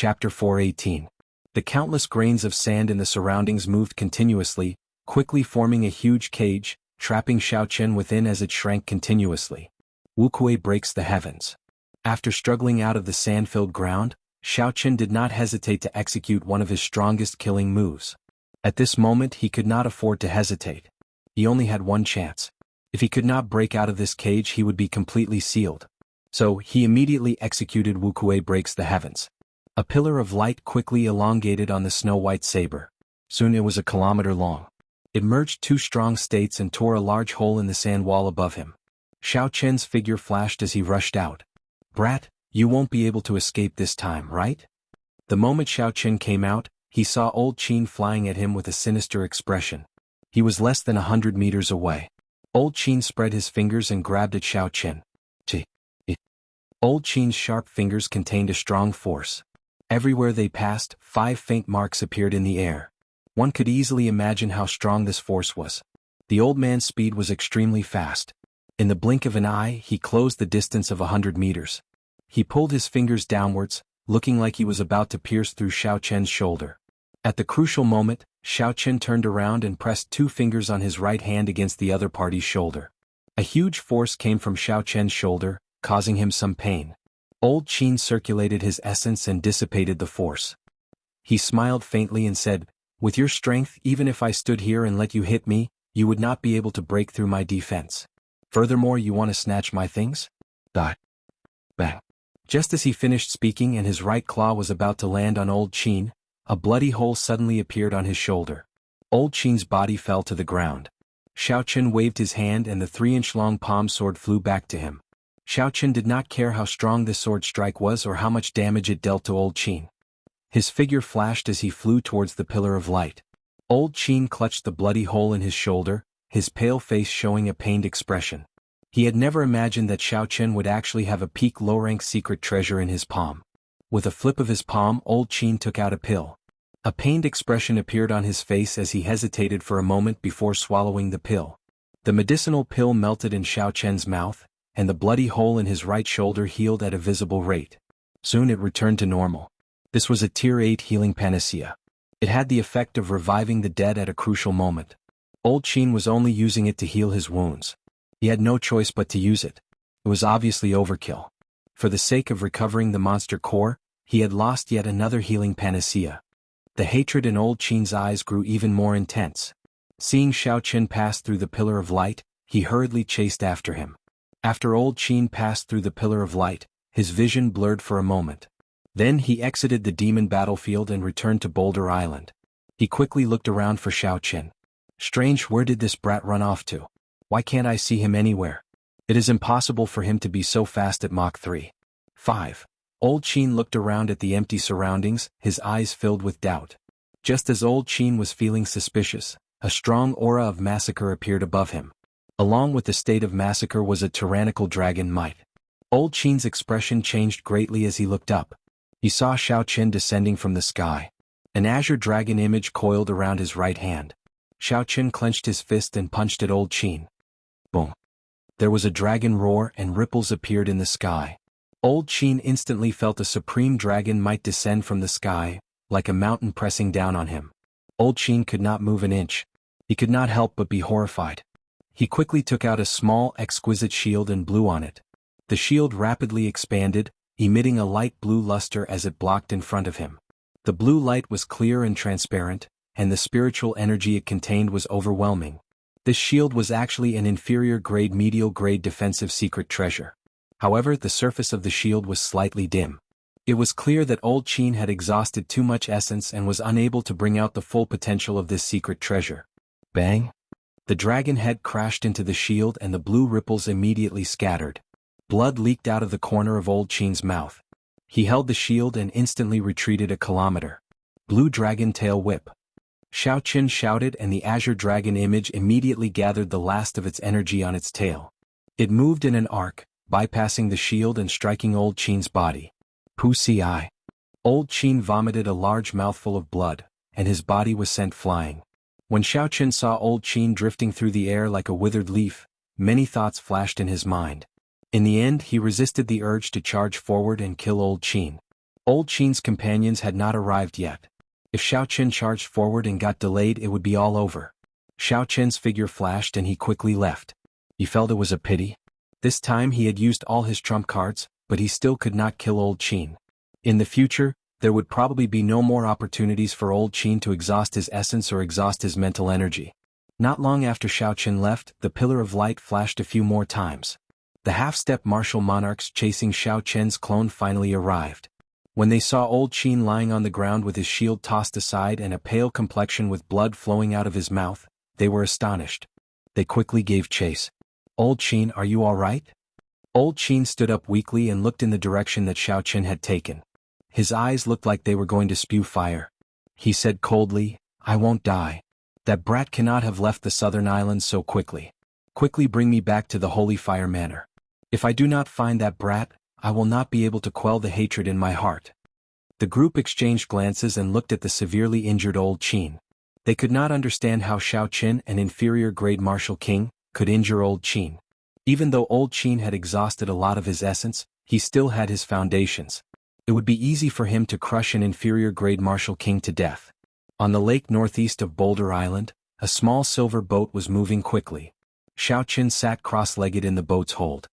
Chapter 418. The countless grains of sand in the surroundings moved continuously, quickly forming a huge cage, trapping Xiaochen within as it shrank continuously. Wuxia breaks the heavens. After struggling out of the sand-filled ground, Xiaochen did not hesitate to execute one of his strongest killing moves. At this moment he could not afford to hesitate. He only had one chance. If he could not break out of this cage he would be completely sealed. So he immediately executed Wuxia breaks the heavens. A pillar of light quickly elongated on the snow-white saber. Soon it was a kilometer long. It merged two strong states and tore a large hole in the sand wall above him. Xiaochen's figure flashed as he rushed out. "Brat, you won't be able to escape this time, right?" The moment Xiaochen came out, he saw old Qin flying at him with a sinister expression. He was less than 100 meters away. Old Qin spread his fingers and grabbed at Xiaochen. Old Qin's sharp fingers contained a strong force. Everywhere they passed, 5 faint marks appeared in the air. One could easily imagine how strong this force was. The old man's speed was extremely fast. In the blink of an eye, he closed the distance of 100 meters. He pulled his fingers downwards, looking like he was about to pierce through Xiaochen's shoulder. At the crucial moment, Xiaochen turned around and pressed 2 fingers on his right hand against the other party's shoulder. A huge force came from Xiaochen's shoulder, causing him some pain. Old Qin circulated his essence and dissipated the force. He smiled faintly and said, "With your strength, even if I stood here and let you hit me, you would not be able to break through my defense. Furthermore, you want to snatch my things?" Bang. Just as he finished speaking and his right claw was about to land on Old Qin, a bloody hole suddenly appeared on his shoulder. Old Qin's body fell to the ground. Xiaochen waved his hand and the 3-inch-long palm sword flew back to him. Xiaochen did not care how strong this sword strike was or how much damage it dealt to Old Qin. His figure flashed as he flew towards the pillar of light. Old Qin clutched the bloody hole in his shoulder, his pale face showing a pained expression. He had never imagined that Xiaochen would actually have a peak low-rank secret treasure in his palm. With a flip of his palm, Old Qin took out a pill. A pained expression appeared on his face as he hesitated for a moment before swallowing the pill. The medicinal pill melted in Xiaochen's mouth, and the bloody hole in his right shoulder healed at a visible rate. Soon it returned to normal. This was a Tier 8 healing panacea. It had the effect of reviving the dead at a crucial moment. Old Qin was only using it to heal his wounds. He had no choice but to use it. It was obviously overkill. For the sake of recovering the monster core, he had lost yet another healing panacea. The hatred in Old Qin's eyes grew even more intense. Seeing Xiaochen pass through the pillar of light, he hurriedly chased after him. After Old Qin passed through the pillar of light, his vision blurred for a moment. Then he exited the demon battlefield and returned to Boulder Island. He quickly looked around for Xiaochen. Strange, where did this brat run off to? Why can't I see him anywhere? It is impossible for him to be so fast at Mach 3. 5. Old Qin looked around at the empty surroundings, his eyes filled with doubt. Just as Old Qin was feeling suspicious, a strong aura of massacre appeared above him. Along with the state of massacre was a tyrannical dragon might. Old Qin's expression changed greatly as he looked up. He saw Xiaochen descending from the sky. An azure dragon image coiled around his right hand. Xiaochen clenched his fist and punched at Old Qin. Boom. There was a dragon roar and ripples appeared in the sky. Old Qin instantly felt a supreme dragon might descend from the sky, like a mountain pressing down on him. Old Qin could not move an inch. He could not help but be horrified. He quickly took out a small, exquisite shield and blew on it. The shield rapidly expanded, emitting a light blue luster as it blocked in front of him. The blue light was clear and transparent, and the spiritual energy it contained was overwhelming. This shield was actually an inferior-grade medial-grade defensive secret treasure. However, the surface of the shield was slightly dim. It was clear that Old Qin had exhausted too much essence and was unable to bring out the full potential of this secret treasure. Bang! The dragon head crashed into the shield and the blue ripples immediately scattered. Blood leaked out of the corner of Old Qin's mouth. He held the shield and instantly retreated a kilometer. Blue dragon tail whip. Xiaochen shouted and the azure dragon image immediately gathered the last of its energy on its tail. It moved in an arc, bypassing the shield and striking Old Qin's body. Pussy eye. Old Qin vomited a large mouthful of blood, and his body was sent flying. When Xiaochen saw Old Qin drifting through the air like a withered leaf, many thoughts flashed in his mind. In the end he resisted the urge to charge forward and kill Old Qin. Old Qin's companions had not arrived yet. If Xiao Qin charged forward and got delayed, it would be all over. Xiao Qin's figure flashed and he quickly left. He felt it was a pity. This time he had used all his trump cards, but he still could not kill Old Qin. In the future, there would probably be no more opportunities for Old Qin to exhaust his essence or exhaust his mental energy. Not long after Xiao Qin left, the pillar of light flashed a few more times. The half-step martial monarchs chasing Xiao Qin's clone finally arrived. When they saw Old Qin lying on the ground with his shield tossed aside and a pale complexion with blood flowing out of his mouth, they were astonished. They quickly gave chase. "Old Qin, are you all right?" Old Qin stood up weakly and looked in the direction that Xiao Qin had taken. His eyes looked like they were going to spew fire. He said coldly, "I won't die. That brat cannot have left the southern islands so quickly. Quickly bring me back to the Holy Fire Manor. If I do not find that brat, I will not be able to quell the hatred in my heart." The group exchanged glances and looked at the severely injured Old Qin. They could not understand how Xiao Qin, an inferior-grade martial king, could injure Old Qin. Even though Old Qin had exhausted a lot of his essence, he still had his foundations. It would be easy for him to crush an inferior-grade martial king to death. On the lake northeast of Boulder Island, a small silver boat was moving quickly. Xiao Qin sat cross-legged in the boat's hold.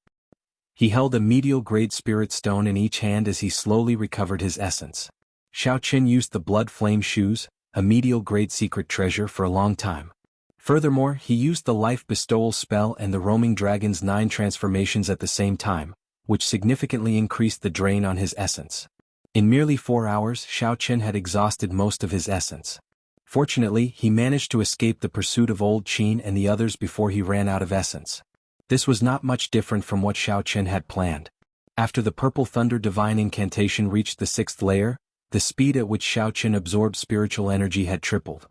He held a medial-grade spirit stone in each hand as he slowly recovered his essence. Xiao Qin used the blood flame shoes, a medial-grade secret treasure, for a long time. Furthermore, he used the life bestowal spell and the roaming dragon's 9 transformations at the same time, which significantly increased the drain on his essence. In merely 4 hours, Xiao Qin had exhausted most of his essence. Fortunately, he managed to escape the pursuit of Old Qin and the others before he ran out of essence. This was not much different from what Xiao Qin had planned. After the Purple Thunder Divine Incantation reached the 6th layer, the speed at which Xiao Qin absorbed spiritual energy had tripled.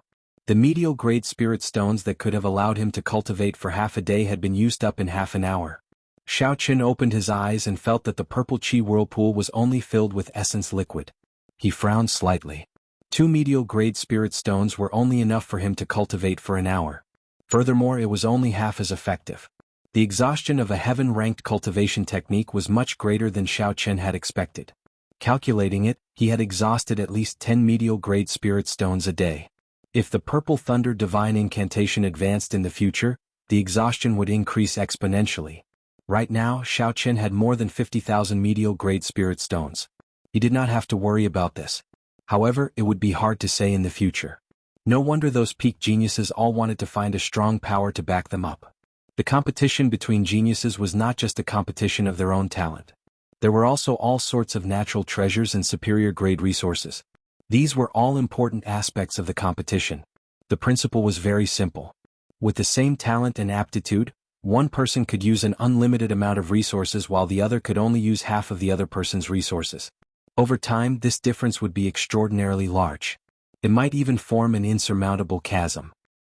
The medial-grade spirit stones that could have allowed him to cultivate for half a day had been used up in half an hour. Xiao Qin opened his eyes and felt that the purple chi whirlpool was only filled with essence liquid. He frowned slightly. 2 medial-grade spirit stones were only enough for him to cultivate for an hour. Furthermore, it was only half as effective. The exhaustion of a heaven-ranked cultivation technique was much greater than Xiao Qin had expected. Calculating it, he had exhausted at least 10 medial-grade spirit stones a day. If the Purple Thunder Divine Incantation advanced in the future, the exhaustion would increase exponentially. Right now, Xiao Qin had more than 50,000 medial-grade spirit stones. He did not have to worry about this. However, it would be hard to say in the future. No wonder those peak geniuses all wanted to find a strong power to back them up. The competition between geniuses was not just a competition of their own talent. There were also all sorts of natural treasures and superior-grade resources. These were all important aspects of the competition. The principle was very simple. With the same talent and aptitude, one person could use an unlimited amount of resources while the other could only use half of the other person's resources. Over time, this difference would be extraordinarily large. It might even form an insurmountable chasm.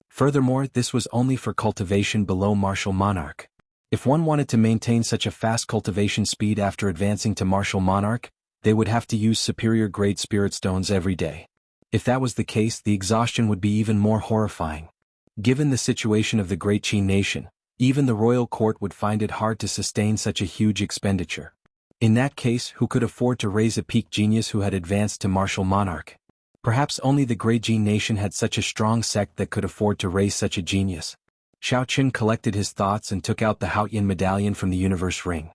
Furthermore, this was only for cultivation below Martial Monarch. If one wanted to maintain such a fast cultivation speed after advancing to Martial Monarch, they would have to use superior-grade spirit stones every day. If that was the case, the exhaustion would be even more horrifying. Given the situation of the Great Qin nation, even the royal court would find it hard to sustain such a huge expenditure. In that case, who could afford to raise a peak genius who had advanced to Martial Monarch? Perhaps only the Great Qin nation had such a strong sect that could afford to raise such a genius. Xiao Qin collected his thoughts and took out the Haotian medallion from the universe ring.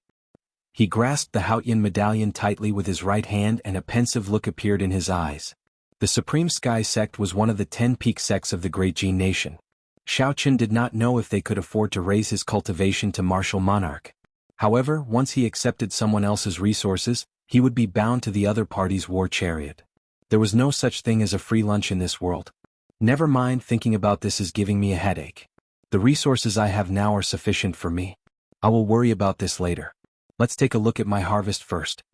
He grasped the Haotian medallion tightly with his right hand and a pensive look appeared in his eyes. The Supreme Sky sect was one of the 10 peak sects of the Great Qin nation. Xiao Qin did not know if they could afford to raise his cultivation to Martial Monarch. However, once he accepted someone else's resources, he would be bound to the other party's war chariot. There was no such thing as a free lunch in this world. Never mind, thinking about this is giving me a headache. The resources I have now are sufficient for me. I will worry about this later. Let's take a look at my harvest first.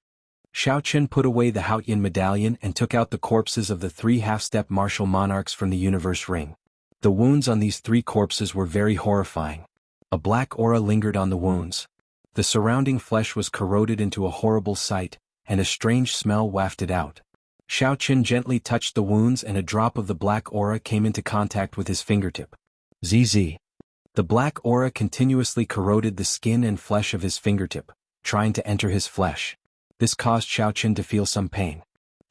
Xiao Qin put away the Haotian medallion and took out the corpses of the 3 half-step martial monarchs from the universe ring. The wounds on these 3 corpses were very horrifying. A black aura lingered on the wounds. The surrounding flesh was corroded into a horrible sight, and a strange smell wafted out. Xiao Qin gently touched the wounds and a drop of the black aura came into contact with his fingertip. ZZ. The black aura continuously corroded the skin and flesh of his fingertip, trying to enter his flesh. This caused Xiao Qin to feel some pain.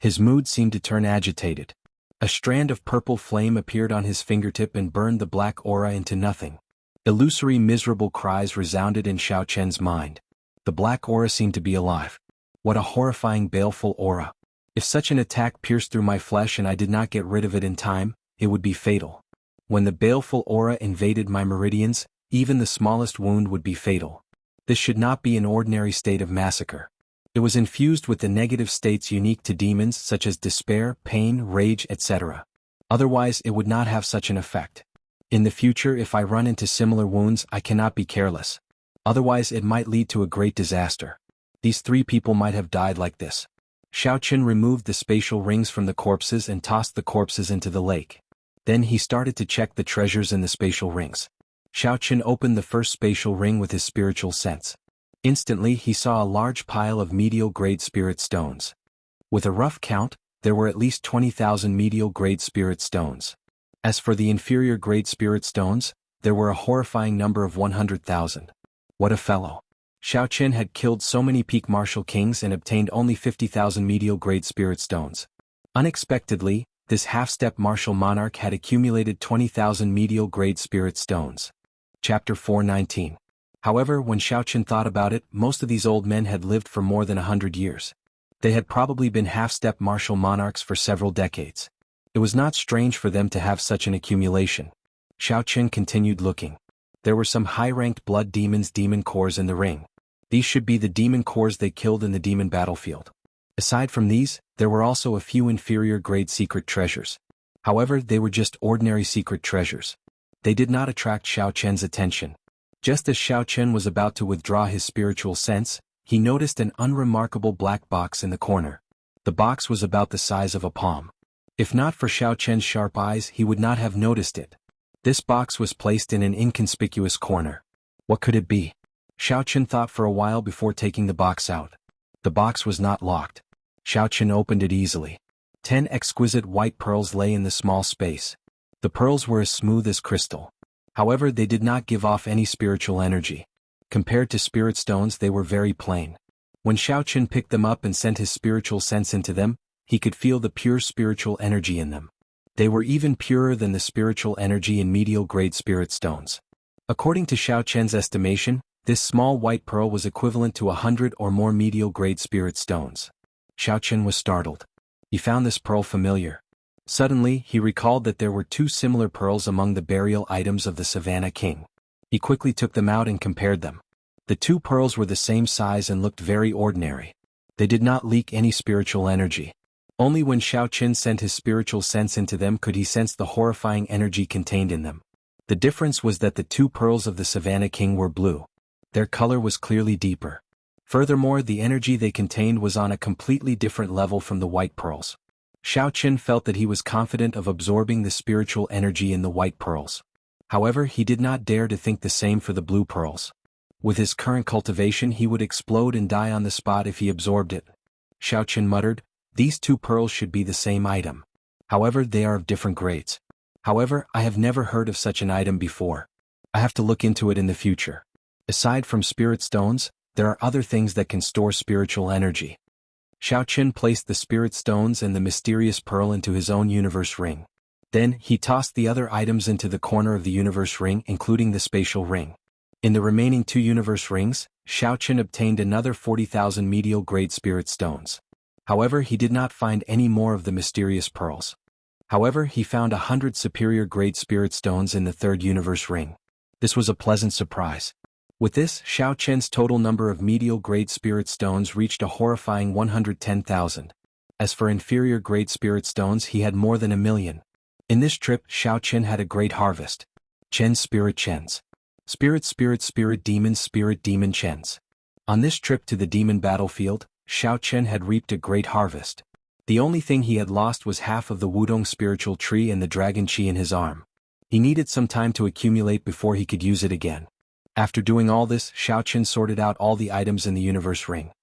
His mood seemed to turn agitated. A strand of purple flame appeared on his fingertip and burned the black aura into nothing. Illusory miserable cries resounded in Xiao Chen's mind. The black aura seemed to be alive. What a horrifying baleful aura. If such an attack pierced through my flesh and I did not get rid of it in time, it would be fatal. When the baleful aura invaded my meridians, even the smallest wound would be fatal. This should not be an ordinary state of massacre. It was infused with the negative states unique to demons such as despair, pain, rage, etc. Otherwise it would not have such an effect. In the future, if I run into similar wounds, I cannot be careless. Otherwise it might lead to a great disaster. These 3 people might have died like this. Xiao Chen removed the spatial rings from the corpses and tossed the corpses into the lake. Then he started to check the treasures in the spatial rings. Xiao Chen opened the first spatial ring with his spiritual sense. Instantly he saw a large pile of medial-grade spirit stones. With a rough count, there were at least 20,000 medial-grade spirit stones. As for the inferior-grade spirit stones, there were a horrifying number of 100,000. What a fellow. Xiao Chen had killed so many peak martial kings and obtained only 50,000 medial-grade spirit stones. Unexpectedly, this half-step martial monarch had accumulated 20,000 medial-grade spirit stones. Chapter 419. However, when Xiao Chen thought about it, most of these old men had lived for more than 100 years. They had probably been half-step martial monarchs for several decades. It was not strange for them to have such an accumulation. Xiao Chen continued looking. There were some high-ranked blood demons' demon cores in the ring. These should be the demon cores they killed in the demon battlefield. Aside from these, there were also a few inferior-grade secret treasures. However, they were just ordinary secret treasures. They did not attract Xiao Chen's attention. Just as Xiao Chen was about to withdraw his spiritual sense, he noticed an unremarkable black box in the corner. The box was about the size of a palm. If not for Xiao Chen's sharp eyes, he would not have noticed it. This box was placed in an inconspicuous corner. What could it be? Xiao Chen thought for a while before taking the box out. The box was not locked. Xiao Chen opened it easily. 10 exquisite white pearls lay in the small space. The pearls were as smooth as crystal. However, they did not give off any spiritual energy. Compared to spirit stones, they were very plain. When Xiao Chen picked them up and sent his spiritual sense into them, he could feel the pure spiritual energy in them. They were even purer than the spiritual energy in medial-grade spirit stones. According to Xiao Chen's estimation, this small white pearl was equivalent to 100 or more medial-grade spirit stones. Xiao Chen was startled. He found this pearl familiar. Suddenly, he recalled that there were 2 similar pearls among the burial items of the Savannah King. He quickly took them out and compared them. The 2 pearls were the same size and looked very ordinary. They did not leak any spiritual energy. Only when Xiao Chen sent his spiritual sense into them could he sense the horrifying energy contained in them. The difference was that the 2 pearls of the Savannah King were blue. Their color was clearly deeper. Furthermore, the energy they contained was on a completely different level from the white pearls. Xiao Chen felt that he was confident of absorbing the spiritual energy in the white pearls. However, he did not dare to think the same for the blue pearls. With his current cultivation, he would explode and die on the spot if he absorbed it. Xiao Chen muttered, "These 2 pearls should be the same item. However, they are of different grades. However, I have never heard of such an item before. I have to look into it in the future. Aside from spirit stones, there are other things that can store spiritual energy." Xiao Chen placed the spirit stones and the mysterious pearl into his own universe ring. Then, he tossed the other items into the corner of the universe ring, including the spatial ring. In the remaining 2 universe rings, Xiao Chen obtained another 40,000 medial-grade spirit stones. However, he did not find any more of the mysterious pearls. However, he found 100 superior-grade spirit stones in the 3rd universe ring. This was a pleasant surprise. With this, Xiao Chen's total number of medial-grade spirit stones reached a horrifying 110,000. As for inferior-grade spirit stones, he had more than 1,000,000. In this trip, Xiao Chen had a great harvest. Chen's spirit chens. Spirit demon chens. On this trip to the demon battlefield, Xiao Chen had reaped a great harvest. The only thing he had lost was half of the Wudong spiritual tree and the dragon chi in his arm. He needed some time to accumulate before he could use it again. After doing all this, Xiao Chen sorted out all the items in the universe ring.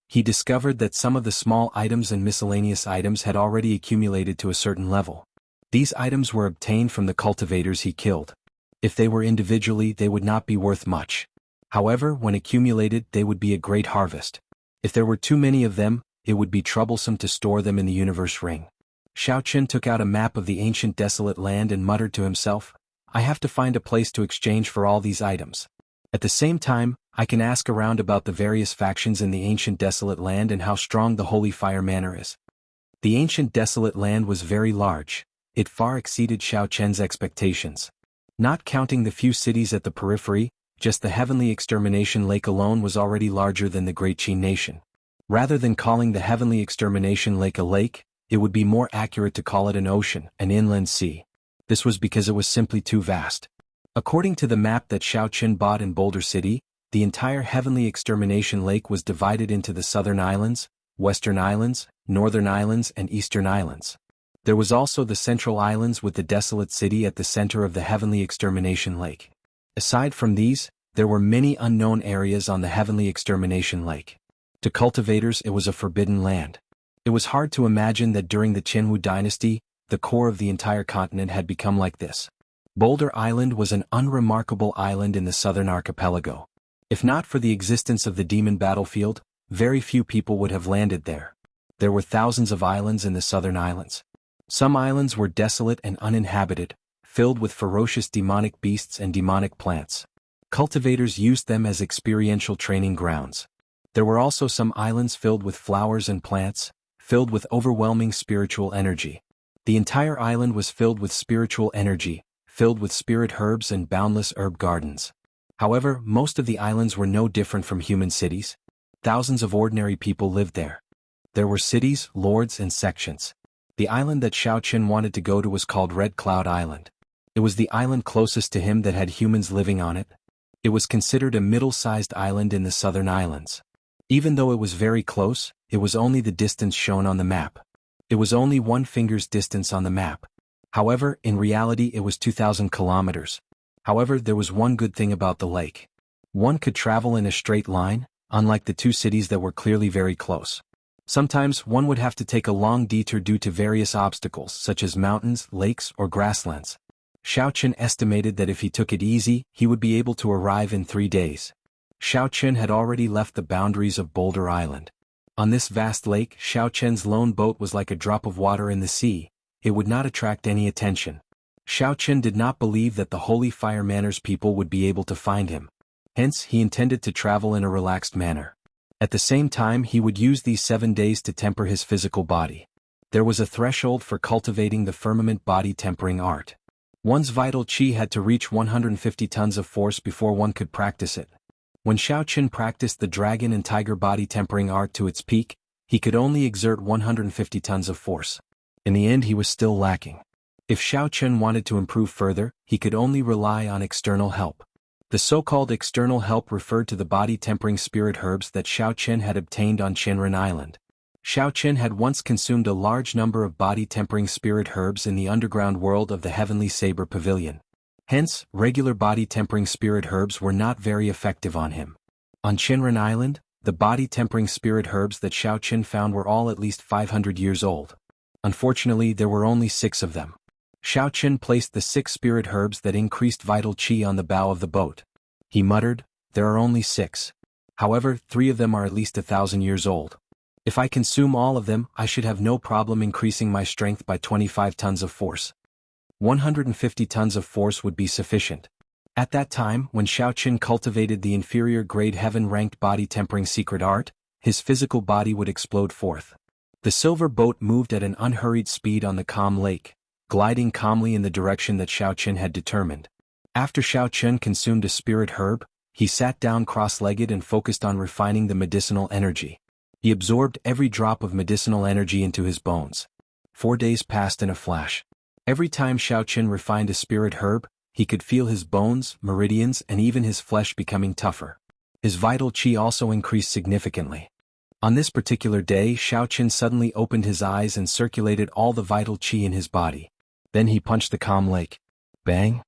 He discovered that some of the small items and miscellaneous items had already accumulated to a certain level. These items were obtained from the cultivators he killed. If they were individually, they would not be worth much. However, when accumulated, they would be a great harvest. If there were too many of them, it would be troublesome to store them in the universe ring. Xiaoqin took out a map of the ancient desolate land and muttered to himself, I have to find a place to exchange for all these items. At the same time, I can ask around about the various factions in the ancient desolate land and how strong the Holy Fire Manor is. The ancient desolate land was very large. It far exceeded Xiaoqian's expectations. Not counting the few cities at the periphery, just the Heavenly Extermination Lake alone was already larger than the Great Qin nation. Rather than calling the Heavenly Extermination Lake a lake, it would be more accurate to call it an ocean, an inland sea. This was because it was simply too vast. According to the map that Xiaoqin bought in Boulder City, the entire Heavenly Extermination Lake was divided into the Southern Islands, Western Islands, Northern Islands and Eastern Islands. There was also the Central Islands with the desolate city at the center of the Heavenly Extermination Lake. Aside from these, there were many unknown areas on the Heavenly Extermination Lake. To cultivators it was a forbidden land. It was hard to imagine that during the Jianghu dynasty, the core of the entire continent had become like this. Boulder Island was an unremarkable island in the southern archipelago. If not for the existence of the demon battlefield, very few people would have landed there. There were thousands of islands in the southern islands. Some islands were desolate and uninhabited, filled with ferocious demonic beasts and demonic plants. Cultivators used them as experiential training grounds. There were also some islands filled with flowers and plants, filled with overwhelming spiritual energy. The entire island was filled with spiritual energy, filled with spirit herbs and boundless herb gardens. However, most of the islands were no different from human cities. Thousands of ordinary people lived there. There were cities, lords and sections. The island that Xiaoqin wanted to go to was called Red Cloud Island. It was the island closest to him that had humans living on it. It was considered a middle-sized island in the southern islands. Even though it was very close, it was only the distance shown on the map. It was only one finger's distance on the map. However, in reality it was 2,000 kilometers. However, there was one good thing about the lake. One could travel in a straight line, unlike the two cities that were clearly very close. Sometimes one would have to take a long detour due to various obstacles such as mountains, lakes, or grasslands. Xiaoqin estimated that if he took it easy, he would be able to arrive in 3 days. Xiaoqin had already left the boundaries of Boulder Island. On this vast lake, Xiaoqin's lone boat was like a drop of water in the sea. It would not attract any attention. Xiaoqin did not believe that the Holy Fire Manor's people would be able to find him. Hence, he intended to travel in a relaxed manner. At the same time, he would use these 7 days to temper his physical body. There was a threshold for cultivating the firmament body tempering art. One's vital qi had to reach 150 tons of force before one could practice it. When Xiaoqin practiced the dragon and tiger body tempering art to its peak, he could only exert 150 tons of force. In the end, he was still lacking. If Xiaoqin wanted to improve further, he could only rely on external help. The so-called external help referred to the body-tempering spirit herbs that Xiaoqin had obtained on Qinren Island. Xiaoqin had once consumed a large number of body-tempering spirit herbs in the underground world of the Heavenly Saber Pavilion. Hence, regular body-tempering spirit herbs were not very effective on him. On Qinren Island, the body-tempering spirit herbs that Xiaoqin found were all at least 500 years old. Unfortunately, there were only 6 of them. Xiaoqin placed the 6 spirit herbs that increased vital qi on the bow of the boat. He muttered, "There are only 6. However, 3 of them are at least 1,000 years old. If I consume all of them, I should have no problem increasing my strength by 25 tons of force. 150 tons of force would be sufficient." At that time, when Xiaoqin cultivated the inferior grade heaven-ranked body-tempering secret art, his physical body would explode forth. The silver boat moved at an unhurried speed on the calm lake, gliding calmly in the direction that Xiaoqin had determined. After Xiaoqin consumed a spirit herb, he sat down cross-legged and focused on refining the medicinal energy. He absorbed every drop of medicinal energy into his bones. 4 days passed in a flash. Every time Xiaoqin refined a spirit herb, he could feel his bones, meridians, and even his flesh becoming tougher. His vital qi also increased significantly. On this particular day, Xiaoqin suddenly opened his eyes and circulated all the vital qi in his body. Then he punched the calm lake. Bang!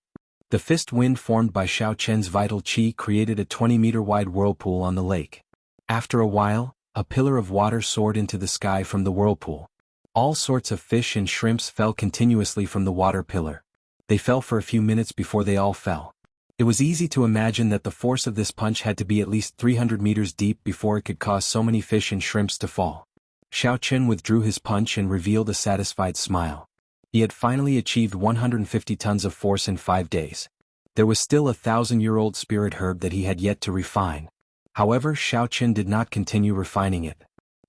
The fist wind formed by Xiaoqin's vital qi created a 20-meter-wide whirlpool on the lake. After a while, a pillar of water soared into the sky from the whirlpool. All sorts of fish and shrimps fell continuously from the water pillar. They fell for a few minutes before they all fell. It was easy to imagine that the force of this punch had to be at least 300 meters deep before it could cause so many fish and shrimps to fall. Xiao Chen withdrew his punch and revealed a satisfied smile. He had finally achieved 150 tons of force in 5 days. There was still a 1,000-year-old spirit herb that he had yet to refine. However, Xiao Chen did not continue refining it.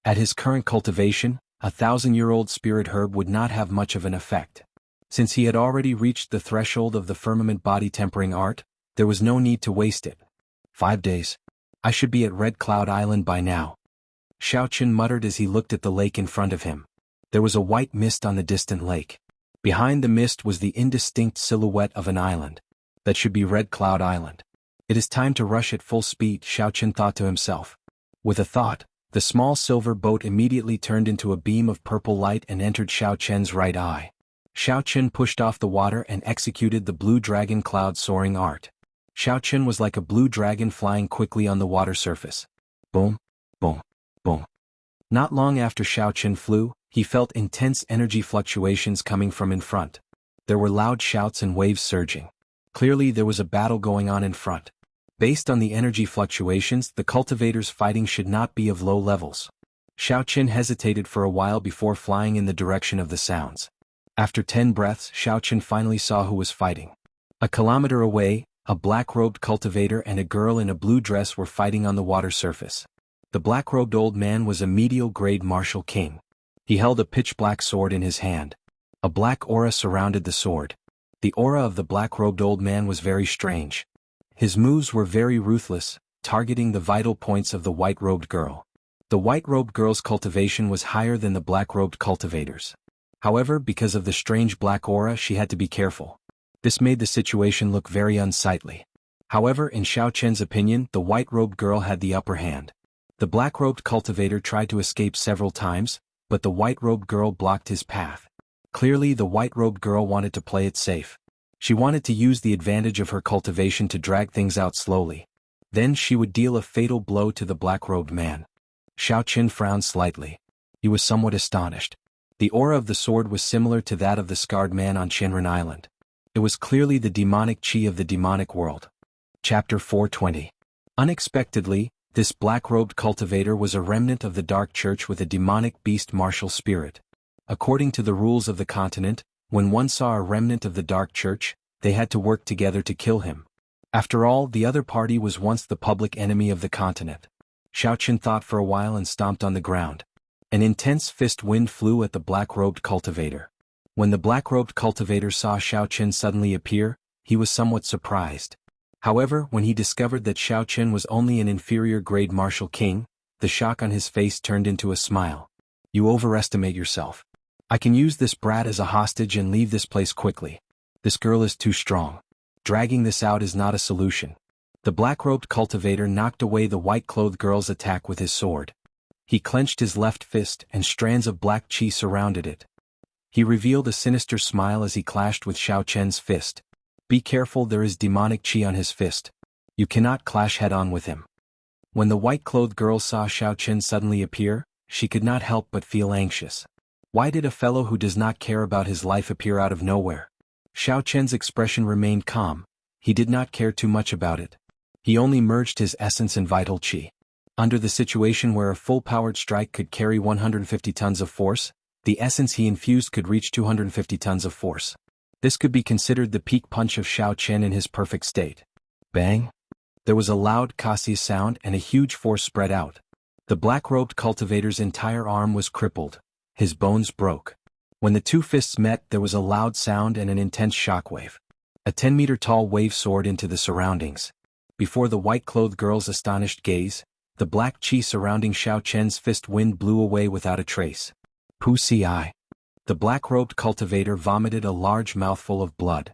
At his current cultivation, a 1,000-year-old spirit herb would not have much of an effect. Since he had already reached the threshold of the firmament body tempering art, there was no need to waste it. 5 days. I should be at Red Cloud Island by now. Xiao Chen muttered as he looked at the lake in front of him. There was a white mist on the distant lake. Behind the mist was the indistinct silhouette of an island. That should be Red Cloud Island. It is time to rush at full speed, Xiao Chen thought to himself. With a thought, the small silver boat immediately turned into a beam of purple light and entered Xiao Chen's right eye. Xiao Chen pushed off the water and executed the blue dragon cloud soaring art. Xiao Chen was like a blue dragon flying quickly on the water surface. Boom, boom, boom. Not long after Xiao Chen flew, he felt intense energy fluctuations coming from in front. There were loud shouts and waves surging. Clearly there was a battle going on in front. Based on the energy fluctuations, the cultivators fighting should not be of low levels. Xiao Chen hesitated for a while before flying in the direction of the sounds. After 10 breaths, Xiao Chen finally saw who was fighting. A kilometer away, a black-robed cultivator and a girl in a blue dress were fighting on the water surface. The black-robed old man was a medial-grade martial king. He held a pitch-black sword in his hand. A black aura surrounded the sword. The aura of the black-robed old man was very strange. His moves were very ruthless, targeting the vital points of the white-robed girl. The white-robed girl's cultivation was higher than the black-robed cultivators. However, because of the strange black aura, she had to be careful. This made the situation look very unsightly. However, in Xiao Chen's opinion, the white-robed girl had the upper hand. The black-robed cultivator tried to escape several times, but the white-robed girl blocked his path. Clearly, the white-robed girl wanted to play it safe. She wanted to use the advantage of her cultivation to drag things out slowly. Then she would deal a fatal blow to the black-robed man. Xiao Chen frowned slightly. He was somewhat astonished. The aura of the sword was similar to that of the scarred man on Shinran Island. It was clearly the demonic chi of the demonic world. Chapter 420. Unexpectedly, this black-robed cultivator was a remnant of the Dark Church with a demonic beast martial spirit. According to the rules of the continent, when one saw a remnant of the Dark Church, they had to work together to kill him. After all, the other party was once the public enemy of the continent. Xiao Chen thought for a while and stomped on the ground. An intense fist wind flew at the black-robed cultivator. When the black-robed cultivator saw Xiao Chen suddenly appear, he was somewhat surprised. However, when he discovered that Xiao Chen was only an inferior-grade martial king, the shock on his face turned into a smile. You overestimate yourself. I can use this brat as a hostage and leave this place quickly. This girl is too strong. Dragging this out is not a solution. The black-robed cultivator knocked away the white-clothed girl's attack with his sword. He clenched his left fist and strands of black chi surrounded it. He revealed a sinister smile as he clashed with Xiao Chen's fist. Be careful, there is demonic chi on his fist. You cannot clash head-on with him. When the white-clothed girl saw Xiao Chen suddenly appear, she could not help but feel anxious. Why did a fellow who does not care about his life appear out of nowhere? Xiao Chen's expression remained calm. He did not care too much about it. He only merged his essence and vital chi. Under the situation where a full-powered strike could carry 150 tons of force, the essence he infused could reach 250 tons of force. This could be considered the peak punch of Xiao Chen in his perfect state. Bang! There was a loud cautious sound and a huge force spread out. The black-robed cultivator's entire arm was crippled. His bones broke. When the two fists met, there was a loud sound and an intense shockwave. A 10-meter-tall wave soared into the surroundings. Before the white-clothed girl's astonished gaze, the black chi surrounding Xiao Chen's fist wind blew away without a trace. Pusi. The black-robed cultivator vomited a large mouthful of blood.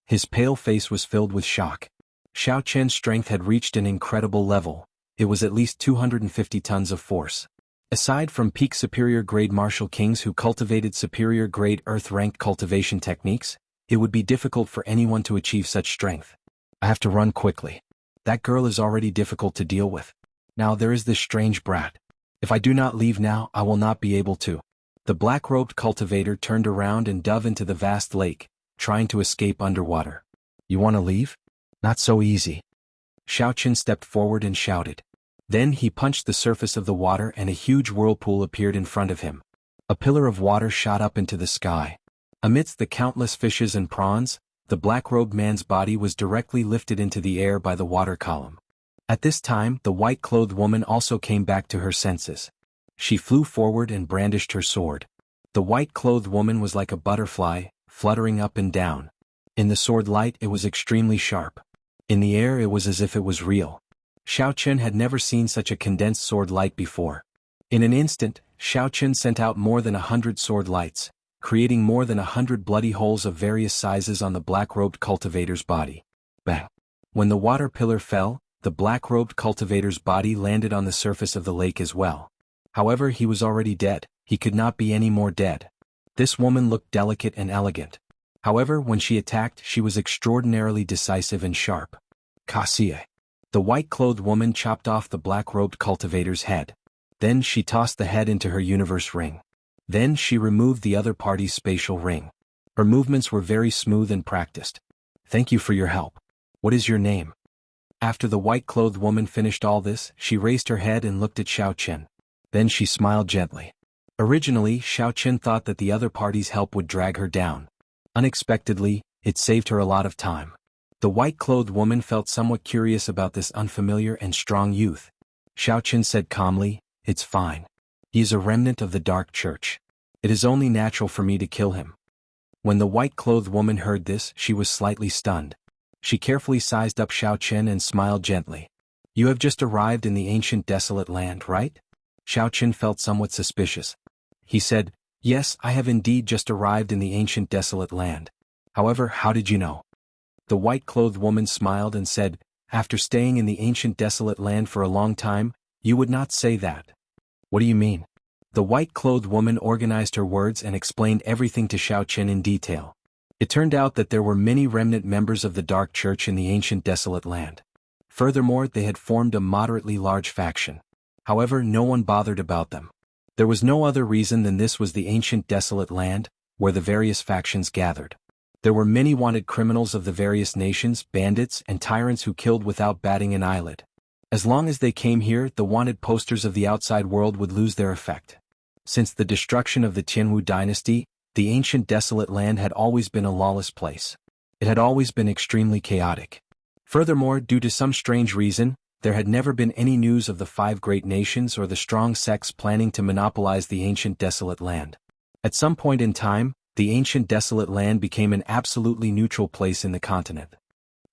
His pale face was filled with shock. Xiao Chen's strength had reached an incredible level. It was at least 250 tons of force. Aside from peak superior-grade martial kings who cultivated superior-grade earth-ranked cultivation techniques, it would be difficult for anyone to achieve such strength. I have to run quickly. That girl is already difficult to deal with. Now there is this strange brat. If I do not leave now, I will not be able to. The black-robed cultivator turned around and dove into the vast lake, trying to escape underwater. You want to leave? Not so easy. Xiao Chen stepped forward and shouted. Then he punched the surface of the water and a huge whirlpool appeared in front of him. A pillar of water shot up into the sky. Amidst the countless fishes and prawns, the black-robed man's body was directly lifted into the air by the water column. At this time, the white-clothed woman also came back to her senses. She flew forward and brandished her sword. The white-clothed woman was like a butterfly, fluttering up and down. In the sword light it was extremely sharp. In the air it was as if it was real. Xiao Chen had never seen such a condensed sword light before. In an instant, Xiao Chen sent out more than 100 sword lights, creating more than 100 bloody holes of various sizes on the black-robed cultivator's body. Bang! When the water pillar fell, the black-robed cultivator's body landed on the surface of the lake as well. However, he was already dead. He could not be any more dead. This woman looked delicate and elegant. However, when she attacked, she was extraordinarily decisive and sharp. Kasie. The white-clothed woman chopped off the black-robed cultivator's head. Then she tossed the head into her universe ring. Then she removed the other party's spatial ring. Her movements were very smooth and practiced. Thank you for your help. What is your name? After the white-clothed woman finished all this, she raised her head and looked at Xiao Chen. Then she smiled gently. Originally, Xiao Chen thought that the other party's help would drag her down. Unexpectedly, it saved her a lot of time. The white-clothed woman felt somewhat curious about this unfamiliar and strong youth. Xiao Chen said calmly, "It's fine. He is a remnant of the Dark Church. It is only natural for me to kill him." When the white-clothed woman heard this, she was slightly stunned. She carefully sized up Xiao Chen and smiled gently. "You have just arrived in the ancient desolate land, right?" Xiao Chen felt somewhat suspicious. He said, "Yes, I have indeed just arrived in the ancient desolate land. However, how did you know?" The white-clothed woman smiled and said, "After staying in the ancient desolate land for a long time, you would not say that." "What do you mean?" The white-clothed woman organized her words and explained everything to Xiao Chen in detail. It turned out that there were many remnant members of the Dark Church in the ancient desolate land. Furthermore, they had formed a moderately large faction. However, no one bothered about them. There was no other reason than this was the ancient desolate land, where the various factions gathered. There were many wanted criminals of the various nations, bandits and tyrants who killed without batting an eyelid. As long as they came here, the wanted posters of the outside world would lose their effect. Since the destruction of the Jianghu dynasty, the ancient desolate land had always been a lawless place. It had always been extremely chaotic. Furthermore, due to some strange reason, there had never been any news of the 5 great nations or the strong sects planning to monopolize the ancient desolate land. At some point in time, the ancient desolate land became an absolutely neutral place in the continent.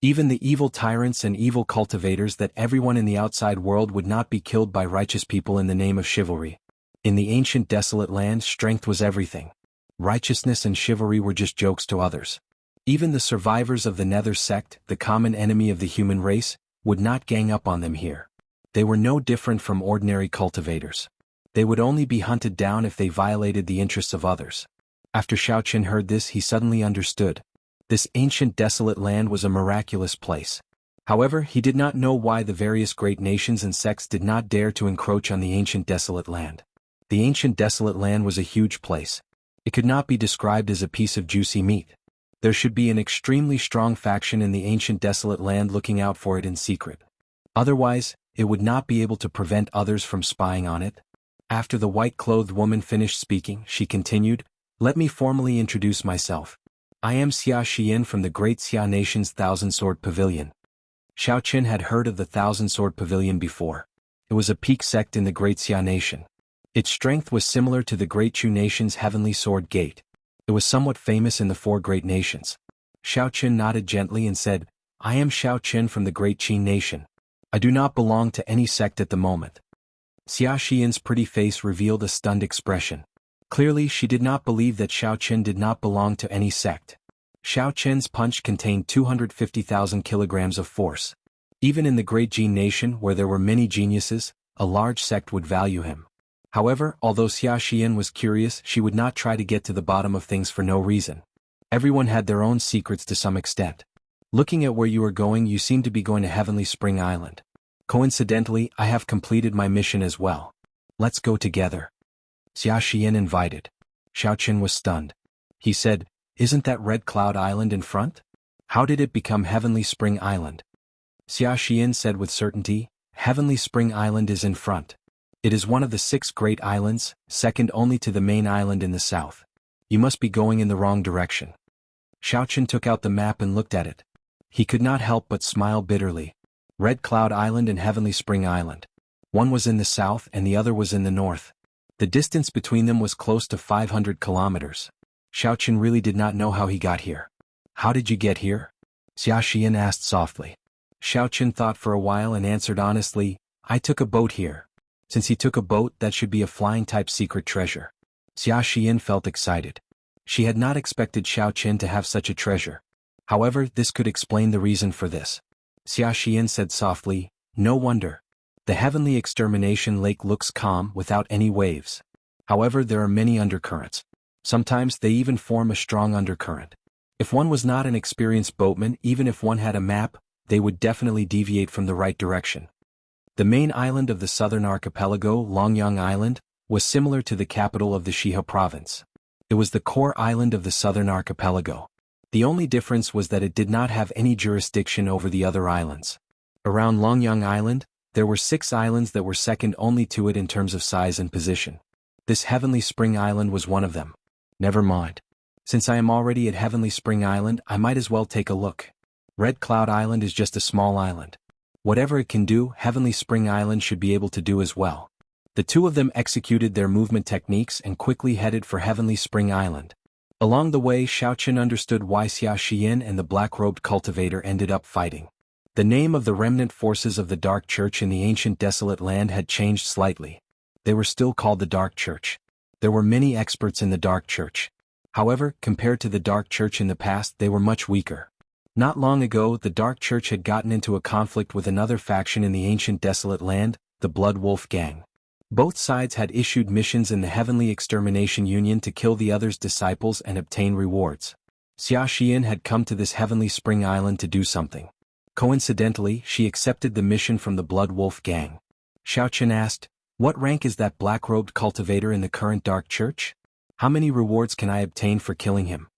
Even the evil tyrants and evil cultivators that everyone in the outside world would not be killed by righteous people in the name of chivalry. In the ancient desolate land, strength was everything. Righteousness and chivalry were just jokes to others. Even the survivors of the Nether sect, the common enemy of the human race, would not gang up on them here. They were no different from ordinary cultivators. They would only be hunted down if they violated the interests of others. After Xiao Chen heard this, he suddenly understood. This ancient desolate land was a miraculous place. However, he did not know why the various great nations and sects did not dare to encroach on the ancient desolate land. The ancient desolate land was a huge place. It could not be described as a piece of juicy meat. There should be an extremely strong faction in the ancient desolate land looking out for it in secret. Otherwise, it would not be able to prevent others from spying on it. After the white-clothed woman finished speaking, she continued, "Let me formally introduce myself. I am Xia Xian from the Great Xia Nation's Thousand Sword Pavilion." Xiao Chen had heard of the Thousand Sword Pavilion before. It was a peak sect in the Great Xia Nation. Its strength was similar to the Great Chu Nation's Heavenly Sword Gate. It was somewhat famous in the 4 great nations. Xiao Chen nodded gently and said, "I am Xiao Chen from the Great Qin Nation. I do not belong to any sect at the moment." Xia Xian's pretty face revealed a stunned expression. Clearly, she did not believe that Xiao Chen did not belong to any sect. Xiao Chen's punch contained 250,000 kilograms of force. Even in the Great Jin Nation, where there were many geniuses, a large sect would value him. However, although Xia Xian was curious, she would not try to get to the bottom of things for no reason. Everyone had their own secrets to some extent. Looking at where you are going, you seem to be going to Heavenly Spring Island. Coincidentally, I have completed my mission as well. Let's go together. Xia Xian invited. Xiao Chen was stunned. He said, "Isn't that Red Cloud Island in front? How did it become Heavenly Spring Island?" Xia Xian said with certainty, Heavenly Spring Island is in front. It is one of the 6 great islands, second only to the main island in the south. You must be going in the wrong direction. Xiaochen took out the map and looked at it. He could not help but smile bitterly. Red Cloud Island and Heavenly Spring Island. One was in the south and the other was in the north. The distance between them was close to 500 kilometers. Xiaochen really did not know how he got here. How did you get here? Xia Xian asked softly. Xiaochen thought for a while and answered honestly, I took a boat here. Since he took a boat, that should be a flying-type secret treasure. Xia Xian felt excited. She had not expected Xiaochen to have such a treasure. However, this could explain the reason for this. Xia Xian said softly, no wonder. The heavenly extermination lake looks calm without any waves. However, there are many undercurrents. Sometimes they even form a strong undercurrent. If one was not an experienced boatman, even if one had a map, they would definitely deviate from the right direction. The main island of the southern archipelago, Longyang Island, was similar to the capital of the Shihe province. It was the core island of the southern archipelago. The only difference was that it did not have any jurisdiction over the other islands. Around Longyang Island, there were 6 islands that were second only to it in terms of size and position. This Heavenly Spring Island was one of them. Never mind. Since I am already at Heavenly Spring Island, I might as well take a look. Red Cloud Island is just a small island. Whatever it can do, Heavenly Spring Island should be able to do as well. The two of them executed their movement techniques and quickly headed for Heavenly Spring Island. Along the way, Xiaochen understood why Xia Xian and the black-robed cultivator ended up fighting. The name of the remnant forces of the Dark Church in the ancient desolate land had changed slightly. They were still called the Dark Church. There were many experts in the Dark Church. However, compared to the Dark Church in the past, they were much weaker. Not long ago, the Dark Church had gotten into a conflict with another faction in the ancient desolate land, the Blood Wolf Gang. Both sides had issued missions in the Heavenly Extermination Union to kill the other's disciples and obtain rewards. Xia Xian had come to this Heavenly Spring Island to do something. Coincidentally, she accepted the mission from the Blood Wolf Gang. Xiaochen asked, what rank is that black-robed cultivator in the current Dark Church? How many rewards can I obtain for killing him?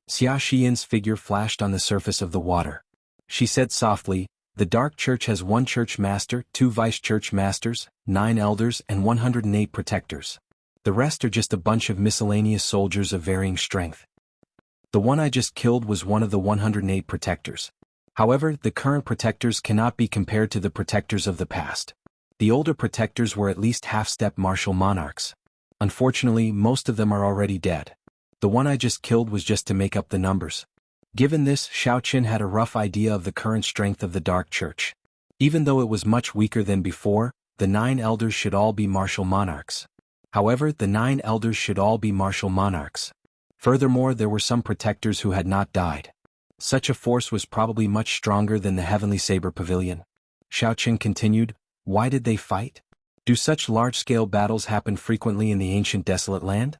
Xia Xian's figure flashed on the surface of the water. She said softly, the Dark Church has 1 church master, 2 vice-church masters, 9 elders and 108 protectors. The rest are just a bunch of miscellaneous soldiers of varying strength. The one I just killed was one of the 108 protectors. However, the current protectors cannot be compared to the protectors of the past. The older protectors were at least half-step martial monarchs. Unfortunately, most of them are already dead. The one I just killed was just to make up the numbers. Given this, Xiaochen had a rough idea of the current strength of the Dark Church. Even though it was much weaker than before, the 9 elders should all be martial monarchs. However, the 9 elders should all be martial monarchs. Furthermore, there were some protectors who had not died. Such a force was probably much stronger than the Heavenly Saber Pavilion. Xiaochen continued, why did they fight? Do such large-scale battles happen frequently in the ancient desolate land?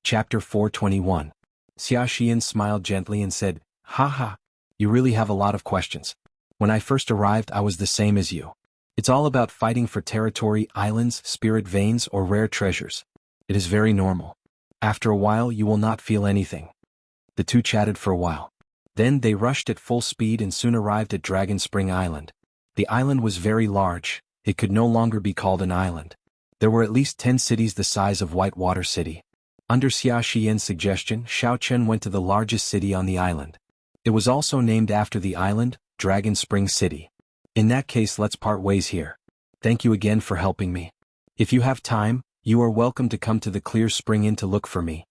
Chapter 421. Xia Xian smiled gently and said, haha, you really have a lot of questions. When I first arrived, I was the same as you. It's all about fighting for territory, islands, spirit veins, or rare treasures. It is very normal. After a while, you will not feel anything. The two chatted for a while. Then they rushed at full speed and soon arrived at Dragon Spring Island. The island was very large. It could no longer be called an island. There were at least 10 cities the size of Whitewater City. Under Xia Xian's suggestion, Xiaochen went to the largest city on the island. It was also named after the island, Dragon Spring City. In that case, let's part ways here. Thank you again for helping me. If you have time, you are welcome to come to the Clear Spring Inn to look for me.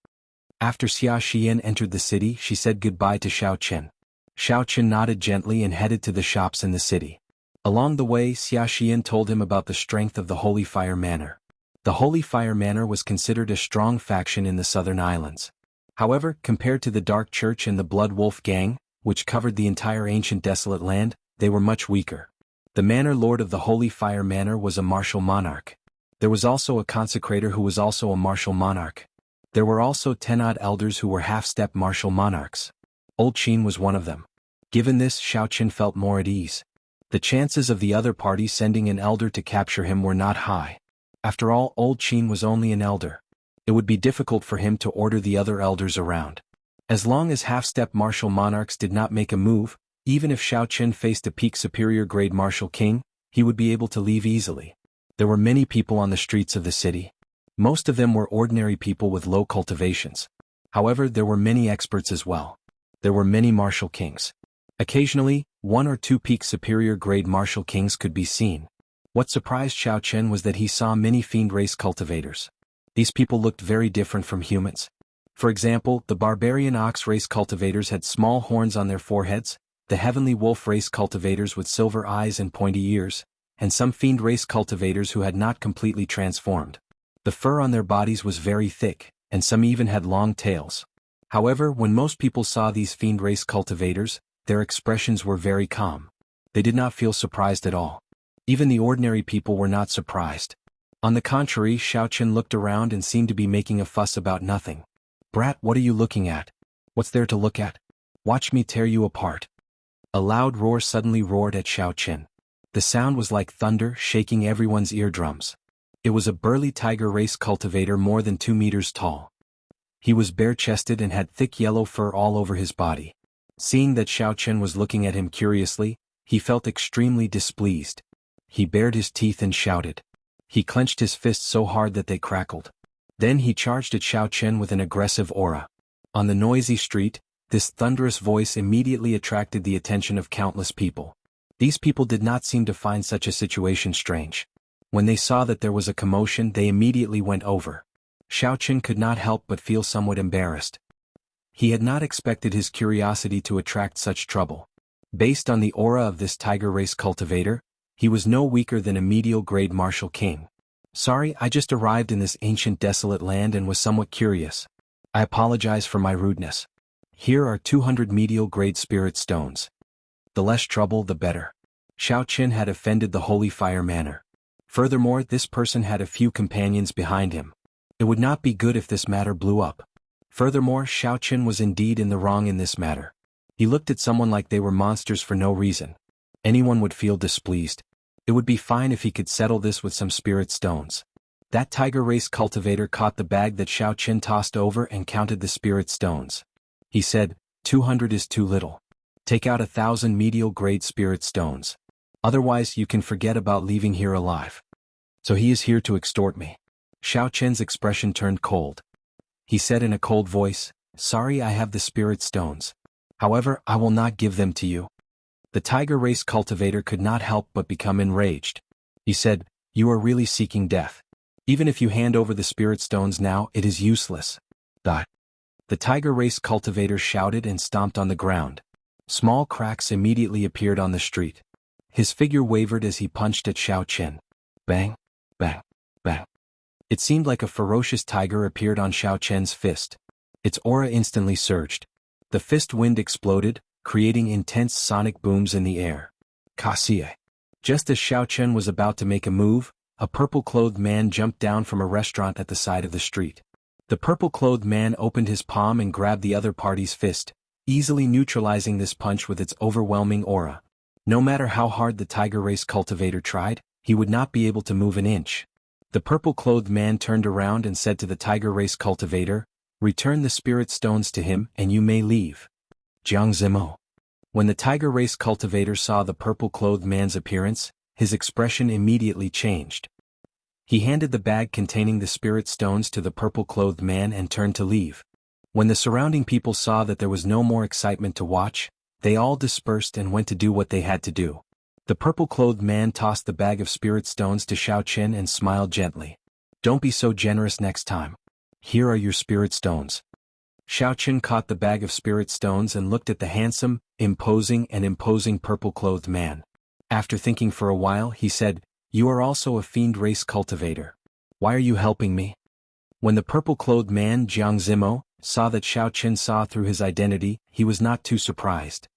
After Xia Xian entered the city, she said goodbye to Xiaochen. Xiaochen nodded gently and headed to the shops in the city. Along the way, Xia Xian told him about the strength of the Holy Fire Manor. The Holy Fire Manor was considered a strong faction in the southern islands. However, compared to the Dark Church and the Blood Wolf Gang, which covered the entire ancient desolate land, they were much weaker. The manor lord of the Holy Fire Manor was a martial monarch. There was also a consecrator who was also a martial monarch. There were also 10-odd elders who were half-step martial monarchs. Old Qin was one of them. Given this, Xiaochen felt more at ease. The chances of the other party sending an elder to capture him were not high. After all, Old Qin was only an elder. It would be difficult for him to order the other elders around. As long as half-step martial monarchs did not make a move, even if Xiaochen faced a peak superior grade martial king, he would be able to leave easily. There were many people on the streets of the city. Most of them were ordinary people with low cultivations. However, there were many experts as well. There were many martial kings. Occasionally, 1 or 2 peak superior grade martial kings could be seen. What surprised Xiao Chen was that he saw many fiend race cultivators. These people looked very different from humans. For example, the barbarian ox race cultivators had small horns on their foreheads, the heavenly wolf race cultivators with silver eyes and pointy ears, and some fiend race cultivators who had not completely transformed. The fur on their bodies was very thick, and some even had long tails. However, when most people saw these fiend race cultivators, their expressions were very calm. They did not feel surprised at all. Even the ordinary people were not surprised. On the contrary, Xiao Chen looked around and seemed to be making a fuss about nothing. "Brat, what are you looking at? What's there to look at? Watch me tear you apart." A loud roar suddenly roared at Xiao Chen. The sound was like thunder, shaking everyone's eardrums. It was a burly tiger race cultivator more than 2 meters tall. He was bare-chested and had thick yellow fur all over his body. Seeing that Xiao Chen was looking at him curiously, he felt extremely displeased. He bared his teeth and shouted. He clenched his fists so hard that they crackled. Then he charged at Xiao Chen with an aggressive aura. On the noisy street, this thunderous voice immediately attracted the attention of countless people. These people did not seem to find such a situation strange. When they saw that there was a commotion, they immediately went over. Xiao Chen could not help but feel somewhat embarrassed. He had not expected his curiosity to attract such trouble. Based on the aura of this tiger race cultivator, he was no weaker than a medial grade martial king. "Sorry, I just arrived in this ancient desolate land and was somewhat curious. I apologize for my rudeness. Here are 200 medial grade spirit stones. The less trouble, the better." Xiao Chen had offended the holy fire manner. Furthermore, this person had a few companions behind him. It would not be good if this matter blew up. Furthermore, Xiao Chen was indeed in the wrong in this matter. He looked at someone like they were monsters for no reason. Anyone would feel displeased. It would be fine if he could settle this with some spirit stones. That tiger race cultivator caught the bag that Xiao Chen tossed over and counted the spirit stones. He said, 200 is too little. Take out 1,000 medial grade spirit stones. Otherwise you can forget about leaving here alive. So he is here to extort me. Xiao Chen's expression turned cold. He said in a cold voice, "Sorry, I have the spirit stones. However, I will not give them to you." The tiger race cultivator could not help but become enraged. He said, "You are really seeking death. Even if you hand over the spirit stones now, it is useless." The tiger race cultivator shouted and stomped on the ground. Small cracks immediately appeared on the street. His figure wavered as he punched at Xiao Chen. Bang, bang, bang. It seemed like a ferocious tiger appeared on Xiao Chen's fist. Its aura instantly surged. The fist wind exploded, creating intense sonic booms in the air. Kasie. Just as Xiao Chen was about to make a move, a purple-clothed man jumped down from a restaurant at the side of the street. The purple-clothed man opened his palm and grabbed the other party's fist, easily neutralizing this punch with its overwhelming aura. No matter how hard the tiger race cultivator tried, he would not be able to move an inch. The purple-clothed man turned around and said to the tiger race cultivator, "Return the spirit stones to him and you may leave." Jianghu. When the tiger race cultivator saw the purple-clothed man's appearance, his expression immediately changed. He handed the bag containing the spirit stones to the purple-clothed man and turned to leave. When the surrounding people saw that there was no more excitement to watch, they all dispersed and went to do what they had to do. The purple-clothed man tossed the bag of spirit stones to Xiao Chen and smiled gently. "Don't be so generous next time. Here are your spirit stones." Xiao Chen caught the bag of spirit stones and looked at the handsome, imposing purple-clothed man. After thinking for a while, he said, "You are also a fiend race cultivator. Why are you helping me?" When the purple-clothed man, Jianghu, saw that Xiao Chen saw through his identity, he was not too surprised.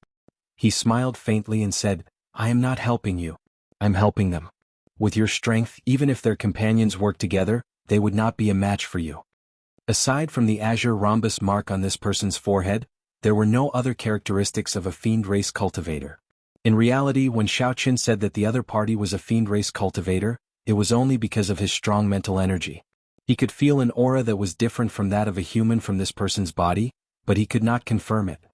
He smiled faintly and said, "I am not helping you. I'm helping them. With your strength, even if their companions worked together, they would not be a match for you." Aside from the azure rhombus mark on this person's forehead, there were no other characteristics of a fiend race cultivator. In reality, when Xiao Chen said that the other party was a fiend race cultivator, it was only because of his strong mental energy. He could feel an aura that was different from that of a human from this person's body, but he could not confirm it.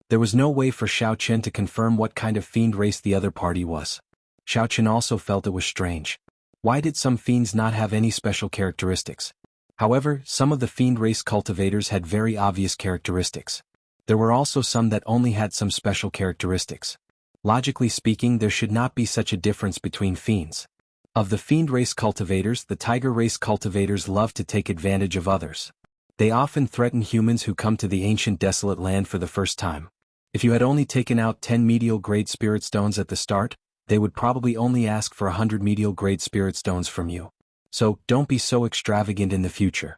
There was no way for Xiao Chen to confirm what kind of fiend race the other party was. Xiaochen also felt it was strange. Why did some fiends not have any special characteristics? However, some of the fiend race cultivators had very obvious characteristics. There were also some that only had some special characteristics. Logically speaking, there should not be such a difference between fiends. Of the fiend race cultivators, the tiger race cultivators love to take advantage of others. They often threaten humans who come to the ancient desolate land for the first time. If you had only taken out 10 medial grade spirit stones at the start, they would probably only ask for 100 medial grade spirit stones from you. So, don't be so extravagant in the future.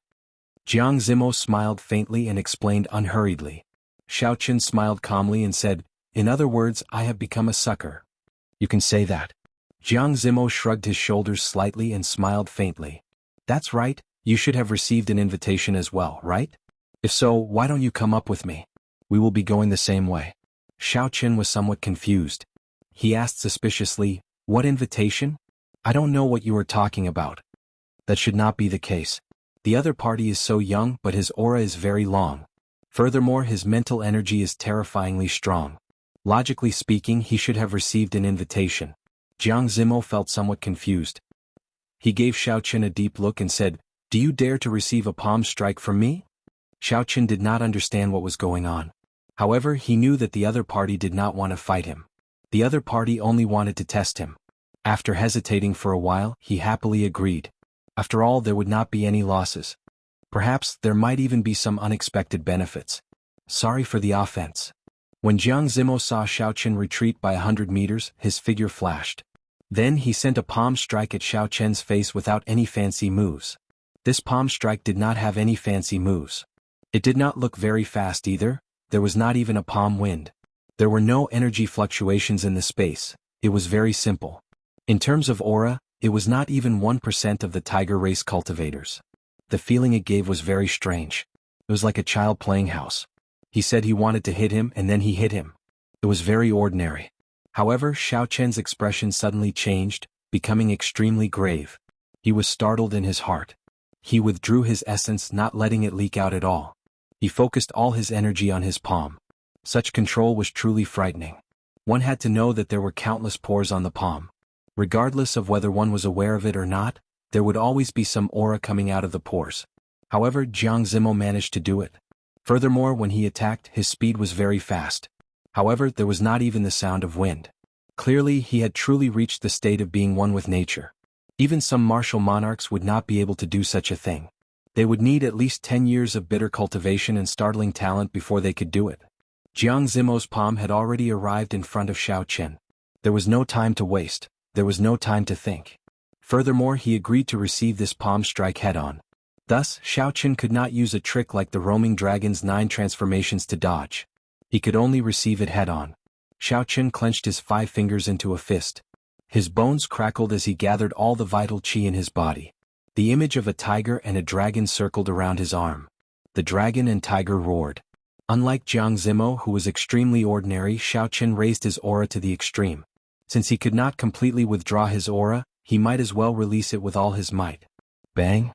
Jiang Zimo smiled faintly and explained unhurriedly. Xiaochen smiled calmly and said, "In other words, I have become a sucker." "You can say that." Jiang Zimo shrugged his shoulders slightly and smiled faintly. "That's right, you should have received an invitation as well, right? If so, why don't you come up with me? We will be going the same way." Xiaochen was somewhat confused. He asked suspiciously, "What invitation? I don't know what you are talking about." "That should not be the case. The other party is so young but his aura is very long. Furthermore, his mental energy is terrifyingly strong. Logically speaking, he should have received an invitation." Jiang Zimo felt somewhat confused. He gave Xiaochen a deep look and said, "Do you dare to receive a palm strike from me?" Xiaochen did not understand what was going on. However, he knew that the other party did not want to fight him. The other party only wanted to test him. After hesitating for a while, he happily agreed. After all, there would not be any losses. Perhaps there might even be some unexpected benefits. Sorry for the offense. When Jiang Zimo saw Xiaochen retreat by 100 meters, his figure flashed. Then he sent a palm strike at Xiaochen's face without any fancy moves. This palm strike did not have any fancy moves. It did not look very fast either, there was not even a palm wind. There were no energy fluctuations in the space, it was very simple. In terms of aura, it was not even 1% of the tiger race cultivators. The feeling it gave was very strange. It was like a child playing house. He said he wanted to hit him and then he hit him. It was very ordinary. However, Xiaochen's expression suddenly changed, becoming extremely grave. He was startled in his heart. He withdrew his essence, not letting it leak out at all. He focused all his energy on his palm. Such control was truly frightening. One had to know that there were countless pores on the palm. Regardless of whether one was aware of it or not, there would always be some aura coming out of the pores. However, Jiang Zimo managed to do it. Furthermore, when he attacked, his speed was very fast. However, there was not even the sound of wind. Clearly, he had truly reached the state of being one with nature. Even some martial monarchs would not be able to do such a thing. They would need at least 10 years of bitter cultivation and startling talent before they could do it. Jiang Zimo's palm had already arrived in front of Xiaochen. There was no time to waste, there was no time to think. Furthermore, he agreed to receive this palm strike head-on. Thus, Xiaochen could not use a trick like the roaming dragon's 9 transformations to dodge. He could only receive it head-on. Xiaochen clenched his 5 fingers into a fist. His bones crackled as he gathered all the vital qi in his body. The image of a tiger and a dragon circled around his arm. The dragon and tiger roared. Unlike Jiang Zimo, who was extremely ordinary, Xiaochen raised his aura to the extreme. Since he could not completely withdraw his aura, he might as well release it with all his might. Bang!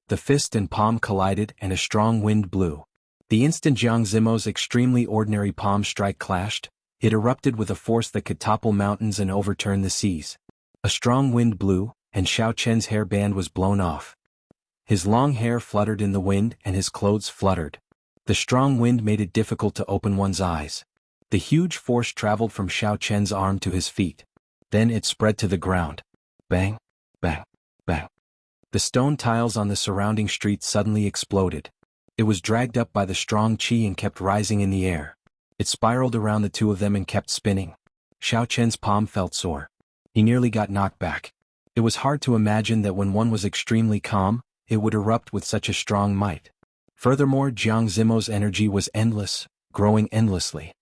The fist and palm collided and a strong wind blew. The instant Jiang Zimo's extremely ordinary palm strike clashed, it erupted with a force that could topple mountains and overturn the seas. A strong wind blew, and Xiaochen's hairband was blown off. His long hair fluttered in the wind and his clothes fluttered. The strong wind made it difficult to open one's eyes. The huge force traveled from Xiaochen's arm to his feet. Then it spread to the ground. Bang, bang, bang. The stone tiles on the surrounding street suddenly exploded. It was dragged up by the strong qi and kept rising in the air. It spiraled around the two of them and kept spinning. Xiaochen's palm felt sore. He nearly got knocked back. It was hard to imagine that when one was extremely calm, it would erupt with such a strong might. Furthermore, Jiang Zimo's energy was endless, growing endlessly.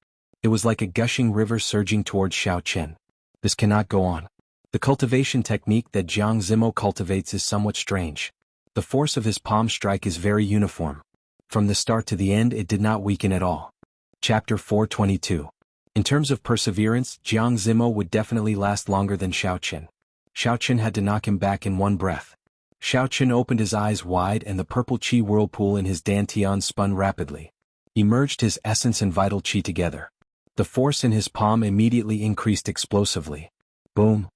It was like a gushing river surging towards Xiaochen. This cannot go on. The cultivation technique that Jiang Zimo cultivates is somewhat strange. The force of his palm strike is very uniform. From the start to the end, it did not weaken at all. Chapter 422. In terms of perseverance, Jiang Zimo would definitely last longer than Xiaochen. Xiaochen had to knock him back in one breath. Xiaochen opened his eyes wide and the purple qi whirlpool in his dantian spun rapidly. He merged his essence and vital qi together. The force in his palm immediately increased explosively. Boom,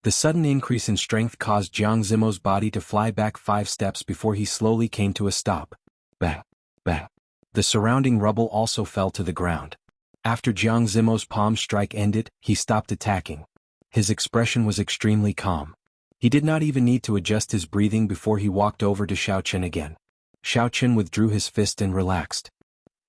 The sudden increase in strength caused Jiang Zimo's body to fly back 5 steps before he slowly came to a stop. Bang! Bang! The surrounding rubble also fell to the ground. After Jiang Zimo's palm strike ended, he stopped attacking. His expression was extremely calm. He did not even need to adjust his breathing before he walked over to Xiaochen again. Xiaochen withdrew his fist and relaxed.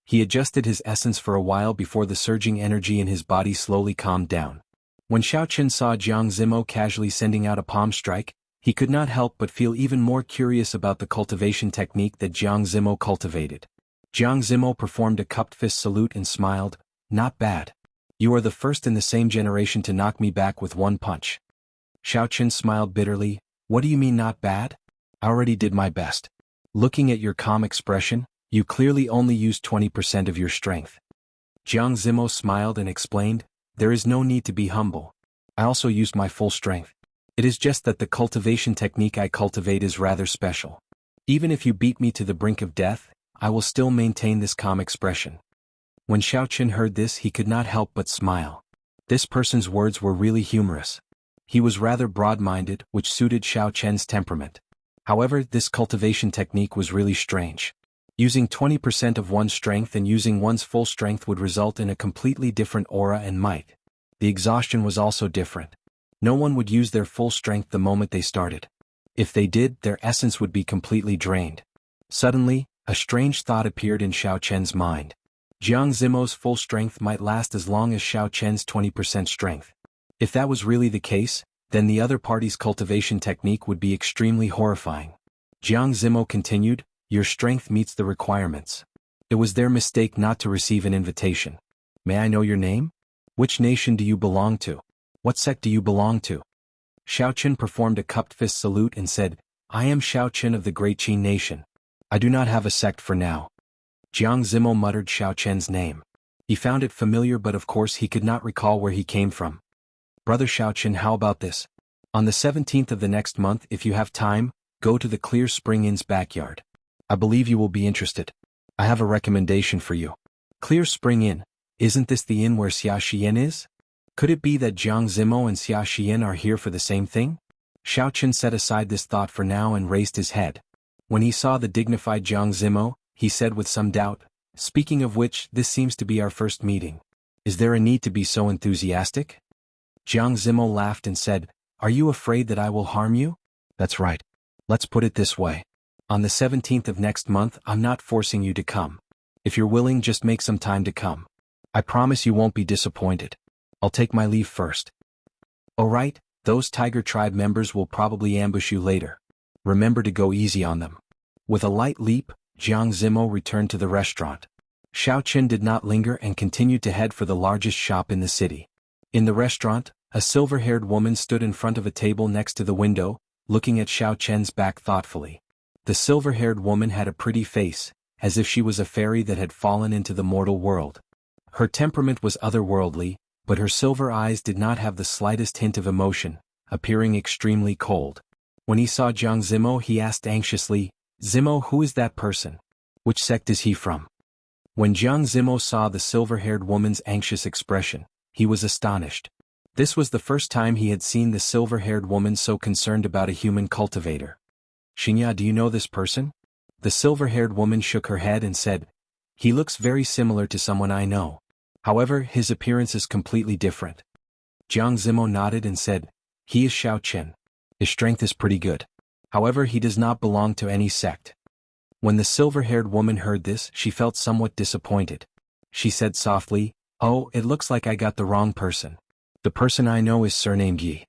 He adjusted his essence for a while before the surging energy in his body slowly calmed down. When Xiaochen saw Jiang Zimo casually sending out a palm strike, he could not help but feel even more curious about the cultivation technique that Jiang Zimo cultivated. Jiang Zimo performed a cupped fist salute and smiled. "Not bad. You are the first in the same generation to knock me back with one punch." Xiaochen smiled bitterly. "What do you mean not bad? I already did my best. Looking at your calm expression, you clearly only used 20% of your strength." Jiang Zimo smiled and explained, "There is no need to be humble. I also used my full strength. It is just that the cultivation technique I cultivate is rather special. Even if you beat me to the brink of death, I will still maintain this calm expression." When Xiaochen heard this, he could not help but smile. This person's words were really humorous. He was rather broad-minded, which suited Xiaochen's temperament. However, this cultivation technique was really strange. Using 20% of one's strength and using one's full strength would result in a completely different aura and might. The exhaustion was also different. No one would use their full strength the moment they started. If they did, their essence would be completely drained. Suddenly, a strange thought appeared in Xiaochen's mind. Jiang Zimo's full strength might last as long as Xiaochen's 20% strength. If that was really the case, then the other party's cultivation technique would be extremely horrifying. Jiang Zimo continued, "Your strength meets the requirements. It was their mistake not to receive an invitation. May I know your name? Which nation do you belong to? What sect do you belong to?" Xiaochen performed a cupped fist salute and said, "I am Xiaochen of the Great Qin Nation. I do not have a sect for now." Jiang Zimo muttered Xiaochen's name. He found it familiar, but of course he could not recall where he came from. "Brother Xiaochen, how about this? On the 17th of the next month, if you have time, go to the Clear Spring Inn's backyard. I believe you will be interested. I have a recommendation for you." Clear Spring Inn, isn't this the inn where Xia Xian is? Could it be that Jiang Zimo and Xia Xian are here for the same thing? Xiaochen set aside this thought for now and raised his head. When he saw the dignified Jiang Zimo, he said with some doubt, "Speaking of which, this seems to be our first meeting. Is there a need to be so enthusiastic?" Jiang Zimo laughed and said, "Are you afraid that I will harm you? That's right. Let's put it this way. On the 17th of next month, I'm not forcing you to come. If you're willing, just make some time to come. I promise you won't be disappointed. I'll take my leave first." "Alright, those Tiger Tribe members will probably ambush you later. Remember to go easy on them." With a light leap, Jiang Zimo returned to the restaurant. Xiaochen did not linger and continued to head for the largest shop in the city. In the restaurant, a silver-haired woman stood in front of a table next to the window, looking at Xiaochen's back thoughtfully. The silver-haired woman had a pretty face, as if she was a fairy that had fallen into the mortal world. Her temperament was otherworldly, but her silver eyes did not have the slightest hint of emotion, appearing extremely cold. When he saw Jiang Zimo, he asked anxiously, "Zimo, who is that person? Which sect is he from?" When Jiang Zimo saw the silver-haired woman's anxious expression, he was astonished. This was the first time he had seen the silver-haired woman so concerned about a human cultivator. "Xinya, do you know this person?" The silver-haired woman shook her head and said, "He looks very similar to someone I know. However, his appearance is completely different." Jiang Zimo nodded and said, "He is Xiaochen. His strength is pretty good. However, he does not belong to any sect." When the silver-haired woman heard this, she felt somewhat disappointed. She said softly, "Oh, it looks like I got the wrong person. The person I know is surnamed Yi."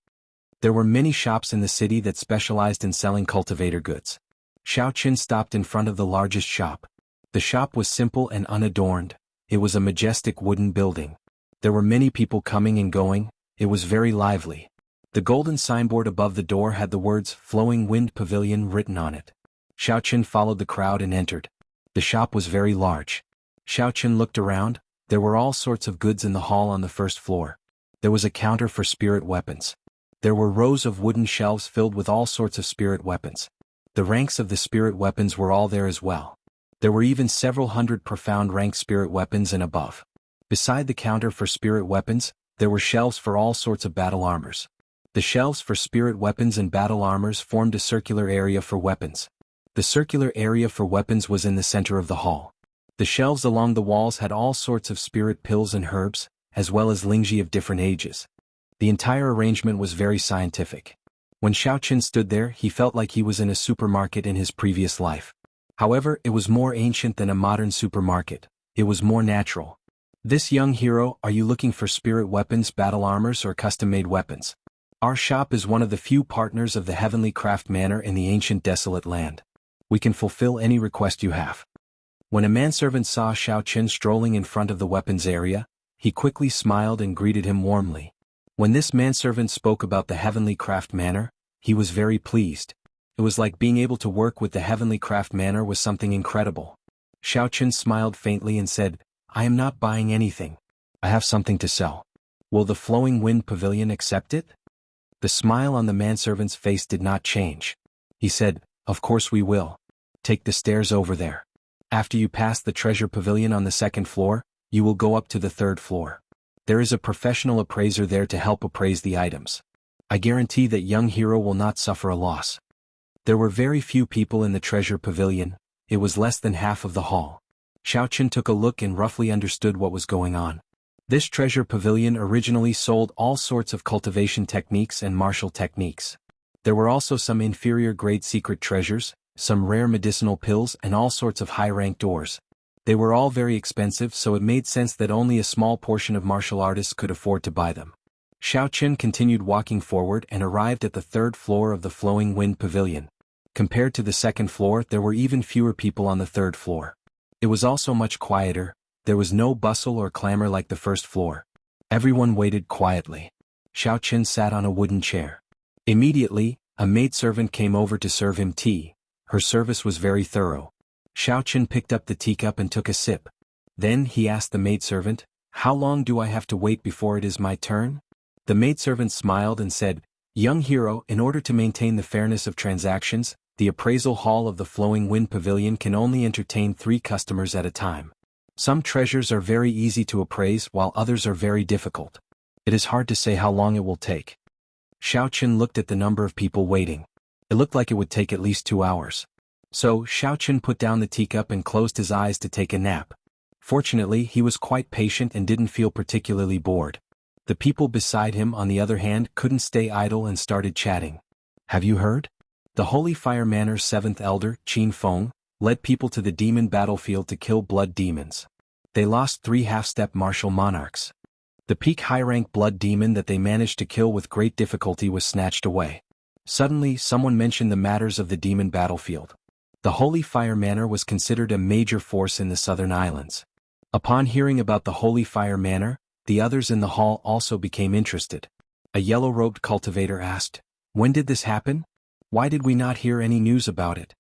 There were many shops in the city that specialized in selling cultivator goods. Xiaochen stopped in front of the largest shop. The shop was simple and unadorned. It was a majestic wooden building. There were many people coming and going. It was very lively. The golden signboard above the door had the words "Flowing Wind Pavilion" written on it. Xiaochen followed the crowd and entered. The shop was very large. Xiaochen looked around. There were all sorts of goods in the hall on the first floor. There was a counter for spirit weapons. There were rows of wooden shelves filled with all sorts of spirit weapons. The ranks of the spirit weapons were all there as well. There were even several hundred profound rank spirit weapons and above. Beside the counter for spirit weapons, there were shelves for all sorts of battle armors. The shelves for spirit weapons and battle armors formed a circular area for weapons. The circular area for weapons was in the center of the hall. The shelves along the walls had all sorts of spirit pills and herbs, as well as lingji of different ages. The entire arrangement was very scientific. When Xiaoqun stood there, he felt like he was in a supermarket in his previous life. However, it was more ancient than a modern supermarket. It was more natural. This young hero, are you looking for spirit weapons, battle armors, or custom-made weapons? Our shop is one of the few partners of the Heavenly Craft Manor in the ancient desolate land. We can fulfill any request you have. When a manservant saw Xiaoqun strolling in front of the weapons area, he quickly smiled and greeted him warmly. When this manservant spoke about the Heavenly Craft Manor, he was very pleased. It was like being able to work with the Heavenly Craft Manor was something incredible. Xiaoqun smiled faintly and said, I am not buying anything. I have something to sell. Will the Flowing Wind Pavilion accept it? The smile on the manservant's face did not change. He said, Of course we will. Take the stairs over there. After you pass the treasure pavilion on the second floor, you will go up to the third floor. There is a professional appraiser there to help appraise the items. I guarantee that young hero will not suffer a loss. There were very few people in the treasure pavilion. It was less than half of the hall. Xiaoqun took a look and roughly understood what was going on. This treasure pavilion originally sold all sorts of cultivation techniques and martial techniques. There were also some inferior grade secret treasures, some rare medicinal pills, and all sorts of high-ranked ores. They were all very expensive, so it made sense that only a small portion of martial artists could afford to buy them. Xiaoqun continued walking forward and arrived at the third floor of the Flowing Wind Pavilion. Compared to the second floor, there were even fewer people on the third floor. It was also much quieter. There was no bustle or clamor like the first floor. Everyone waited quietly. Xiaoqun sat on a wooden chair. Immediately, a maidservant came over to serve him tea. Her service was very thorough. Xiaoqun picked up the teacup and took a sip. Then he asked the maidservant, How long do I have to wait before it is my turn? The maidservant smiled and said, Young hero, in order to maintain the fairness of transactions, the appraisal hall of the Flowing Wind Pavilion can only entertain 3 customers at a time. Some treasures are very easy to appraise while others are very difficult. It is hard to say how long it will take. Xiaoqun looked at the number of people waiting. It looked like it would take at least 2 hours. So Xiaoqun put down the teacup and closed his eyes to take a nap. Fortunately, he was quite patient and didn't feel particularly bored. The people beside him, on the other hand, couldn't stay idle and started chatting. Have you heard? The Holy Fire Manor's 7th elder, Qin Feng, led people to the demon battlefield to kill blood demons. They lost 3 half-step martial monarchs. The peak high-rank blood demon that they managed to kill with great difficulty was snatched away. Suddenly, someone mentioned the matters of the demon battlefield. The Holy Fire Manor was considered a major force in the southern islands. Upon hearing about the Holy Fire Manor, the others in the hall also became interested. A yellow-robed cultivator asked, When did this happen? Why did we not hear any news about it?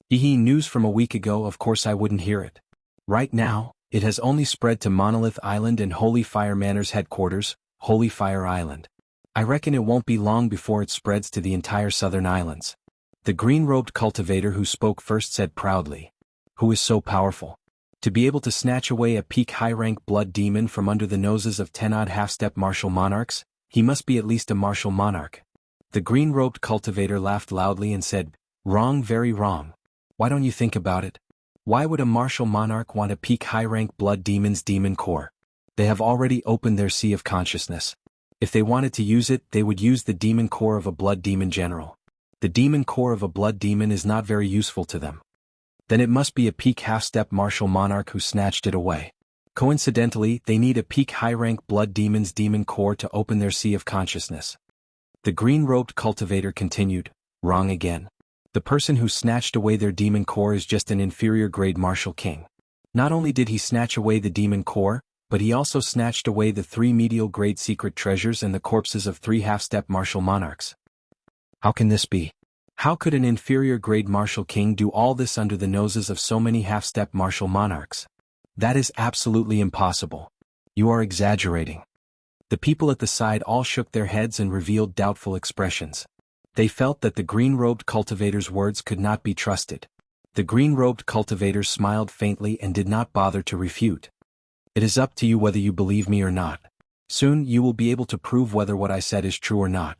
News from a week ago, of course I wouldn't hear it. Right now, it has only spread to Monolith Island and Holy Fire Manor's headquarters, Holy Fire Island. I reckon it won't be long before it spreads to the entire southern islands. The green-robed cultivator who spoke first said proudly, Who is so powerful? To be able to snatch away a peak high-rank blood demon from under the noses of 10-odd half-step martial monarchs, he must be at least a martial monarch. The green-robed cultivator laughed loudly and said, Wrong, very wrong. Why don't you think about it? Why would a martial monarch want a peak high-rank blood demon's demon core? They have already opened their sea of consciousness. If they wanted to use it, they would use the demon core of a blood demon general. The demon core of a blood demon is not very useful to them. Then it must be a peak half-step martial monarch who snatched it away. Coincidentally, they need a peak high-rank blood demon's demon core to open their sea of consciousness. The green-robed cultivator continued, Wrong again. The person who snatched away their demon core is just an inferior grade martial king. Not only did he snatch away the demon core, but he also snatched away the 3 medial grade secret treasures and the corpses of 3 half-step martial monarchs. How can this be? How could an inferior grade martial king do all this under the noses of so many half-step martial monarchs? That is absolutely impossible. You are exaggerating. The people at the side all shook their heads and revealed doubtful expressions. They felt that the green-robed cultivator's words could not be trusted. The green-robed cultivator smiled faintly and did not bother to refute. It is up to you whether you believe me or not. Soon you will be able to prove whether what I said is true or not.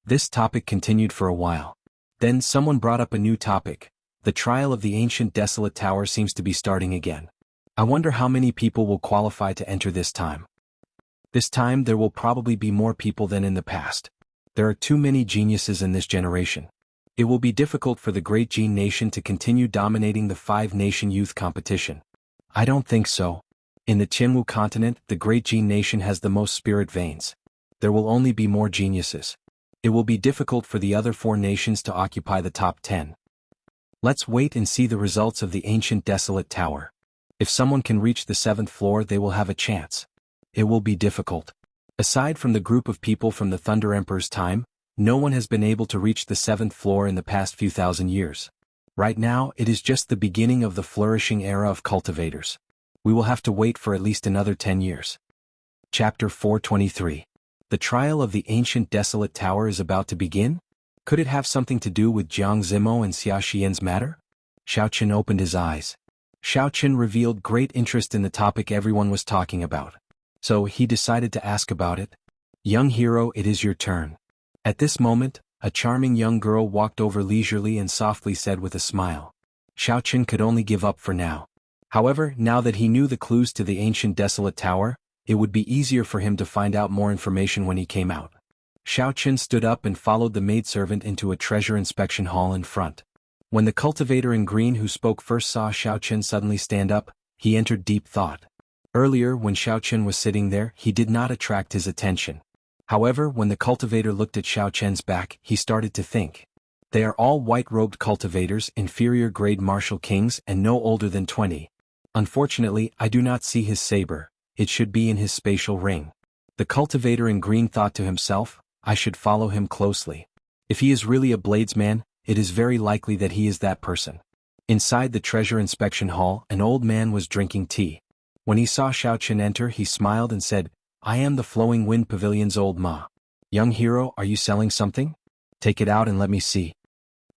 This topic continued for a while. Then someone brought up a new topic. The trial of the ancient desolate tower seems to be starting again. I wonder how many people will qualify to enter this time. This time there will probably be more people than in the past. There are too many geniuses in this generation. It will be difficult for the great Jin nation to continue dominating the five-nation youth competition. I don't think so. In the Jianghu continent, the great Jin nation has the most spirit veins. There will only be more geniuses. It will be difficult for the other four nations to occupy the top 10. Let's wait and see the results of the ancient desolate tower. If someone can reach the 7th floor, they will have a chance. It will be difficult. Aside from the group of people from the Thunder Emperor's time, no one has been able to reach the 7th floor in the past few thousand years. Right now, it is just the beginning of the flourishing era of cultivators. We will have to wait for at least another 10 years. Chapter 423. The trial of the ancient desolate tower is about to begin? Could it have something to do with Jiang Zimo and Xia Xian's matter? Xiaoqin opened his eyes. Xiaoqin revealed great interest in the topic everyone was talking about. So he decided to ask about it. Young hero, it is your turn. At this moment, a charming young girl walked over leisurely and softly said with a smile. Xiaoqin could only give up for now. However, now that he knew the clues to the ancient desolate tower, it would be easier for him to find out more information when he came out. Xiaoqin stood up and followed the maidservant into a treasure inspection hall in front. When the cultivator in green who spoke first saw Xiaoqin suddenly stand up, he entered deep thought. Earlier, when Xiaoqin was sitting there, he did not attract his attention. However, when the cultivator looked at Xiaoqin's back, he started to think. They are all white-robed cultivators, inferior grade martial kings, and no older than 20. Unfortunately, I do not see his saber. It should be in his spatial ring. The cultivator in green thought to himself, I should follow him closely. If he is really a bladesman, it is very likely that he is that person. Inside the treasure inspection hall, an old man was drinking tea. When he saw Xiaoqin enter, he smiled and said, I am the Flowing Wind Pavilion's old ma. Young hero, are you selling something? Take it out and let me see.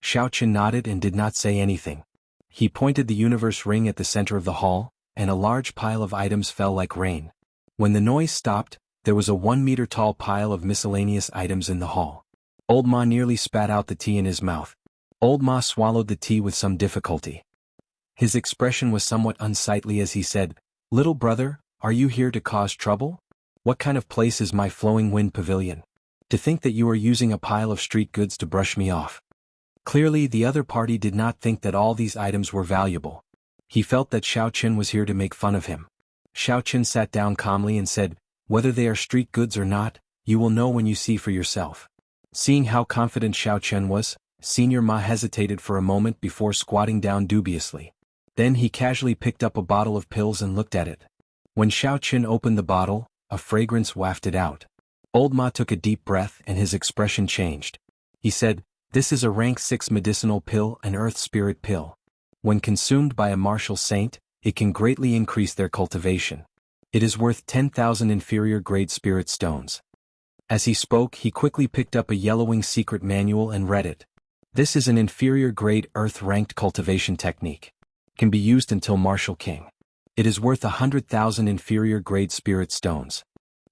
Xiaoqin nodded and did not say anything. He pointed the universe ring at the center of the hall, and a large pile of items fell like rain. When the noise stopped, there was a 1-meter-tall pile of miscellaneous items in the hall. Old Ma nearly spat out the tea in his mouth. Old Ma swallowed the tea with some difficulty. His expression was somewhat unsightly as he said, Little brother, are you here to cause trouble? What kind of place is my Flowing Wind Pavilion? To think that you are using a pile of street goods to brush me off. Clearly, the other party did not think that all these items were valuable. He felt that Xiaoqin was here to make fun of him. Xiaoqin sat down calmly and said, Whether they are street goods or not, you will know when you see for yourself. Seeing how confident Xiaoqin was, Senior Ma hesitated for a moment before squatting down dubiously. Then he casually picked up a bottle of pills and looked at it. When Xiaoqin opened the bottle, a fragrance wafted out. Old Ma took a deep breath and his expression changed. He said, This is a rank 6 medicinal pill, an earth spirit pill. When consumed by a martial saint, it can greatly increase their cultivation. It is worth 10,000 inferior grade spirit stones. As he spoke, he quickly picked up a yellowing secret manual and read it. This is an inferior grade earth-ranked cultivation technique. Can be used until Martial King. It is worth 100,000 inferior grade spirit stones.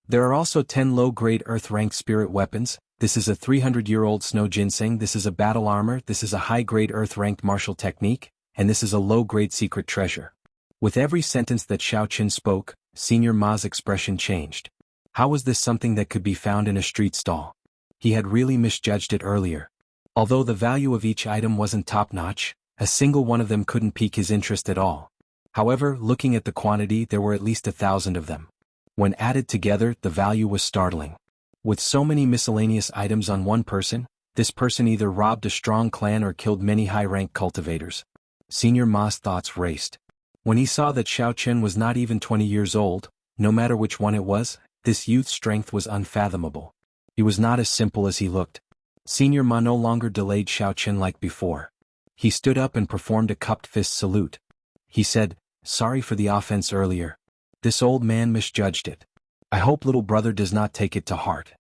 There are also 10 low-grade earth-ranked spirit weapons. This is a 300-year-old snow ginseng, this is a battle armor, this is a high-grade earth-ranked martial technique, and this is a low-grade secret treasure. With every sentence that Xiaoqin spoke, Senior Ma's expression changed. How was this something that could be found in a street stall? He had really misjudged it earlier. Although the value of each item wasn't top-notch, a single one of them couldn't pique his interest at all. However, looking at the quantity, there were at least 1,000 of them. When added together, the value was startling. With so many miscellaneous items on one person, this person either robbed a strong clan or killed many high-ranked cultivators. Senior Ma's thoughts raced. When he saw that Xiaoqin was not even 20 years old, no matter which one it was, this youth's strength was unfathomable. He was not as simple as he looked. Senior Ma no longer delayed Xiaoqin like before. He stood up and performed a cupped fist salute. He said, Sorry for the offense earlier. This old man misjudged it. I hope little brother does not take it to heart.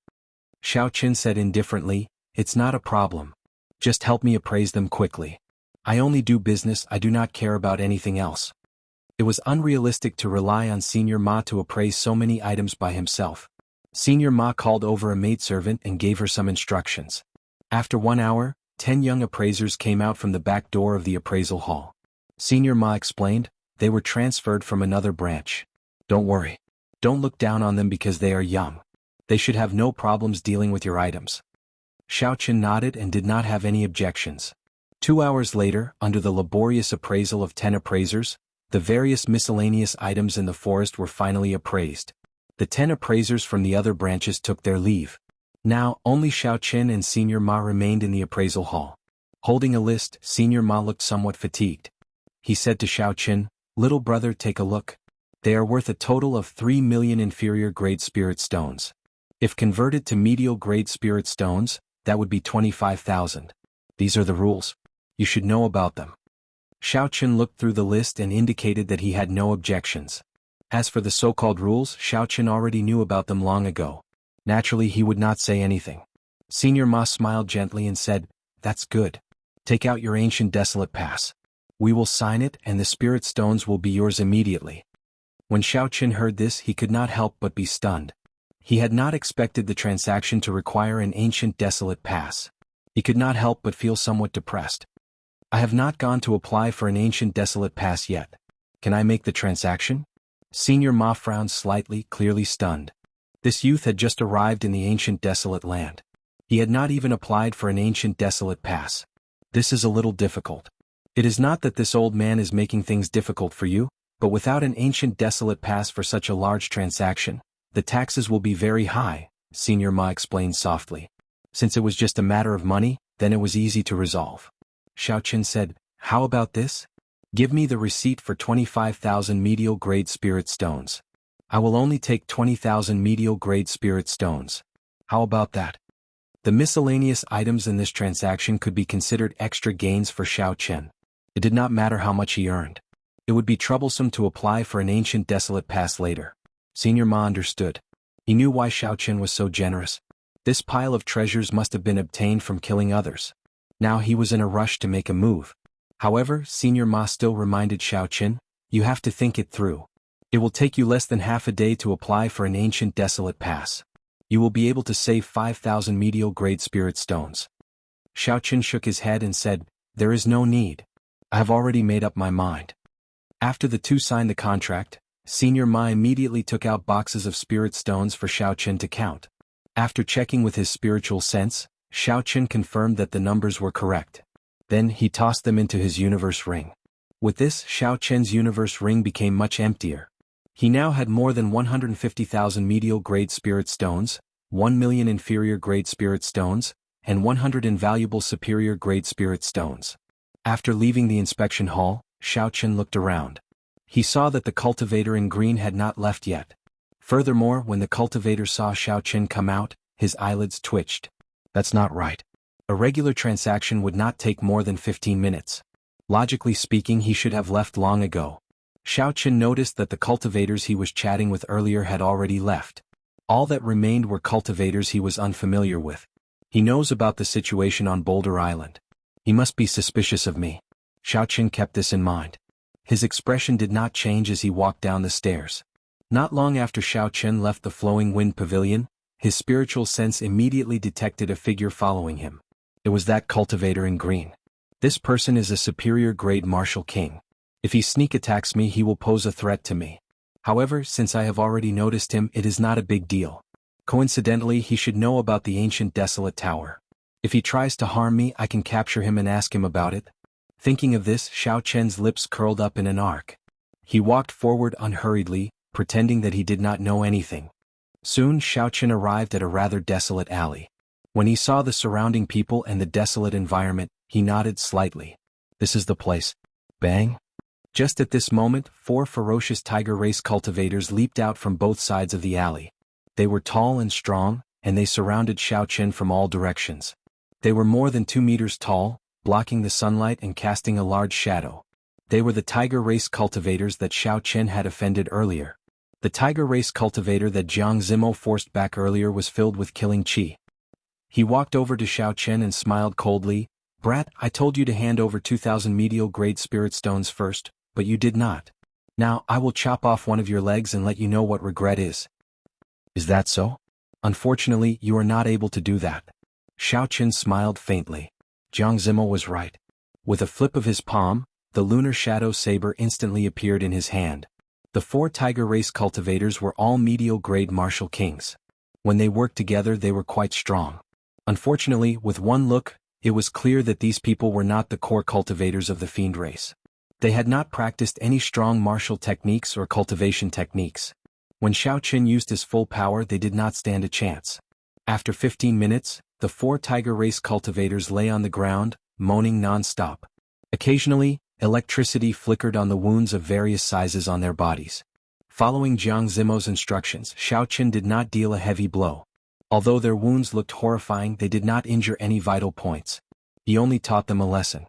Xiaoqin said indifferently, It's not a problem. Just help me appraise them quickly. I only do business, I do not care about anything else. It was unrealistic to rely on Senior Ma to appraise so many items by himself. Senior Ma called over a maidservant and gave her some instructions. After 1 hour, 10 young appraisers came out from the back door of the appraisal hall. Senior Ma explained, they were transferred from another branch. Don't worry. Don't look down on them because they are young. They should have no problems dealing with your items. Xiaoqin nodded and did not have any objections. 2 hours later, under the laborious appraisal of 10 appraisers, the various miscellaneous items in the forest were finally appraised. The 10 appraisers from the other branches took their leave. Now, only Xiaoqin and Senior Ma remained in the appraisal hall. Holding a list, Senior Ma looked somewhat fatigued. He said to Xiaoqin, "Little brother, take a look. They are worth a total of 3 million inferior-grade spirit stones. If converted to medial-grade spirit stones, that would be 25,000. These are the rules. You should know about them." Xiaoqin looked through the list and indicated that he had no objections. As for the so-called rules, Xiaoqin already knew about them long ago. Naturally, he would not say anything. Senior Ma smiled gently and said, "That's good. Take out your ancient desolate pass. We will sign it and the spirit stones will be yours immediately." When Xiaoqin heard this, he could not help but be stunned. He had not expected the transaction to require an ancient desolate pass. He could not help but feel somewhat depressed. "I have not gone to apply for an ancient desolate pass yet. Can I make the transaction?" Senior Ma frowned slightly, clearly stunned. This youth had just arrived in the ancient desolate land. He had not even applied for an ancient desolate pass. This is a little difficult. It is not that this old man is making things difficult for you, but without an ancient desolate pass for such a large transaction, the taxes will be very high, Senior Ma explained softly. Since it was just a matter of money, then it was easy to resolve. Xiaoqin said, "How about this? Give me the receipt for 25,000 medial-grade spirit stones. I will only take 20,000 medial-grade spirit stones. How about that?" The miscellaneous items in this transaction could be considered extra gains for Xiaoqin. It did not matter how much he earned. It would be troublesome to apply for an ancient desolate pass later. Senior Ma understood. He knew why Xiaoqin was so generous. This pile of treasures must have been obtained from killing others. Now he was in a rush to make a move. However, Senior Ma still reminded Xiaoqin, "You have to think it through. It will take you less than half a day to apply for an ancient desolate pass. You will be able to save 5,000 medial-grade spirit stones." Xiaoqin shook his head and said, "There is no need. I have already made up my mind." After the two signed the contract, Senior Ma immediately took out boxes of spirit stones for Xiaoqin to count. After checking with his spiritual sense, Xiaoqin confirmed that the numbers were correct. Then he tossed them into his universe ring. With this, Xiaoqin's universe ring became much emptier. He now had more than 150,000 medial-grade spirit stones, 1 million inferior-grade spirit stones, and 100 invaluable superior-grade spirit stones. After leaving the inspection hall, Xiaoqin looked around. He saw that the cultivator in green had not left yet. Furthermore, when the cultivator saw Xiaoqin come out, his eyelids twitched. That's not right. A regular transaction would not take more than 15 minutes. Logically speaking, he should have left long ago. Xiaoqin noticed that the cultivators he was chatting with earlier had already left. All that remained were cultivators he was unfamiliar with. He knows about the situation on Boulder Island. He must be suspicious of me. Xiaoqin kept this in mind. His expression did not change as he walked down the stairs. Not long after Xiaoqin left the Flowing Wind Pavilion, his spiritual sense immediately detected a figure following him. It was that cultivator in green. This person is a superior-grade martial king. If he sneak attacks me, he will pose a threat to me. However, since I have already noticed him, it is not a big deal. Coincidentally, he should know about the ancient desolate tower. If he tries to harm me, I can capture him and ask him about it. Thinking of this, Xiaoqin's lips curled up in an arc. He walked forward unhurriedly, pretending that he did not know anything. Soon Xiaoqin arrived at a rather desolate alley. When he saw the surrounding people and the desolate environment, he nodded slightly. This is the place. Bang! Just at this moment, 4 ferocious tiger race cultivators leaped out from both sides of the alley. They were tall and strong, and they surrounded Xiaoqin from all directions. They were more than 2 meters tall, blocking the sunlight and casting a large shadow. They were the tiger race cultivators that Xiaoqin had offended earlier. The tiger race cultivator that Jianghu forced back earlier was filled with killing qi. He walked over to Xiaoqin and smiled coldly. "Brat, I told you to hand over 2,000 medial-grade spirit stones first, but you did not. Now I will chop off one of your legs and let you know what regret is." "Is that so?" Unfortunately, you are not able to do that. Xiao Qin smiled faintly. Jiang Zimo was right. With a flip of his palm, the lunar shadow saber instantly appeared in his hand. The 4 tiger race cultivators were all medial-grade martial kings. When they worked together they were quite strong. Unfortunately, with one look, it was clear that these people were not the core cultivators of the fiend race. They had not practiced any strong martial techniques or cultivation techniques. When Xiao Qin used his full power they did not stand a chance. After 15 minutes, the 4 tiger race cultivators lay on the ground, moaning non-stop. Occasionally, electricity flickered on the wounds of various sizes on their bodies. Following Jiang Zimo's instructions, Xiao Qin did not deal a heavy blow. Although their wounds looked horrifying, they did not injure any vital points. He only taught them a lesson.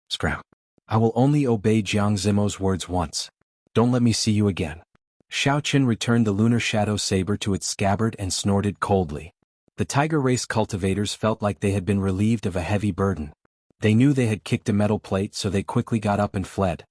Scram. I will only obey Jiang Zimo's words once. Don't let me see you again. Xiao Qin returned the lunar shadow saber to its scabbard and snorted coldly. The tiger race cultivators felt like they had been relieved of a heavy burden. They knew they had kicked a metal plate, so they quickly got up and fled.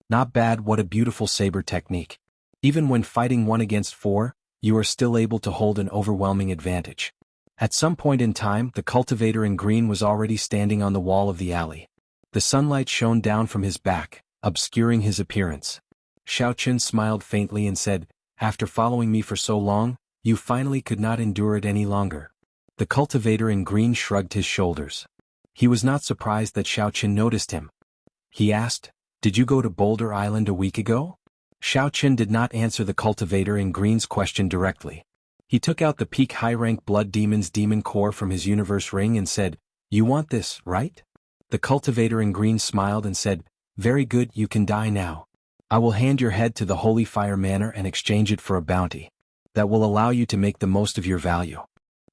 Not bad. What a beautiful saber technique. Even when fighting 1 against 4, you are still able to hold an overwhelming advantage. At some point in time, the cultivator in green was already standing on the wall of the alley. The sunlight shone down from his back, obscuring his appearance. Xiao Qin smiled faintly and said, "After following me for so long, you finally could not endure it any longer." The cultivator in green shrugged his shoulders. He was not surprised that Xiao Qin noticed him. He asked, "Did you go to Boulder Island a week ago?" Xiao Qin did not answer the cultivator in green's question directly. He took out the peak high-rank Blood Demon's demon core from his universe ring and said, "You want this, right?" The cultivator in green smiled and said, "Very good, you can die now. I will hand your head to the Holy Fire Manor and exchange it for a bounty. That will allow you to make the most of your value."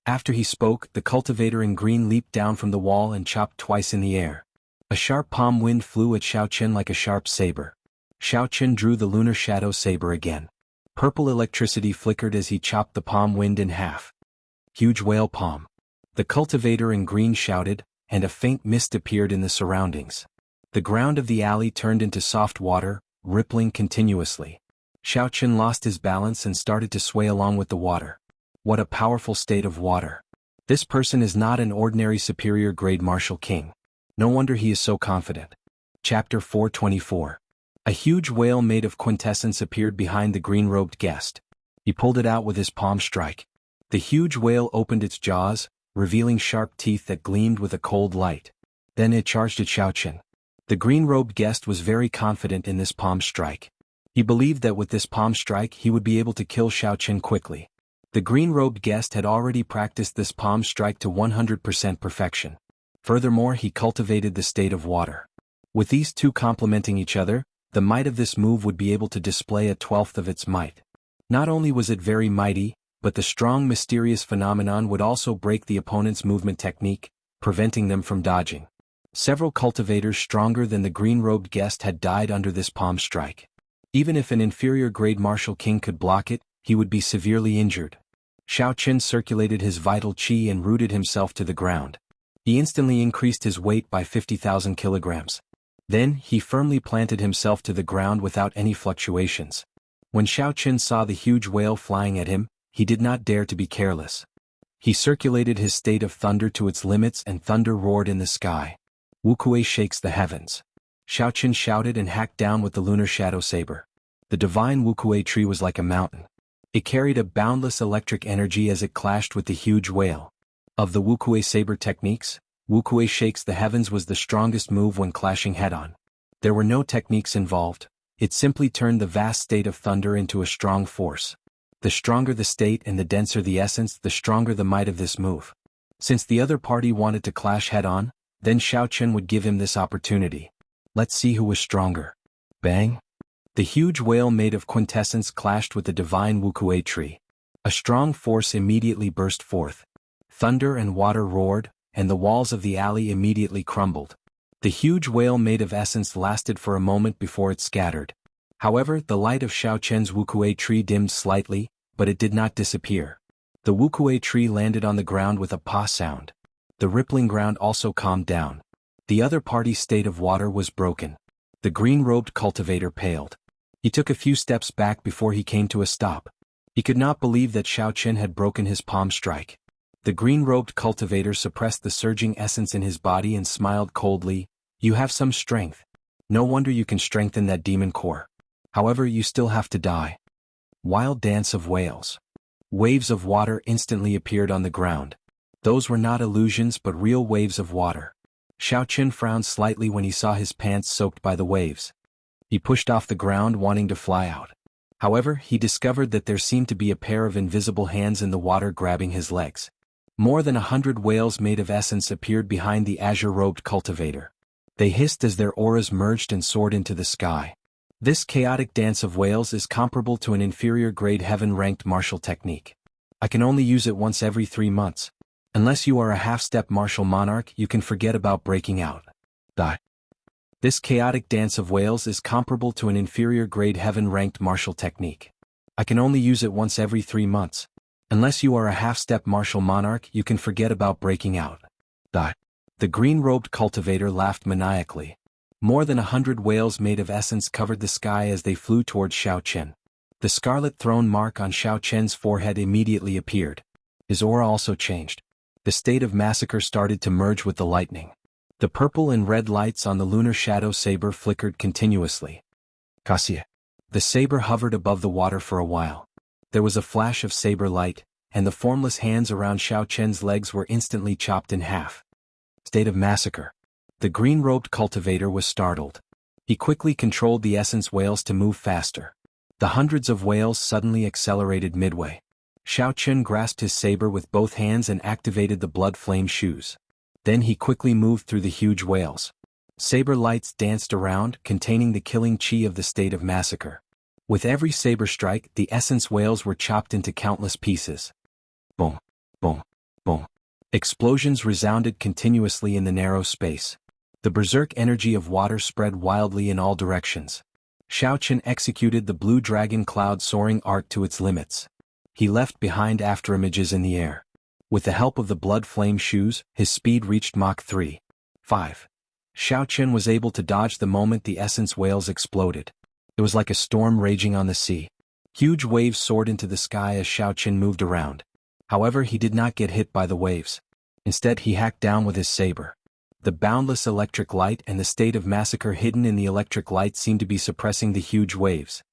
After he spoke, the cultivator in green leaped down from the wall and chopped twice in the air. A sharp palm wind flew at Xiao Qin like a sharp saber. Xiao Qin drew the lunar shadow saber again. Purple electricity flickered as he chopped the palm wind in half. Huge whale palm. The cultivator in green shouted, and a faint mist appeared in the surroundings. The ground of the alley turned into soft water, rippling continuously. Xiao Qin lost his balance and started to sway along with the water. What a powerful state of water. This person is not an ordinary superior grade martial king. No wonder he is so confident. Chapter 424. A huge whale made of quintessence appeared behind the green-robed guest. He pulled it out with his palm strike. The huge whale opened its jaws, revealing sharp teeth that gleamed with a cold light. Then it charged at Xiao Qin. The green-robed guest was very confident in this palm strike. He believed that with this palm strike he would be able to kill Xiao Qin quickly. The green-robed guest had already practiced this palm strike to 100% perfection. Furthermore, he cultivated the state of water. With these two complementing each other, the might of this move would be able to display a 1/12 of its might. Not only was it very mighty, but the strong mysterious phenomenon would also break the opponent's movement technique, preventing them from dodging. Several cultivators stronger than the green-robed guest had died under this palm strike. Even if an inferior grade martial king could block it, he would be severely injured. Xiao Qin circulated his vital qi and rooted himself to the ground. He instantly increased his weight by 50,000 kilograms. Then, he firmly planted himself to the ground without any fluctuations. When Xiao Qin saw the huge whale flying at him, he did not dare to be careless. He circulated his state of thunder to its limits and thunder roared in the sky. Wuxia shakes the heavens. Xiao Qin shouted and hacked down with the lunar shadow saber. The divine Wuxia tree was like a mountain. It carried a boundless electric energy as it clashed with the huge whale. Of the Wuxia saber techniques, Wuxia shakes the heavens was the strongest move when clashing head-on. There were no techniques involved. It simply turned the vast state of thunder into a strong force. The stronger the state and the denser the essence, the stronger the might of this move. Since the other party wanted to clash head-on, then Xiao Qin would give him this opportunity. Let's see who was stronger. Bang! The huge whale made of quintessence clashed with the divine Wuxia tree. A strong force immediately burst forth. Thunder and water roared, and the walls of the alley immediately crumbled. The huge whale made of essence lasted for a moment before it scattered. However, the light of Xiao Qian's Wuxia tree dimmed slightly, but it did not disappear. The Wuxia tree landed on the ground with a pa sound. The rippling ground also calmed down. The other party's state of water was broken. The green-robed cultivator paled. He took a few steps back before he came to a stop. He could not believe that Xiao Chen had broken his palm strike. The green-robed cultivator suppressed the surging essence in his body and smiled coldly. You have some strength. No wonder you can strengthen that demon core. However, you still have to die. Wild dance of whales. Waves of water instantly appeared on the ground. Those were not illusions but real waves of water. Xiao Chen frowned slightly when he saw his pants soaked by the waves. He pushed off the ground wanting to fly out. However, he discovered that there seemed to be a pair of invisible hands in the water grabbing his legs. More than 100 whales made of essence appeared behind the azure-robed cultivator. They hissed as their auras merged and soared into the sky. This chaotic dance of whales is comparable to an inferior-grade heaven-ranked martial technique. I can only use it once every 3 months. Unless you are a half-step martial monarch, you can forget about breaking out. This chaotic dance of whales is comparable to an inferior-grade heaven-ranked martial technique. I can only use it once every 3 months. Unless you are a half-step martial monarch, you can forget about breaking out. The green-robed cultivator laughed maniacally. More than 100 whales made of essence covered the sky as they flew towards Xiao Chen. The scarlet throne mark on Xiao Chen's forehead immediately appeared. His aura also changed. The state of massacre started to merge with the lightning. The purple and red lights on the lunar shadow saber flickered continuously. Cassia. The saber hovered above the water for a while. There was a flash of saber light, and the formless hands around Xiao Chen's legs were instantly chopped in half. State of massacre. The green-robed cultivator was startled. He quickly controlled the essence whales to move faster. The hundreds of whales suddenly accelerated midway. Xiao Chen grasped his saber with both hands and activated the blood flame shoes. Then he quickly moved through the huge whales. Saber lights danced around, containing the killing chi of the state of massacre. With every saber strike, the essence whales were chopped into countless pieces. Boom, boom, boom. Explosions resounded continuously in the narrow space. The berserk energy of water spread wildly in all directions. Xiao Chen executed the blue dragon cloud soaring art to its limits. He left behind afterimages in the air. With the help of the blood flame shoes, his speed reached Mach 3.5. Xiao Chen was able to dodge the moment the essence whales exploded. It was like a storm raging on the sea. Huge waves soared into the sky as Xiao Chen moved around. However, he did not get hit by the waves. Instead, he hacked down with his saber. The boundless electric light and the state of massacre hidden in the electric light seemed to be suppressing the huge waves.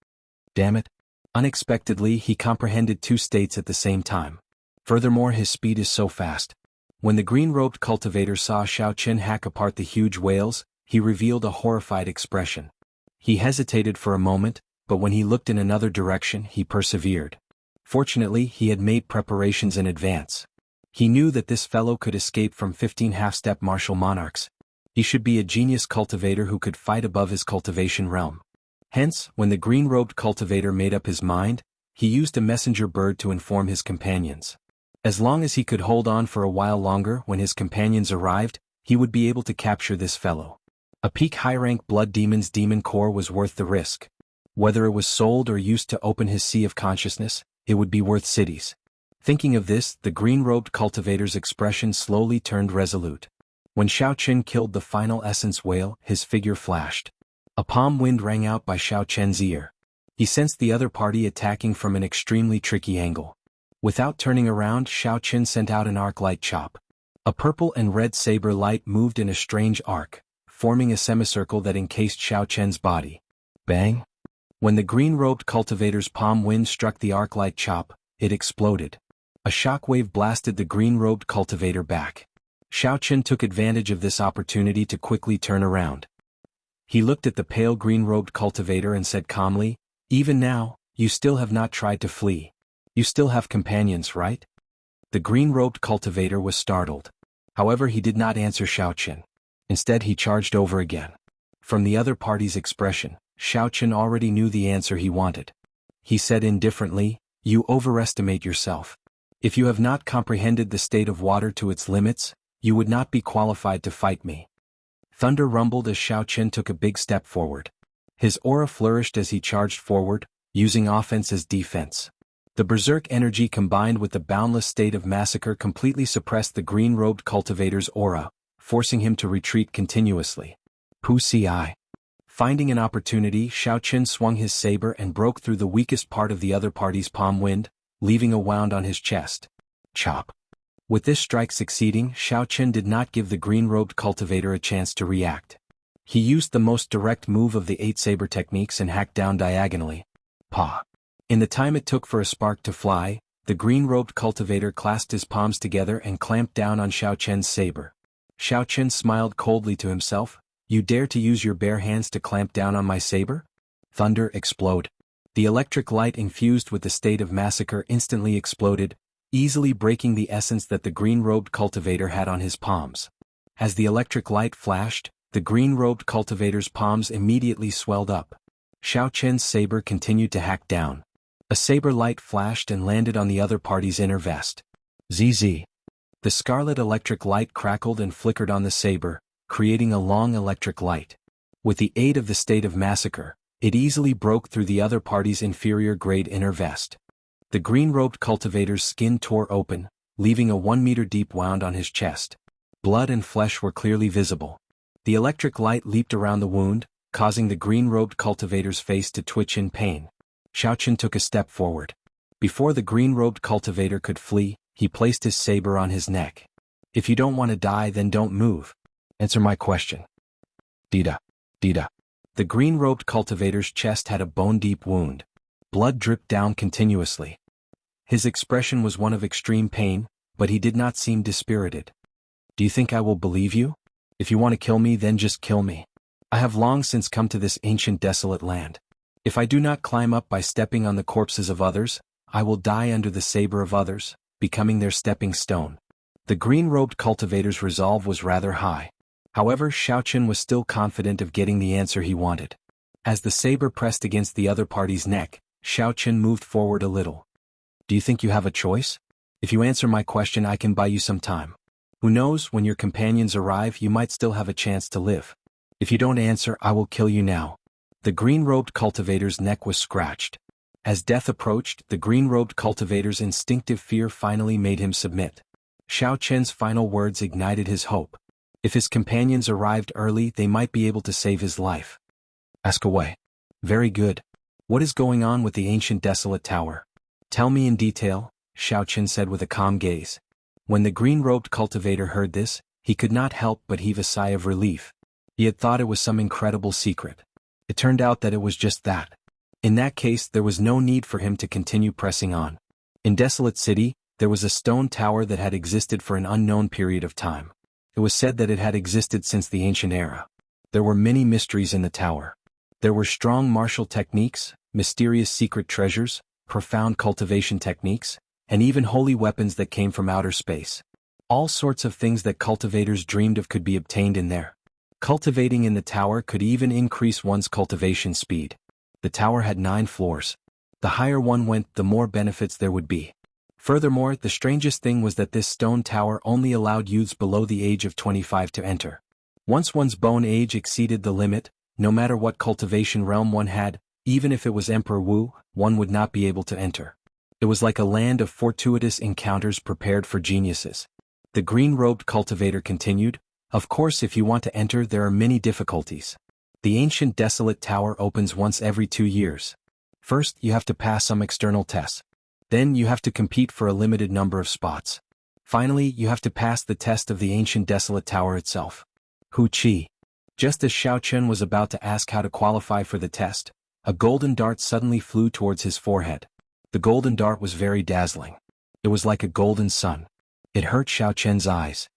Damn it. Unexpectedly, he comprehended 2 states at the same time. Furthermore, his speed is so fast. When the green-robed cultivator saw Xiao Chen hack apart the huge whales, he revealed a horrified expression. He hesitated for a moment, but when he looked in another direction, he persevered. Fortunately, he had made preparations in advance. He knew that this fellow could escape from 15 half-step martial monarchs. He should be a genius cultivator who could fight above his cultivation realm. Hence, when the green-robed cultivator made up his mind, he used a messenger bird to inform his companions. As long as he could hold on for a while longer, when his companions arrived, he would be able to capture this fellow. A peak high-rank blood demon's demon core was worth the risk. Whether it was sold or used to open his sea of consciousness, it would be worth cities. Thinking of this, the green-robed cultivator's expression slowly turned resolute. When Xiao Chen killed the final essence whale, his figure flashed. A palm wind rang out by Xiao Chen's ear. He sensed the other party attacking from an extremely tricky angle. Without turning around, Xiao Chen sent out an arc-light chop. A purple and red saber light moved in a strange arc, forming a semicircle that encased Xiao Chen's body. Bang! When the green-robed cultivator's palm wind struck the arc-light chop, it exploded. A shockwave blasted the green-robed cultivator back. Xiao Chen took advantage of this opportunity to quickly turn around. He looked at the pale green-robed cultivator and said calmly, "Even now, you still have not tried to flee. You still have companions, right?" The green-robed cultivator was startled. However, he did not answer Xiao Chen. Instead, he charged over again. From the other party's expression, Xiao Chen already knew the answer he wanted. He said indifferently, "You overestimate yourself. If you have not comprehended the state of water to its limits, you would not be qualified to fight me." Thunder rumbled as Xiao Chen took a big step forward. His aura flourished as he charged forward, using offense as defense. The berserk energy combined with the boundless state of massacre completely suppressed the green-robed cultivator's aura, forcing him to retreat continuously. Pu Ci. Finding an opportunity, Xiao Chen swung his saber and broke through the weakest part of the other party's palm wind, leaving a wound on his chest. Chop. With this strike succeeding, Xiao Chen did not give the green-robed cultivator a chance to react. He used the most direct move of the 8 saber techniques and hacked down diagonally. Pa. In the time it took for a spark to fly, the green-robed cultivator clasped his palms together and clamped down on Xiao Chen's saber. Xiao Chen smiled coldly to himself. You dare to use your bare hands to clamp down on my saber? Thunder explode. The electric light infused with the state of massacre instantly exploded, easily breaking the essence that the green-robed cultivator had on his palms. As the electric light flashed, the green-robed cultivator's palms immediately swelled up. Xiao Chen's saber continued to hack down. A saber light flashed and landed on the other party's inner vest. ZZ. The scarlet electric light crackled and flickered on the saber, creating a long electric light. With the aid of the state of massacre, it easily broke through the other party's inferior-grade inner vest. The green-robed cultivator's skin tore open, leaving a 1-meter-deep wound on his chest. Blood and flesh were clearly visible. The electric light leaped around the wound, causing the green-robed cultivator's face to twitch in pain. Xiao Chen took a step forward. Before the green-robed cultivator could flee, he placed his saber on his neck. If you don't want to die, then don't move. Answer my question. Dida. Dida. The green-robed cultivator's chest had a bone-deep wound. Blood dripped down continuously. His expression was one of extreme pain, but he did not seem dispirited. Do you think I will believe you? If you want to kill me, then just kill me. I have long since come to this ancient desolate land. If I do not climb up by stepping on the corpses of others, I will die under the saber of others, becoming their stepping stone. The green-robed cultivator's resolve was rather high. However, Xiao Chen was still confident of getting the answer he wanted. As the saber pressed against the other party's neck, Xiao Chen moved forward a little. Do you think you have a choice? If you answer my question, I can buy you some time. Who knows, when your companions arrive, you might still have a chance to live. If you don't answer, I will kill you now. The green-robed cultivator's neck was scratched. As death approached, the green-robed cultivator's instinctive fear finally made him submit. Xiao Chen's final words ignited his hope. If his companions arrived early, they might be able to save his life. Ask away. Very good. What is going on with the ancient desolate tower? Tell me in detail, Xiao Chen said with a calm gaze. When the green-robed cultivator heard this, he could not help but heave a sigh of relief. He had thought it was some incredible secret. It turned out that it was just that. In that case, there was no need for him to continue pressing on. In Desolate City, there was a stone tower that had existed for an unknown period of time. It was said that it had existed since the ancient era. There were many mysteries in the tower. There were strong martial techniques, mysterious secret treasures, profound cultivation techniques, and even holy weapons that came from outer space. All sorts of things that cultivators dreamed of could be obtained in there. Cultivating in the tower could even increase one's cultivation speed. The tower had 9 floors. The higher one went, the more benefits there would be. Furthermore, the strangest thing was that this stone tower only allowed youths below the age of 25 to enter. Once one's bone age exceeded the limit, no matter what cultivation realm one had, even if it was Emperor Wu, one would not be able to enter. It was like a land of fortuitous encounters prepared for geniuses. The green-robed cultivator continued, Of course, if you want to enter, there are many difficulties. The ancient desolate tower opens once every 2 years. First, you have to pass some external tests. Then you have to compete for a limited number of spots. Finally, you have to pass the test of the ancient desolate tower itself. Hu Qi. Just as Xiao Chen was about to ask how to qualify for the test, a golden dart suddenly flew towards his forehead. The golden dart was very dazzling. It was like a golden sun. It hurt Xiao Chen's eyes.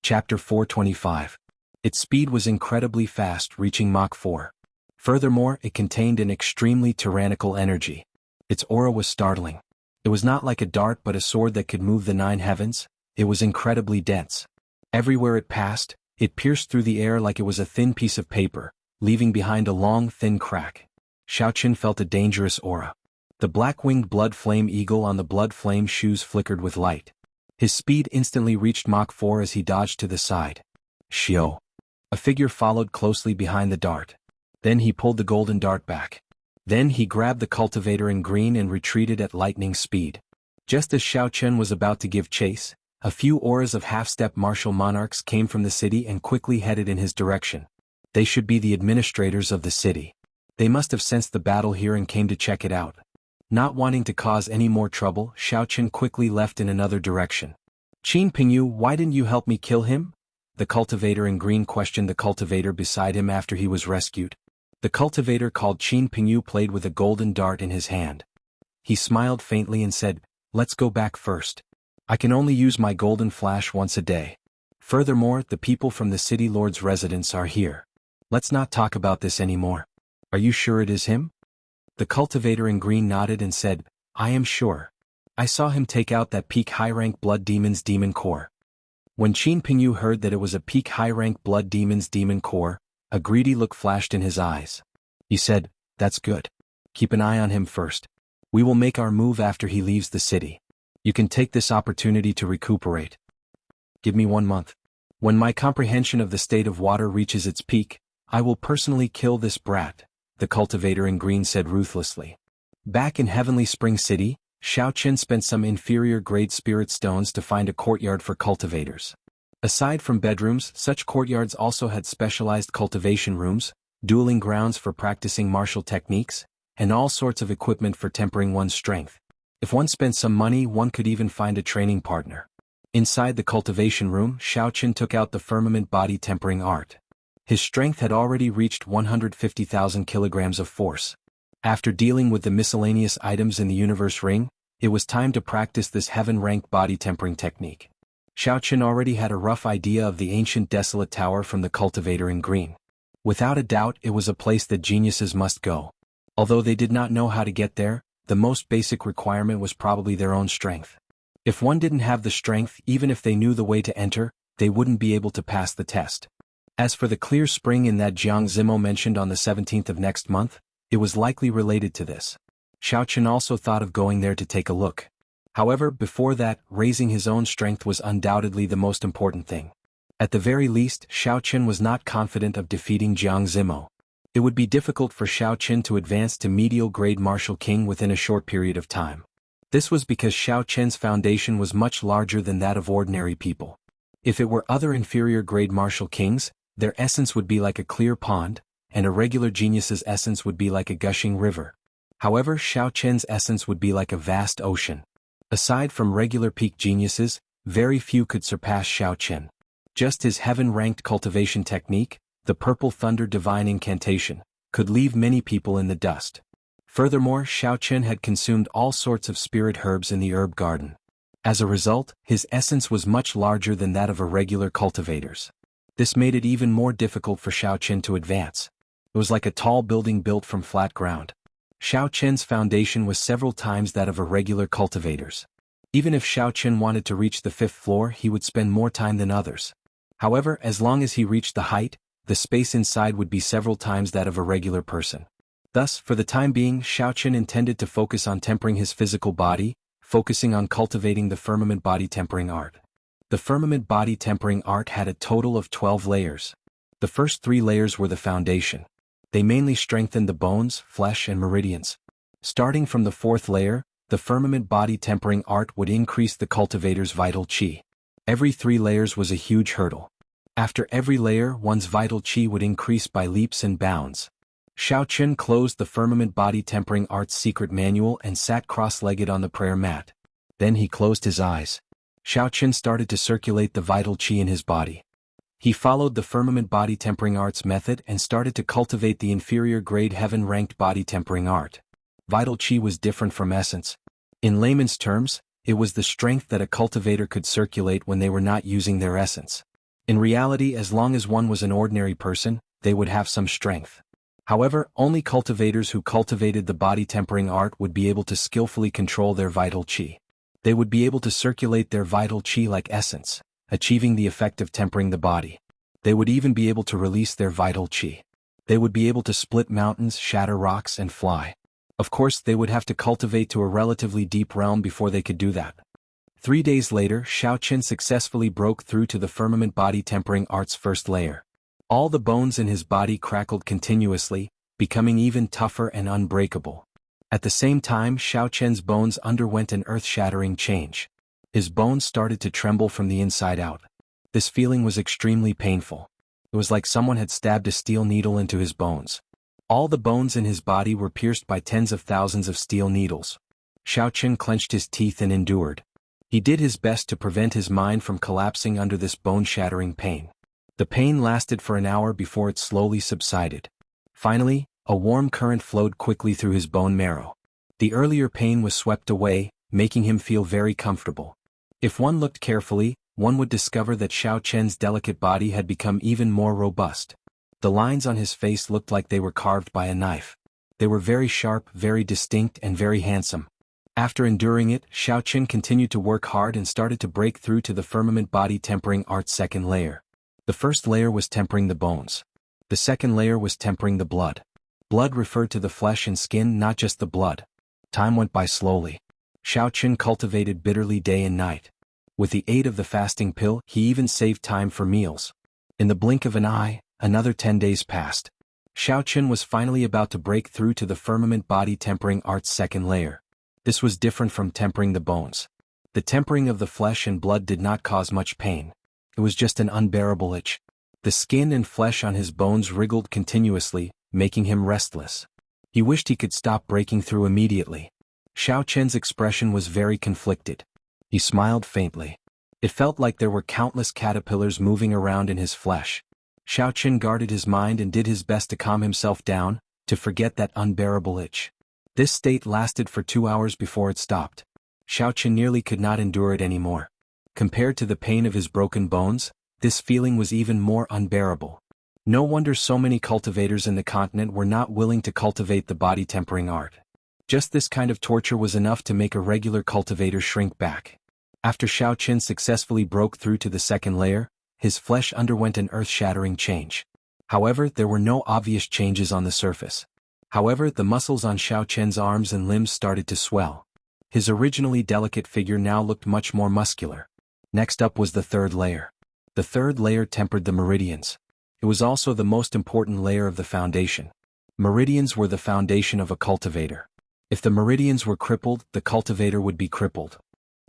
Chapter 425. Its speed was incredibly fast, reaching Mach 4. Furthermore, it contained an extremely tyrannical energy. Its aura was startling. It was not like a dart but a sword that could move the 9 heavens. It was incredibly dense. Everywhere it passed, it pierced through the air like it was a thin piece of paper, leaving behind a long, thin crack. Xiao Chen felt a dangerous aura. The black-winged blood flame eagle on the blood flame shoes flickered with light. His speed instantly reached Mach 4 as he dodged to the side. Xiao. A figure followed closely behind the dart. Then he pulled the golden dart back. Then he grabbed the cultivator in green and retreated at lightning speed. Just as Xiao Chen was about to give chase, a few auras of half-step martial monarchs came from the city and quickly headed in his direction. They should be the administrators of the city. They must have sensed the battle here and came to check it out. Not wanting to cause any more trouble, Xiaoqin quickly left in another direction. Qin Pingyu, why didn't you help me kill him? The cultivator in green questioned the cultivator beside him after he was rescued. The cultivator called Qin Pingyu played with a golden dart in his hand. He smiled faintly and said, "Let's go back first. I can only use my golden flash once a day. Furthermore, the people from the city lord's residence are here. Let's not talk about this anymore. Are you sure it is him?" The cultivator in green nodded and said, "I am sure. I saw him take out that peak high-rank blood demon's demon core." When Qin Pingyu heard that it was a peak high-rank blood demon's demon core, a greedy look flashed in his eyes. He said, "That's good. Keep an eye on him first. We will make our move after he leaves the city. You can take this opportunity to recuperate. Give me 1 month. When my comprehension of the state of water reaches its peak, I will personally kill this brat," the cultivator in green said ruthlessly. Back in Heavenly Spring City, Xiaoqin spent some inferior-grade spirit stones to find a courtyard for cultivators. Aside from bedrooms, such courtyards also had specialized cultivation rooms, dueling grounds for practicing martial techniques, and all sorts of equipment for tempering one's strength. If one spent some money, one could even find a training partner. Inside the cultivation room, Xiaoqin took out the firmament body tempering art. His strength had already reached 150,000 kilograms of force. After dealing with the miscellaneous items in the universe ring, it was time to practice this heaven-ranked body tempering technique. Xiaoqin already had a rough idea of the ancient desolate tower from the cultivator in green. Without a doubt, it was a place that geniuses must go. Although they did not know how to get there, the most basic requirement was probably their own strength. If one didn't have the strength, even if they knew the way to enter, they wouldn't be able to pass the test. As for the clear spring in that Jianghu mentioned on the 17th of next month, it was likely related to this. Xiaoqin also thought of going there to take a look. However, before that, raising his own strength was undoubtedly the most important thing. At the very least, Xiaoqin was not confident of defeating Jiang Zimo. It would be difficult for Xiaoqin to advance to medial-grade martial king within a short period of time. This was because Xiaoqin's foundation was much larger than that of ordinary people. If it were other inferior-grade martial kings, their essence would be like a clear pond, and a regular genius's essence would be like a gushing river. However, Xiaoqin's essence would be like a vast ocean. Aside from regular peak geniuses, very few could surpass Xiaoqin. Just his heaven-ranked cultivation technique, the Purple Thunder Divine Incantation, could leave many people in the dust. Furthermore, Xiaoqin had consumed all sorts of spirit herbs in the herb garden. As a result, his essence was much larger than that of irregular cultivators. This made it even more difficult for Xiaoqin to advance. It was like a tall building built from flat ground. Xiaoqin's foundation was several times that of irregular cultivators. Even if Xiaoqin wanted to reach the 5th floor, he would spend more time than others. However, as long as he reached the height, the space inside would be several times that of a regular person. Thus, for the time being, Xiaoqin intended to focus on tempering his physical body, focusing on cultivating the firmament body tempering art. The firmament body tempering art had a total of 12 layers. The first 3 layers were the foundation. They mainly strengthened the bones, flesh, and meridians. Starting from the 4th layer, the firmament body tempering art would increase the cultivator's vital qi. Every 3 layers was a huge hurdle. After every layer, one's vital qi would increase by leaps and bounds. Xiaoqin closed the firmament body tempering art's secret manual and sat cross-legged on the prayer mat. Then he closed his eyes. Xiaoqin started to circulate the vital qi in his body. He followed the firmament body tempering art's method and started to cultivate the inferior-grade heaven-ranked body tempering art. Vital qi was different from essence. In layman's terms, it was the strength that a cultivator could circulate when they were not using their essence. In reality, as long as one was an ordinary person, they would have some strength. However, only cultivators who cultivated the body tempering art would be able to skillfully control their vital qi. They would be able to circulate their vital qi like essence, achieving the effect of tempering the body. They would even be able to release their vital qi. They would be able to split mountains, shatter rocks, and fly. Of course, they would have to cultivate to a relatively deep realm before they could do that. 3 days later, Xiaoqin successfully broke through to the firmament body tempering art's 1st layer. All the bones in his body crackled continuously, becoming even tougher and unbreakable. At the same time, Xiaoqin's bones underwent an earth-shattering change. His bones started to tremble from the inside out. This feeling was extremely painful. It was like someone had stabbed a steel needle into his bones. All the bones in his body were pierced by tens of thousands of steel needles. Xiaoqun clenched his teeth and endured. He did his best to prevent his mind from collapsing under this bone-shattering pain. The pain lasted for an hour before it slowly subsided. Finally, a warm current flowed quickly through his bone marrow. The earlier pain was swept away, making him feel very comfortable. If one looked carefully, one would discover that Xiaoqun's delicate body had become even more robust. The lines on his face looked like they were carved by a knife. They were very sharp, very distinct, and very handsome. After enduring it, Xiaoqun continued to work hard and started to break through to the firmament body tempering art's second layer. The first layer was tempering the bones. The second layer was tempering the blood. Blood referred to the flesh and skin, not just the blood. Time went by slowly. Xiaoqun cultivated bitterly day and night. With the aid of the fasting pill, he even saved time for meals. In the blink of an eye, another 10 days passed. Xiaoqun was finally about to break through to the firmament body tempering art's second layer. This was different from tempering the bones. The tempering of the flesh and blood did not cause much pain. It was just an unbearable itch. The skin and flesh on his bones wriggled continuously, making him restless. He wished he could stop breaking through immediately. Xiaoqun's expression was very conflicted. He smiled faintly. It felt like there were countless caterpillars moving around in his flesh. Xiaoqun guarded his mind and did his best to calm himself down, to forget that unbearable itch. This state lasted for 2 hours before it stopped. Xiaoqun nearly could not endure it anymore. Compared to the pain of his broken bones, this feeling was even more unbearable. No wonder so many cultivators in the continent were not willing to cultivate the body tempering art. Just this kind of torture was enough to make a regular cultivator shrink back. After Xiaoqun successfully broke through to the second layer, his flesh underwent an earth-shattering change. However, there were no obvious changes on the surface. However, the muscles on Xiaoqun's arms and limbs started to swell. His originally delicate figure now looked much more muscular. Next up was the third layer. The third layer tempered the meridians. It was also the most important layer of the foundation. Meridians were the foundation of a cultivator. If the meridians were crippled, the cultivator would be crippled.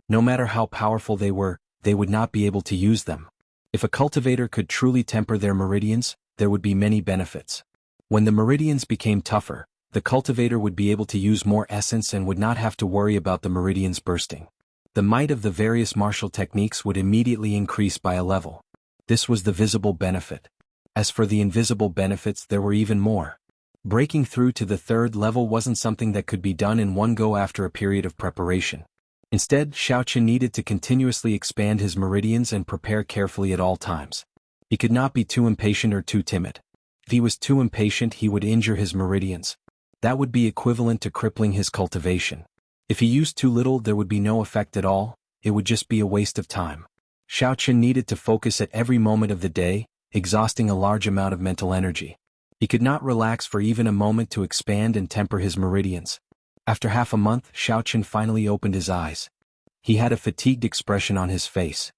No matter how powerful they would not be able to use them. If a cultivator could truly temper their meridians, there would be many benefits. When the meridians became tougher, the cultivator would be able to use more essence and would not have to worry about the meridians bursting. The might of the various martial techniques would immediately increase by a level. This was the visible benefit. As for the invisible benefits, there were even more. Breaking through to the third level wasn't something that could be done in one go after a period of preparation. Instead, Xiaoqun needed to continuously expand his meridians and prepare carefully at all times. He could not be too impatient or too timid. If he was too impatient, he would injure his meridians. That would be equivalent to crippling his cultivation. If he used too little, there would be no effect at all, it would just be a waste of time. Xiaoqun needed to focus at every moment of the day, exhausting a large amount of mental energy. He could not relax for even a moment to expand and temper his meridians. After half a month, Xiaoqun finally opened his eyes. He had a fatigued expression on his face.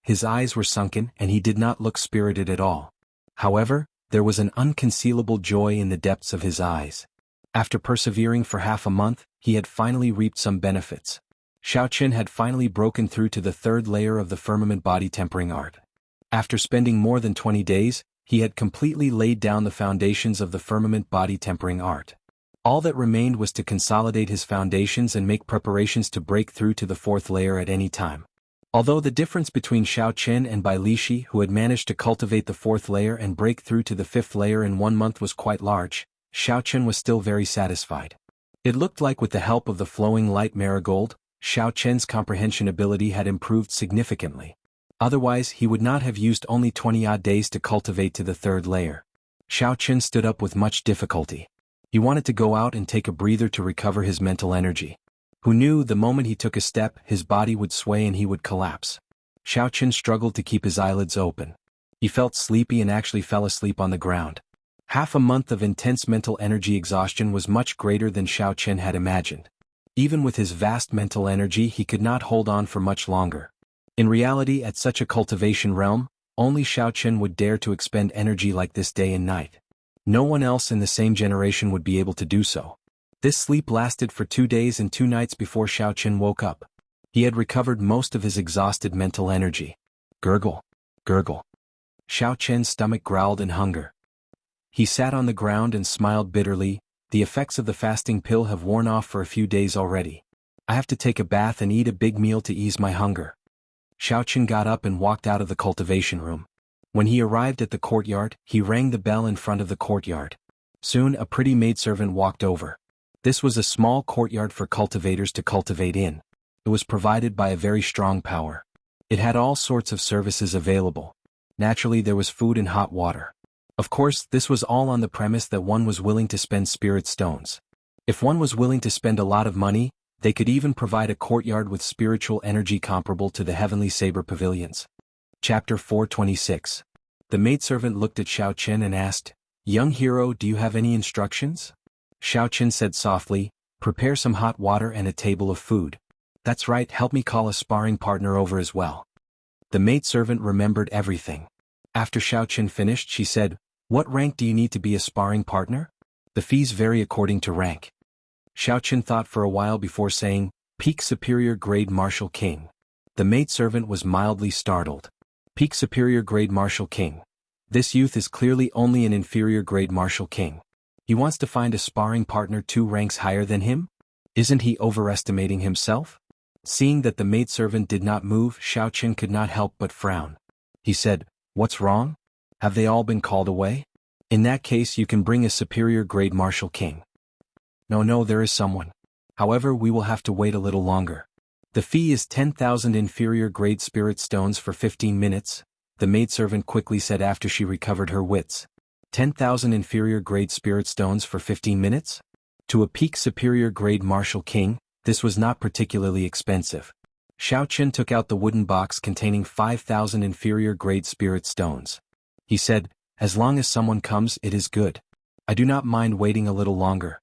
His eyes were sunken and he did not look spirited at all. However, there was an unconcealable joy in the depths of his eyes. After persevering for half a month, he had finally reaped some benefits. Xiaoqun had finally broken through to the third layer of the firmament body tempering art. After spending more than 20 days, he had completely laid down the foundations of the firmament body tempering art. All that remained was to consolidate his foundations and make preparations to break through to the fourth layer at any time. Although the difference between Xiaoqun and Bai Lishi, who had managed to cultivate the fourth layer and break through to the fifth layer in 1 month, was quite large, Xiaoqun was still very satisfied. It looked like with the help of the flowing light marigold, Xiaoqun's comprehension ability had improved significantly. Otherwise, he would not have used only 20-odd days to cultivate to the third layer. Xiaoqun stood up with much difficulty. He wanted to go out and take a breather to recover his mental energy. Who knew the moment he took a step, his body would sway and he would collapse. Xiaoqun struggled to keep his eyelids open. He felt sleepy and actually fell asleep on the ground. Half a month of intense mental energy exhaustion was much greater than Xiaoqun had imagined. Even with his vast mental energy, he could not hold on for much longer. In reality, at such a cultivation realm, only Xiaoqun would dare to expend energy like this day and night. No one else in the same generation would be able to do so. This sleep lasted for 2 days and 2 nights before Xiaoqun woke up. He had recovered most of his exhausted mental energy. Gurgle. Gurgle. Xiao Chen's stomach growled in hunger. He sat on the ground and smiled bitterly. The effects of the fasting pill have worn off for a few days already. I have to take a bath and eat a big meal to ease my hunger. Xiao Chen got up and walked out of the cultivation room. When he arrived at the courtyard, he rang the bell in front of the courtyard. Soon a pretty maidservant walked over. This was a small courtyard for cultivators to cultivate in. It was provided by a very strong power. It had all sorts of services available. Naturally, there was food and hot water. Of course, this was all on the premise that one was willing to spend spirit stones. If one was willing to spend a lot of money, they could even provide a courtyard with spiritual energy comparable to the heavenly saber pavilions. Chapter 426. The maidservant looked at Xiao Chen and asked, "Young hero, do you have any instructions?" Xiao Chen said softly, "Prepare some hot water and a table of food. That's right, help me call a sparring partner over as well." The maidservant remembered everything. After Xiao Chen finished, she said, "What rank do you need to be a sparring partner?" "The fees vary according to rank." Xiao Chen thought for a while before saying, "Peak Superior Grade Martial King." The maidservant was mildly startled. Peak Superior Grade Martial King. This youth is clearly only an inferior grade Martial King. He wants to find a sparring partner 2 ranks higher than him? Isn't he overestimating himself? Seeing that the maidservant did not move, Xiao Chen could not help but frown. He said, "What's wrong? Have they all been called away? In that case you can bring a superior grade Martial King." No, there is someone. However, we will have to wait a little longer. The fee is 10,000 inferior grade spirit stones for 15 minutes, the maidservant quickly said after she recovered her wits. 10,000 inferior grade spirit stones for 15 minutes? To a peak superior grade Martial King, this was not particularly expensive. Xiao Chen took out the wooden box containing 5,000 inferior grade spirit stones. He said, "As long as someone comes, it is good. I do not mind waiting a little longer."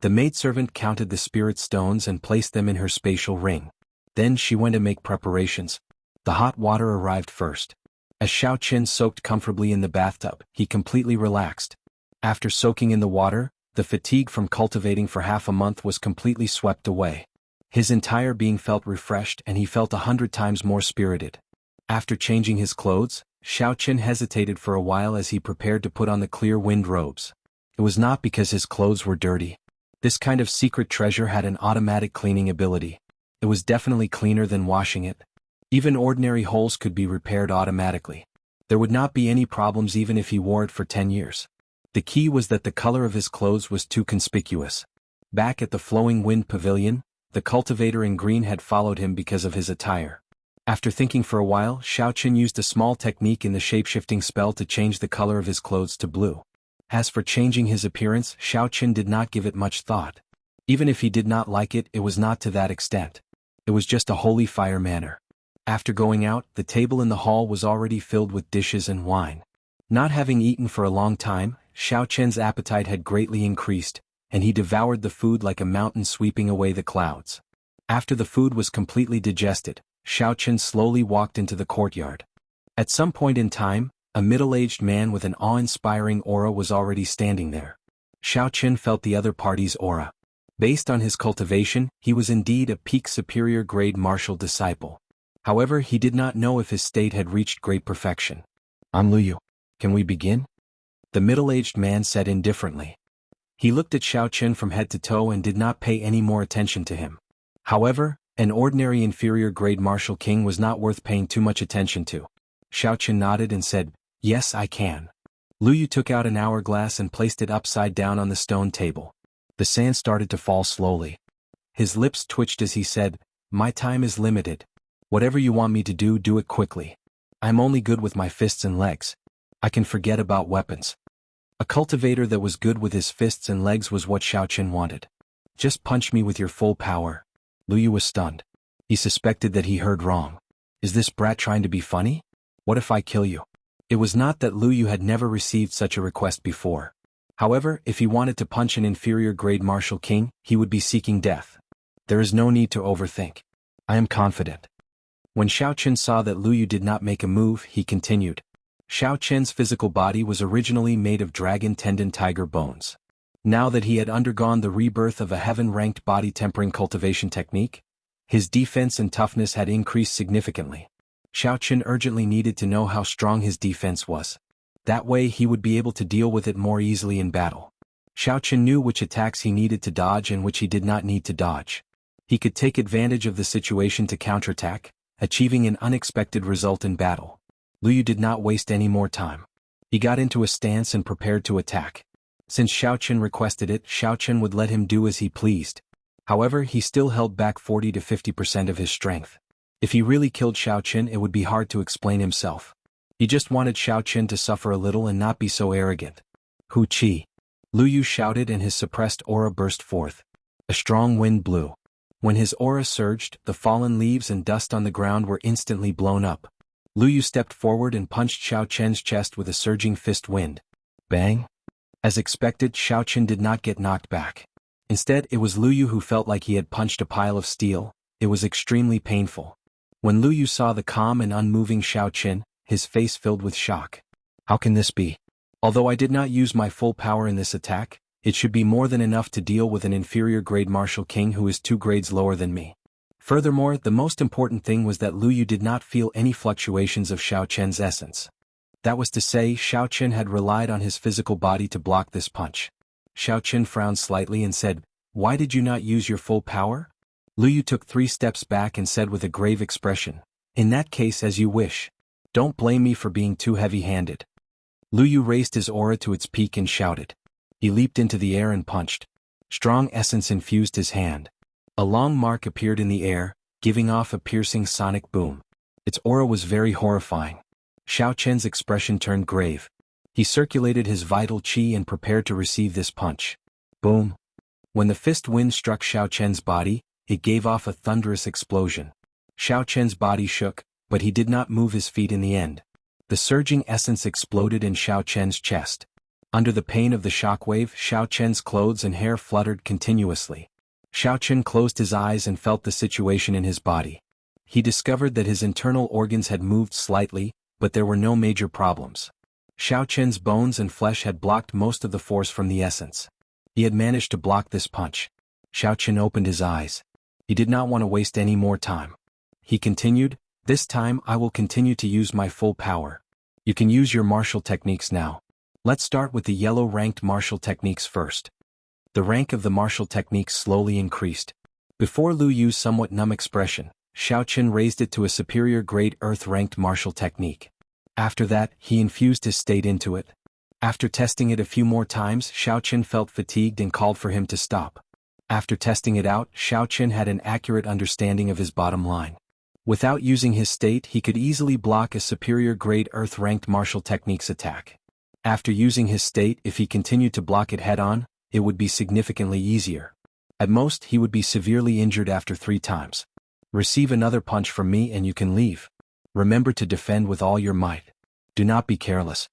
The maidservant counted the spirit stones and placed them in her spatial ring. Then she went to make preparations. The hot water arrived first. As Xiao Chen soaked comfortably in the bathtub, he completely relaxed. After soaking in the water, the fatigue from cultivating for half a month was completely swept away. His entire being felt refreshed and he felt 100 times more spirited. After changing his clothes, Xiao Chen hesitated for a while as he prepared to put on the clear wind robes. It was not because his clothes were dirty. This kind of secret treasure had an automatic cleaning ability. It was definitely cleaner than washing it. Even ordinary holes could be repaired automatically. There would not be any problems even if he wore it for 10 years. The key was that the color of his clothes was too conspicuous. Back at the Flowing Wind Pavilion, the cultivator in green had followed him because of his attire. After thinking for a while, Xiao Chen used a small technique in the shape-shifting spell to change the color of his clothes to blue. As for changing his appearance, Xiao Chen did not give it much thought. Even if he did not like it, it was not to that extent. It was just a holy fire manner. After going out, the table in the hall was already filled with dishes and wine. Not having eaten for a long time, Xiao Chen's appetite had greatly increased, and he devoured the food like a mountain sweeping away the clouds. After the food was completely digested, Xiao Chen slowly walked into the courtyard. At some point in time, a middle-aged man with an awe-inspiring aura was already standing there. Xiao Chen felt the other party's aura. Based on his cultivation, he was indeed a peak superior grade martial disciple. However, he did not know if his state had reached great perfection. "I'm Luyu. Can we begin?" The middle-aged man said indifferently. He looked at Xiao Chen from head to toe and did not pay any more attention to him. However, an ordinary inferior grade Martial King was not worth paying too much attention to. Xiao Chen nodded and said, "Yes, I can." Luyu took out an hourglass and placed it upside down on the stone table. The sand started to fall slowly. His lips twitched as he said, "My time is limited. Whatever you want me to do, do it quickly. I'm only good with my fists and legs. I can forget about weapons." A cultivator that was good with his fists and legs was what Xiao Chen wanted. "Just punch me with your full power." Luyu was stunned. He suspected that he heard wrong. Is this brat trying to be funny? What if I kill you? It was not that Luyu had never received such a request before. However, if he wanted to punch an inferior grade Martial King, he would be seeking death. There is no need to overthink. I am confident. When Xiao Chen saw that Luyu did not make a move, he continued. Xiao Chen's physical body was originally made of dragon tendon tiger bones. Now that he had undergone the rebirth of a heaven-ranked body tempering cultivation technique, his defense and toughness had increased significantly. Xiao Chen urgently needed to know how strong his defense was. That way he would be able to deal with it more easily in battle. Xiao Chen knew which attacks he needed to dodge and which he did not need to dodge. He could take advantage of the situation to counterattack, achieving an unexpected result in battle. Lu Yu did not waste any more time. He got into a stance and prepared to attack. Since Xiao Chen requested it, Xiao Chen would let him do as he pleased. However, he still held back 40 to 50% of his strength. If he really killed Xiao Chen, it would be hard to explain himself. He just wanted Xiao Chen to suffer a little and not be so arrogant. Hu Qi! Lu Yu shouted and his suppressed aura burst forth. A strong wind blew. When his aura surged, the fallen leaves and dust on the ground were instantly blown up. Lu Yu stepped forward and punched Xiao Chen's chest with a surging fist wind. Bang! As expected, Xiao Chen did not get knocked back. Instead, it was Lu Yu who felt like he had punched a pile of steel. It was extremely painful. When Lu Yu saw the calm and unmoving Xiao Chen, his face filled with shock. How can this be? Although I did not use my full power in this attack, it should be more than enough to deal with an inferior grade martial king who is 2 grades lower than me. Furthermore, the most important thing was that Lu Yu did not feel any fluctuations of Xiao Chen's essence. That was to say, Xiao Chen had relied on his physical body to block this punch. Xiao Chen frowned slightly and said, "Why did you not use your full power?" Lu Yu took 3 steps back and said with a grave expression, "In that case, as you wish. Don't blame me for being too heavy-handed." Lu Yu raised his aura to its peak and shouted. He leaped into the air and punched. Strong essence infused his hand. A long mark appeared in the air, giving off a piercing sonic boom. Its aura was very horrifying. Xiao Chen's expression turned grave. He circulated his vital qi and prepared to receive this punch. Boom! When the fist wind struck Xiao Chen's body, it gave off a thunderous explosion. Xiao Chen's body shook, but he did not move his feet in the end. The surging essence exploded in Xiao Chen's chest. Under the pain of the shockwave, Xiao Chen's clothes and hair fluttered continuously. Xiao Chen closed his eyes and felt the situation in his body. He discovered that his internal organs had moved slightly, but there were no major problems. Xiao Chen's bones and flesh had blocked most of the force from the essence. He had managed to block this punch. Xiao Chen opened his eyes. He did not want to waste any more time. He continued, "This time I will continue to use my full power. You can use your martial techniques now. Let's start with the yellow-ranked martial techniques first." The rank of the martial techniques slowly increased. Before Lu Yu's somewhat numb expression, Xiao Chen raised it to a superior grade earth-ranked martial technique. After that, he infused his state into it. After testing it a few more times, Xiao Chen felt fatigued and called for him to stop. After testing it out, Xiao Chen had an accurate understanding of his bottom line. Without using his state, he could easily block a superior grade earth-ranked martial techniques attack. After using his state, if he continued to block it head-on, it would be significantly easier. At most, he would be severely injured after 3 times. Receive another punch from me and you can leave. Remember to defend with all your might. Do not be careless.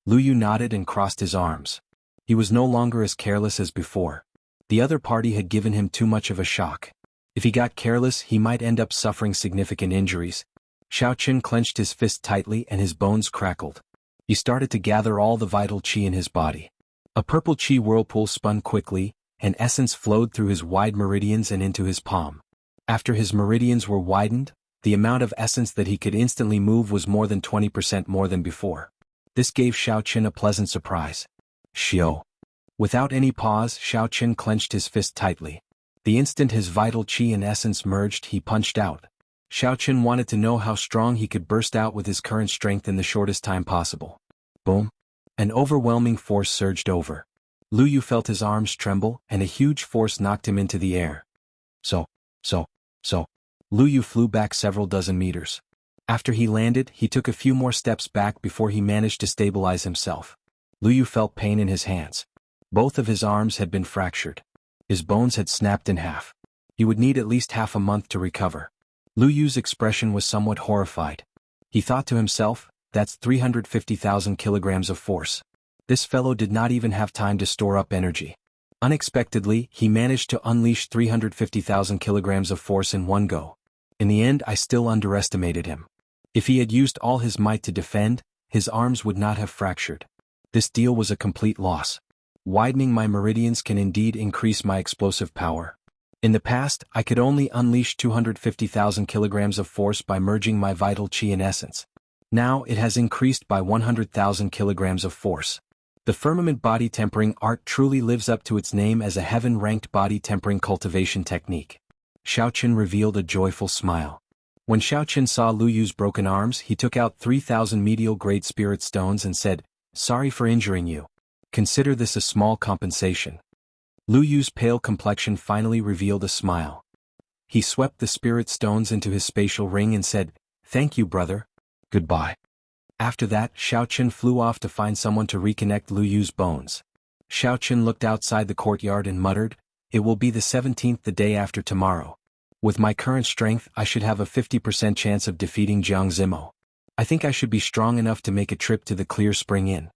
Lu Yu nodded and crossed his arms. He was no longer as careless as before. The other party had given him too much of a shock. If he got careless, he might end up suffering significant injuries. Xiao Chen clenched his fist tightly and his bones crackled. He started to gather all the vital qi in his body. A purple qi whirlpool spun quickly, and essence flowed through his wide meridians and into his palm. After his meridians were widened, the amount of essence that he could instantly move was more than 20% more than before. This gave Xiao Chen a pleasant surprise. Xiao. Without any pause, Xiao Chen clenched his fist tightly. The instant his vital qi and essence merged, he punched out. Xiao Chen wanted to know how strong he could burst out with his current strength in the shortest time possible. Boom! An overwhelming force surged over. Lu Yu felt his arms tremble, and a huge force knocked him into the air. So. Lu Yu flew back several dozen meters. After he landed, he took a few more steps back before he managed to stabilize himself. Lu Yu felt pain in his hands. Both of his arms had been fractured. His bones had snapped in half. He would need at least half a month to recover. Lu Yu's expression was somewhat horrified. He thought to himself, "That's 350,000 kilograms of force. This fellow did not even have time to store up energy." Unexpectedly, he managed to unleash 350,000 kilograms of force in one go. In the end, I still underestimated him. If he had used all his might to defend, his arms would not have fractured. This deal was a complete loss. Widening my meridians can indeed increase my explosive power. In the past, I could only unleash 250,000 kilograms of force by merging my vital qi and essence. Now it has increased by 100,000 kilograms of force. The firmament body tempering art truly lives up to its name as a heaven-ranked body tempering cultivation technique. Xiaoqin revealed a joyful smile. When Xiaoqin saw Lu Yu's broken arms, he took out 3,000 medial-grade spirit stones and said, "Sorry for injuring you. Consider this a small compensation." Lu Yu's pale complexion finally revealed a smile. He swept the spirit stones into his spatial ring and said, "Thank you, brother. Goodbye." After that, Xiaoqin flew off to find someone to reconnect Lu Yu's bones. Xiaoqin looked outside the courtyard and muttered, "It will be the 17th the day after tomorrow. With my current strength, I should have a 50% chance of defeating Jianghu. I think I should be strong enough to make a trip to the Clear Spring Inn."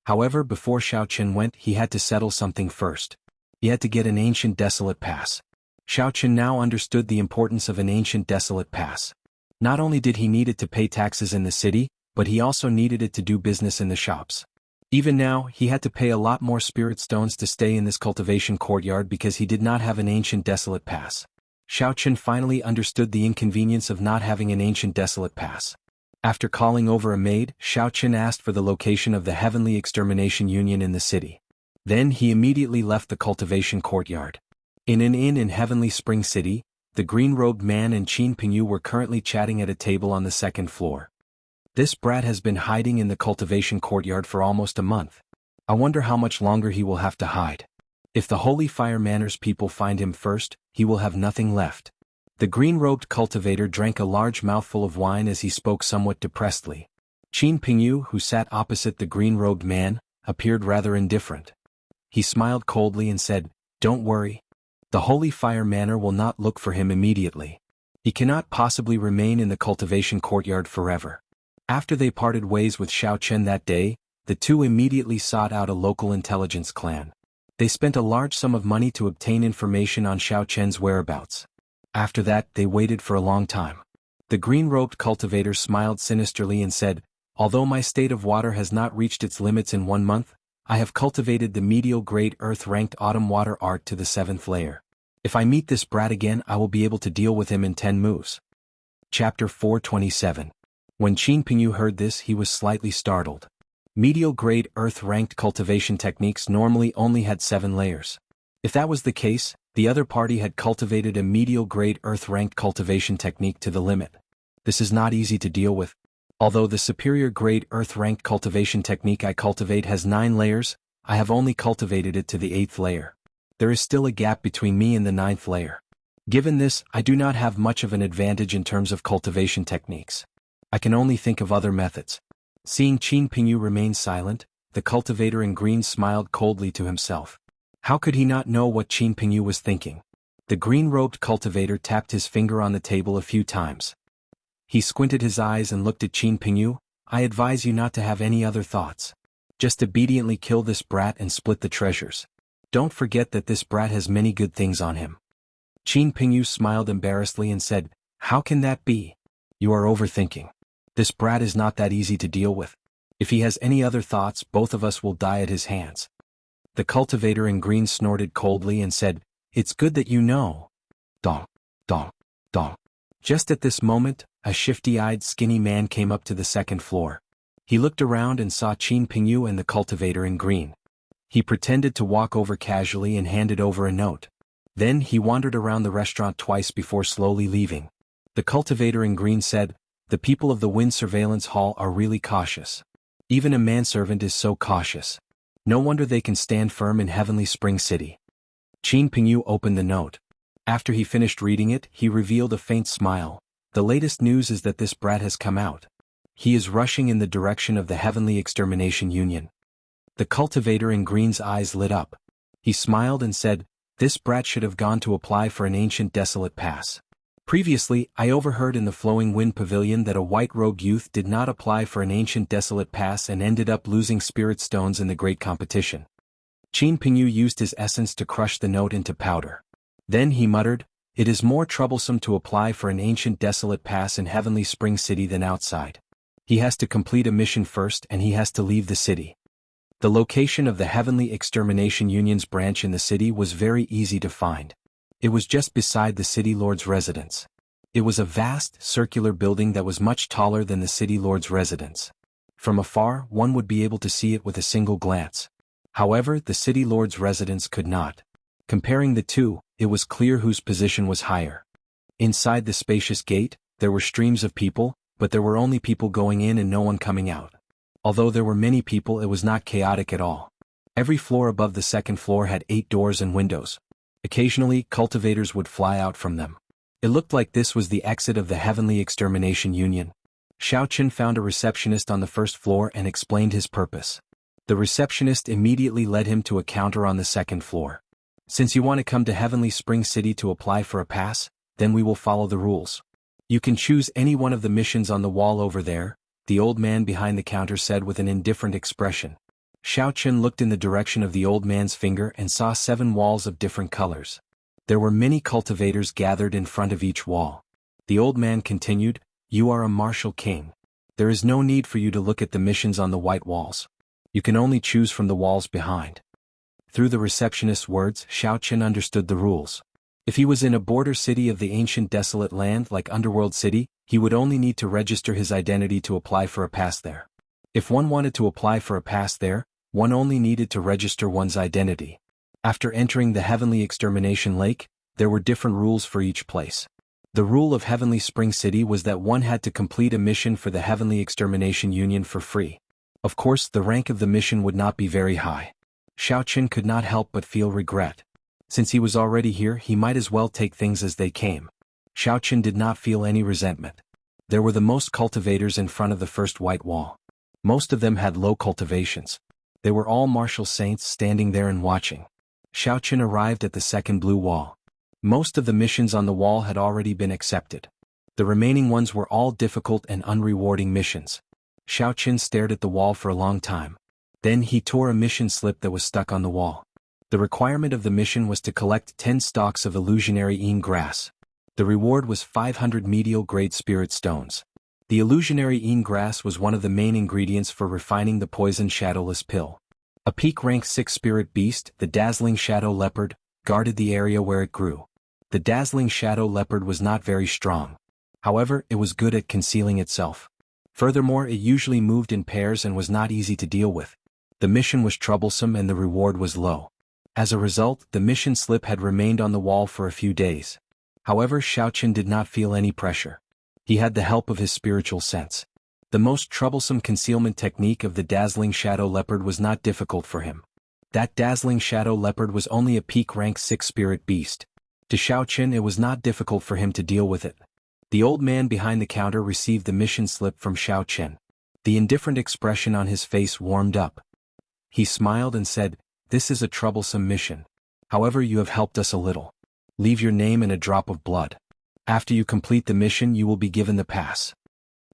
However, before Xiaoqin went, he had to settle something first. He had to get an ancient desolate pass. Xiaoqin now understood the importance of an ancient desolate pass. Not only did he need it to pay taxes in the city, but he also needed it to do business in the shops. Even now, he had to pay a lot more spirit stones to stay in this cultivation courtyard because he did not have an ancient desolate pass. Xiaoqin finally understood the inconvenience of not having an ancient desolate pass. After calling over a maid, Xiaoqin asked for the location of the Heavenly Extermination Union in the city. Then he immediately left the cultivation courtyard. In an inn in Heavenly Spring City, the green-robed man and Qin Pingyu were currently chatting at a table on the second floor. "This brat has been hiding in the cultivation courtyard for almost a month. I wonder how much longer he will have to hide. If the Holy Fire Manor's people find him first, he will have nothing left." The green-robed cultivator drank a large mouthful of wine as he spoke somewhat depressedly. Qin Pingyu, who sat opposite the green-robed man, appeared rather indifferent. He smiled coldly and said, "Don't worry. The Holy Fire Manor will not look for him immediately. He cannot possibly remain in the cultivation courtyard forever." After they parted ways with Xiaoqin that day, the two immediately sought out a local intelligence clan. They spent a large sum of money to obtain information on Xiaoqin's whereabouts. After that, they waited for a long time. The green-robed cultivator smiled sinisterly and said, "Although my state of water has not reached its limits in 1 month, I have cultivated the medial-grade earth-ranked autumn water art to the 7th layer. If I meet this brat again, I will be able to deal with him in 10 moves." Chapter 427. When Qin Pingyu heard this, he was slightly startled. Medial-grade earth-ranked cultivation techniques normally only had 7 layers. If that was the case, the other party had cultivated a medial-grade earth-ranked cultivation technique to the limit. This is not easy to deal with. Although the superior-grade earth-ranked cultivation technique I cultivate has 9 layers, I have only cultivated it to the 8th layer. There is still a gap between me and the 9th layer. Given this, I do not have much of an advantage in terms of cultivation techniques. I can only think of other methods. Seeing Qin Pingyu remain silent, the cultivator in green smiled coldly to himself. How could he not know what Qin Pingyu was thinking? The green-robed cultivator tapped his finger on the table a few times. He squinted his eyes and looked at Qin Pingyu. "I advise you not to have any other thoughts. Just obediently kill this brat and split the treasures. Don't forget that this brat has many good things on him." Qin Pingyu smiled embarrassedly and said, "How can that be? You are overthinking. This brat is not that easy to deal with. If he has any other thoughts, both of us will die at his hands." The cultivator in green snorted coldly and said, "It's good that you know." Dong, dong, dong. Just at this moment, a shifty-eyed skinny man came up to the second floor. He looked around and saw Qin Pingyu and the cultivator in green. He pretended to walk over casually and handed over a note. Then he wandered around the restaurant twice before slowly leaving. The cultivator in green said, "The people of the Wind Surveillance Hall are really cautious. Even a manservant is so cautious. No wonder they can stand firm in Heavenly Spring City." Qin Pingyu opened the note. After he finished reading it, he revealed a faint smile. "The latest news is that this brat has come out. He is rushing in the direction of the Heavenly Extermination Union." The cultivator in green's eyes lit up. He smiled and said, "This brat should have gone to apply for an ancient desolate pass. Previously, I overheard in the Flowing Wind Pavilion that a white-robed youth did not apply for an ancient desolate pass and ended up losing spirit stones in the great competition." Qin Pingyu used his essence to crush the note into powder. Then he muttered, "It is more troublesome to apply for an ancient desolate pass in Heavenly Spring City than outside. He has to complete a mission first and he has to leave the city." The location of the Heavenly Extermination Union's branch in the city was very easy to find. It was just beside the city lord's residence. It was a vast, circular building that was much taller than the city lord's residence. From afar, one would be able to see it with a single glance. However, the city lord's residence could not. Comparing the two, it was clear whose position was higher. Inside the spacious gate, there were streams of people, but there were only people going in and no one coming out. Although there were many people, it was not chaotic at all. Every floor above the second floor had 8 doors and windows. Occasionally, cultivators would fly out from them. It looked like this was the exit of the Heavenly Extermination Union. Xiaoqun found a receptionist on the first floor and explained his purpose. The receptionist immediately led him to a counter on the second floor. Since you want to come to Heavenly Spring City to apply for a pass, then we will follow the rules. You can choose any one of the missions on the wall over there, the old man behind the counter said with an indifferent expression. Xiaoqun looked in the direction of the old man's finger and saw 7 walls of different colors. There were many cultivators gathered in front of each wall. The old man continued, "You are a martial king. There is no need for you to look at the missions on the white walls. You can only choose from the walls behind." Through the receptionist's words, Xiaoqun understood the rules. If he was in a border city of the ancient desolate land like Underworld City, he would only need to register his identity to apply for a pass there. If one wanted to apply for a pass there, one only needed to register one's identity. After entering the Heavenly Extermination Lake, there were different rules for each place. The rule of Heavenly Spring City was that one had to complete a mission for the Heavenly Extermination Union for free. Of course, the rank of the mission would not be very high. Xiaoqun could not help but feel regret. Since he was already here, he might as well take things as they came. Xiaoqun did not feel any resentment. There were the most cultivators in front of the first white wall. Most of them had low cultivations. They were all martial saints standing there and watching. Xiaoqun arrived at the second blue wall. Most of the missions on the wall had already been accepted. The remaining ones were all difficult and unrewarding missions. Xiaoqun stared at the wall for a long time. Then he tore a mission slip that was stuck on the wall. The requirement of the mission was to collect 10 stalks of illusionary Yin grass. The reward was 500 medial-grade spirit stones. The illusionary Yin grass was one of the main ingredients for refining the poison shadowless pill. A peak rank 6 spirit beast, the dazzling shadow leopard, guarded the area where it grew. The dazzling shadow leopard was not very strong. However, it was good at concealing itself. Furthermore, it usually moved in pairs and was not easy to deal with. The mission was troublesome and the reward was low. As a result, the mission slip had remained on the wall for a few days. However, Xiaoqun did not feel any pressure. He had the help of his spiritual sense. The most troublesome concealment technique of the dazzling shadow leopard was not difficult for him. That dazzling shadow leopard was only a peak rank 6 spirit beast. To Xiaoqun, it was not difficult for him to deal with it. The old man behind the counter received the mission slip from Xiaoqun. The indifferent expression on his face warmed up. He smiled and said, "This is a troublesome mission. However, you have helped us a little. Leave your name and a drop of blood. After you complete the mission, you will be given the pass."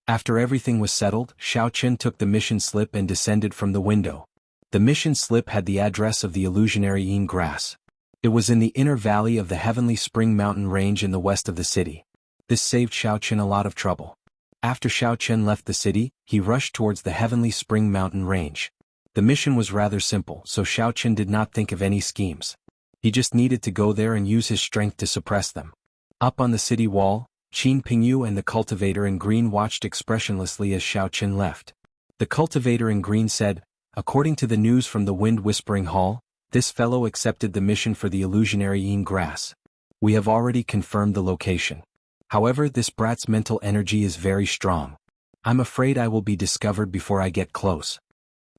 After everything was settled, Xiaoqun took the mission slip and descended from the window. The mission slip had the address of the illusionary Yin grass. It was in the inner valley of the Heavenly Spring Mountain Range in the west of the city. This saved Xiaoqun a lot of trouble. After Xiaoqun left the city, he rushed towards the Heavenly Spring Mountain Range. The mission was rather simple, so Xiaoqun did not think of any schemes. He just needed to go there and use his strength to suppress them. Up on the city wall, Qin Pingyu and the cultivator in green watched expressionlessly as Xiaoqun left. The cultivator in green said, "According to the news from the Wind Whispering Hall, this fellow accepted the mission for the illusionary Yin grass. We have already confirmed the location. However, this brat's mental energy is very strong. I'm afraid I will be discovered before I get close."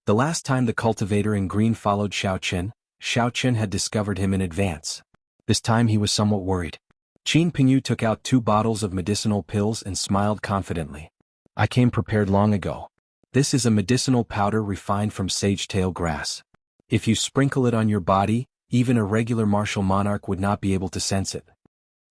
The last time the cultivator in green followed Xiaoqun, Xiaoqun had discovered him in advance. This time he was somewhat worried. Qin Pingyu took out 2 bottles of medicinal pills and smiled confidently. "I came prepared long ago. This is a medicinal powder refined from sage-tail grass. If you sprinkle it on your body, even a regular martial monarch would not be able to sense it."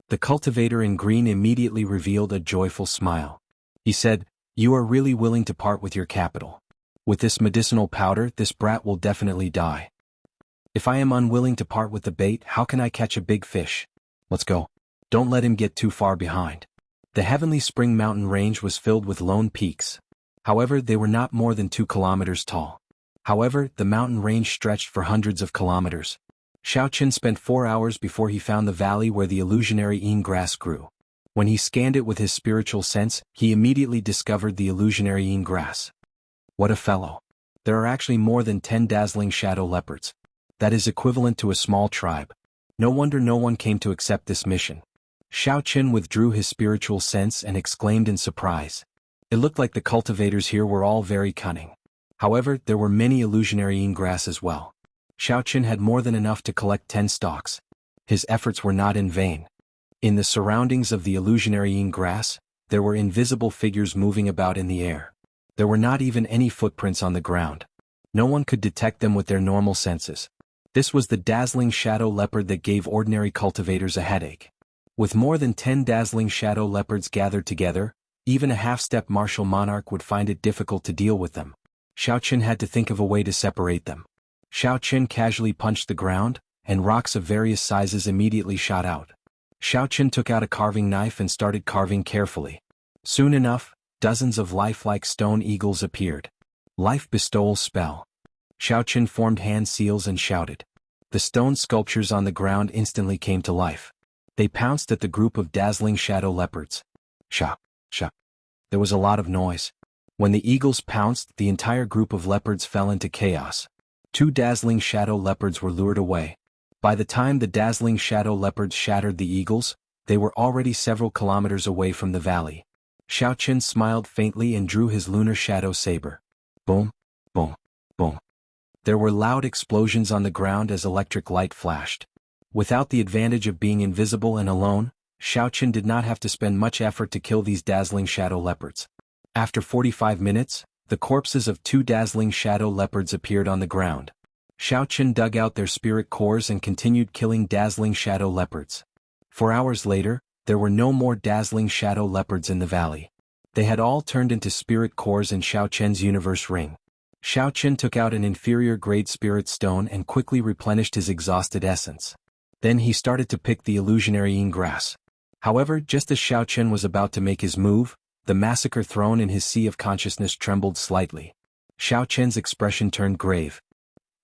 The cultivator in green immediately revealed a joyful smile. He said, "You are really willing to part with your capital. With this medicinal powder, this brat will definitely die. If I am unwilling to part with the bait, how can I catch a big fish? Let's go. Don't let him get too far behind." The Heavenly Spring Mountain Range was filled with lone peaks. However, they were not more than 2 kilometers tall. However, the mountain range stretched for hundreds of kilometers. Xiaochen spent 4 hours before he found the valley where the illusionary yin grass grew. When he scanned it with his spiritual sense, he immediately discovered the illusionary yin grass. What a fellow! There are actually more than 10 dazzling shadow leopards. That is equivalent to a small tribe. No wonder no one came to accept this mission. Xiaochen withdrew his spiritual sense and exclaimed in surprise. It looked like the cultivators here were all very cunning. However, there were many illusionary yin grass as well. Xiaochen had more than enough to collect 10 stalks. His efforts were not in vain. In the surroundings of the illusionary yin grass, there were invisible figures moving about in the air. There were not even any footprints on the ground. No one could detect them with their normal senses. This was the dazzling shadow leopard that gave ordinary cultivators a headache. With more than 10 dazzling shadow leopards gathered together, even a half-step martial monarch would find it difficult to deal with them. Xiaochen had to think of a way to separate them. Xiaochen casually punched the ground, and rocks of various sizes immediately shot out. Xiaochen took out a carving knife and started carving carefully. Soon enough, dozens of lifelike stone eagles appeared. Life bestowal spell. Xiaochen formed hand seals and shouted. The stone sculptures on the ground instantly came to life. They pounced at the group of dazzling shadow leopards. Sha, sha. There was a lot of noise. When the eagles pounced, the entire group of leopards fell into chaos. 2 dazzling shadow leopards were lured away. By the time the dazzling shadow leopards shattered the eagles, they were already several kilometers away from the valley. Xiaochen smiled faintly and drew his lunar shadow saber. Boom, boom, boom. There were loud explosions on the ground as electric light flashed. Without the advantage of being invisible and alone, Xiaochen did not have to spend much effort to kill these dazzling shadow leopards. After 45 minutes, the corpses of 2 dazzling shadow leopards appeared on the ground. Xiaochen dug out their spirit cores and continued killing dazzling shadow leopards. 4 hours later, there were no more dazzling shadow leopards in the valley. They had all turned into spirit cores in Xiaochen's universe ring. Xiaochen took out an inferior-grade spirit stone and quickly replenished his exhausted essence. Then he started to pick the illusionary yin grass. However, just as Xiaochen was about to make his move, the massacre throne in his sea of consciousness trembled slightly. Xiaochen's expression turned grave.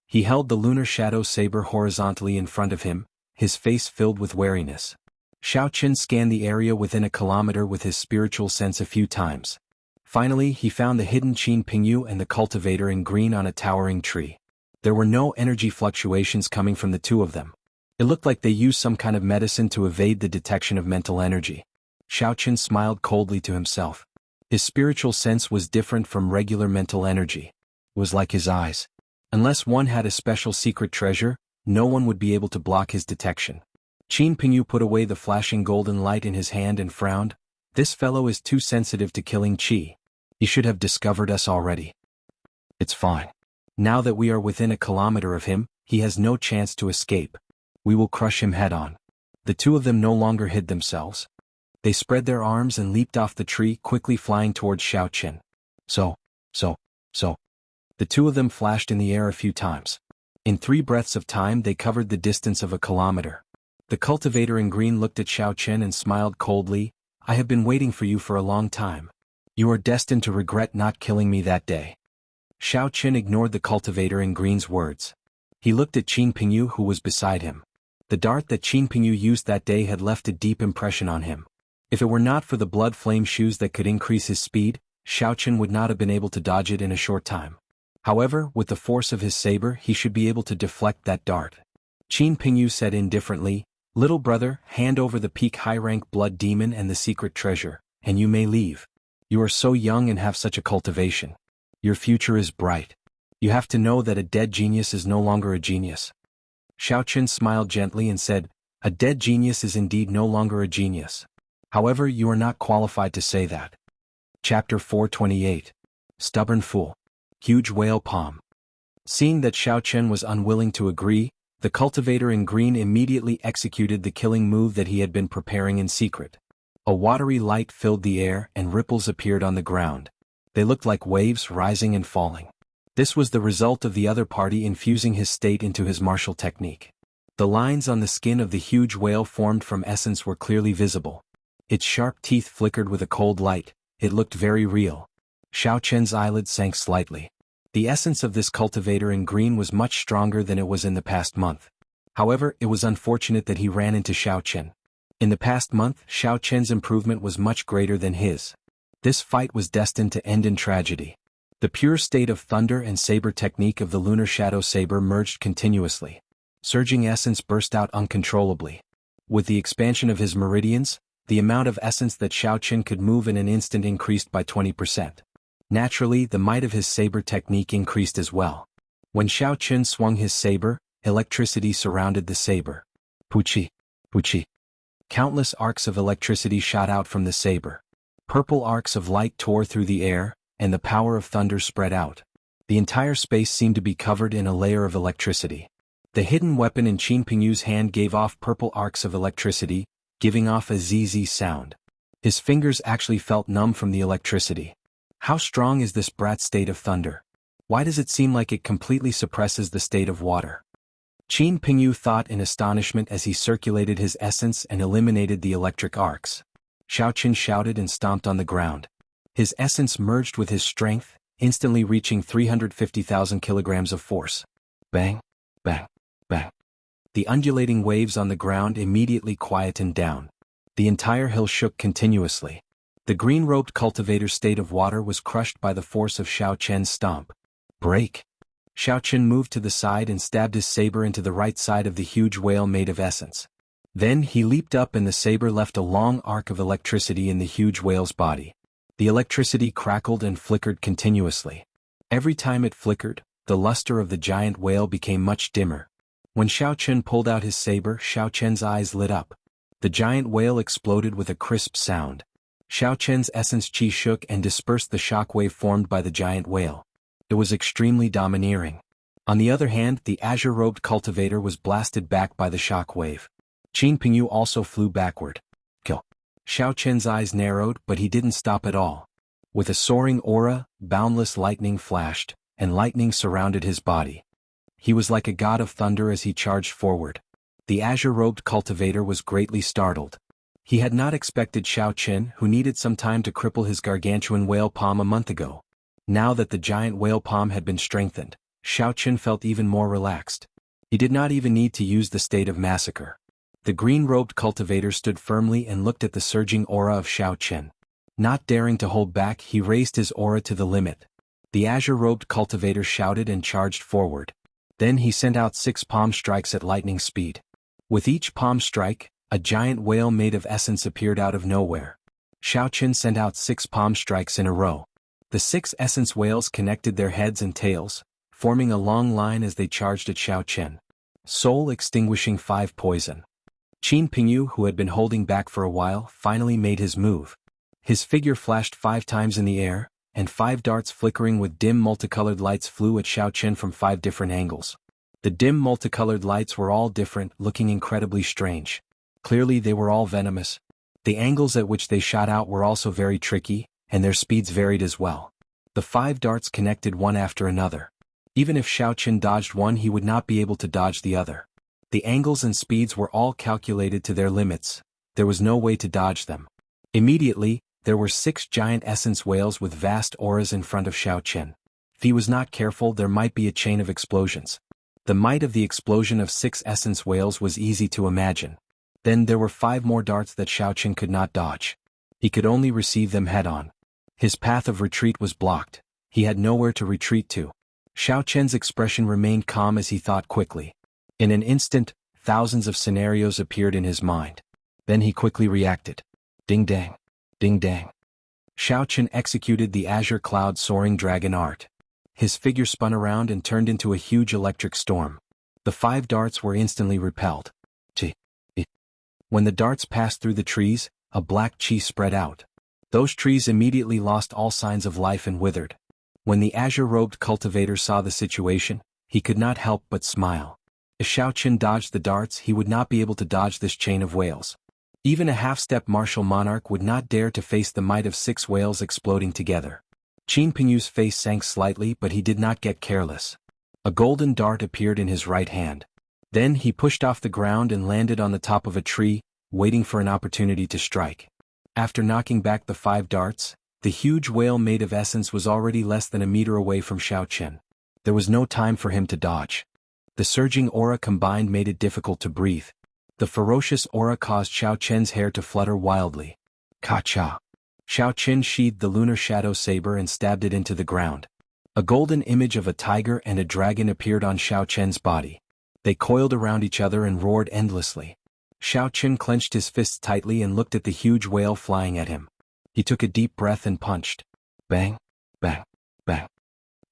He held the lunar shadow saber horizontally in front of him, his face filled with wariness. Xiaochen scanned the area within a kilometer with his spiritual sense a few times. Finally, he found the hidden Qin Pingyu and the cultivator in green on a towering tree. There were no energy fluctuations coming from the two of them. It looked like they used some kind of medicine to evade the detection of mental energy. Xiaochen smiled coldly to himself. His spiritual sense was different from regular mental energy. It was like his eyes. Unless one had a special secret treasure, no one would be able to block his detection. Qin Pingyu put away the flashing golden light in his hand and frowned. This fellow is too sensitive to killing qi. He should have discovered us already. It's fine. Now that we are within a kilometer of him, he has no chance to escape. We will crush him head-on. The two of them no longer hid themselves. They spread their arms and leaped off the tree, quickly flying towards Xiaochen. So. The two of them flashed in the air a few times. In 3 breaths of time they covered the distance of a kilometer. The cultivator in green looked at Xiaochen and smiled coldly. I have been waiting for you for a long time. You are destined to regret not killing me that day. Xiaochen ignored the cultivator in green's words. He looked at Qin Pingyu who was beside him. The dart that Qin Pingyu used that day had left a deep impression on him. If it were not for the blood flame shoes that could increase his speed, Xiaochen would not have been able to dodge it in a short time. However, with the force of his saber he should be able to deflect that dart. Qin Pingyu said indifferently, Little brother, hand over the peak high-rank blood demon and the secret treasure, and you may leave. You are so young and have such a cultivation. Your future is bright. You have to know that a dead genius is no longer a genius. Xiaochen smiled gently and said, A dead genius is indeed no longer a genius. However, you are not qualified to say that. Chapter 428. Stubborn Fool. Huge Whale Palm. Seeing that Xiaochen was unwilling to agree, the cultivator in green immediately executed the killing move that he had been preparing in secret. A watery light filled the air and ripples appeared on the ground. They looked like waves rising and falling. This was the result of the other party infusing his state into his martial technique. The lines on the skin of the huge whale formed from essence were clearly visible. Its sharp teeth flickered with a cold light. It looked very real. Xiaochen's eyelids sank slightly. The essence of this cultivator in green was much stronger than it was in the past month. However, it was unfortunate that he ran into Xiao Chen. In the past month, Xiao Chen's improvement was much greater than his. This fight was destined to end in tragedy. The pure state of thunder and saber technique of the lunar shadow saber merged continuously. Surging essence burst out uncontrollably. With the expansion of his meridians, the amount of essence that Xiao Chen could move in an instant increased by 20%. Naturally, the might of his saber technique increased as well. When Xiao Chen swung his saber, electricity surrounded the saber. Puchi, puchi. Countless arcs of electricity shot out from the saber. Purple arcs of light tore through the air, and the power of thunder spread out. The entire space seemed to be covered in a layer of electricity. The hidden weapon in Qin Pingyu's hand gave off purple arcs of electricity, giving off a zzz sound. His fingers actually felt numb from the electricity. How strong is this brat's state of thunder? Why does it seem like it completely suppresses the state of water? Qin Pingyu thought in astonishment as he circulated his essence and eliminated the electric arcs. Xiao Chen shouted and stomped on the ground. His essence merged with his strength, instantly reaching 350,000 kilograms of force. Bang, bang, bang. The undulating waves on the ground immediately quietened down. The entire hill shook continuously. The green-robed cultivator's state of water was crushed by the force of Xiao Chen's stomp. Break! Xiao Chen moved to the side and stabbed his saber into the right side of the huge whale made of essence. Then he leaped up and the saber left a long arc of electricity in the huge whale's body. The electricity crackled and flickered continuously. Every time it flickered, the luster of the giant whale became much dimmer. When Xiao Chen pulled out his saber, Xiao Chen's eyes lit up. The giant whale exploded with a crisp sound. Xiao Chen's essence chi shook and dispersed the shockwave formed by the giant whale. It was extremely domineering. On the other hand, the azure-robed cultivator was blasted back by the shockwave. Qin Pingyu also flew backward. Kill. Xiao Chen's eyes narrowed, but he didn't stop at all. With a soaring aura, boundless lightning flashed, and lightning surrounded his body. He was like a god of thunder as he charged forward. The azure-robed cultivator was greatly startled. He had not expected Xiao Chen, who needed some time to cripple his gargantuan whale palm a month ago. Now that the giant whale palm had been strengthened, Xiao Chen felt even more relaxed. He did not even need to use the state of massacre. The green-robed cultivator stood firmly and looked at the surging aura of Xiao Chen. Not daring to hold back, he raised his aura to the limit. The azure-robed cultivator shouted and charged forward. Then he sent out 6 palm strikes at lightning speed. With each palm strike, a giant whale made of essence appeared out of nowhere. Xiao Chen sent out 6 palm strikes in a row. The 6 essence whales connected their heads and tails, forming a long line as they charged at Xiao Chen. Soul extinguishing 5 poison. Qin Pingyu, who had been holding back for a while, finally made his move. His figure flashed 5 times in the air, and 5 darts flickering with dim multicolored lights flew at Xiao Chen from 5 different angles. The dim multicolored lights were all different, looking incredibly strange. Clearly they were all venomous. The angles at which they shot out were also very tricky, and their speeds varied as well. The 5 darts connected one after another. Even if Xiao Chen dodged one, he would not be able to dodge the other. The angles and speeds were all calculated to their limits. There was no way to dodge them. Immediately, there were 6 giant essence whales with vast auras in front of Xiao Chen. If he was not careful, there might be a chain of explosions. The might of the explosion of 6 essence whales was easy to imagine. Then there were 5 more darts that Xiao Chen could not dodge. He could only receive them head-on. His path of retreat was blocked. He had nowhere to retreat to. Xiao Chen's expression remained calm as he thought quickly. In an instant, thousands of scenarios appeared in his mind. Then he quickly reacted. Ding-dang. Ding-dang. Xiao Chen executed the azure cloud soaring dragon art. His figure spun around and turned into a huge electric storm. The 5 darts were instantly repelled. Chi. When the darts passed through the trees, a black chi spread out. Those trees immediately lost all signs of life and withered. When the azure-robed cultivator saw the situation, he could not help but smile. If Xiao Chen dodged the darts, he would not be able to dodge this chain of whales. Even a half-step martial monarch would not dare to face the might of 6 whales exploding together. Qin Pingyu's face sank slightly, but he did not get careless. A golden dart appeared in his right hand. Then he pushed off the ground and landed on the top of a tree, waiting for an opportunity to strike. After knocking back the 5 darts, the huge whale made of essence was already less than a meter away from Xiao Chen. There was no time for him to dodge. The surging aura combined made it difficult to breathe. The ferocious aura caused Xiao Qian's hair to flutter wildly. Ka-cha! Xiao Qian sheathed the lunar shadow saber and stabbed it into the ground. A golden image of a tiger and a dragon appeared on Xiao Qian's body. They coiled around each other and roared endlessly. Xiao Qian clenched his fists tightly and looked at the huge whale flying at him. He took a deep breath and punched. Bang! Bang! Bang!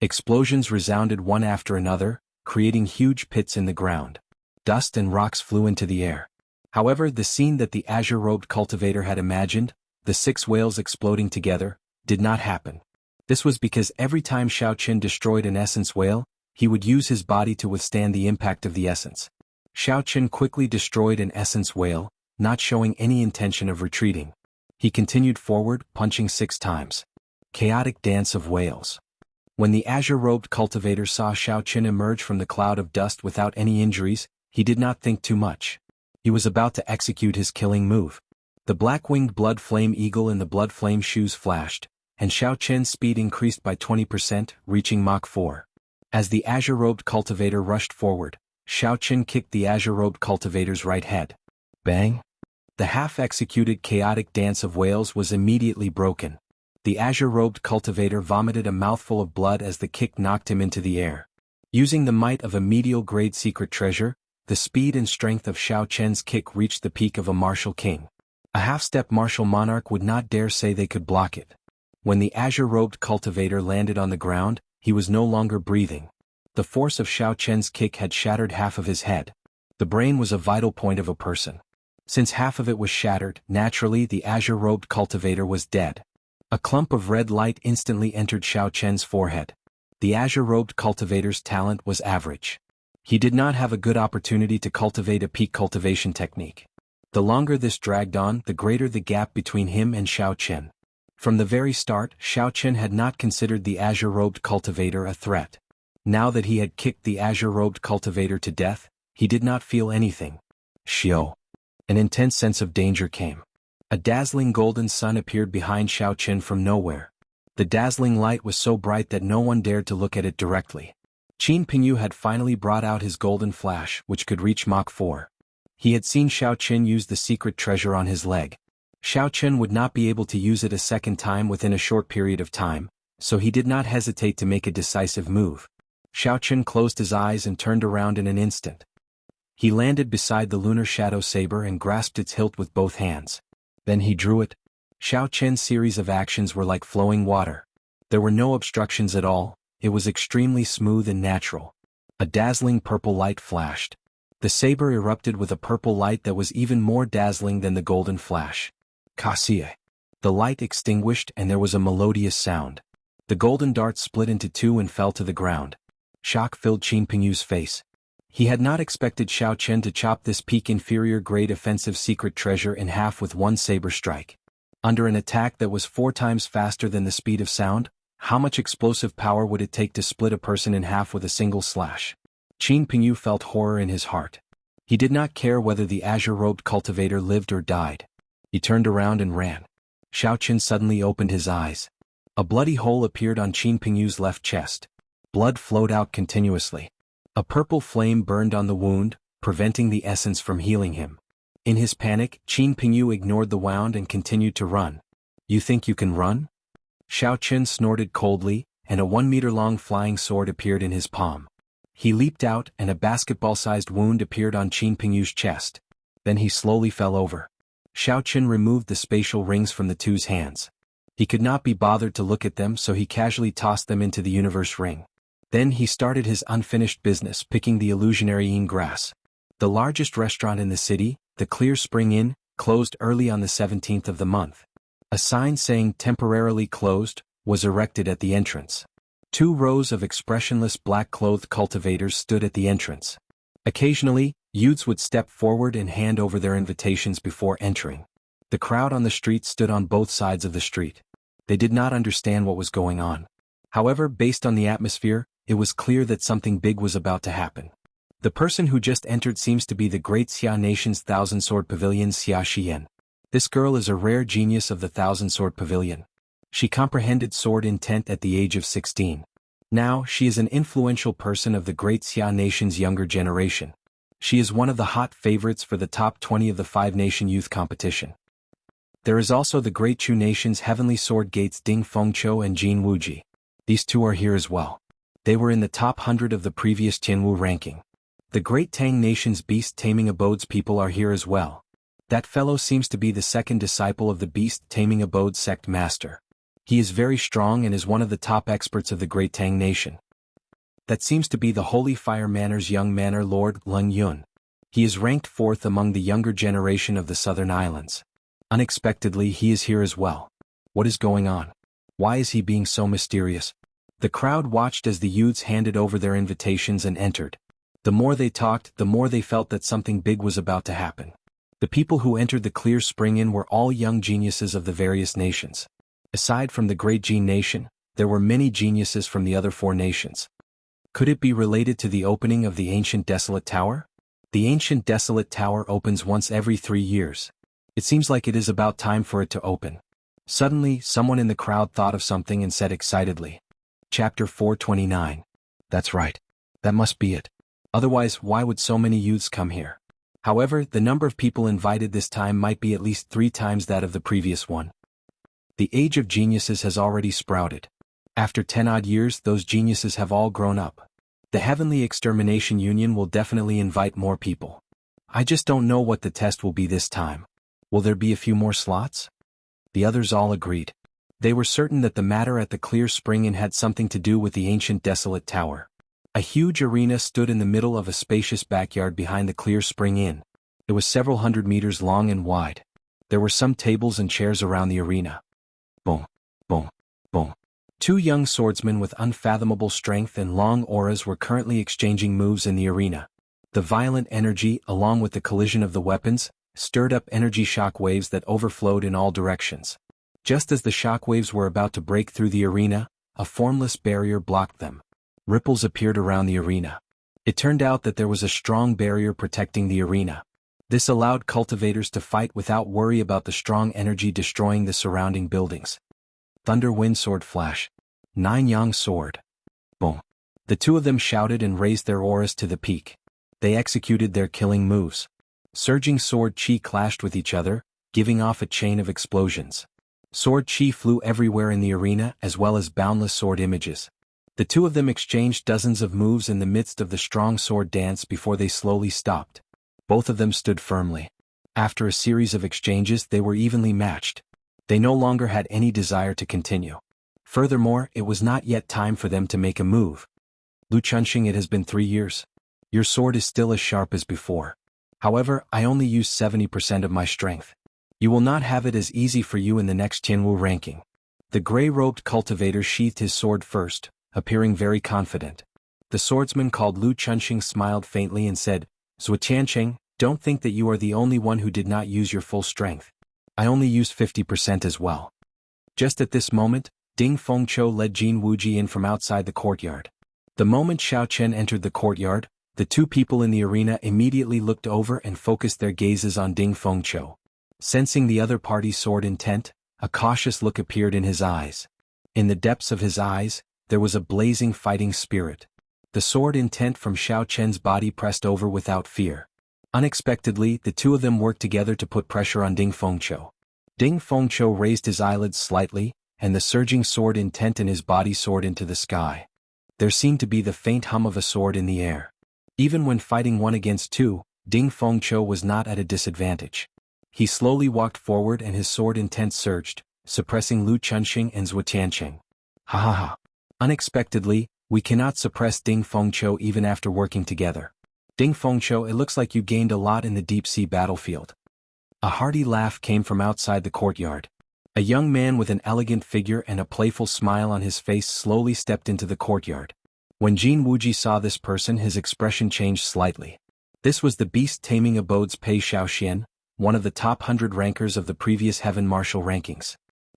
Explosions resounded one after another, creating huge pits in the ground. Dust and rocks flew into the air. However, the scene that the azure-robed cultivator had imagined, the 6 whales exploding together, did not happen. This was because every time Xiao Qian destroyed an essence whale, he would use his body to withstand the impact of the essence. Xiao Qian quickly destroyed an essence whale, not showing any intention of retreating. He continued forward, punching 6 times. Chaotic dance of whales. When the azure-robed cultivator saw Xiao Qian emerge from the cloud of dust without any injuries, he did not think too much. He was about to execute his killing move. The black-winged blood flame eagle in the blood flame shoes flashed, and Xiao Qian's speed increased by 20%, reaching Mach 4. As the azure-robed cultivator rushed forward, Xiao Qian kicked the azure-robed cultivator's right head. Bang! The half-executed chaotic dance of whales was immediately broken. The azure-robed cultivator vomited a mouthful of blood as the kick knocked him into the air. Using the might of a medial-grade secret treasure, the speed and strength of Xiao Qian's kick reached the peak of a martial king. A half-step martial monarch would not dare say they could block it. When the azure-robed cultivator landed on the ground, he was no longer breathing. The force of Xiao Qian's kick had shattered half of his head. The brain was a vital point of a person. Since half of it was shattered, naturally the azure-robed cultivator was dead. A clump of red light instantly entered Xiao Qian's forehead. The azure-robed cultivator's talent was average. He did not have a good opportunity to cultivate a peak cultivation technique. The longer this dragged on, the greater the gap between him and Xiao Qian. From the very start, Xiao Qian had not considered the azure-robed cultivator a threat. Now that he had kicked the azure-robed cultivator to death, he did not feel anything. Xiao. An intense sense of danger came. A dazzling golden sun appeared behind Xiao Qian from nowhere. The dazzling light was so bright that no one dared to look at it directly. Qin Pingyu had finally brought out his golden flash, which could reach Mach 4. He had seen Xiao Qian use the secret treasure on his leg. Xiao Qian would not be able to use it a second time within a short period of time, so he did not hesitate to make a decisive move. Xiao Qian closed his eyes and turned around in an instant. He landed beside the lunar shadow saber and grasped its hilt with both hands. Then he drew it. Xiao Qian's series of actions were like flowing water. There were no obstructions at all, it was extremely smooth and natural. A dazzling purple light flashed. The saber erupted with a purple light that was even more dazzling than the golden flash. Kasie. The light extinguished and there was a melodious sound. The golden dart split into 2 and fell to the ground. Shock filled Qin Pingyu's face. He had not expected Xiao Qian to chop this peak inferior grade offensive secret treasure in half with one saber strike. Under an attack that was 4 times faster than the speed of sound, how much explosive power would it take to split a person in half with a single slash? Qin Pingyu felt horror in his heart. He did not care whether the azure-robed cultivator lived or died. He turned around and ran. Xiao Qian suddenly opened his eyes. A bloody hole appeared on Qin Pingyu's left chest. Blood flowed out continuously. A purple flame burned on the wound, preventing the essence from healing him. In his panic, Qin Pingyu ignored the wound and continued to run. You think you can run? Xiao Qian snorted coldly, and a 1-meter-long flying sword appeared in his palm. He leaped out and a basketball-sized wound appeared on Qin Pingyu's chest. Then he slowly fell over. Xiao Qian removed the spatial rings from the two's hands. He could not be bothered to look at them, so he casually tossed them into the universe ring. Then he started his unfinished business picking the illusionary Yin grass. The largest restaurant in the city, the Clear Spring Inn, closed early on the 17th of the month. A sign saying temporarily closed was erected at the entrance. 2 rows of expressionless black-clothed cultivators stood at the entrance. Occasionally, youths would step forward and hand over their invitations before entering. The crowd on the street stood on both sides of the street. They did not understand what was going on. However, based on the atmosphere, it was clear that something big was about to happen. The person who just entered seems to be the great Xia Nation's Thousand Sword Pavilion Xia Xian. This girl is a rare genius of the Thousand Sword Pavilion. She comprehended sword intent at the age of 16. Now, she is an influential person of the Great Xia nation's younger generation. She is one of the hot favorites for the top 20 of the five-nation youth competition. There is also the Great Chu nation's heavenly sword gates Ding Fengqiu and Jin Wuji. These two are here as well. They were in the top 100 of the previous Tianwu ranking. The Great Tang nation's beast-taming abodes people are here as well. That fellow seems to be the second disciple of the beast-taming abode sect master. He is very strong and is one of the top experts of the Great Tang nation. That seems to be the Holy Fire Manor's young manor lord, Leng Yun. He is ranked 4th among the younger generation of the southern islands. Unexpectedly, he is here as well. What is going on? Why is he being so mysterious? The crowd watched as the youths handed over their invitations and entered. The more they talked, the more they felt that something big was about to happen. The people who entered the Clear Spring Inn were all young geniuses of the various nations. Aside from the Great Jin nation, there were many geniuses from the other 4 nations. Could it be related to the opening of the ancient Desolate Tower? The ancient Desolate Tower opens once every 3 years. It seems like it is about time for it to open. Suddenly, someone in the crowd thought of something and said excitedly. Chapter 429. That's right. That must be it. Otherwise, why would so many youths come here? However, the number of people invited this time might be at least 3 times that of the previous one. The age of geniuses has already sprouted. After 10 odd years, those geniuses have all grown up. The Heavenly Extermination Union will definitely invite more people. I just don't know what the test will be this time. Will there be a few more slots? The others all agreed. They were certain that the matter at the Clear Spring Inn had something to do with the ancient Desolate Tower. A huge arena stood in the middle of a spacious backyard behind the Clear Spring Inn. It was several hundred meters long and wide. There were some tables and chairs around the arena. Boom, boom, boom. 2 young swordsmen with unfathomable strength and long auras were currently exchanging moves in the arena. The violent energy, along with the collision of the weapons, stirred up energy shock waves that overflowed in all directions. Just as the shock waves were about to break through the arena, a formless barrier blocked them. Ripples appeared around the arena. It turned out that there was a strong barrier protecting the arena. This allowed cultivators to fight without worry about the strong energy destroying the surrounding buildings. Thunder Wind Sword Flash. 9 Yang Sword. Boom. The 2 of them shouted and raised their auras to the peak. They executed their killing moves. Surging sword chi clashed with each other, giving off a chain of explosions. Sword chi flew everywhere in the arena as well as boundless sword images. The 2 of them exchanged dozens of moves in the midst of the strong sword dance before they slowly stopped. Both of them stood firmly. After a series of exchanges, they were evenly matched. They no longer had any desire to continue. Furthermore, it was not yet time for them to make a move. Lu Chunxing, it has been 3 years. Your sword is still as sharp as before. However, I only used 70% of my strength. You will not have it as easy for you in the next Tianwu ranking. The gray-robed cultivator sheathed his sword first, appearing very confident. The swordsman called Lu Chunxing smiled faintly and said, Zhuotiancheng, don't think that you are the only one who did not use your full strength. I only used 50% as well. Just at this moment, Ding Fengqiu led Jin Wuji in from outside the courtyard. The moment Xiao Chen entered the courtyard, the 2 people in the arena immediately looked over and focused their gazes on Ding Fengqiu. Sensing the other party's sword intent, a cautious look appeared in his eyes. In the depths of his eyes, there was a blazing fighting spirit. The sword intent from Xiao Chen's body pressed over without fear. Unexpectedly, the 2 of them worked together to put pressure on Ding Fengqiu. Ding Fengqiu raised his eyelids slightly, and the surging sword intent in his body soared into the sky. There seemed to be the faint hum of a sword in the air. Even when fighting 1 against 2, Ding Fengqiu was not at a disadvantage. He slowly walked forward and his sword intent surged, suppressing Lu Chunxing and Zhuotiancheng. Ha ha ha. Unexpectedly, we cannot suppress Ding Fengqiu even after working together. Ding Fengqiu, it looks like you gained a lot in the deep-sea battlefield. A hearty laugh came from outside the courtyard. A young man with an elegant figure and a playful smile on his face slowly stepped into the courtyard. When Jin Wuji saw this person, his expression changed slightly. This was the beast-taming abode's Pei Xiaoxian, one of the top 100 rankers of the previous Heaven Martial rankings.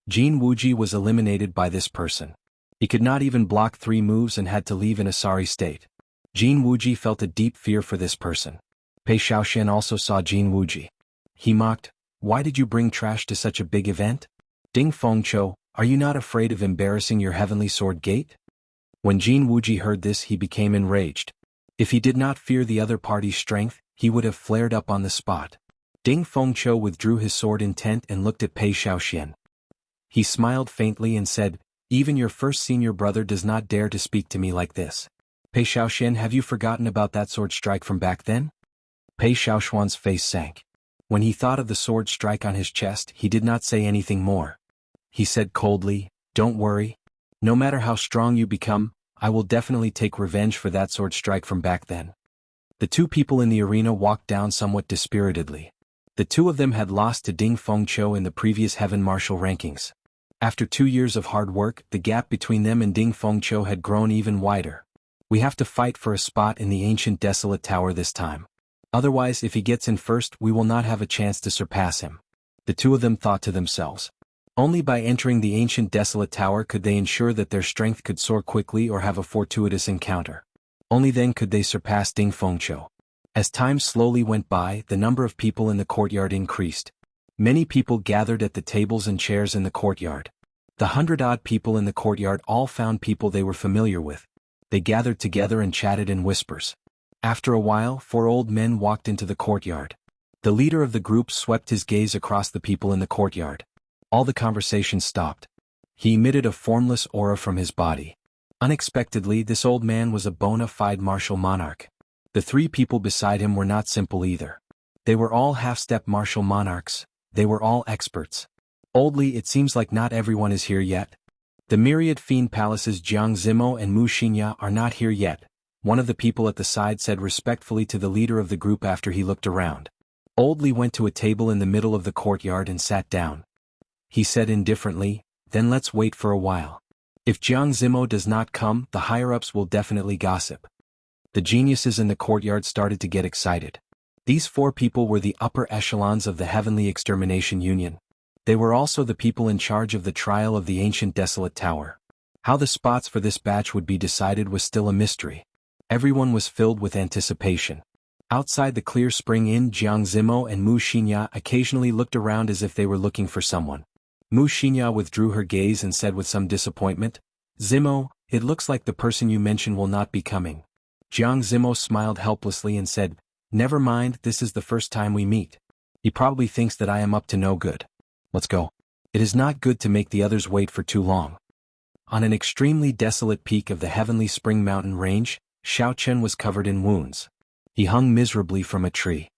Jin Wuji was eliminated by this person. He could not even block 3 moves and had to leave in a sorry state. Jin Wuji felt a deep fear for this person. Pei Xiaoxian also saw Jin Wuji. He mocked, "Why did you bring trash to such a big event? Ding Fengqiu, are you not afraid of embarrassing your heavenly sword gate?" When Jianghu heard this, he became enraged. If he did not fear the other party's strength, he would have flared up on the spot. Ding Fengqiu withdrew his sword intent and looked at Pei Shaoxian. He smiled faintly and said, "Even your first senior brother does not dare to speak to me like this. Pei Shaoxian, have you forgotten about that sword strike from back then?" Pei Shaoxian's face sank. When he thought of the sword strike on his chest, he did not say anything more. He said coldly, "Don't worry. No matter how strong you become, I will definitely take revenge for that sword strike from back then." The two people in the arena walked down somewhat dispiritedly. The two of them had lost to Ding Fengqiu in the previous heaven martial rankings. After 2 years of hard work, the gap between them and Ding Fengqiu had grown even wider. "We have to fight for a spot in the ancient desolate tower this time. Otherwise, if he gets in first, we will not have a chance to surpass him." The two of them thought to themselves. Only by entering the ancient desolate tower could they ensure that their strength could soar quickly or have a fortuitous encounter. Only then could they surpass Ding Fengqiu. As time slowly went by, the number of people in the courtyard increased. Many people gathered at the tables and chairs in the courtyard. The 100-odd people in the courtyard all found people they were familiar with. They gathered together and chatted in whispers. After a while, 4 old men walked into the courtyard. The leader of the group swept his gaze across the people in the courtyard. All the conversation stopped. He emitted a formless aura from his body. Unexpectedly, this old man was a bona fide martial monarch. The 3 people beside him were not simple either. They were all half-step martial monarchs. They were all experts. "Oldly, it seems like not everyone is here yet. The myriad fiend palaces Jianghu and Wuxia are not here yet," one of the people at the side said respectfully to the leader of the group after he looked around. Oldly went to a table in the middle of the courtyard and sat down. He said indifferently, "Then let's wait for a while. If Jianghu does not come, the higher-ups will definitely gossip." The geniuses in the courtyard started to get excited. These 4 people were the upper echelons of the Heavenly Extermination Union. They were also the people in charge of the trial of the ancient desolate tower. How the spots for this batch would be decided was still a mystery. Everyone was filled with anticipation. Outside the clear spring inn, Jianghu and Mu Xinya occasionally looked around as if they were looking for someone. Mu Xinya withdrew her gaze and said with some disappointment, "Zimo, it looks like the person you mentioned will not be coming." Jianghu smiled helplessly and said, "Never mind, this is the first time we meet. He probably thinks that I am up to no good. Let's go. It is not good to make the others wait for too long." On an extremely desolate peak of the heavenly spring mountain range, Xiaochen was covered in wounds. He hung miserably from a tree.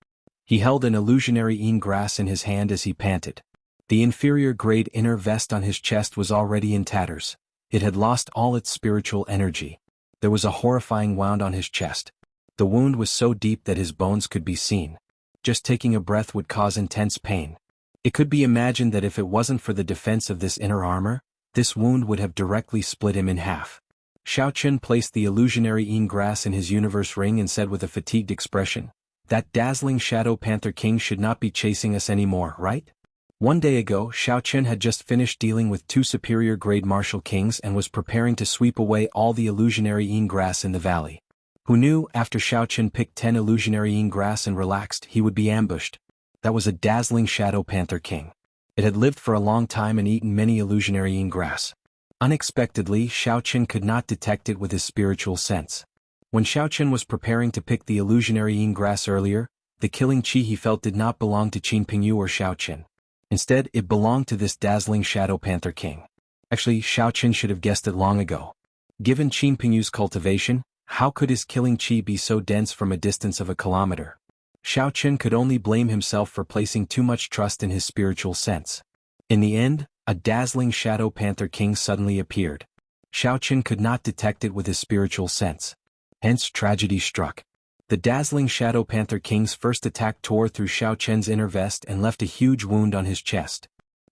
He held an illusionary een grass in his hand as he panted. The inferior-grade inner vest on his chest was already in tatters. It had lost all its spiritual energy. There was a horrifying wound on his chest. The wound was so deep that his bones could be seen. Just taking a breath would cause intense pain. It could be imagined that if it wasn't for the defense of this inner armor, this wound would have directly split him in half. Xiaochen placed the illusionary een grass in his universe ring and said with a fatigued expression, "That dazzling Shadow Panther King should not be chasing us anymore, right?" 1 day ago, Xiaochen had just finished dealing with 2 superior-grade martial kings and was preparing to sweep away all the illusionary een grass in the valley. Who knew, after Xiaochen picked 10 illusionary een grass and relaxed, he would be ambushed? That was a dazzling Shadow Panther King. It had lived for a long time and eaten many illusionary een grass. Unexpectedly, Xiaochen could not detect it with his spiritual sense. When Xiaochen was preparing to pick the illusionary een grass earlier, the killing chi he felt did not belong to Qin Pingyu or Xiaochen. Instead, it belonged to this dazzling Shadow Panther King. Actually, Xiaochen should have guessed it long ago. Given Qin Pingyu's cultivation, how could his killing chi be so dense from a distance of a kilometer? Xiaochen could only blame himself for placing too much trust in his spiritual sense. In the end, a dazzling Shadow Panther King suddenly appeared. Xiaochen could not detect it with his spiritual sense. Hence, tragedy struck. The dazzling Shadow Panther King's first attack tore through Xiaochen's inner vest and left a huge wound on his chest.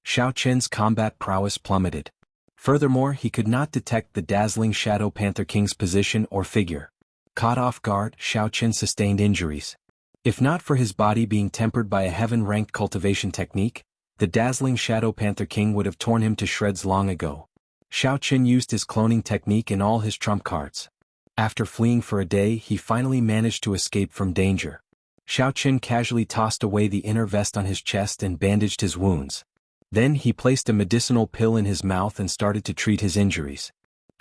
Xiaochen's combat prowess plummeted. Furthermore, he could not detect the dazzling Shadow Panther King's position or figure. Caught off guard, Xiaochen sustained injuries. If not for his body being tempered by a heaven-ranked cultivation technique, the dazzling Shadow Panther King would have torn him to shreds long ago. Xiaochen used his cloning technique in all his trump cards. After fleeing for a day, he finally managed to escape from danger. Xiaochen casually tossed away the inner vest on his chest and bandaged his wounds. Then he placed a medicinal pill in his mouth and started to treat his injuries.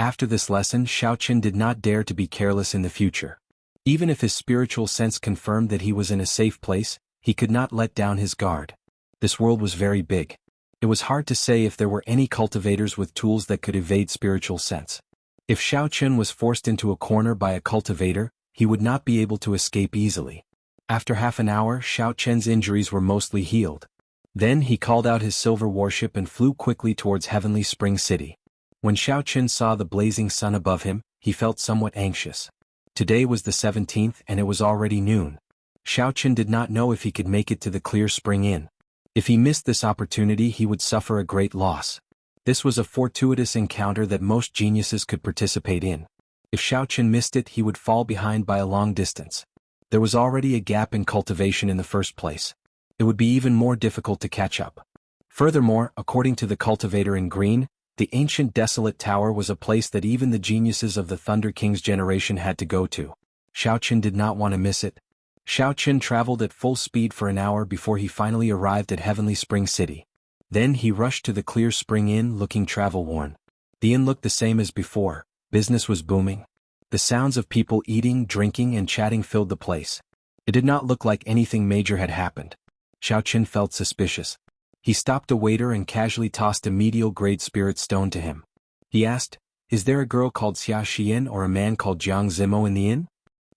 After this lesson, Xiaoqin did not dare to be careless in the future. Even if his spiritual sense confirmed that he was in a safe place, he could not let down his guard. This world was very big. It was hard to say if there were any cultivators with tools that could evade spiritual sense. If Xiaoqin was forced into a corner by a cultivator, he would not be able to escape easily. After half an hour, Xiaoqin's injuries were mostly healed. Then he called out his silver warship and flew quickly towards Heavenly Spring City. When Xiaoqin saw the blazing sun above him, he felt somewhat anxious. Today was the 17th and it was already noon. Xiaoqin did not know if he could make it to the Clear Spring Inn. If he missed this opportunity, he would suffer a great loss. This was a fortuitous encounter that most geniuses could participate in. If Xiaoqin missed it, he would fall behind by a long distance. There was already a gap in cultivation in the first place. It would be even more difficult to catch up. Furthermore, according to the cultivator in green, the ancient desolate tower was a place that even the geniuses of the Thunder King's generation had to go to. Xiaoqin did not want to miss it. Xiaoqin traveled at full speed for an hour before he finally arrived at Heavenly Spring City. Then he rushed to the Clear Spring Inn looking travel-worn. The inn looked the same as before. Business was booming. The sounds of people eating, drinking, and chatting filled the place. It did not look like anything major had happened. Xiaoqin felt suspicious. He stopped a waiter and casually tossed a medial-grade spirit stone to him. He asked, "Is there a girl called Xia Xian or a man called Jianghu in the inn?"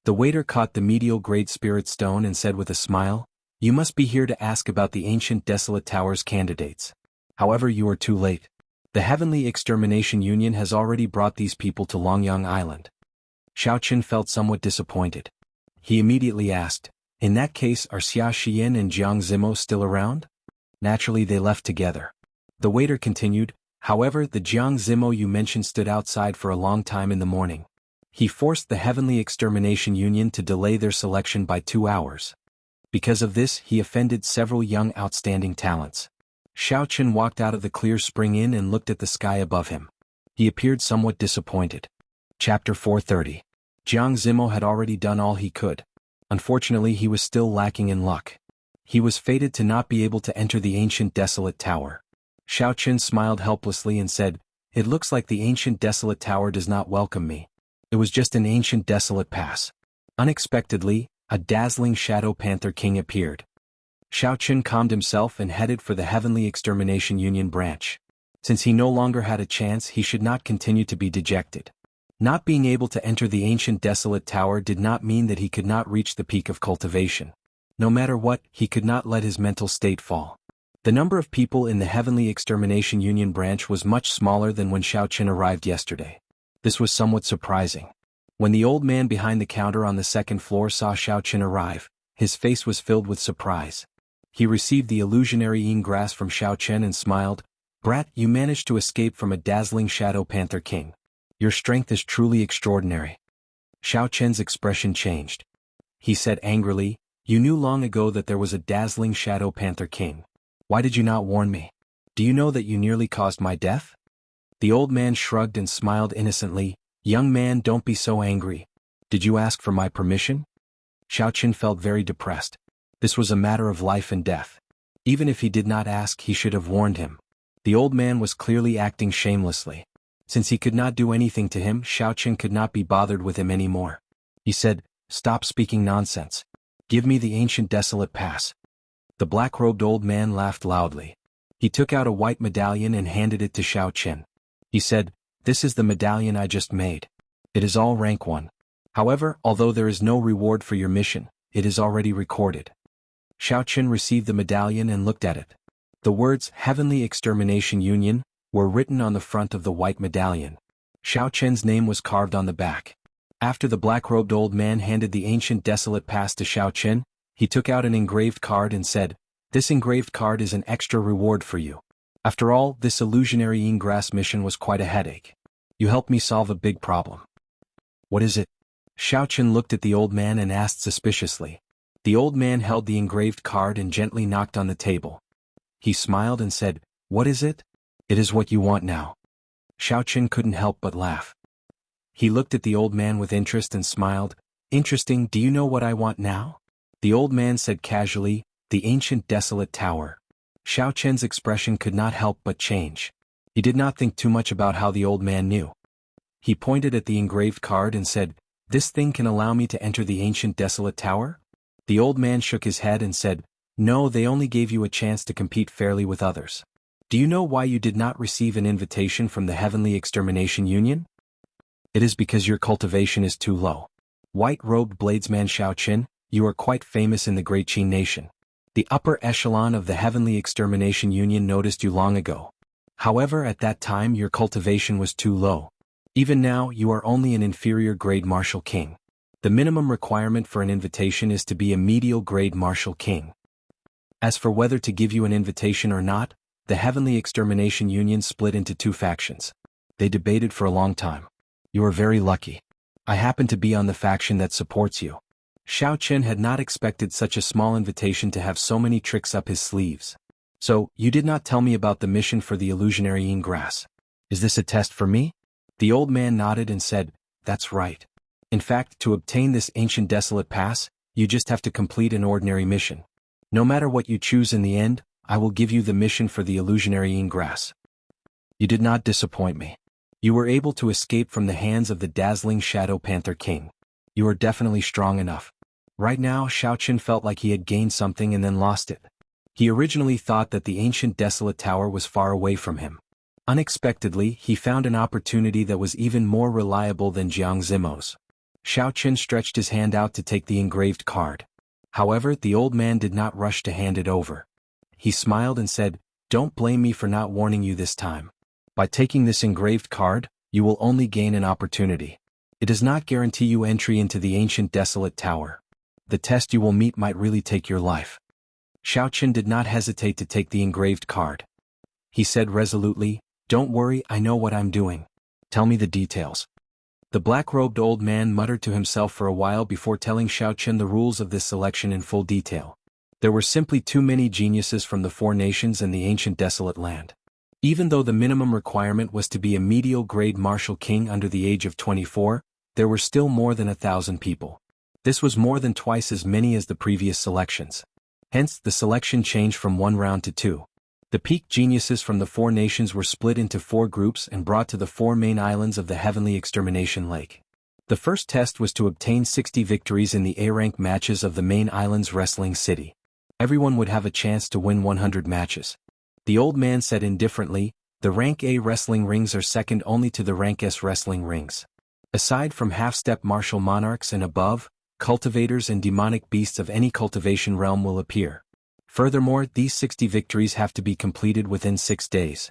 The waiter caught the medial-grade spirit stone and said with a smile, "You must be here to ask about the ancient desolate tower's candidates. However, you are too late. The Heavenly Extermination Union has already brought these people to Longyang Island." Xiaoqin felt somewhat disappointed. He immediately asked, "In that case, are Xia Xian and Jianghu still around?" Naturally, they left together. The waiter continued, "However, the Jianghu you mentioned stood outside for a long time in the morning. He forced the Heavenly Extermination Union to delay their selection by 2 hours. Because of this, he offended several young outstanding talents." Xiaoqin walked out of the Clear Spring Inn and looked at the sky above him. He appeared somewhat disappointed. Chapter 430. Jianghu had already done all he could. Unfortunately, he was still lacking in luck. He was fated to not be able to enter the ancient desolate tower. Xiaoqin smiled helplessly and said, "It looks like the ancient desolate tower does not welcome me. It was just an ancient desolate pass." Unexpectedly, a dazzling shadow panther king appeared. Xiaoqin calmed himself and headed for the Heavenly Extermination Union branch. Since he no longer had a chance, he should not continue to be dejected. Not being able to enter the ancient desolate tower did not mean that he could not reach the peak of cultivation. No matter what, he could not let his mental state fall. The number of people in the Heavenly Extermination Union branch was much smaller than when Xiaoqin arrived yesterday. This was somewhat surprising. When the old man behind the counter on the second floor saw Xiaoqin arrive, his face was filled with surprise. He received the illusionary ingress from Xiaoqin and smiled, "Brat, you managed to escape from a dazzling shadow panther king. Your strength is truly extraordinary." Xiaoqin's expression changed. He said angrily, "You knew long ago that there was a dazzling shadow panther king. Why did you not warn me? Do you know that you nearly caused my death?" The old man shrugged and smiled innocently, "Young man, don't be so angry. Did you ask for my permission?" Xiaoqin felt very depressed. This was a matter of life and death. Even if he did not ask, he should have warned him. The old man was clearly acting shamelessly. Since he could not do anything to him, Xiaoqin could not be bothered with him anymore. He said, "Stop speaking nonsense. Give me the ancient desolate pass." The black-robed old man laughed loudly. He took out a white medallion and handed it to Xiaoqin. He said, "This is the medallion I just made. It is all rank 1. However, although there is no reward for your mission, it is already recorded." Xiaoqin received the medallion and looked at it. The words Heavenly Extermination Union were written on the front of the white medallion. Xiaoqin's name was carved on the back. After the black-robed old man handed the ancient desolate pass to Xiaoqin, he took out an engraved card and said, "This engraved card is an extra reward for you. After all, this illusionary ingress mission was quite a headache. You helped me solve a big problem." "What is it?" Xiaoqin looked at the old man and asked suspiciously. The old man held the engraved card and gently knocked on the table. He smiled and said, "What is it?" "It is what you want now." Xiaoqin couldn't help but laugh. He looked at the old man with interest and smiled, "Interesting, do you know what I want now?" The old man said casually, "The ancient desolate tower." Xiaoqin's expression could not help but change. He did not think too much about how the old man knew. He pointed at the engraved card and said, "This thing can allow me to enter the ancient desolate tower?" The old man shook his head and said, "No, they only gave you a chance to compete fairly with others. Do you know why you did not receive an invitation from the Heavenly Extermination Union? It is because your cultivation is too low. White-robed bladesman Xiaoqin, you are quite famous in the Great Qin nation. The upper echelon of the Heavenly Extermination Union noticed you long ago. However, at that time your cultivation was too low. Even now, you are only an inferior grade martial king. The minimum requirement for an invitation is to be a medial grade martial king. As for whether to give you an invitation or not, the Heavenly Extermination Union split into two factions. They debated for a long time. You are very lucky. I happen to be on the faction that supports you." Xiaoqin had not expected such a small invitation to have so many tricks up his sleeves. "So, you did not tell me about the mission for the illusionary yin grass. Is this a test for me?" The old man nodded and said, "That's right. In fact, to obtain this ancient desolate pass, you just have to complete an ordinary mission. No matter what you choose in the end, I will give you the mission for the illusionary yin grass." "You did not disappoint me. You were able to escape from the hands of the dazzling Shadow Panther King. You are definitely strong enough." Right now, Xiaoqin felt like he had gained something and then lost it. He originally thought that the ancient desolate tower was far away from him. Unexpectedly, he found an opportunity that was even more reliable than Jianghu's. Xiaoqin stretched his hand out to take the engraved card. However, the old man did not rush to hand it over. He smiled and said, "Don't blame me for not warning you this time. By taking this engraved card, you will only gain an opportunity. It does not guarantee you entry into the ancient desolate tower. The test you will meet might really take your life." Xiaoqin did not hesitate to take the engraved card. He said resolutely, "Don't worry, I know what I'm doing. Tell me the details." The black-robed old man muttered to himself for a while before telling Xiaoqin the rules of this selection in full detail. There were simply too many geniuses from the four nations and the ancient desolate land. Even though the minimum requirement was to be a medial grade martial king under the age of 24, there were still more than 1,000 people. This was more than twice as many as the previous selections. Hence, the selection changed from one round to two. The peak geniuses from the four nations were split into four groups and brought to the four main islands of the Heavenly Extermination Lake. The first test was to obtain 60 victories in the A-rank matches of the main island's wrestling city. Everyone would have a chance to win 100 matches. The old man said indifferently, "The rank A wrestling rings are second only to the rank S wrestling rings. Aside from half-step martial monarchs and above, cultivators and demonic beasts of any cultivation realm will appear. Furthermore, these 60 victories have to be completed within 6 days.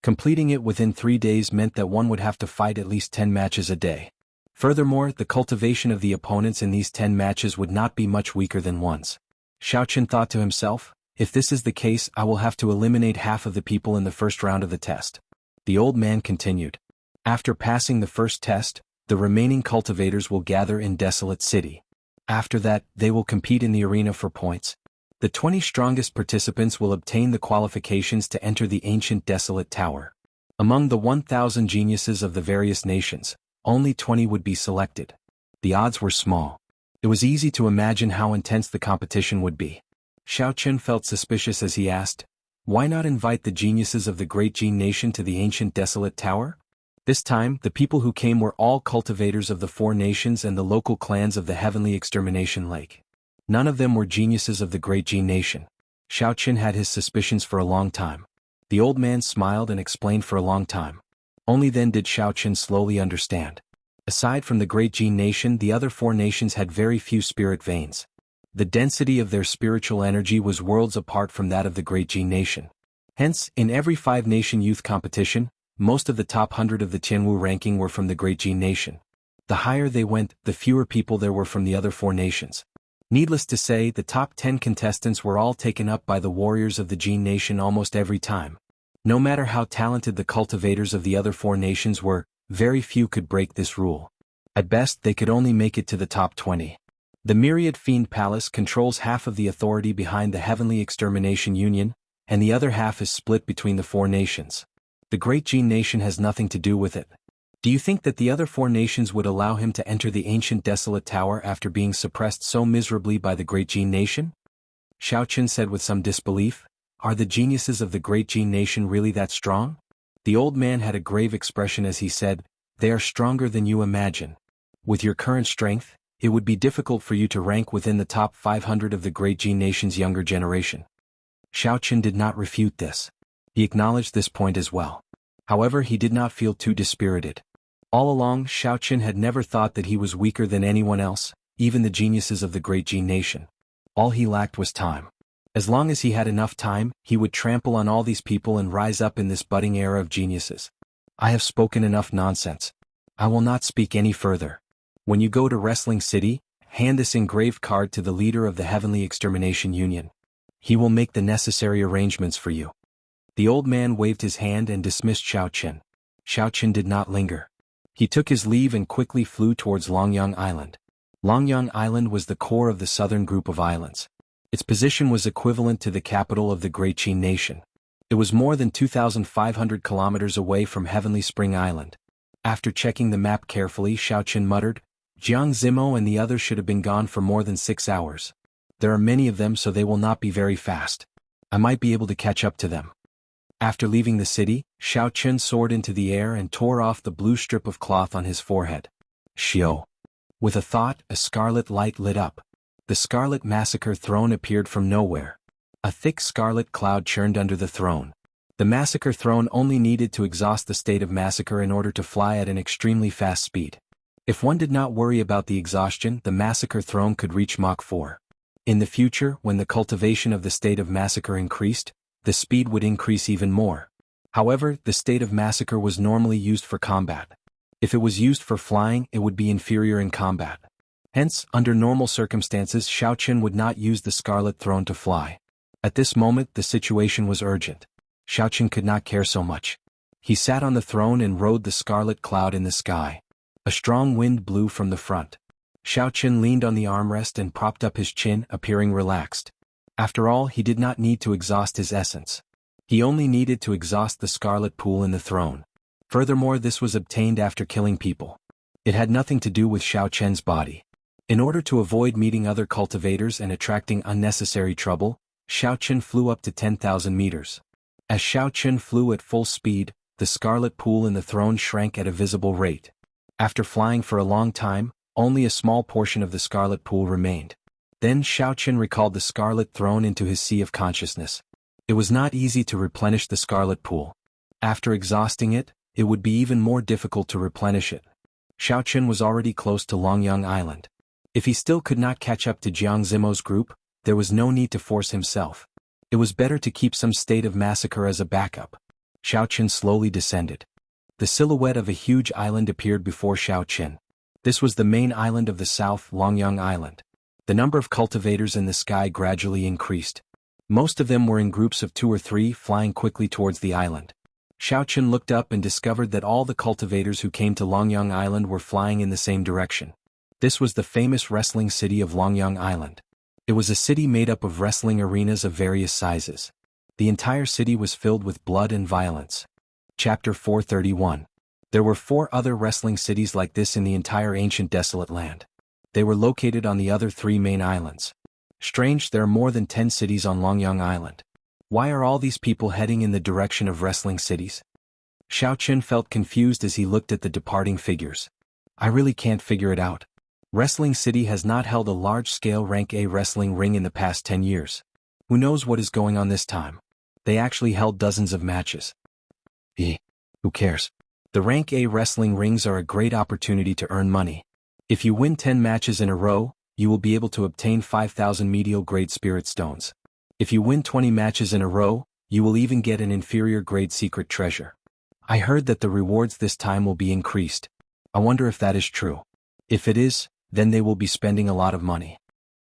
Completing it within 3 days meant that one would have to fight at least 10 matches a day. Furthermore, the cultivation of the opponents in these 10 matches would not be much weaker than one's." Xiaoqin thought to himself, "If this is the case, I will have to eliminate half of the people in the first round of the test." The old man continued. "After passing the first test, the remaining cultivators will gather in Desolate City. After that, they will compete in the arena for points. The 20 strongest participants will obtain the qualifications to enter the ancient desolate tower. Among the 1,000 geniuses of the various nations, only 20 would be selected. The odds were small. It was easy to imagine how intense the competition would be." Xiaoqin felt suspicious as he asked, "Why not invite the geniuses of the Great Jin nation to the ancient desolate tower?" This time, the people who came were all cultivators of the four nations and the local clans of the Heavenly Extermination Lake. None of them were geniuses of the Great Jin nation. Xiaoqin had his suspicions for a long time. The old man smiled and explained for a long time. Only then did Xiaoqin slowly understand. Aside from the Great Jin nation, the other four nations had very few spirit veins. The density of their spiritual energy was worlds apart from that of the Great Jin nation. Hence, in every 5-nation youth competition, most of the top 100 of the Jianghu ranking were from the Great Jin nation. The higher they went, the fewer people there were from the other four nations. Needless to say, the top 10 contestants were all taken up by the warriors of the Jin nation almost every time. No matter how talented the cultivators of the other four nations were, very few could break this rule. At best, they could only make it to the top 20. The Myriad Fiend Palace controls half of the authority behind the Heavenly Extermination Union, and the other half is split between the four nations. The Great Jin nation has nothing to do with it. Do you think that the other four nations would allow him to enter the ancient desolate tower after being suppressed so miserably by the Great Jin nation?" Xiaoqin said with some disbelief. "Are the geniuses of the Great Jin nation really that strong?" The old man had a grave expression as he said, They are stronger than you imagine. With your current strength, it would be difficult for you to rank within the top 500 of the great Jin nation's younger generation. Xiaoqun did not refute this. He acknowledged this point as well. However, he did not feel too dispirited. All along, Xiaoqun had never thought that he was weaker than anyone else, even the geniuses of the great Jin nation. All he lacked was time. As long as he had enough time, he would trample on all these people and rise up in this budding era of geniuses. I have spoken enough nonsense. I will not speak any further. When you go to Wrestling City, hand this engraved card to the leader of the Heavenly Extermination Union. He will make the necessary arrangements for you. The old man waved his hand and dismissed Xiaoqun. Xiaoqun did not linger. He took his leave and quickly flew towards Longyang Island. Longyang Island was the core of the southern group of islands. Its position was equivalent to the capital of the Great Qin nation. It was more than 2,500 kilometers away from Heavenly Spring Island. After checking the map carefully, Xiaoqun muttered, Jiang Zimo and the others should have been gone for more than 6 hours. There are many of them, so they will not be very fast. I might be able to catch up to them. After leaving the city, Xiaoqun soared into the air and tore off the blue strip of cloth on his forehead. Xiao. With a thought, a scarlet light lit up. The scarlet massacre throne appeared from nowhere. A thick scarlet cloud churned under the throne. The massacre throne only needed to exhaust the state of massacre in order to fly at an extremely fast speed. If one did not worry about the exhaustion, the massacre throne could reach Mach 4. In the future, when the cultivation of the state of massacre increased, the speed would increase even more. However, the state of massacre was normally used for combat. If it was used for flying, it would be inferior in combat. Hence, under normal circumstances, Xiaoqun would not use the scarlet throne to fly. At this moment, the situation was urgent. Xiaoqun could not care so much. He sat on the throne and rode the scarlet cloud in the sky. A strong wind blew from the front. Xiaoqun leaned on the armrest and propped up his chin, appearing relaxed. After all, he did not need to exhaust his essence. He only needed to exhaust the scarlet pool in the throne. Furthermore, this was obtained after killing people. It had nothing to do with Xiaoqun's body. In order to avoid meeting other cultivators and attracting unnecessary trouble, Xiaoqun flew up to 10,000 meters. As Xiaoqun flew at full speed, the scarlet pool in the throne shrank at a visible rate. After flying for a long time, only a small portion of the scarlet pool remained. Then Xiaoqun recalled the scarlet throne into his sea of consciousness. It was not easy to replenish the scarlet pool. After exhausting it, it would be even more difficult to replenish it. Xiaoqun was already close to Longyang Island. If he still could not catch up to Jiang Zimo's group, there was no need to force himself. It was better to keep some state of massacre as a backup. Xiaoqun slowly descended. The silhouette of a huge island appeared before Xiaoqun. This was the main island of the south, Longyang Island. The number of cultivators in the sky gradually increased. Most of them were in groups of 2 or 3, flying quickly towards the island. Xiaoqun looked up and discovered that all the cultivators who came to Longyang Island were flying in the same direction. This was the famous wrestling city of Longyang Island. It was a city made up of wrestling arenas of various sizes. The entire city was filled with blood and violence. Chapter 431. There were 4 other wrestling cities like this in the entire ancient desolate land. They were located on the other 3 main islands. Strange, there are more than 10 cities on Longyang Island. Why are all these people heading in the direction of wrestling cities? Xiaoqun felt confused as he looked at the departing figures. I really can't figure it out. Wrestling City has not held a large-scale Rank A wrestling ring in the past 10 years. Who knows what is going on this time? They actually held dozens of matches. Who cares? The Rank A wrestling rings are a great opportunity to earn money. If you win 10 matches in a row, you will be able to obtain 5,000 medial grade spirit stones. If you win 20 matches in a row, you will even get an inferior grade secret treasure. I heard that the rewards this time will be increased. I wonder if that is true. If it is, then they will be spending a lot of money.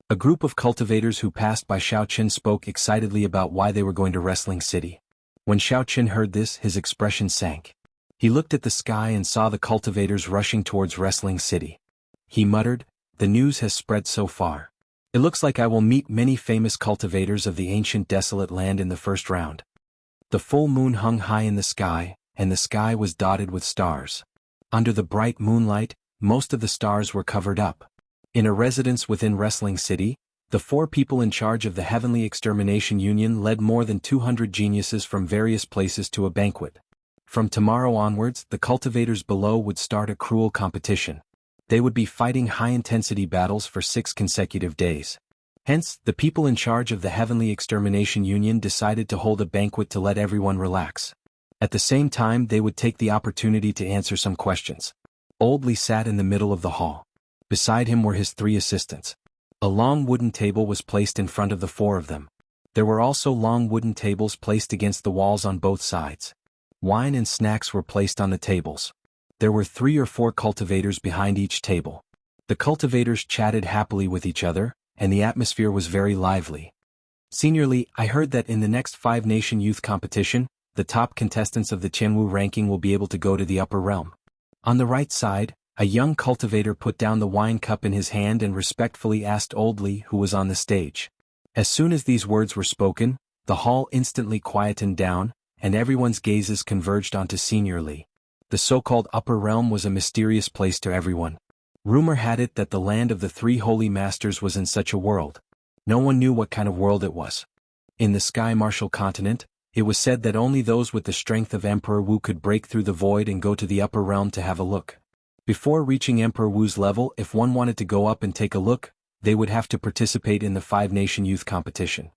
A group of cultivators who passed by Xiaoqun spoke excitedly about why they were going to Wrestling City. When Xiaoqun heard this, his expression sank. He looked at the sky and saw the cultivators rushing towards Wrestling City. He muttered, "The news has spread so far. It looks like I will meet many famous cultivators of the ancient desolate land in the first round." The full moon hung high in the sky, and the sky was dotted with stars. Under the bright moonlight, most of the stars were covered up. In a residence within Wrestling City, the 4 people in charge of the Heavenly Extermination Union led more than 200 geniuses from various places to a banquet. From tomorrow onwards, the cultivators below would start a cruel competition. They would be fighting high-intensity battles for 6 consecutive days. Hence, the people in charge of the Heavenly Extermination Union decided to hold a banquet to let everyone relax. At the same time, they would take the opportunity to answer some questions. Old Li sat in the middle of the hall. Beside him were his 3 assistants. A long wooden table was placed in front of the 4 of them. There were also long wooden tables placed against the walls on both sides. Wine and snacks were placed on the tables. There were 3 or 4 cultivators behind each table. The cultivators chatted happily with each other, and the atmosphere was very lively. Senior Li, I heard that in the next 5-nation youth competition, the top contestants of the Jianghu ranking will be able to go to the upper realm. On the right side, a young cultivator put down the wine cup in his hand and respectfully asked Old Li, who was on the stage. As soon as these words were spoken, the hall instantly quietened down, and everyone's gazes converged onto Senior Li. The so-called upper realm was a mysterious place to everyone. Rumor had it that the land of the 3 holy masters was in such a world. No one knew what kind of world it was. In the Sky Martial continent, it was said that only those with the strength of Emperor Wu could break through the void and go to the upper realm to have a look. Before reaching Emperor Wu's level, if one wanted to go up and take a look, they would have to participate in the 5-nation youth competition.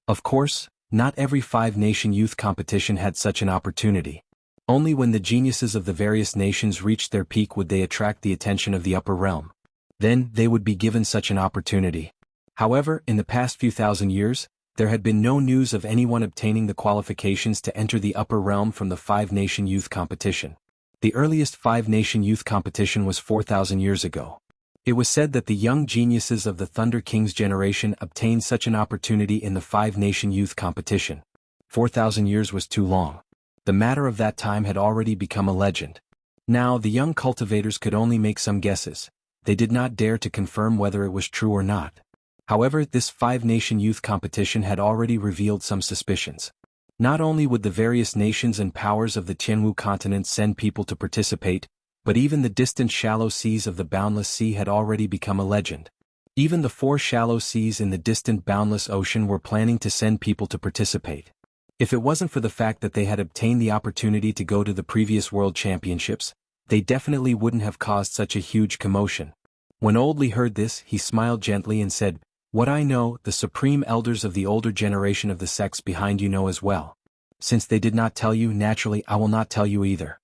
Of course, not every 5-nation youth competition had such an opportunity. Only when the geniuses of the various nations reached their peak would they attract the attention of the upper realm. Then, they would be given such an opportunity. However, in the past few thousand years, there had been no news of anyone obtaining the qualifications to enter the upper realm from the 5-nation youth competition. The earliest 5-nation youth competition was 4,000 years ago. It was said that the young geniuses of the Thunder King's generation obtained such an opportunity in the 5-nation youth competition. 4,000 years was too long. The matter of that time had already become a legend. Now the young cultivators could only make some guesses. They did not dare to confirm whether it was true or not. However, this 5-nation youth competition had already revealed some suspicions. Not only would the various nations and powers of the Jianghu continent send people to participate, but even the distant shallow seas of the boundless sea had already become a legend. Even the 4 shallow seas in the distant boundless ocean were planning to send people to participate. If it wasn't for the fact that they had obtained the opportunity to go to the previous World Championships, they definitely wouldn't have caused such a huge commotion. When Old Li heard this, he smiled gently and said, "What I know, the supreme elders of the older generation of the sects behind you know as well. Since they did not tell you, naturally I will not tell you either."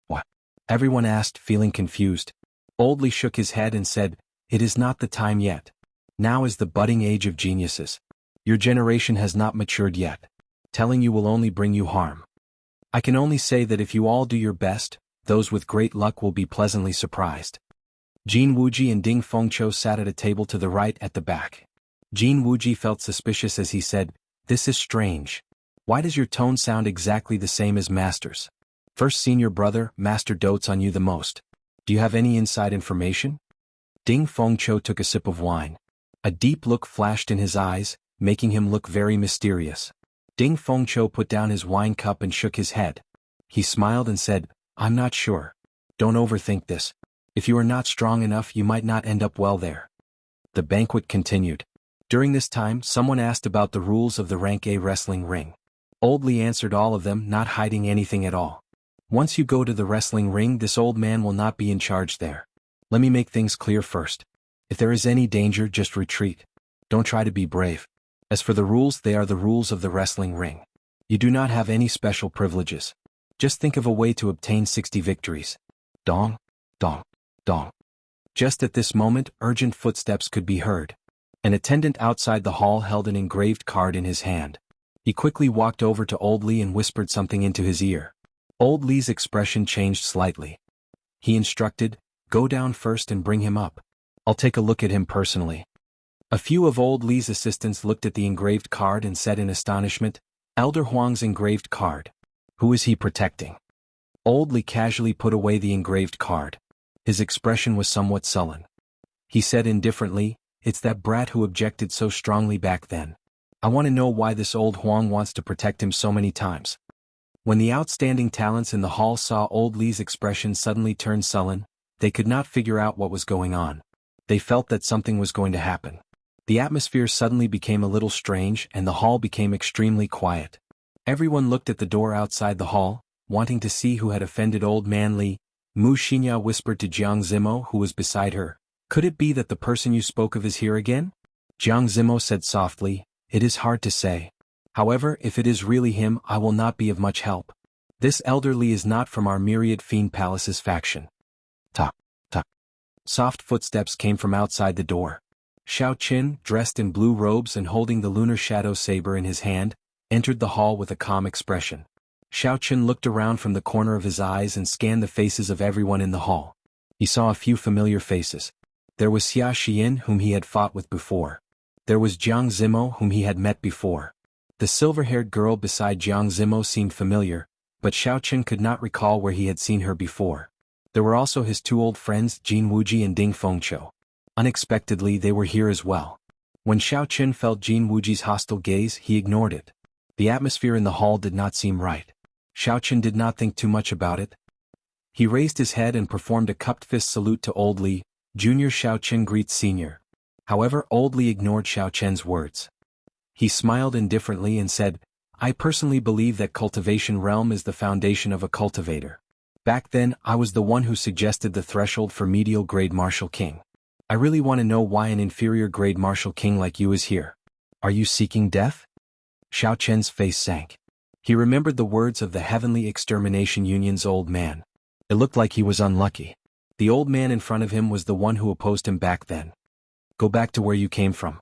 "What?" everyone asked, feeling confused. Old Li shook his head and said, "It is not the time yet. Now is the budding age of geniuses. Your generation has not matured yet. Telling you will only bring you harm. I can only say that if you all do your best, those with great luck will be pleasantly surprised." Jin Wuji and Ding Fengqiu sat at a table to the right at the back. Jin Wuji felt suspicious as he said, "This is strange. Why does your tone sound exactly the same as Master's? First senior brother, Master dotes on you the most. Do you have any inside information?" Ding Fengqiu took a sip of wine. A deep look flashed in his eyes, making him look very mysterious. Ding Fengqiu put down his wine cup and shook his head. He smiled and said, "I'm not sure. Don't overthink this. If you are not strong enough, you might not end up well there." The banquet continued. During this time, someone asked about the rules of the Rank A wrestling ring. Old Li answered all of them, not hiding anything at all. "Once you go to the wrestling ring, this old man will not be in charge there. Let me make things clear first. If there is any danger, just retreat. Don't try to be brave. As for the rules, they are the rules of the wrestling ring. You do not have any special privileges. Just think of a way to obtain 60 victories. Dong, dong, dong." Just at this moment, urgent footsteps could be heard. An attendant outside the hall held an engraved card in his hand. He quickly walked over to Old Li and whispered something into his ear. Old Li's expression changed slightly. He instructed, "Go down first and bring him up. I'll take a look at him personally." A few of Old Li's assistants looked at the engraved card and said in astonishment, "Elder Huang's engraved card. Who is he protecting?" Old Li casually put away the engraved card. His expression was somewhat sullen. He said indifferently, "It's that brat who objected so strongly back then. I want to know why this old Huang wants to protect him so many times." When the outstanding talents in the hall saw Old Li's expression suddenly turn sullen, they could not figure out what was going on. They felt that something was going to happen. The atmosphere suddenly became a little strange and the hall became extremely quiet. Everyone looked at the door outside the hall, wanting to see who had offended old man Li. Mu Xinya whispered to Jiang Zimo, who was beside her. Could it be that the person you spoke of is here again? Jiang Zimo said softly, it is hard to say. However, if it is really him, I will not be of much help. This elder Li is not from our myriad fiend palace's faction. Tuck, tuck. Soft footsteps came from outside the door. Xiao Qin, dressed in blue robes and holding the lunar shadow saber in his hand, entered the hall with a calm expression. Xiao Qin looked around from the corner of his eyes and scanned the faces of everyone in the hall. He saw a few familiar faces. There was Xia Xian, whom he had fought with before. There was Jiang Zimo, whom he had met before. The silver-haired girl beside Jiang Zimo seemed familiar, but Xiao Qin could not recall where he had seen her before. There were also his two old friends Jin Wuji and Ding Fengqiu. Unexpectedly they were here as well. When Xiao Qin felt Jin Wuji's hostile gaze, he ignored it. The atmosphere in the hall did not seem right. Xiao Qin did not think too much about it. He raised his head and performed a cupped fist salute to Old Li. Junior Xiao Qin greets Senior. However, Old Li ignored Xiao Qin's words. He smiled indifferently and said, I personally believe that cultivation realm is the foundation of a cultivator. Back then, I was the one who suggested the threshold for medial grade martial king. I really want to know why an inferior grade martial king like you is here. Are you seeking death? Xiao Qin's face sank. He remembered the words of the Heavenly Extermination Union's old man. It looked like he was unlucky. The old man in front of him was the one who opposed him back then. Go back to where you came from.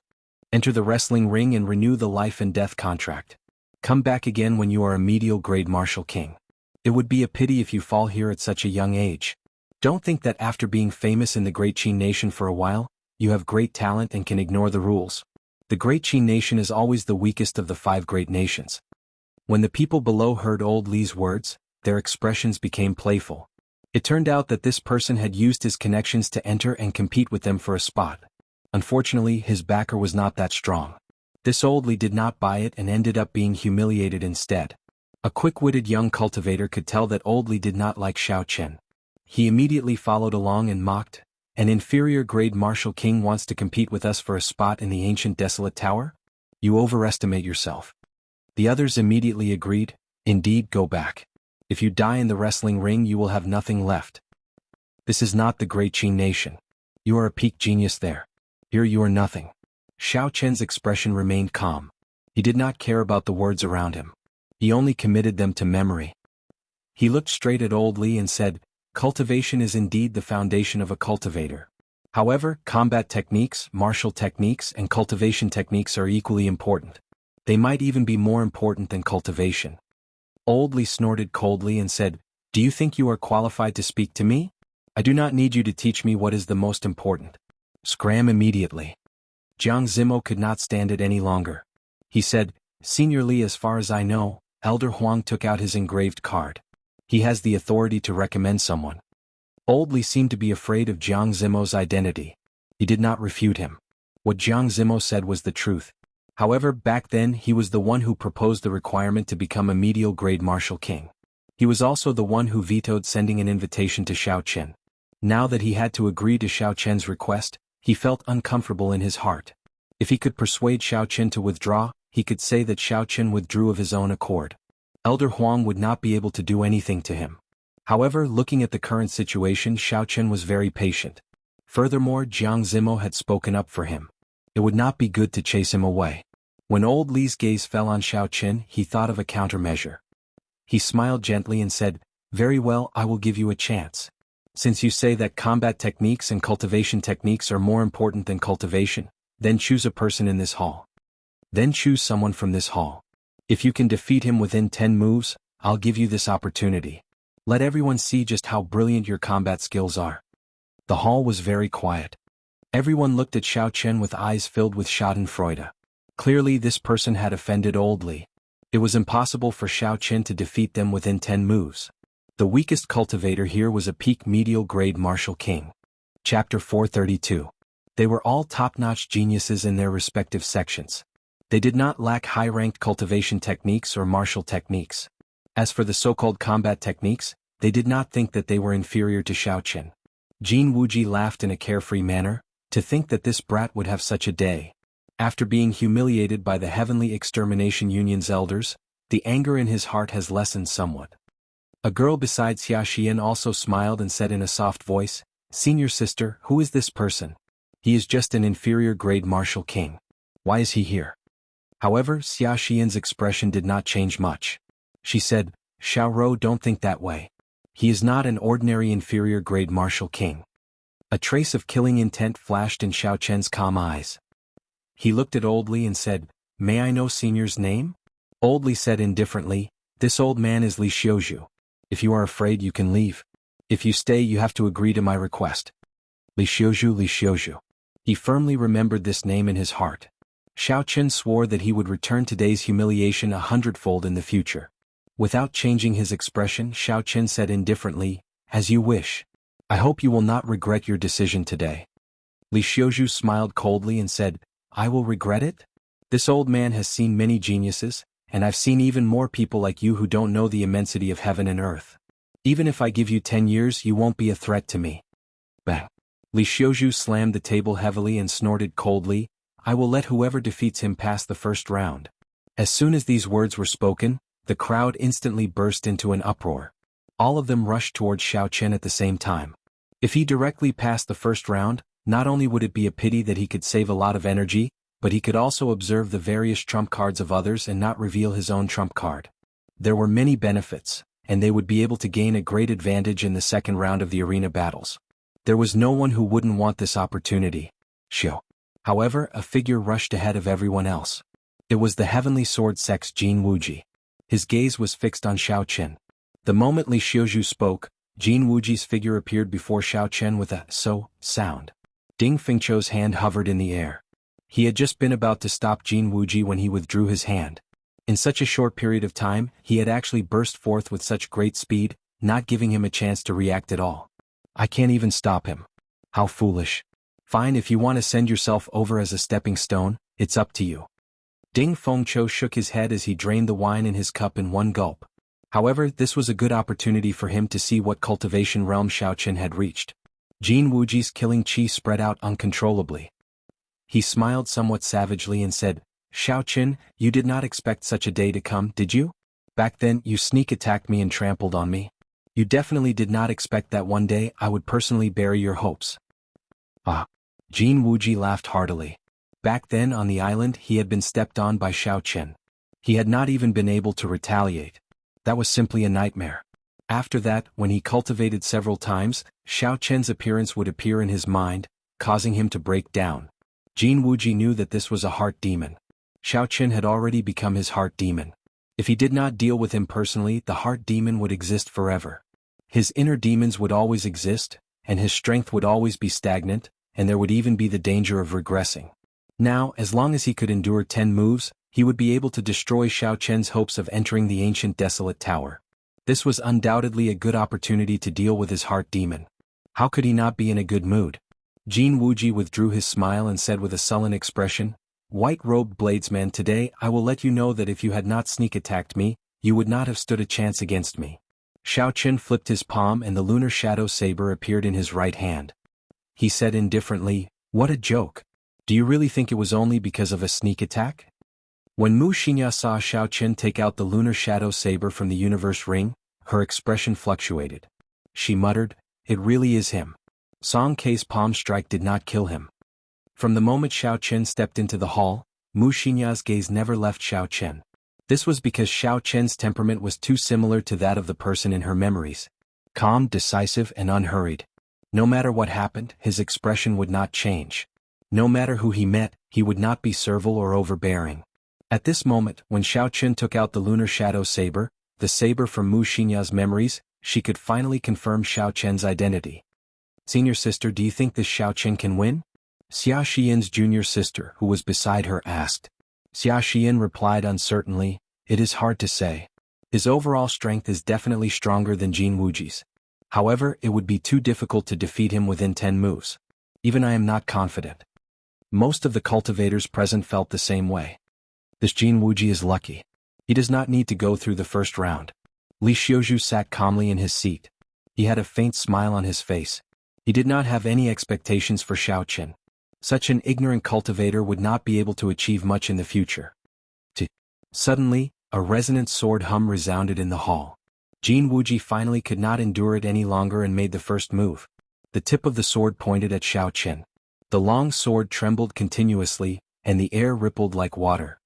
Enter the wrestling ring and renew the life and death contract. Come back again when you are a medial grade martial king. It would be a pity if you fall here at such a young age. Don't think that after being famous in the Great Qin Nation for a while, you have great talent and can ignore the rules. The Great Qin Nation is always the weakest of the 5 great nations. When the people below heard Old Li's words, their expressions became playful. It turned out that this person had used his connections to enter and compete with them for a spot. Unfortunately, his backer was not that strong. This Old Li did not buy it and ended up being humiliated instead. A quick-witted young cultivator could tell that Old Li did not like Xiao Qin. He immediately followed along and mocked, an inferior grade martial king wants to compete with us for a spot in the ancient desolate tower? You overestimate yourself. The others immediately agreed, indeed, go back. If you die in the wrestling ring you will have nothing left. This is not the Great Qin Nation. You are a peak genius there. Here you are nothing. Xiao Qin's expression remained calm. He did not care about the words around him. He only committed them to memory. He looked straight at Old Li and said, cultivation is indeed the foundation of a cultivator. However, combat techniques, martial techniques, and cultivation techniques are equally important. They might even be more important than cultivation. Old Li snorted coldly and said, do you think you are qualified to speak to me? I do not need you to teach me what is the most important. Scram immediately. Jiang Zimo could not stand it any longer. He said, Senior Li, as far as I know, Elder Huang took out his engraved card. He has the authority to recommend someone. Old Li seemed to be afraid of Jiang Zimo's identity. He did not refute him. What Jiang Zimo said was the truth. However, back then he was the one who proposed the requirement to become a medial grade martial king. He was also the one who vetoed sending an invitation to Xiao Qin. Now that he had to agree to Xiao Qin's request, he felt uncomfortable in his heart. If he could persuade Xiao Qin to withdraw, he could say that Xiao Qin withdrew of his own accord. Elder Huang would not be able to do anything to him. However, looking at the current situation, Xiao Qin was very patient. Furthermore, Jiang Zimo had spoken up for him. It would not be good to chase him away. When Old Li's gaze fell on Xiao Qin, he thought of a countermeasure. He smiled gently and said, very well, I will give you a chance. Since you say that combat techniques and cultivation techniques are more important than cultivation, then choose a person in this hall. Then choose someone from this hall. If you can defeat him within 10 moves, I'll give you this opportunity. Let everyone see just how brilliant your combat skills are. The hall was very quiet. Everyone looked at Xiao Qin with eyes filled with schadenfreude. Clearly this person had offended Old Li. It was impossible for Xiao Qin to defeat them within 10 moves. The weakest cultivator here was a peak medial grade martial king. Chapter 432. They were all top-notch geniuses in their respective sections. They did not lack high-ranked cultivation techniques or martial techniques. As for the so-called combat techniques, they did not think that they were inferior to Xiao Qin. Jin Wuji laughed in a carefree manner, to think that this brat would have such a day. After being humiliated by the Heavenly Extermination Union's elders, the anger in his heart has lessened somewhat. A girl beside Xia Xian also smiled and said in a soft voice, "Senior sister, who is this person? He is just an inferior grade martial king. Why is he here?" However, Xia Xian's expression did not change much. She said, "Xiao Rou, don't think that way. He is not an ordinary inferior grade martial king." A trace of killing intent flashed in Xiao Chen's calm eyes. He looked at Old Li and said, "May I know senior's name?" Old Li said indifferently, "This old man is Li Xiuzhu. If you are afraid you can leave. If you stay you have to agree to my request." Li Xiuzhu, Li Xiuzhu. He firmly remembered this name in his heart. Xiao Chen swore that he would return today's humiliation 100-fold in the future. Without changing his expression, Xiao Chen said indifferently, "As you wish. I hope you will not regret your decision today." Li Xiuzhu smiled coldly and said, "I will regret it? This old man has seen many geniuses, and I've seen even more people like you who don't know the immensity of heaven and earth. Even if I give you 10 years, you won't be a threat to me." Bang. Li Xiuzhu slammed the table heavily and snorted coldly, "I will let whoever defeats him pass the first round." As soon as these words were spoken, the crowd instantly burst into an uproar. All of them rushed towards Xiao Chen at the same time. If he directly passed the first round, not only would it be a pity that he could save a lot of energy, but he could also observe the various trump cards of others and not reveal his own trump card. There were many benefits, and they would be able to gain a great advantage in the second round of the arena battles. There was no one who wouldn't want this opportunity. Xiao. However, a figure rushed ahead of everyone else. It was the heavenly sword sex Jianghu. His gaze was fixed on Xiao Chen. The moment Li Xiuzhu spoke, Jianghu's figure appeared before Xiao Chen with a "so" sound. Ding Fengqiu's hand hovered in the air. He had just been about to stop Jianghu when he withdrew his hand. In such a short period of time, he had actually burst forth with such great speed, not giving him a chance to react at all. "I can't even stop him. How foolish. Fine, if you want to send yourself over as a stepping stone, it's up to you." Ding Fengqiu shook his head as he drained the wine in his cup in one gulp. However, this was a good opportunity for him to see what cultivation realm Xiao Chen had reached. Jianghu's killing qi spread out uncontrollably. He smiled somewhat savagely and said, "Xiao Chen, you did not expect such a day to come, did you? Back then, you sneak attacked me and trampled on me. You definitely did not expect that one day I would personally bury your hopes." Ah. Jianghu laughed heartily. Back then on the island he had been stepped on by Xiao Chen. He had not even been able to retaliate. That was simply a nightmare. After that, when he cultivated several times, Xiao Chen's appearance would appear in his mind, causing him to break down. Jianghu knew that this was a heart demon. Xiao Chen had already become his heart demon. If he did not deal with him personally, the heart demon would exist forever. His inner demons would always exist, and his strength would always be stagnant, and there would even be the danger of regressing. Now, as long as he could endure 10 moves, he would be able to destroy Xiao Chen's hopes of entering the ancient desolate tower. This was undoubtedly a good opportunity to deal with his heart demon. How could he not be in a good mood? Jianghu withdrew his smile and said with a sullen expression, "White-robed bladesman, today I will let you know that if you had not sneak attacked me, you would not have stood a chance against me." Xiao Chen flipped his palm and the lunar shadow saber appeared in his right hand. He said indifferently, "What a joke. Do you really think it was only because of a sneak attack?" When Mu Xingya saw Xiao Chen take out the lunar shadow saber from the universe ring, her expression fluctuated. She muttered, "It really is him." Song Kei's palm strike did not kill him. From the moment Xiao Chen stepped into the hall, Mu Xingya's gaze never left Xiao Chen. This was because Xiao Chen's temperament was too similar to that of the person in her memories. Calm, decisive, and unhurried. No matter what happened, his expression would not change. No matter who he met, he would not be servile or overbearing. At this moment, when Xiao Chen took out the lunar shadow saber, the saber from Mu Xingya's memories, she could finally confirm Xiao Chen's identity. "Senior sister, do you think this Xiao Chen can win?" Xia Xian's junior sister, who was beside her, asked. Xia Xian replied uncertainly, "It is hard to say. His overall strength is definitely stronger than Jianghu's. However, it would be too difficult to defeat him within 10 moves. Even I am not confident." Most of the cultivators present felt the same way. This Jianghu is lucky. He does not need to go through the first round. Li Xiuzhu sat calmly in his seat. He had a faint smile on his face. He did not have any expectations for Xiao Chen. Such an ignorant cultivator would not be able to achieve much in the future. Suddenly, a resonant sword hum resounded in the hall. Jin Wuji finally could not endure it any longer and made the first move. The tip of the sword pointed at Xiao Qin. The long sword trembled continuously, and the air rippled like water.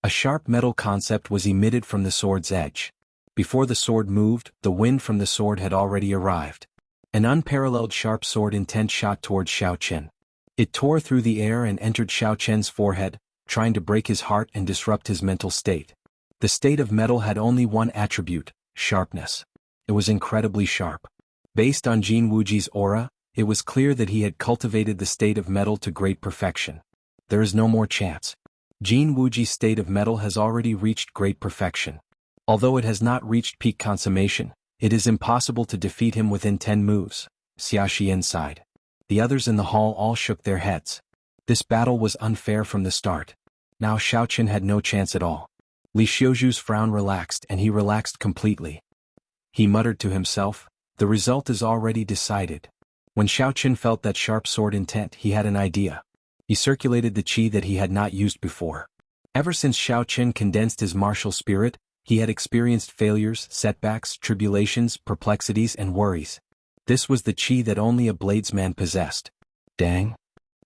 A sharp metal concept was emitted from the sword's edge. Before the sword moved, the wind from the sword had already arrived. An unparalleled sharp sword intent shot towards Xiao Qin. It tore through the air and entered Xiao Qin's forehead, trying to break his heart and disrupt his mental state. The state of metal had only one attribute: sharpness. It was incredibly sharp. Based on Jin Wuji's aura, it was clear that he had cultivated the state of metal to great perfection. There is no more chance. Jin Wuji's state of metal has already reached great perfection. Although it has not reached peak consummation, it is impossible to defeat him within 10 moves, Xia Xian sighed. The others in the hall all shook their heads. This battle was unfair from the start. Now Xiao Qin had no chance at all. Li Xiuzhu's frown relaxed and he relaxed completely. He muttered to himself, the result is already decided. When Xiao Qin felt that sharp sword intent, he had an idea. He circulated the qi that he had not used before. Ever since Xiao Qin condensed his martial spirit, he had experienced failures, setbacks, tribulations, perplexities and worries. This was the qi that only a bladesman possessed. Dang!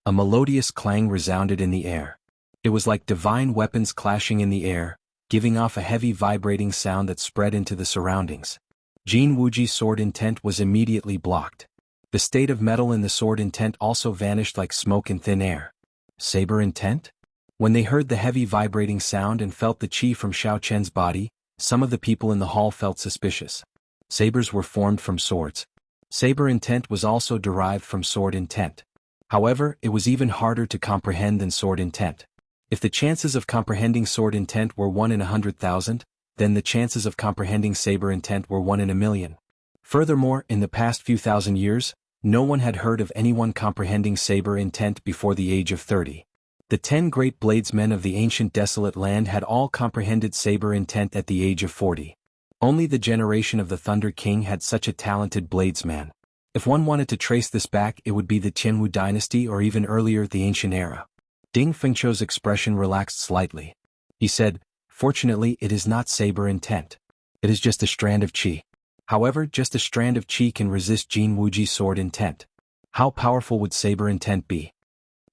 A melodious clang resounded in the air. It was like divine weapons clashing in the air, giving off a heavy vibrating sound that spread into the surroundings. Jin Wuji's sword intent was immediately blocked. The state of metal in the sword intent also vanished like smoke in thin air. Saber intent? When they heard the heavy vibrating sound and felt the qi from Xiao Qin's body, some of the people in the hall felt suspicious. Sabers were formed from swords. Saber intent was also derived from sword intent. However, it was even harder to comprehend than sword intent. If the chances of comprehending sword intent were 1 in 100,000, then the chances of comprehending saber intent were 1 in a million. Furthermore, in the past few thousand years, no one had heard of anyone comprehending saber intent before the age of 30. The 10 great bladesmen of the ancient desolate land had all comprehended saber intent at the age of 40. Only the generation of the Thunder King had such a talented bladesman. If one wanted to trace this back, it would be the Qianwu dynasty or even earlier, the ancient era. Ding Fengqiu's expression relaxed slightly. He said, fortunately it is not saber intent. It is just a strand of qi. However, just a strand of qi can resist Jin Wuji's sword intent. How powerful would saber intent be?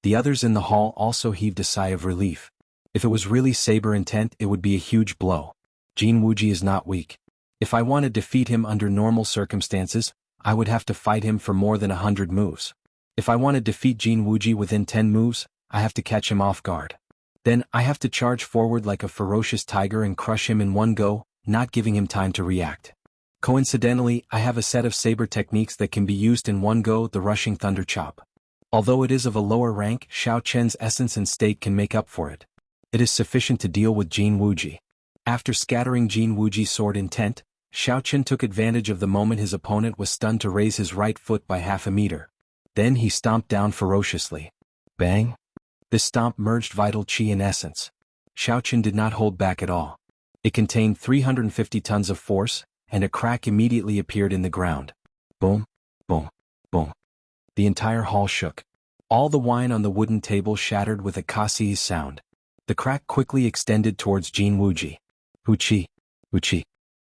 The others in the hall also heaved a sigh of relief. If it was really saber intent, it would be a huge blow. Jin Wuji is not weak. If I want to defeat him under normal circumstances, I would have to fight him for more than 100 moves. If I want to defeat Jin Wuji within 10 moves, I have to catch him off guard. Then, I have to charge forward like a ferocious tiger and crush him in one go, not giving him time to react. Coincidentally, I have a set of saber techniques that can be used in one go, the rushing thunder chop. Although it is of a lower rank, Xiao Qin's essence and state can make up for it. It is sufficient to deal with Jin Wuji. After scattering Jin Wuji's sword intent, Xiao Qin took advantage of the moment his opponent was stunned to raise his right foot by half a meter. Then he stomped down ferociously. Bang! This stomp merged vital qi and essence. Xiao Qin did not hold back at all. It contained 350 tons of force, and a crack immediately appeared in the ground. Boom, boom, boom. The entire hall shook. All the wine on the wooden table shattered with a ka-seize sound. The crack quickly extended towards Jin Wuji. Hu-chi, hu-chi.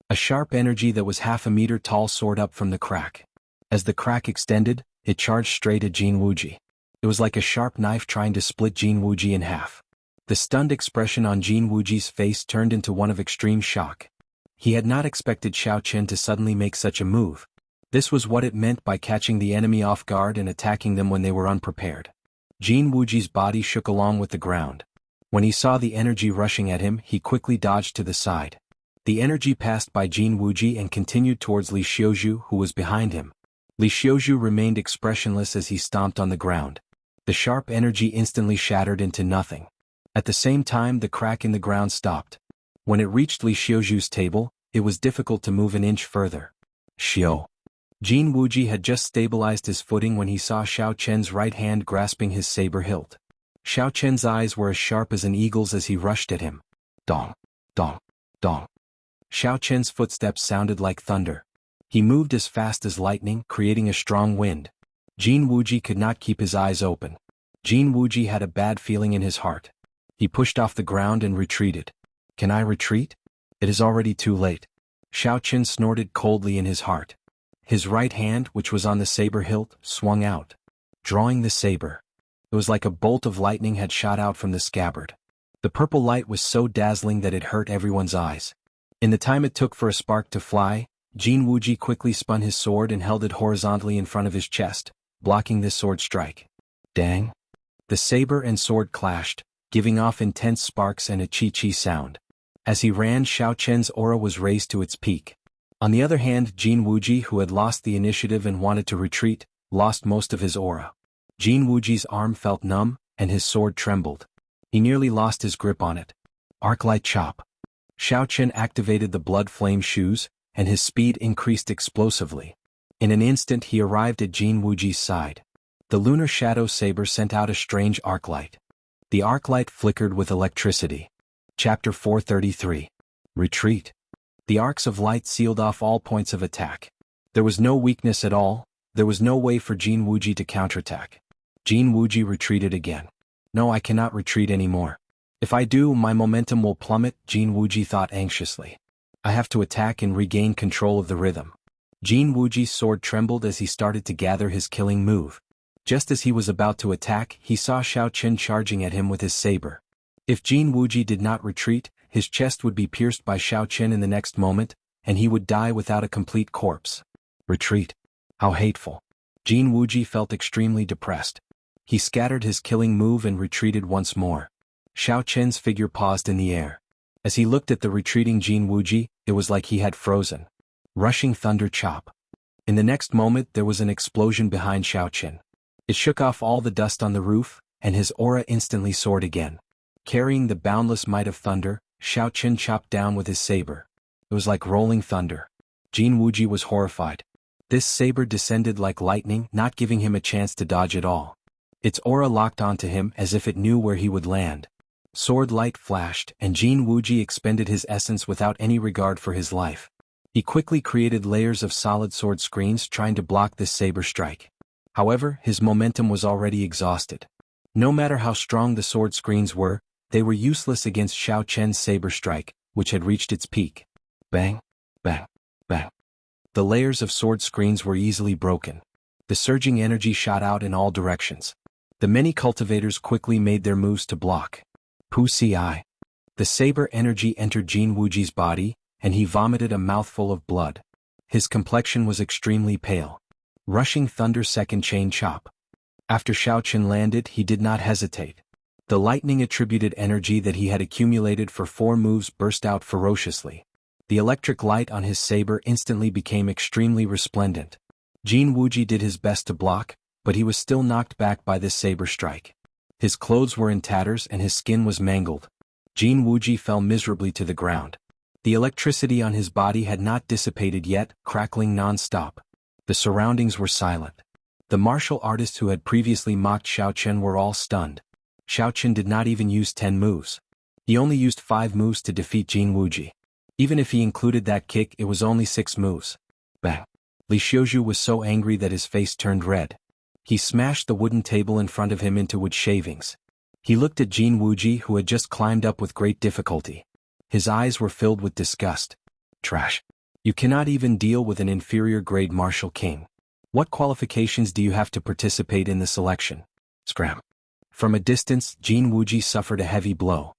A sharp energy that was half a meter tall soared up from the crack. As the crack extended, it charged straight at Jin Wuji. It was like a sharp knife trying to split Jin Wuji in half. The stunned expression on Jin Wuji's face turned into one of extreme shock. He had not expected Xiao Qin to suddenly make such a move. This was what it meant by catching the enemy off guard and attacking them when they were unprepared. Jin Wuji's body shook along with the ground. When he saw the energy rushing at him, he quickly dodged to the side. The energy passed by Jin Wuji and continued towards Li Xiuzhu, who was behind him. Li Xiuzhu remained expressionless as he stomped on the ground. The sharp energy instantly shattered into nothing. At the same time, the crack in the ground stopped. When it reached Li Xiuzhu's table, it was difficult to move an inch further. Xiao. Jin Wuji had just stabilized his footing when he saw Xiao Qin's right hand grasping his saber hilt. Xiao Qin's eyes were as sharp as an eagle's as he rushed at him. Dong, dong, dong. Xiao Qin's footsteps sounded like thunder. He moved as fast as lightning, creating a strong wind. Jin Wuji could not keep his eyes open. Jin Wuji had a bad feeling in his heart. He pushed off the ground and retreated. Can I retreat? It is already too late. Xiao Chen snorted coldly in his heart. His right hand, which was on the saber hilt, swung out. Drawing the saber. It was like a bolt of lightning had shot out from the scabbard. The purple light was so dazzling that it hurt everyone's eyes. In the time it took for a spark to fly, Jinwuji quickly spun his sword and held it horizontally in front of his chest, blocking this sword strike. Dang! The saber and sword clashed, giving off intense sparks and a chi-chi sound. As he ran, Xiao Chen's aura was raised to its peak. On the other hand, Jinwuji, who had lost the initiative and wanted to retreat, lost most of his aura. Jinwuji's arm felt numb, and his sword trembled. He nearly lost his grip on it. Arclight chop. Xiao Chen activated the blood flame shoes, and his speed increased explosively. In an instant he arrived at Jinwuji's side. The lunar shadow saber sent out a strange arclight. The arclight flickered with electricity. Chapter 433. Retreat. The arcs of light sealed off all points of attack. There was no weakness at all, there was no way for Jinwuji to counterattack. Jinwuji retreated again. No, I cannot retreat anymore. If I do, my momentum will plummet, Jinwuji thought anxiously. I have to attack and regain control of the rhythm. Jinwuji's sword trembled as he started to gather his killing move. Just as he was about to attack, he saw Xiao Chen charging at him with his saber. If Jinwuji did not retreat, his chest would be pierced by Xiao Chen in the next moment, and he would die without a complete corpse. Retreat. How hateful. Jinwuji felt extremely depressed. He scattered his killing move and retreated once more. Xiao Chen's figure paused in the air. As he looked at the retreating Jinwuji, it was like he had frozen. Rushing thunder chop. In the next moment there was an explosion behind Xiao Chen. It shook off all the dust on the roof, and his aura instantly soared again. Carrying the boundless might of thunder, Xiao Chen chopped down with his saber. It was like rolling thunder. Jinwuji was horrified. This saber descended like lightning, not giving him a chance to dodge at all. Its aura locked onto him as if it knew where he would land. Sword light flashed, and Jinwuji expended his essence without any regard for his life. He quickly created layers of solid sword screens trying to block this saber strike. However, his momentum was already exhausted. No matter how strong the sword screens were, they were useless against Xiao Chen's saber strike, which had reached its peak. Bang, bang, bang. The layers of sword screens were easily broken. The surging energy shot out in all directions. The many cultivators quickly made their moves to block. Wuxia. The saber energy entered Jinwuji's body, and he vomited a mouthful of blood. His complexion was extremely pale. Rushing thunder second chain chop. After Xiao Chen landed, he did not hesitate. The lightning-attributed energy that he had accumulated for 4 moves burst out ferociously. The electric light on his saber instantly became extremely resplendent. Jinwuji did his best to block, but he was still knocked back by this saber strike. His clothes were in tatters and his skin was mangled. Jinwuji fell miserably to the ground. The electricity on his body had not dissipated yet, crackling non-stop. The surroundings were silent. The martial artists who had previously mocked Xiao Chen were all stunned. Xiao Chen did not even use 10 moves. He only used 5 moves to defeat Jinwuji. Even if he included that kick, it was only 6 moves. Bang. Li Xiuzhu was so angry that his face turned red. He smashed the wooden table in front of him into wood shavings. He looked at Jinwuji, who had just climbed up with great difficulty. His eyes were filled with disgust. Trash. You cannot even deal with an inferior grade martial king. What qualifications do you have to participate in the selection? Scram. From a distance, Jinwuji suffered a heavy blow.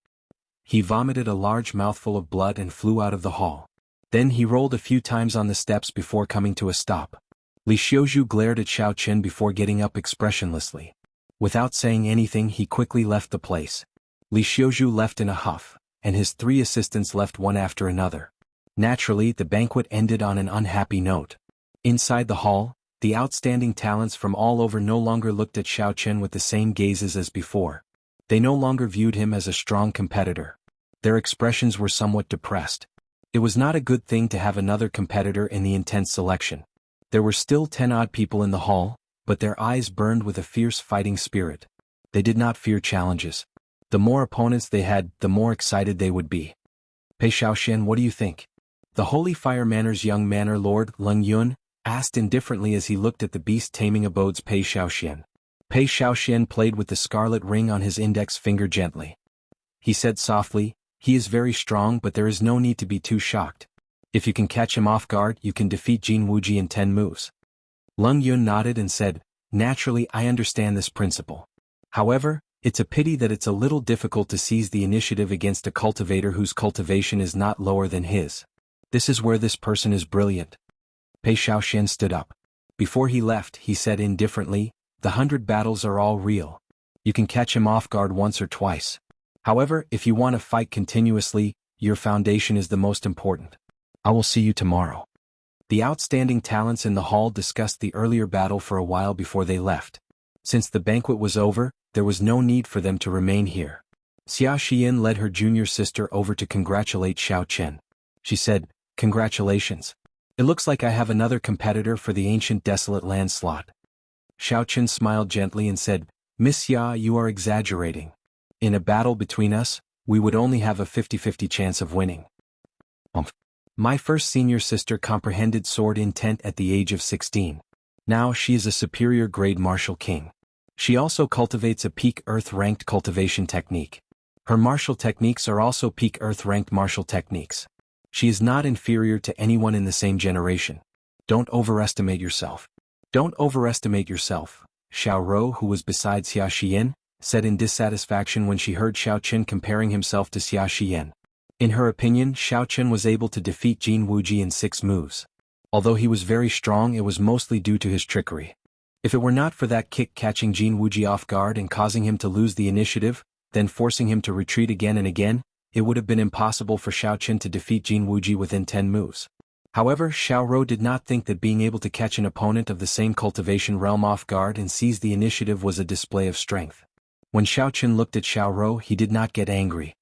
He vomited a large mouthful of blood and flew out of the hall. Then he rolled a few times on the steps before coming to a stop. Li Xiuzhu glared at Xiao Chen before getting up expressionlessly. Without saying anything, he quickly left the place. Li Xiuzhu left in a huff, and his 3 assistants left one after another. Naturally, the banquet ended on an unhappy note. Inside the hall, the outstanding talents from all over no longer looked at Xiao Chen with the same gazes as before. They no longer viewed him as a strong competitor. Their expressions were somewhat depressed. It was not a good thing to have another competitor in the intense selection. There were still 10 odd people in the hall, but their eyes burned with a fierce fighting spirit. They did not fear challenges. The more opponents they had, the more excited they would be. Pei Xiaoxian, what do you think? The Holy Fire Manor's young manor lord, Leng Yun, asked indifferently as he looked at the beast-taming abode's Pei Xiaoxian. Pei Xiaoxian played with the scarlet ring on his index finger gently. He said softly, "He is very strong, but there is no need to be too shocked. If you can catch him off guard, you can defeat Jianghu in 10 moves. Lung Yun nodded and said, naturally I understand this principle. However, it's a pity that it's a little difficult to seize the initiative against a cultivator whose cultivation is not lower than his. This is where this person is brilliant. Pei Shaoxian stood up. Before he left, he said indifferently, the 100 battles are all real. You can catch him off guard once or twice. However, if you want to fight continuously, your foundation is the most important. I will see you tomorrow. The outstanding talents in the hall discussed the earlier battle for a while before they left. Since the banquet was over, there was no need for them to remain here. Xia Xian led her junior sister over to congratulate Xiao Chen. She said, congratulations. It looks like I have another competitor for the ancient desolate land slot. Xiao Chen smiled gently and said, Miss Xia, you are exaggerating. In a battle between us, we would only have a 50-50 chance of winning. My first senior sister comprehended sword intent at the age of 16. Now she is a superior grade martial king. She also cultivates a peak earth-ranked cultivation technique. Her martial techniques are also peak earth-ranked martial techniques. She is not inferior to anyone in the same generation. Don't overestimate yourself. Don't overestimate yourself, Xiao Rou, who was beside Xia Xian, said in dissatisfaction when she heard Xiao Chen comparing himself to Xia Xian. In her opinion, Xiao Chen was able to defeat Jianghu in 6 moves. Although he was very strong, it was mostly due to his trickery. If it were not for that kick catching Jianghu off guard and causing him to lose the initiative, then forcing him to retreat again and again, it would have been impossible for Xiao Chen to defeat Jianghu within 10 moves. However, Xiao Rou did not think that being able to catch an opponent of the same cultivation realm off guard and seize the initiative was a display of strength. When Xiao Chen looked at Xiao Rou, he did not get angry.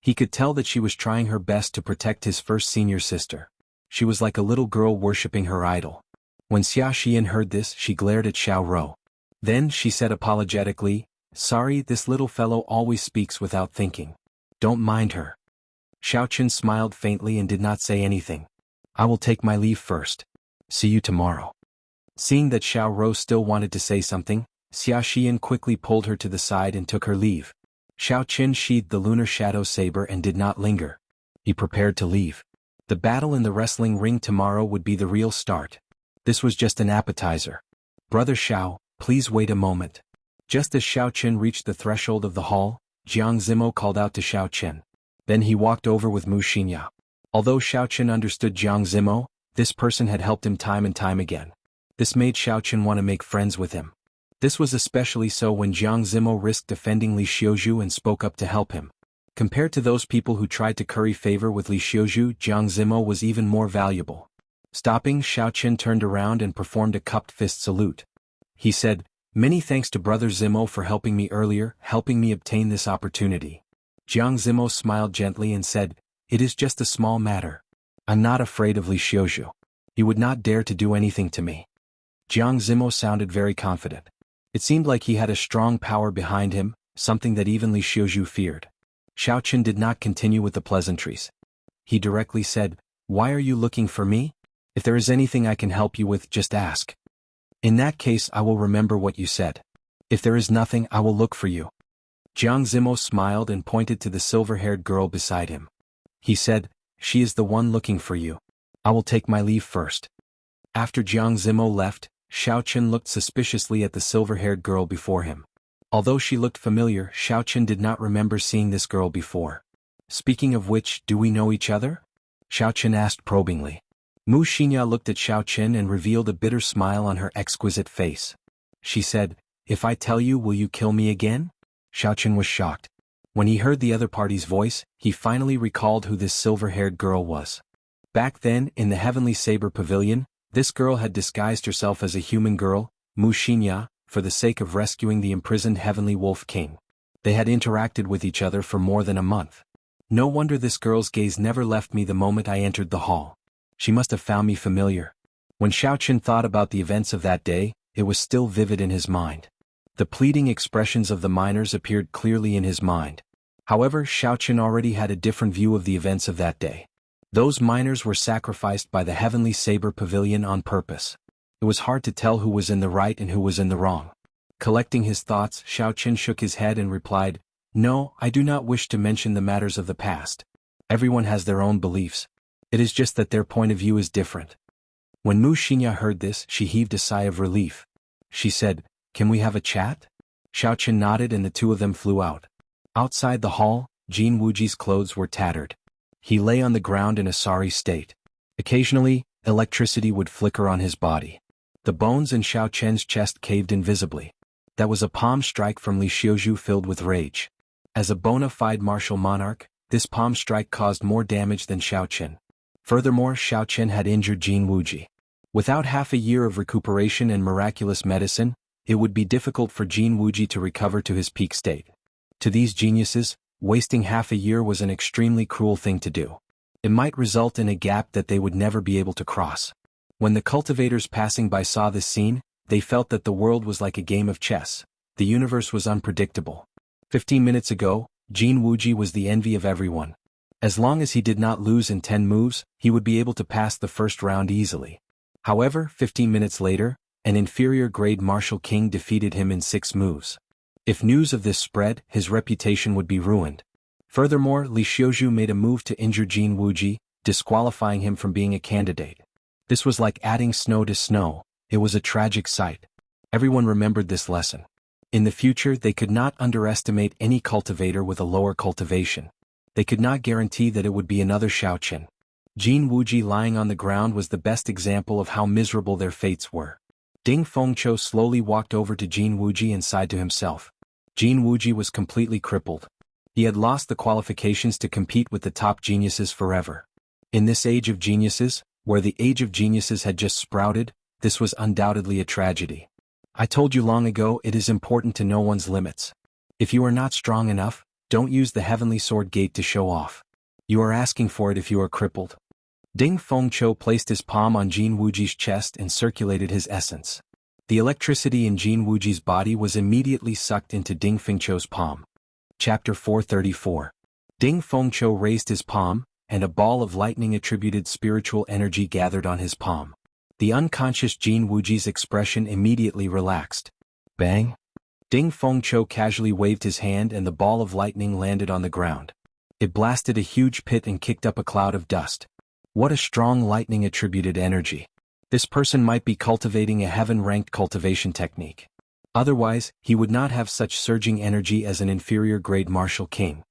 He could tell that she was trying her best to protect his first senior sister. She was like a little girl worshipping her idol. When Xia Xian heard this, she glared at Xiao Rou. Then she said apologetically, sorry, this little fellow always speaks without thinking. Don't mind her. Xiao Chen smiled faintly and did not say anything. I will take my leave first. See you tomorrow. Seeing that Xiao Rou still wanted to say something, Xia Xian quickly pulled her to the side and took her leave. Xiao Chen sheathed the lunar shadow saber and did not linger. He prepared to leave. The battle in the wrestling ring tomorrow would be the real start. This was just an appetizer. Brother Xiao, please wait a moment. Just as Xiao Chen reached the threshold of the hall, Jiang Zimo called out to Xiao Chen. Then he walked over with Mu Xinya. Although Xiao Chen understood Jiang Zimo, this person had helped him time and time again. This made Xiao Chen want to make friends with him. This was especially so when Jiang Zimo risked defending Li Xiuzhu and spoke up to help him. Compared to those people who tried to curry favor with Li Xiuzhu, Jiang Zimo was even more valuable. Stopping, Xiao Chen turned around and performed a cupped fist salute. He said, many thanks to Brother Zimo for helping me earlier, helping me obtain this opportunity. Jiang Zimo smiled gently and said, it is just a small matter. I'm not afraid of Li Xiuzhu. He would not dare to do anything to me. Jiang Zimo sounded very confident. It seemed like he had a strong power behind him, something that even Li Xiuzhu feared. Xiao Chen did not continue with the pleasantries. He directly said, why are you looking for me? If there is anything I can help you with, just ask. In that case, I will remember what you said. If there is nothing, I will look for you. Jiang Zimo smiled and pointed to the silver-haired girl beside him. He said, she is the one looking for you. I will take my leave first. After Jiang Zimo left, Xiao Chen looked suspiciously at the silver-haired girl before him. Although she looked familiar, Xiao Chen did not remember seeing this girl before. Speaking of which, do we know each other? Xiao Chen asked probingly. Mu Xinya looked at Xiao Chen and revealed a bitter smile on her exquisite face. She said, if I tell you, will you kill me again? Xiao Chen was shocked. When he heard the other party's voice, he finally recalled who this silver-haired girl was. Back then, in the Heavenly Saber Pavilion, this girl had disguised herself as a human girl, Mu Xinya, for the sake of rescuing the imprisoned Heavenly Wolf King. They had interacted with each other for more than a month. No wonder this girl's gaze never left me the moment I entered the hall. She must have found me familiar. When Xiao Chen thought about the events of that day, it was still vivid in his mind. The pleading expressions of the miners appeared clearly in his mind. However, Xiao Chen already had a different view of the events of that day. Those miners were sacrificed by the Heavenly Saber Pavilion on purpose. It was hard to tell who was in the right and who was in the wrong. Collecting his thoughts, Xiao Chen shook his head and replied, no, I do not wish to mention the matters of the past. Everyone has their own beliefs. It is just that their point of view is different. When Mu Xingya heard this, she heaved a sigh of relief. She said, "Can we have a chat?" Xiaoqian nodded and the two of them flew out. Outside the hall, Jin Wuji's clothes were tattered. He lay on the ground in a sorry state. Occasionally, electricity would flicker on his body. The bones in Xiaoqian's chest caved invisibly. That was a palm strike from Li Xiuzhu filled with rage. As a bona fide martial monarch, this palm strike caused more damage than Xiaoqian. Furthermore, Xiaoqian had injured Jin Wuji. Without half a year of recuperation and miraculous medicine, it would be difficult for Jin Wuji to recover to his peak state. To these geniuses, wasting half a year was an extremely cruel thing to do. It might result in a gap that they would never be able to cross. When the cultivators passing by saw this scene, they felt that the world was like a game of chess. The universe was unpredictable. 15 minutes ago, Jin Wuji was the envy of everyone. As long as he did not lose in 10 moves, he would be able to pass the first round easily. However, 15 minutes later, an inferior-grade martial king defeated him in 6 moves. If news of this spread, his reputation would be ruined. Furthermore, Li Xiuzhu made a move to injure Jin Wuji, disqualifying him from being a candidate. This was like adding snow to snow. It was a tragic sight. Everyone remembered this lesson. In the future, they could not underestimate any cultivator with a lower cultivation. They could not guarantee that it would be another Xiaoqian. Jin Wuji lying on the ground was the best example of how miserable their fates were. Ding Fengqiu slowly walked over to Jin Wuji and sighed to himself. Jin Wuji was completely crippled. He had lost the qualifications to compete with the top geniuses forever. In this age of geniuses, where the age of geniuses had just sprouted, this was undoubtedly a tragedy. I told you long ago it is important to know one's limits. If you are not strong enough, don't use the heavenly sword gate to show off. You are asking for it if you are crippled. Ding Fengqiu placed his palm on Jin Wuji's chest and circulated his essence. The electricity in Jin Wuji's body was immediately sucked into Ding Fengqiu's palm. Chapter 434. Ding Fengqiu raised his palm, and a ball of lightning-attributed spiritual energy gathered on his palm. The unconscious Jin Wuji's expression immediately relaxed. Bang! Ding Fengqiu casually waved his hand and the ball of lightning landed on the ground. It blasted a huge pit and kicked up a cloud of dust. What a strong lightning-attributed energy. This person might be cultivating a heaven-ranked cultivation technique. Otherwise, he would not have such surging energy as an inferior-grade martial king.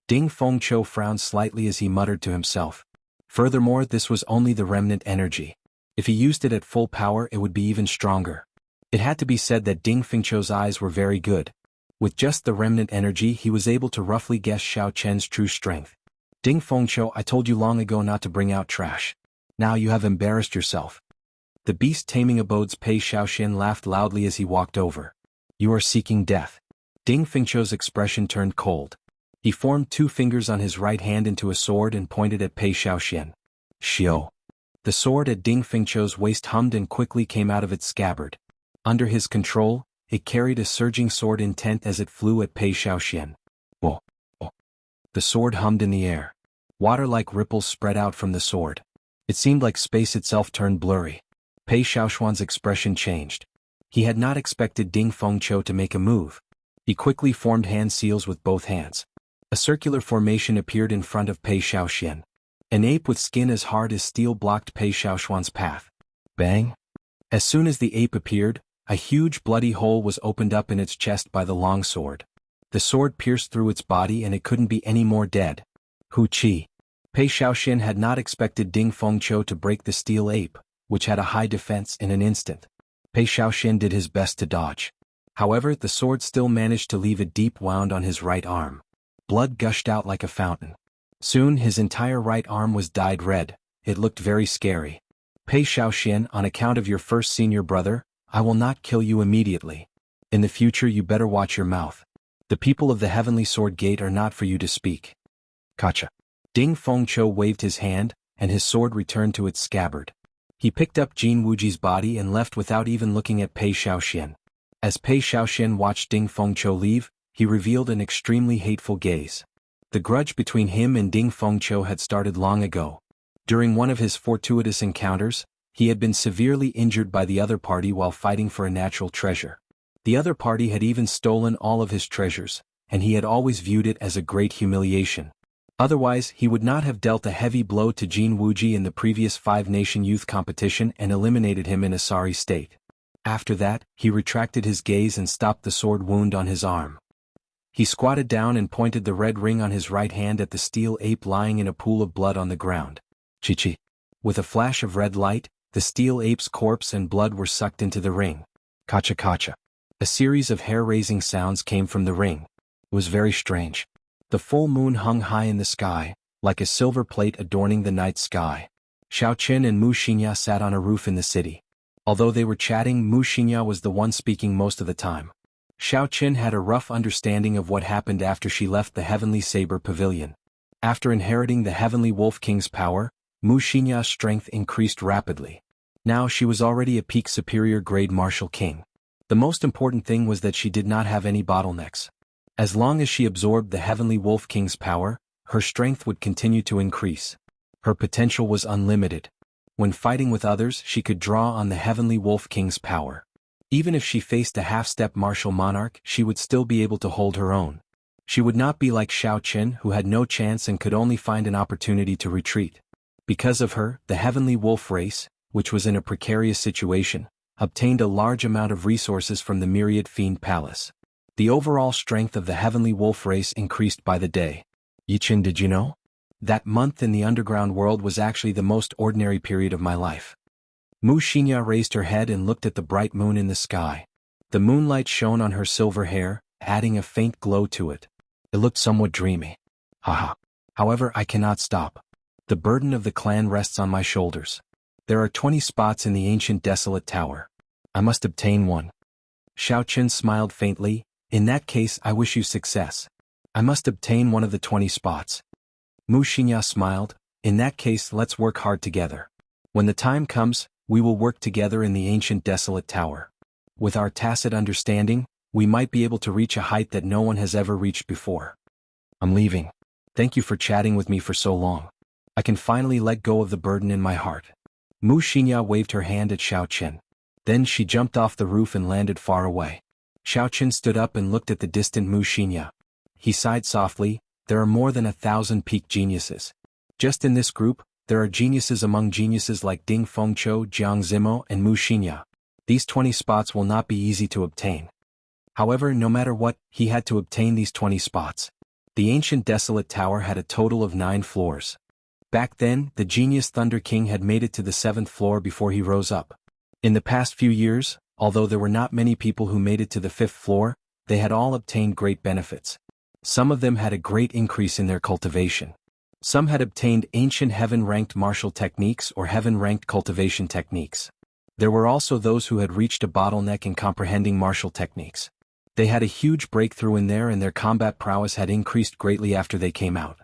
Ding Fengqiu frowned slightly as he muttered to himself. Furthermore, this was only the remnant energy. If he used it at full power, it would be even stronger. It had to be said that Ding Fengqiu's eyes were very good. With just the remnant energy, he was able to roughly guess Xiaoqian's true strength. Ding Fengqiu, I told you long ago not to bring out trash. Now you have embarrassed yourself. The beast-taming abode's Pei Xiaoqian laughed loudly as he walked over. You are seeking death. Ding Fengqiu's expression turned cold. He formed 2 fingers on his right hand into a sword and pointed at Pei Xiaoqian. Xiao. The sword at Ding Fengqiu's waist hummed and quickly came out of its scabbard. Under his control, it carried a surging sword intent as it flew at Pei Xiaoqian. Oh, oh. The sword hummed in the air. Water-like ripples spread out from the sword. It seemed like space itself turned blurry. Pei Xiaoqian's expression changed. He had not expected Ding Fengqiu to make a move. He quickly formed hand seals with both hands. A circular formation appeared in front of Pei Xiaoqian. An ape with skin as hard as steel blocked Pei Xiaoqian's path. Bang! As soon as the ape appeared, a huge bloody hole was opened up in its chest by the long sword. The sword pierced through its body and it couldn't be any more dead. Hu Qi. Pei Xiaoqian had not expected Ding Fengqiu to break the steel ape, which had a high defense, in an instant. Pei Xiaoqian did his best to dodge. However, the sword still managed to leave a deep wound on his right arm. Blood gushed out like a fountain. Soon his entire right arm was dyed red. It looked very scary. Pei Xiaoqian, on account of your first senior brother, I will not kill you immediately. In the future you better watch your mouth. The people of the Heavenly Sword Gate are not for you to speak. Gotcha. Ding Fengqiu waved his hand, and his sword returned to its scabbard. He picked up Jin Wuji's body and left without even looking at Pei Xiaoqian. As Pei Xiaoqian watched Ding Fengqiu leave, he revealed an extremely hateful gaze. The grudge between him and Ding Fengqiu had started long ago. During one of his fortuitous encounters, he had been severely injured by the other party while fighting for a natural treasure. The other party had even stolen all of his treasures, and he had always viewed it as a great humiliation. Otherwise, he would not have dealt a heavy blow to Jianghu in the previous five-nation youth competition and eliminated him in a sorry state. After that, he retracted his gaze and stopped the sword wound on his arm. He squatted down and pointed the red ring on his right hand at the steel ape lying in a pool of blood on the ground. Chi-chi. With a flash of red light, the steel ape's corpse and blood were sucked into the ring. Kacha-kacha. A series of hair-raising sounds came from the ring. It was very strange. The full moon hung high in the sky, like a silver plate adorning the night sky. Xiaoqin and Mu Xingya sat on a roof in the city. Although they were chatting, Mu Xingya was the one speaking most of the time. Xiaoqin had a rough understanding of what happened after she left the Heavenly Saber Pavilion. After inheriting the Heavenly Wolf King's power, Mu Xingya's strength increased rapidly. Now she was already a peak superior grade martial king. The most important thing was that she did not have any bottlenecks. As long as she absorbed the Heavenly Wolf King's power, her strength would continue to increase. Her potential was unlimited. When fighting with others, she could draw on the Heavenly Wolf King's power. Even if she faced a half-step martial monarch, she would still be able to hold her own. She would not be like Xiaoqin, who had no chance and could only find an opportunity to retreat. Because of her, the Heavenly Wolf race, which was in a precarious situation, obtained a large amount of resources from the Myriad Fiend Palace. The overall strength of the Heavenly Wolf race increased by the day. Yichin, did you know? That month in the underground world was actually the most ordinary period of my life. Mu Xingya raised her head and looked at the bright moon in the sky. The moonlight shone on her silver hair, adding a faint glow to it. It looked somewhat dreamy. Haha. However, I cannot stop. The burden of the clan rests on my shoulders. There are 20 spots in the ancient desolate tower. I must obtain one. Xiaoqin smiled faintly. In that case, I wish you success. I must obtain one of the 20 spots. Mu Xingya smiled. In that case, let's work hard together. When the time comes, we will work together in the ancient desolate tower. With our tacit understanding, we might be able to reach a height that no one has ever reached before. I'm leaving. Thank you for chatting with me for so long. I can finally let go of the burden in my heart. Mu Xingya waved her hand at Xiaoqin. Then she jumped off the roof and landed far away. Xiaoqin stood up and looked at the distant Mu Xingya. He sighed softly. There are more than 1,000 peak geniuses. Just in this group, there are geniuses among geniuses like Ding Fengqiu, Jiang Zimo, and Mu Xingya. These 20 spots will not be easy to obtain. However, no matter what, he had to obtain these 20 spots. The ancient desolate tower had a total of 9 floors. Back then, the genius Thunder King had made it to the 7th floor before he rose up. In the past few years, although there were not many people who made it to the 5th floor, they had all obtained great benefits. Some of them had a great increase in their cultivation. Some had obtained ancient heaven-ranked martial techniques or heaven-ranked cultivation techniques. There were also those who had reached a bottleneck in comprehending martial techniques. They had a huge breakthrough in there and their combat prowess had increased greatly after they came out.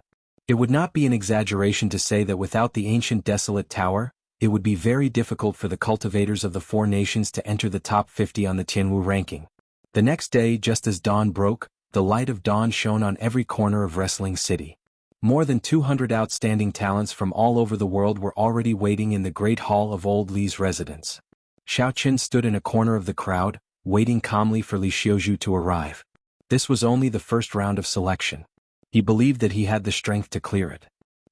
It would not be an exaggeration to say that without the ancient desolate tower, it would be very difficult for the cultivators of the 4 nations to enter the top 50 on the Jianghu ranking. The next day, just as dawn broke, the light of dawn shone on every corner of Wrestling City. More than 200 outstanding talents from all over the world were already waiting in the great hall of old Li's residence. Xiaoqin stood in a corner of the crowd, waiting calmly for Li Xiuzhu to arrive. This was only the first round of selection. He believed that he had the strength to clear it.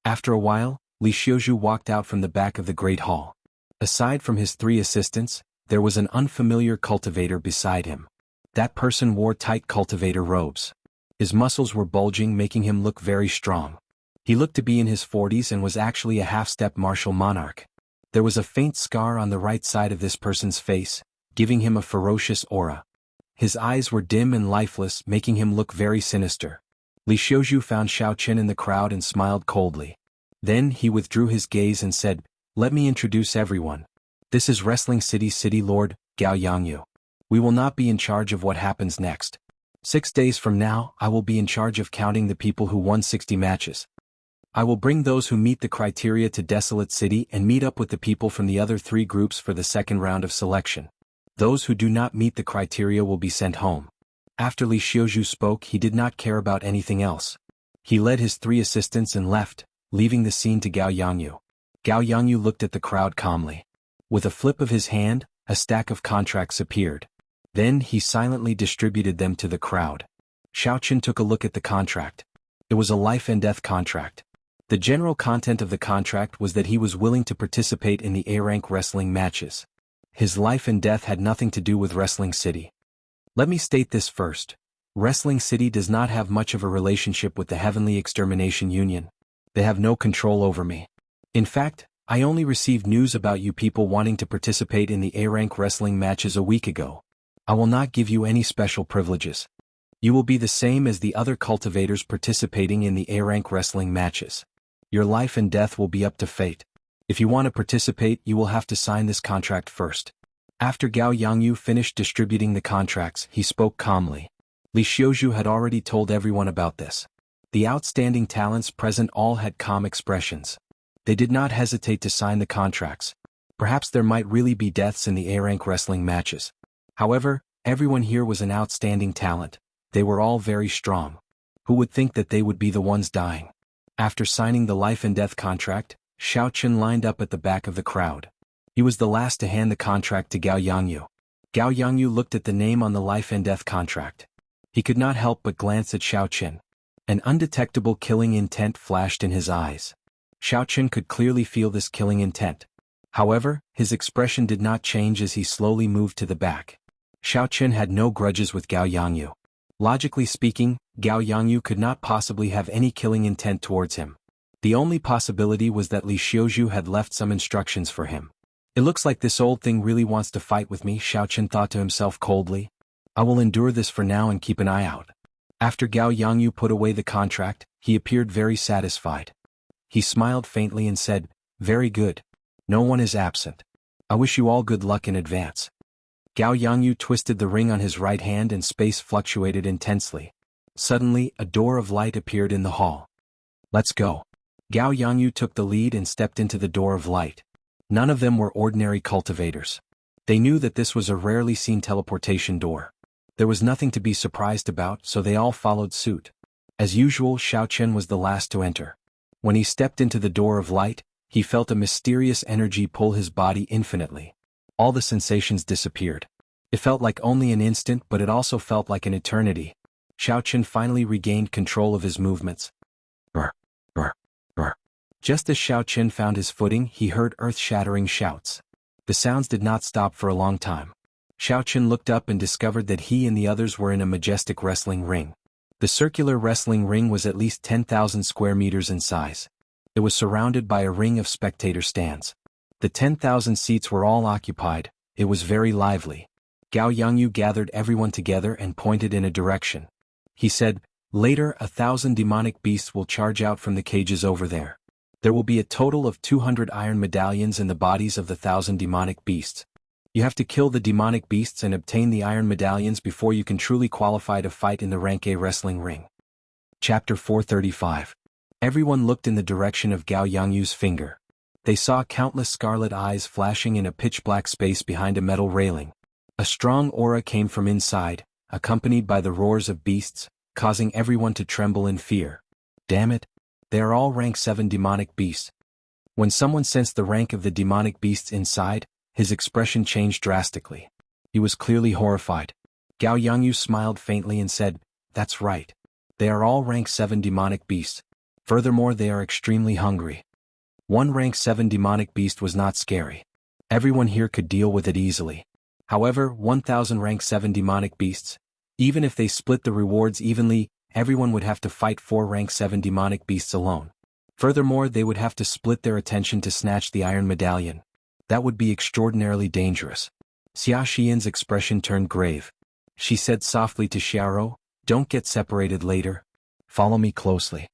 After a while, Li Xiuzhu walked out from the back of the great hall. Aside from his 3 assistants, there was an unfamiliar cultivator beside him. That person wore tight cultivator robes. His muscles were bulging, making him look very strong. He looked to be in his 40s and was actually a half-step martial monarch. There was a faint scar on the right side of this person's face, giving him a ferocious aura. His eyes were dim and lifeless, making him look very sinister. Li Xiuzhu found Xiaoqin in the crowd and smiled coldly. Then he withdrew his gaze and said, "Let me introduce everyone. This is Wrestling City's City Lord, Gao Yangyu. We will not be in charge of what happens next. 6 days from now, I will be in charge of counting the people who won 60 matches. I will bring those who meet the criteria to Desolate City and meet up with the people from the other 3 groups for the second round of selection. Those who do not meet the criteria will be sent home." After Li Xiuzhu spoke, he did not care about anything else. He led his 3 assistants and left, leaving the scene to Gao Yangyu. Gao Yangyu looked at the crowd calmly. With a flip of his hand, a stack of contracts appeared. Then he silently distributed them to the crowd. Xiaoqin took a look at the contract. It was a life-and-death contract. The general content of the contract was that he was willing to participate in the A-rank wrestling matches. His life and death had nothing to do with Wrestling City. Let me state this first. Wrestling City does not have much of a relationship with the Heavenly Extermination Union. They have no control over me. In fact, I only received news about you people wanting to participate in the A-rank wrestling matches a week ago. I will not give you any special privileges. You will be the same as the other cultivators participating in the A-rank wrestling matches. Your life and death will be up to fate. If you want to participate, you will have to sign this contract first. After Gao Yangyu finished distributing the contracts, he spoke calmly. Li Xiuzhu had already told everyone about this. The outstanding talents present all had calm expressions. They did not hesitate to sign the contracts. Perhaps there might really be deaths in the A-rank wrestling matches. However, everyone here was an outstanding talent. They were all very strong. Who would think that they would be the ones dying? After signing the life and death contract, Xiaoqun lined up at the back of the crowd. He was the last to hand the contract to Gao Yangyu. Gao Yangyu looked at the name on the life and death contract. He could not help but glance at Xiaoqun. An undetectable killing intent flashed in his eyes. Xiaoqun could clearly feel this killing intent. However, his expression did not change as he slowly moved to the back. Xiaoqun had no grudges with Gao Yangyu. Logically speaking, Gao Yangyu could not possibly have any killing intent towards him. The only possibility was that Li Xiuzhu had left some instructions for him. It looks like this old thing really wants to fight with me, Xiaoqun thought to himself coldly. I will endure this for now and keep an eye out. After Gao Yangyu put away the contract, he appeared very satisfied. He smiled faintly and said, "Very good. No one is absent. I wish you all good luck in advance." Gao Yangyu twisted the ring on his right hand and space fluctuated intensely. Suddenly, a door of light appeared in the hall. "Let's go." Gao Yangyu took the lead and stepped into the door of light. None of them were ordinary cultivators. They knew that this was a rarely seen teleportation door. There was nothing to be surprised about, so they all followed suit. As usual, Xiaoqun was the last to enter. When he stepped into the door of light, he felt a mysterious energy pull his body infinitely. All the sensations disappeared. It felt like only an instant, but it also felt like an eternity. Xiaoqun finally regained control of his movements. Brr, brr, brr. Just as Xiaoqun found his footing, he heard earth-shattering shouts. The sounds did not stop for a long time. Xiaoqun looked up and discovered that he and the others were in a majestic wrestling ring. The circular wrestling ring was at least 10,000 square meters in size. It was surrounded by a ring of spectator stands. The 10,000 seats were all occupied. It was very lively. Gao Yangyu gathered everyone together and pointed in a direction. He said, "Later, 1,000 demonic beasts will charge out from the cages over there. There will be a total of 200 iron medallions in the bodies of the 1,000 demonic beasts. You have to kill the demonic beasts and obtain the iron medallions before you can truly qualify to fight in the Rank A wrestling ring." Chapter 435. Everyone looked in the direction of Gao Yangyu's finger. They saw countless scarlet eyes flashing in a pitch-black space behind a metal railing. A strong aura came from inside, accompanied by the roars of beasts, causing everyone to tremble in fear. Damn it! They are all rank 7 demonic beasts. When someone sensed the rank of the demonic beasts inside, his expression changed drastically. He was clearly horrified. Gao Yangyu smiled faintly and said, "That's right. They are all rank 7 demonic beasts. Furthermore, they are extremely hungry." One rank 7 demonic beast was not scary. Everyone here could deal with it easily. However, 1,000 rank 7 demonic beasts, even if they split the rewards evenly, everyone would have to fight 4 rank 7 demonic beasts alone. Furthermore, they would have to split their attention to snatch the iron medallion. That would be extraordinarily dangerous. Xia Xian's expression turned grave. She said softly to Xiao, "Don't get separated later. Follow me closely."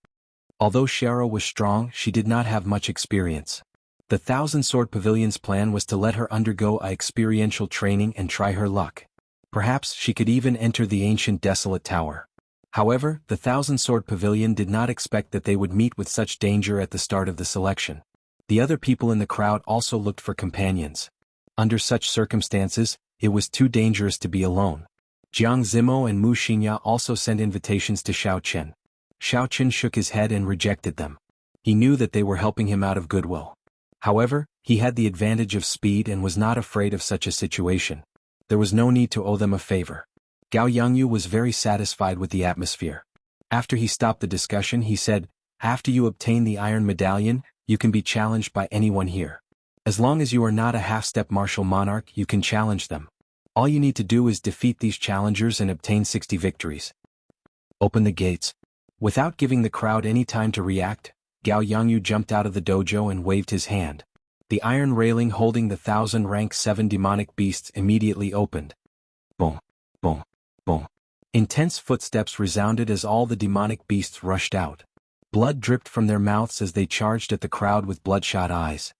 Although Xiao was strong, she did not have much experience. The 1,000 Sword Pavilion's plan was to let her undergo a experiential training and try her luck. Perhaps she could even enter the ancient desolate tower. However, the 1,000 Sword Pavilion did not expect that they would meet with such danger at the start of the selection. The other people in the crowd also looked for companions. Under such circumstances, it was too dangerous to be alone. Jiang Zimo and Mu Xingya also sent invitations to Xiaoqun. Xiaoqun shook his head and rejected them. He knew that they were helping him out of goodwill. However, he had the advantage of speed and was not afraid of such a situation. There was no need to owe them a favor. Gao Yangyu was very satisfied with the atmosphere. After he stopped the discussion, he said, "After you obtain the Iron Medallion, you can be challenged by anyone here. As long as you are not a half-step martial monarch, you can challenge them. All you need to do is defeat these challengers and obtain 60 victories. Open the gates." Without giving the crowd any time to react, Gao Yangyu jumped out of the dojo and waved his hand. The iron railing holding the 1000 rank 7 demonic beasts immediately opened. Boom, boom, boom. Intense footsteps resounded as all the demonic beasts rushed out. Blood dripped from their mouths as they charged at the crowd with bloodshot eyes.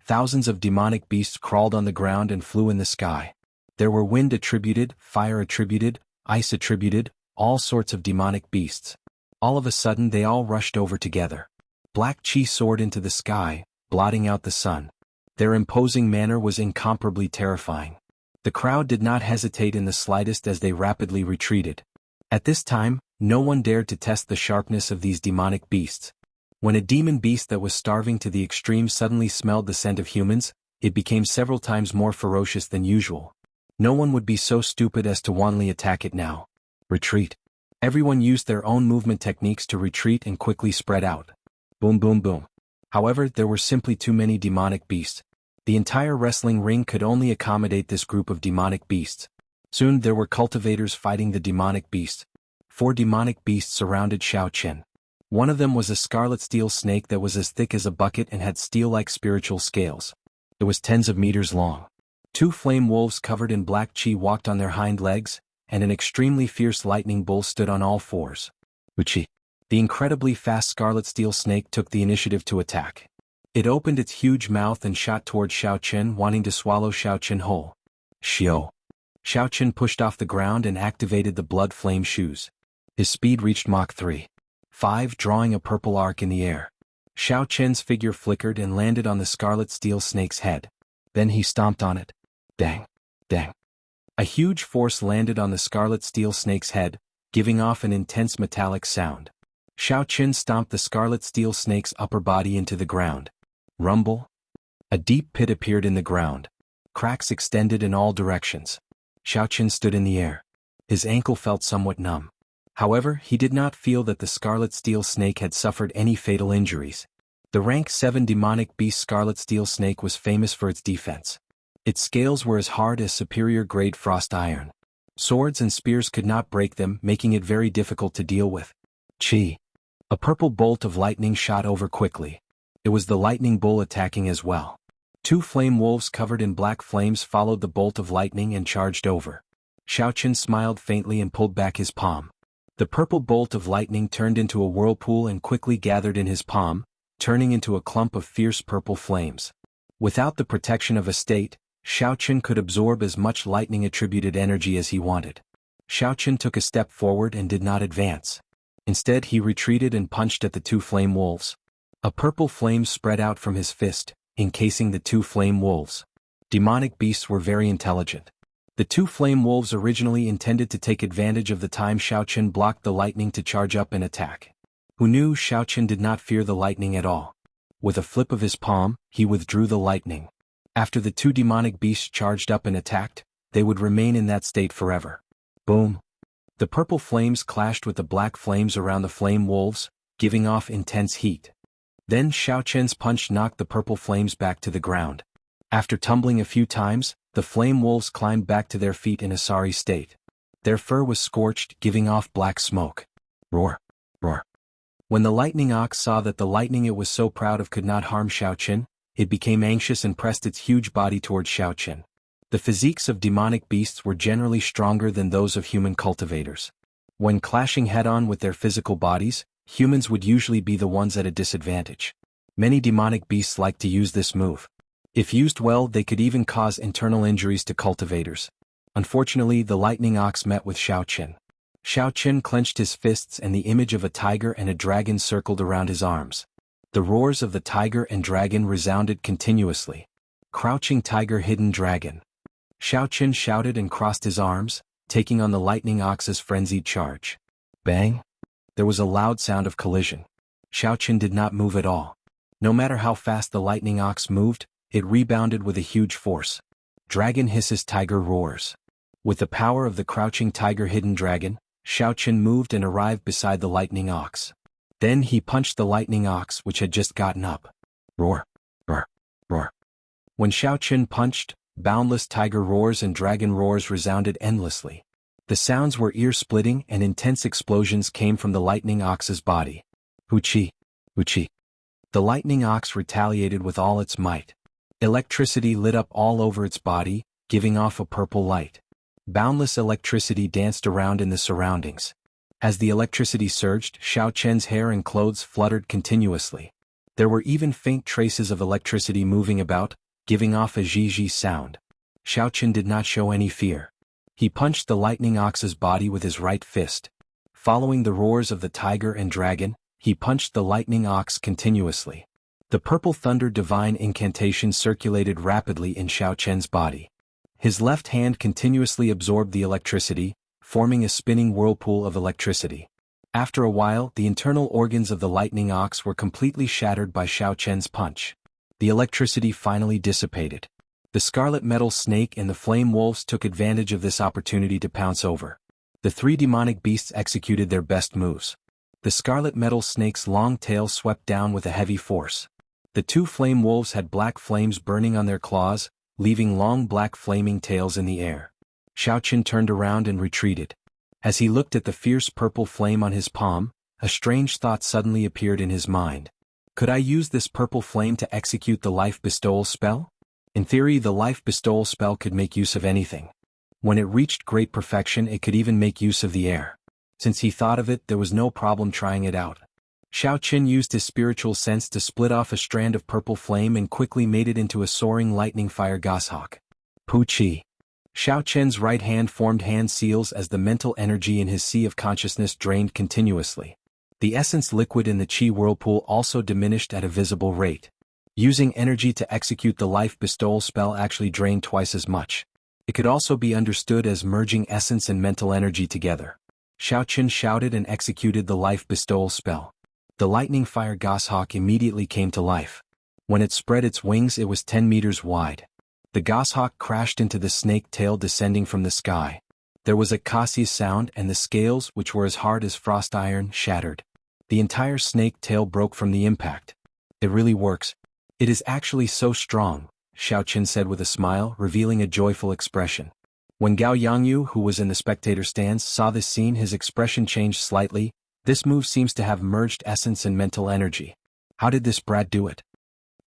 Thousands of demonic beasts crawled on the ground and flew in the sky. There were wind attributed, fire attributed, ice attributed, all sorts of demonic beasts. All of a sudden they all rushed over together. Black chi soared into the sky, blotting out the sun. Their imposing manner was incomparably terrifying. The crowd did not hesitate in the slightest as they rapidly retreated. At this time, no one dared to test the sharpness of these demonic beasts. When a demon beast that was starving to the extreme suddenly smelled the scent of humans, it became several times more ferocious than usual. No one would be so stupid as to wantonly attack it now. Retreat. Everyone used their own movement techniques to retreat and quickly spread out. Boom boom boom. However, there were simply too many demonic beasts. The entire wrestling ring could only accommodate this group of demonic beasts. Soon there were cultivators fighting the demonic beasts. 4 demonic beasts surrounded Xiao Qian. One of them was a scarlet steel snake that was as thick as a bucket and had steel-like spiritual scales. It was tens of meters long. 2 flame wolves covered in black chi walked on their hind legs, and an extremely fierce lightning bull stood on all fours. Wuxia. The incredibly fast scarlet steel snake took the initiative to attack. It opened its huge mouth and shot toward Xiao Qian, wanting to swallow Xiao Qian whole. Xiao. Xiao Qian pushed off the ground and activated the blood flame shoes. His speed reached Mach 3.5, drawing a purple arc in the air. Xiao Qian's figure flickered and landed on the scarlet steel snake's head. Then he stomped on it. Dang. Dang. A huge force landed on the scarlet steel snake's head, giving off an intense metallic sound. Xiao Qian stomped the scarlet steel snake's upper body into the ground. Rumble. A deep pit appeared in the ground. Cracks extended in all directions. Xiao Qian stood in the air. His ankle felt somewhat numb. However, he did not feel that the scarlet steel snake had suffered any fatal injuries. The rank 7 demonic beast scarlet steel snake was famous for its defense. Its scales were as hard as superior-grade frost iron. Swords and spears could not break them, making it very difficult to deal with. Chi. A purple bolt of lightning shot over quickly. It was the lightning bull attacking as well. 2 flame wolves covered in black flames followed the bolt of lightning and charged over. Xiao Qian smiled faintly and pulled back his palm. The purple bolt of lightning turned into a whirlpool and quickly gathered in his palm, turning into a clump of fierce purple flames. Without the protection of a state, Xiao Qian could absorb as much lightning-attributed energy as he wanted. Xiao Qian took a step forward and did not advance. Instead, he retreated and punched at the 2 flame wolves. A purple flame spread out from his fist, encasing the 2 flame wolves. Demonic beasts were very intelligent. The 2 flame wolves originally intended to take advantage of the time Xiao Qian blocked the lightning to charge up and attack. Who knew Xiao Qian did not fear the lightning at all. With a flip of his palm, he withdrew the lightning. After the 2 demonic beasts charged up and attacked, they would remain in that state forever. Boom. The purple flames clashed with the black flames around the flame wolves, giving off intense heat. Then Xiao Qian's punch knocked the purple flames back to the ground. After tumbling a few times, the flame wolves climbed back to their feet in a sorry state. Their fur was scorched, giving off black smoke. Roar, roar. When the lightning ox saw that the lightning it was so proud of could not harm Xiao Qian, it became anxious and pressed its huge body towards Xiao Qian. The physiques of demonic beasts were generally stronger than those of human cultivators. When clashing head-on with their physical bodies, humans would usually be the ones at a disadvantage. Many demonic beasts like to use this move. If used well, they could even cause internal injuries to cultivators. Unfortunately, the lightning ox met with Xiao Qian. Xiao Qian clenched his fists and the image of a tiger and a dragon circled around his arms. The roars of the tiger and dragon resounded continuously. Crouching tiger, hidden dragon. Xiao Qian shouted and crossed his arms, taking on the lightning ox's frenzied charge. Bang! There was a loud sound of collision. Xiao Qian did not move at all. No matter how fast the lightning ox moved, it rebounded with a huge force. Dragon hisses, tiger roars. With the power of the crouching tiger, hidden dragon, Xiaochen moved and arrived beside the lightning ox. Then he punched the lightning ox which had just gotten up. Roar! Roar! Roar! When Xiaochen punched, boundless tiger roars and dragon roars resounded endlessly. The sounds were ear-splitting and intense explosions came from the lightning ox's body. Huchi! Huchi! The lightning ox retaliated with all its might. Electricity lit up all over its body, giving off a purple light. Boundless electricity danced around in the surroundings. As the electricity surged, Xiaochen's hair and clothes fluttered continuously. There were even faint traces of electricity moving about, giving off a zhi-zhi sound. Xiaochen did not show any fear. He punched the lightning ox's body with his right fist. Following the roars of the tiger and dragon, he punched the lightning ox continuously. The purple thunder divine incantation circulated rapidly in Xiaochen's body. His left hand continuously absorbed the electricity, forming a spinning whirlpool of electricity. After a while, the internal organs of the lightning ox were completely shattered by Xiaochen's punch. The electricity finally dissipated. The scarlet metal snake and the flame wolves took advantage of this opportunity to pounce over. The three demonic beasts executed their best moves. The scarlet metal snake's long tail swept down with a heavy force. The two flame wolves had black flames burning on their claws, leaving long black flaming tails in the air. Xiaochen turned around and retreated. As he looked at the fierce purple flame on his palm, a strange thought suddenly appeared in his mind. Could I use this purple flame to execute the life bestowal spell? In theory, the life bestowal spell could make use of anything. When it reached great perfection, it could even make use of the air. Since he thought of it, there was no problem trying it out. Xiaochen used his spiritual sense to split off a strand of purple flame and quickly made it into a soaring lightning fire goshawk. Pu-chi. Xiaochen's right hand formed hand seals as the mental energy in his sea of consciousness drained continuously. The essence liquid in the chi whirlpool also diminished at a visible rate. Using energy to execute the life bestowal spell actually drained twice as much. It could also be understood as merging essence and mental energy together. Xiaochen shouted and executed the life bestowal spell. The lightning fire goshawk immediately came to life. When it spread its wings, it was 10 meters wide. The goshawk crashed into the snake tail descending from the sky. There was a cassius sound and the scales, which were as hard as frost iron, shattered. The entire snake tail broke from the impact. It really works. It is actually so strong, Xiaochen said with a smile, revealing a joyful expression. When Gao Yangyu, who was in the spectator stands, saw this scene, his expression changed slightly. This move seems to have merged essence and mental energy. How did this brat do it?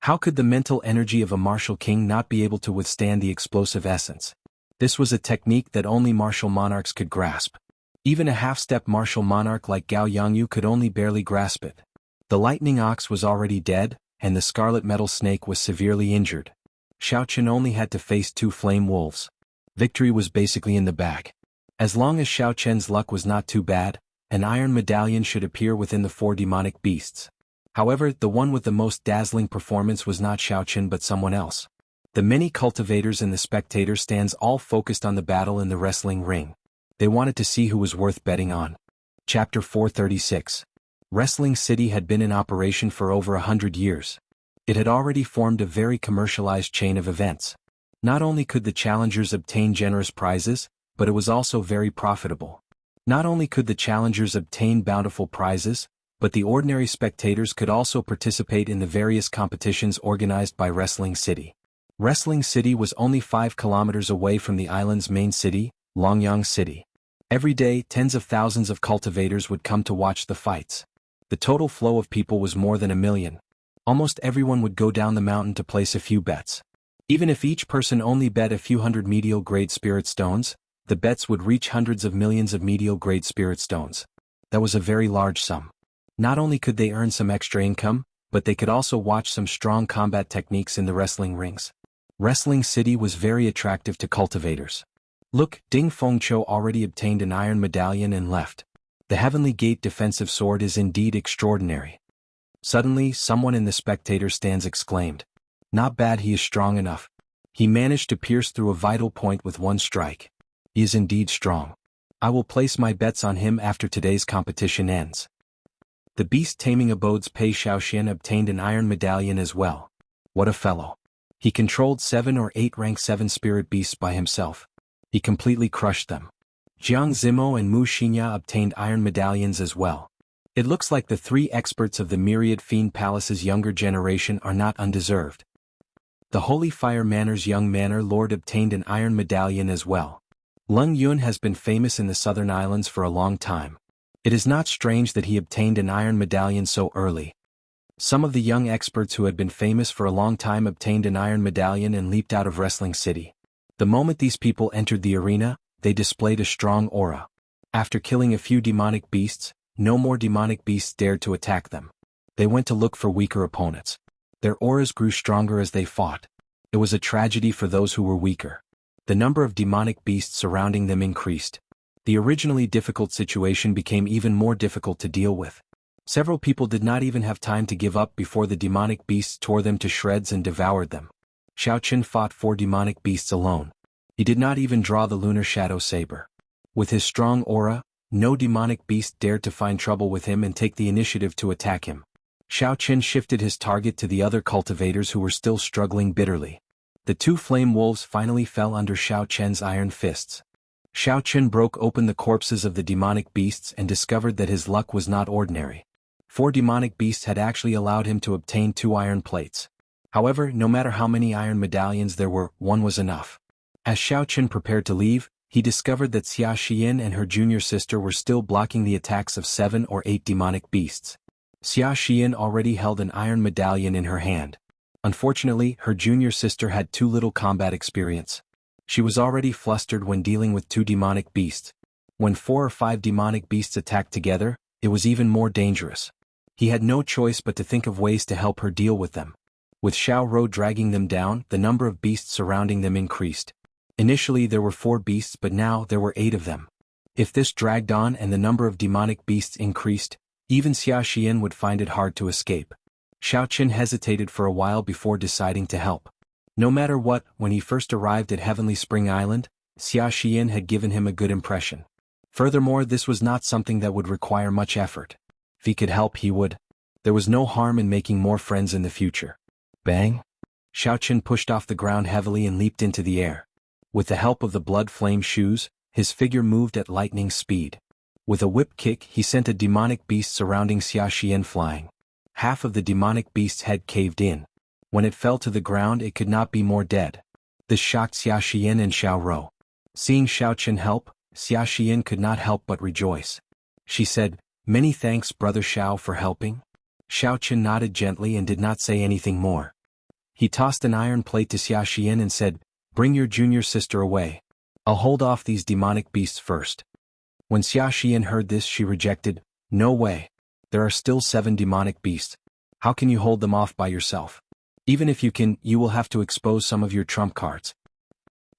How could the mental energy of a martial king not be able to withstand the explosive essence? This was a technique that only martial monarchs could grasp. Even a half-step martial monarch like Gao Yangyu could only barely grasp it. The lightning ox was already dead, and the scarlet metal snake was severely injured. Xiaochen only had to face two flame wolves. Victory was basically in the bag. As long as Xiaochen's luck was not too bad, an iron medallion should appear within the four demonic beasts. However, the one with the most dazzling performance was not Xiaochen but someone else. The many cultivators in the spectator stands all focused on the battle in the wrestling ring. They wanted to see who was worth betting on. Chapter 436. Wrestling City had been in operation for over 100 years. It had already formed a very commercialized chain of events. Not only could the challengers obtain generous prizes, but it was also very profitable. Not only could the challengers obtain bountiful prizes, but the ordinary spectators could also participate in the various competitions organized by Wrestling City. Wrestling City was only 5 kilometers away from the island's main city, Longyang City. Every day, tens of thousands of cultivators would come to watch the fights. The total flow of people was more than 1 million. Almost everyone would go down the mountain to place a few bets. Even if each person only bet a few hundred medial-grade spirit stones, the bets would reach hundreds of millions of medial-grade spirit stones. That was a very large sum. Not only could they earn some extra income, but they could also watch some strong combat techniques in the wrestling rings. Wrestling City was very attractive to cultivators. Look, Ding Fengqiu already obtained an iron medallion and left. The Heavenly Gate defensive sword is indeed extraordinary. Suddenly, someone in the spectator stands exclaimed. Not bad, he is strong enough. He managed to pierce through a vital point with one strike. He is indeed strong. I will place my bets on him after today's competition ends. The beast taming abode's Pei Xiaoxian obtained an iron medallion as well. What a fellow. He controlled 7 or 8 rank 7 spirit beasts by himself. He completely crushed them. Jiang Zimo and Mu Xinya obtained iron medallions as well. It looks like the three experts of the Myriad Fiend Palace's younger generation are not undeserved. The Holy Fire Manor's young manor lord obtained an iron medallion as well. Lung Yun has been famous in the southern islands for a long time. It is not strange that he obtained an iron medallion so early. Some of the young experts who had been famous for a long time obtained an iron medallion and leaped out of Wrestling City. The moment these people entered the arena, they displayed a strong aura. After killing a few demonic beasts, no more demonic beasts dared to attack them. They went to look for weaker opponents. Their auras grew stronger as they fought. It was a tragedy for those who were weaker. The number of demonic beasts surrounding them increased. The originally difficult situation became even more difficult to deal with. Several people did not even have time to give up before the demonic beasts tore them to shreds and devoured them. Xiao Qin fought 4 demonic beasts alone. He did not even draw the lunar shadow saber. With his strong aura, no demonic beast dared to find trouble with him and take the initiative to attack him. Xiao Qin shifted his target to the other cultivators who were still struggling bitterly. The 2 flame wolves finally fell under Xiao Qin's iron fists. Xiao Qin broke open the corpses of the demonic beasts and discovered that his luck was not ordinary. 4 demonic beasts had actually allowed him to obtain 2 iron plates. However, no matter how many iron medallions there were, 1 was enough. As Xiao Qin prepared to leave, he discovered that Xia Xian and her junior sister were still blocking the attacks of 7 or 8 demonic beasts. Xia Xian already held an iron medallion in her hand. Unfortunately, her junior sister had too little combat experience. She was already flustered when dealing with 2 demonic beasts. When 4 or 5 demonic beasts attacked together, it was even more dangerous. He had no choice but to think of ways to help her deal with them. With Xiao Rou dragging them down, the number of beasts surrounding them increased. Initially there were 4 beasts, but now there were 8 of them. If this dragged on and the number of demonic beasts increased, even Xia Xian would find it hard to escape. Xiao Qin hesitated for a while before deciding to help. No matter what, when he first arrived at Heavenly Spring Island, Xia Xian had given him a good impression. Furthermore, this was not something that would require much effort. If he could help, he would. There was no harm in making more friends in the future. Bang! Xiao Qin pushed off the ground heavily and leaped into the air. With the help of the blood flame shoes, his figure moved at lightning speed. With a whip kick, he sent a demonic beast surrounding Xia Xian flying. Half of the demonic beast's head caved in. When it fell to the ground, it could not be more dead. This shocked Xia Xian and Xiao Rou. Seeing Xiao Qin help, Xia Xian could not help but rejoice. She said, "Many thanks, Brother Xiao, for helping." Xiao Qin nodded gently and did not say anything more. He tossed an iron plate to Xia Xian and said, "Bring your junior sister away. I'll hold off these demonic beasts first." When Xia Xian heard this, she rejected, "No way. There are still 7 demonic beasts. How can you hold them off by yourself? Even if you can, you will have to expose some of your trump cards."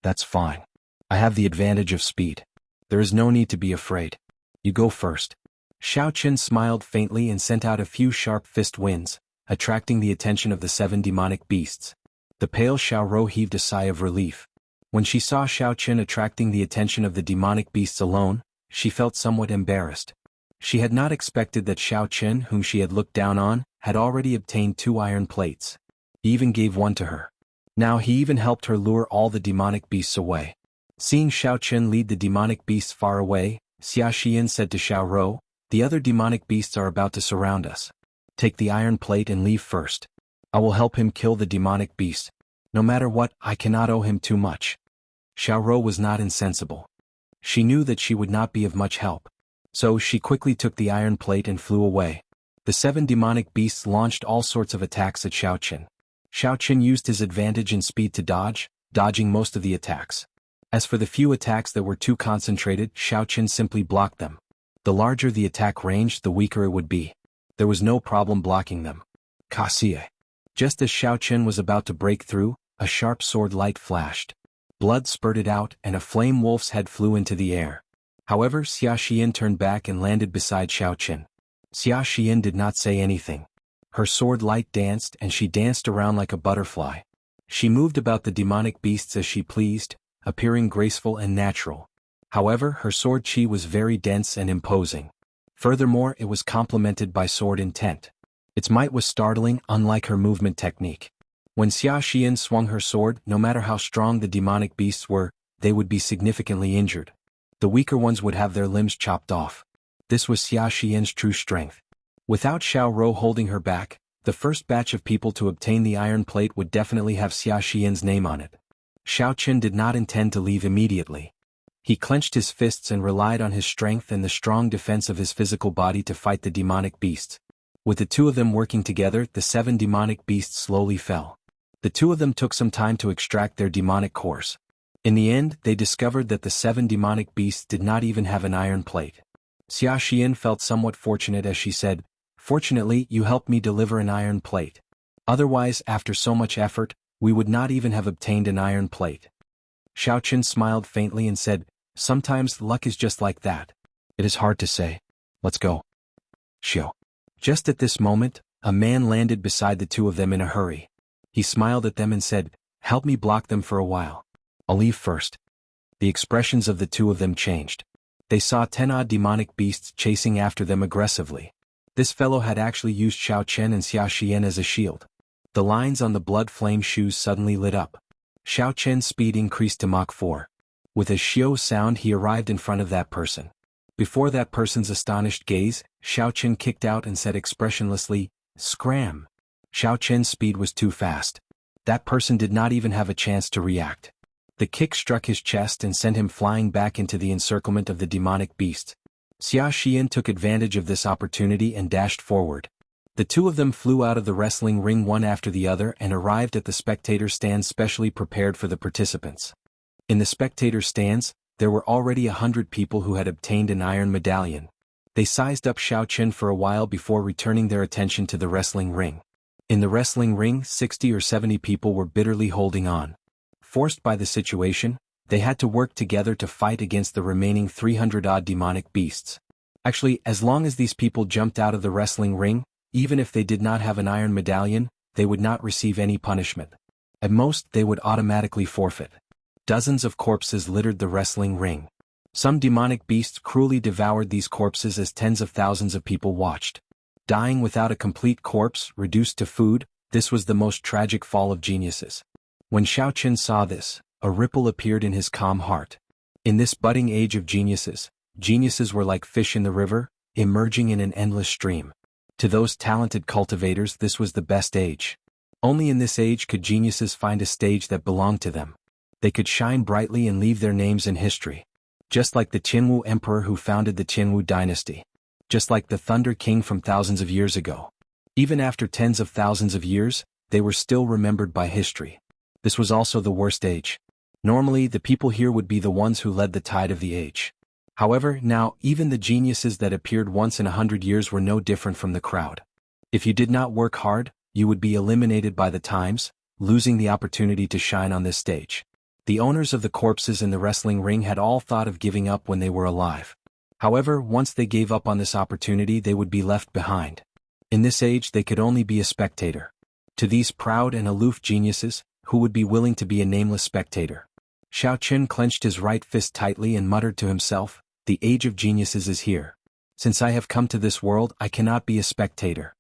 "That's fine. I have the advantage of speed. There is no need to be afraid. You go first." Xiao Qin smiled faintly and sent out a few sharp fist winds, attracting the attention of the 7 demonic beasts. The pale Xiao Rou heaved a sigh of relief. When she saw Xiao Qin attracting the attention of the demonic beasts alone, she felt somewhat embarrassed. She had not expected that Xiao Qin, whom she had looked down on, had already obtained 2 iron plates. He even gave one to her. Now he even helped her lure all the demonic beasts away. Seeing Xiao Qin lead the demonic beasts far away, Xia Xian said to Xiao Rou, "The other demonic beasts are about to surround us. Take the iron plate and leave first. I will help him kill the demonic beast. No matter what, I cannot owe him too much." Xiao Rou was not insensible. She knew that she would not be of much help. So she quickly took the iron plate and flew away. The 7 demonic beasts launched all sorts of attacks at Xiao Qin. Xiao Qin used his advantage in speed to dodge, dodging most of the attacks. As for the few attacks that were too concentrated, Xiao Qin simply blocked them. The larger the attack range, the weaker it would be. There was no problem blocking them. Kasie. Just as Xiao Qin was about to break through, a sharp sword light flashed. Blood spurted out and a flame wolf's head flew into the air. However, Xia Xian turned back and landed beside Xiao Qin. Xia Xian did not say anything. Her sword light danced and she danced around like a butterfly. She moved about the demonic beasts as she pleased, appearing graceful and natural. However, her sword chi was very dense and imposing. Furthermore, it was complemented by sword intent. Its might was startling, unlike her movement technique. When Xia Xian swung her sword, no matter how strong the demonic beasts were, they would be significantly injured. The weaker ones would have their limbs chopped off. This was Xia Xian's true strength. Without Xiao Rou holding her back, the first batch of people to obtain the iron plate would definitely have Xia Xian's name on it. Xiao Qin did not intend to leave immediately. He clenched his fists and relied on his strength and the strong defense of his physical body to fight the demonic beasts. With the two of them working together, the 7 demonic beasts slowly fell. The two of them took some time to extract their demonic cores. In the end, they discovered that the 7 demonic beasts did not even have an iron plate. Xia Xian felt somewhat fortunate as she said, "Fortunately, you helped me deliver an iron plate. Otherwise, after so much effort, we would not even have obtained an iron plate." Xiao Qin smiled faintly and said, "Sometimes luck is just like that. It is hard to say. Let's go." Xiao. Just at this moment, a man landed beside the two of them in a hurry. He smiled at them and said, "Help me block them for a while. I'll leave first." The expressions of the two of them changed. They saw 10-odd demonic beasts chasing after them aggressively. This fellow had actually used Xiao Chen and Xia Xian as a shield. The lines on the blood flame shoes suddenly lit up. Xiao Chen's speed increased to Mach 4. With a xiao sound he arrived in front of that person. Before that person's astonished gaze, Xiao Chen kicked out and said expressionlessly, "Scram!" Xiao Chen's speed was too fast. That person did not even have a chance to react. The kick struck his chest and sent him flying back into the encirclement of the demonic beast. Xia Xian took advantage of this opportunity and dashed forward. The two of them flew out of the wrestling ring one after the other and arrived at the spectator stands specially prepared for the participants. In the spectator stands, there were already 100 people who had obtained an iron medallion. They sized up Xiao Chen for a while before returning their attention to the wrestling ring. In the wrestling ring, 60 or 70 people were bitterly holding on. Forced by the situation, they had to work together to fight against the remaining 300-odd demonic beasts. Actually, as long as these people jumped out of the wrestling ring, even if they did not have an iron medallion, they would not receive any punishment. At most, they would automatically forfeit. Dozens of corpses littered the wrestling ring. Some demonic beasts cruelly devoured these corpses as tens of thousands of people watched. Dying without a complete corpse, reduced to food, this was the most tragic fall of geniuses. When Xiao Chen saw this, a ripple appeared in his calm heart. In this budding age of geniuses, geniuses were like fish in the river, emerging in an endless stream. To those talented cultivators this was the best age. Only in this age could geniuses find a stage that belonged to them. They could shine brightly and leave their names in history. Just like the Qianwu emperor who founded the Qianwu dynasty. Just like the Thunder King from thousands of years ago. Even after tens of thousands of years, they were still remembered by history. This was also the worst age. Normally, the people here would be the ones who led the tide of the age. However, now, even the geniuses that appeared once in 100 years were no different from the crowd. If you did not work hard, you would be eliminated by the times, losing the opportunity to shine on this stage. The owners of the corpses in the wrestling ring had all thought of giving up when they were alive. However, once they gave up on this opportunity they would be left behind. In this age they could only be a spectator. To these proud and aloof geniuses, who would be willing to be a nameless spectator? Xiao Chen clenched his right fist tightly and muttered to himself, "The age of geniuses is here. Since I have come to this world I cannot be a spectator."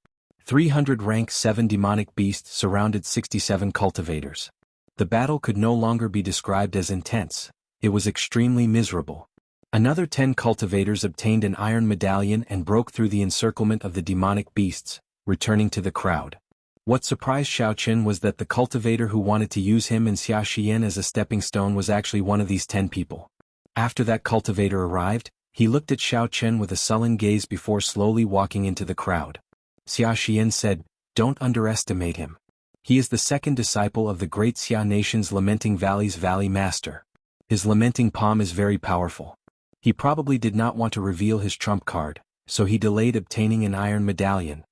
300 rank 7 demonic beasts surrounded 67 cultivators. The battle could no longer be described as intense, it was extremely miserable. Another 10 cultivators obtained an iron medallion and broke through the encirclement of the demonic beasts, returning to the crowd. What surprised Xiao Chen was that the cultivator who wanted to use him and Xia Xian as a stepping stone was actually one of these 10 people. After that cultivator arrived, he looked at Xiao Chen with a sullen gaze before slowly walking into the crowd. Xia Xian said, "Don't underestimate him. He is the second disciple of the great Xia nation's Lamenting Valley's Valley Master. His lamenting palm is very powerful. He probably did not want to reveal his trump card, so he delayed obtaining an iron medallion."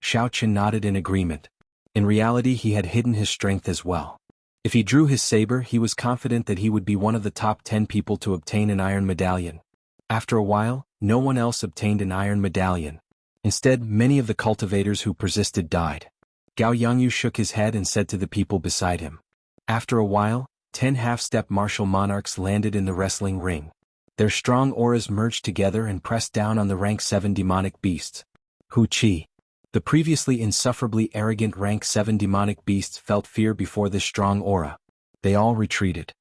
Xiao Chen nodded in agreement. In reality he had hidden his strength as well. If he drew his saber he was confident that he would be one of the top 10 people to obtain an iron medallion. After a while, no one else obtained an iron medallion. Instead, many of the cultivators who persisted died. Gao Yangyu shook his head and said to the people beside him. After a while, 10 half-step martial monarchs landed in the wrestling ring. Their strong auras merged together and pressed down on the rank 7 demonic beasts. Hu Qi. The previously insufferably arrogant rank 7 demonic beasts felt fear before this strong aura. They all retreated.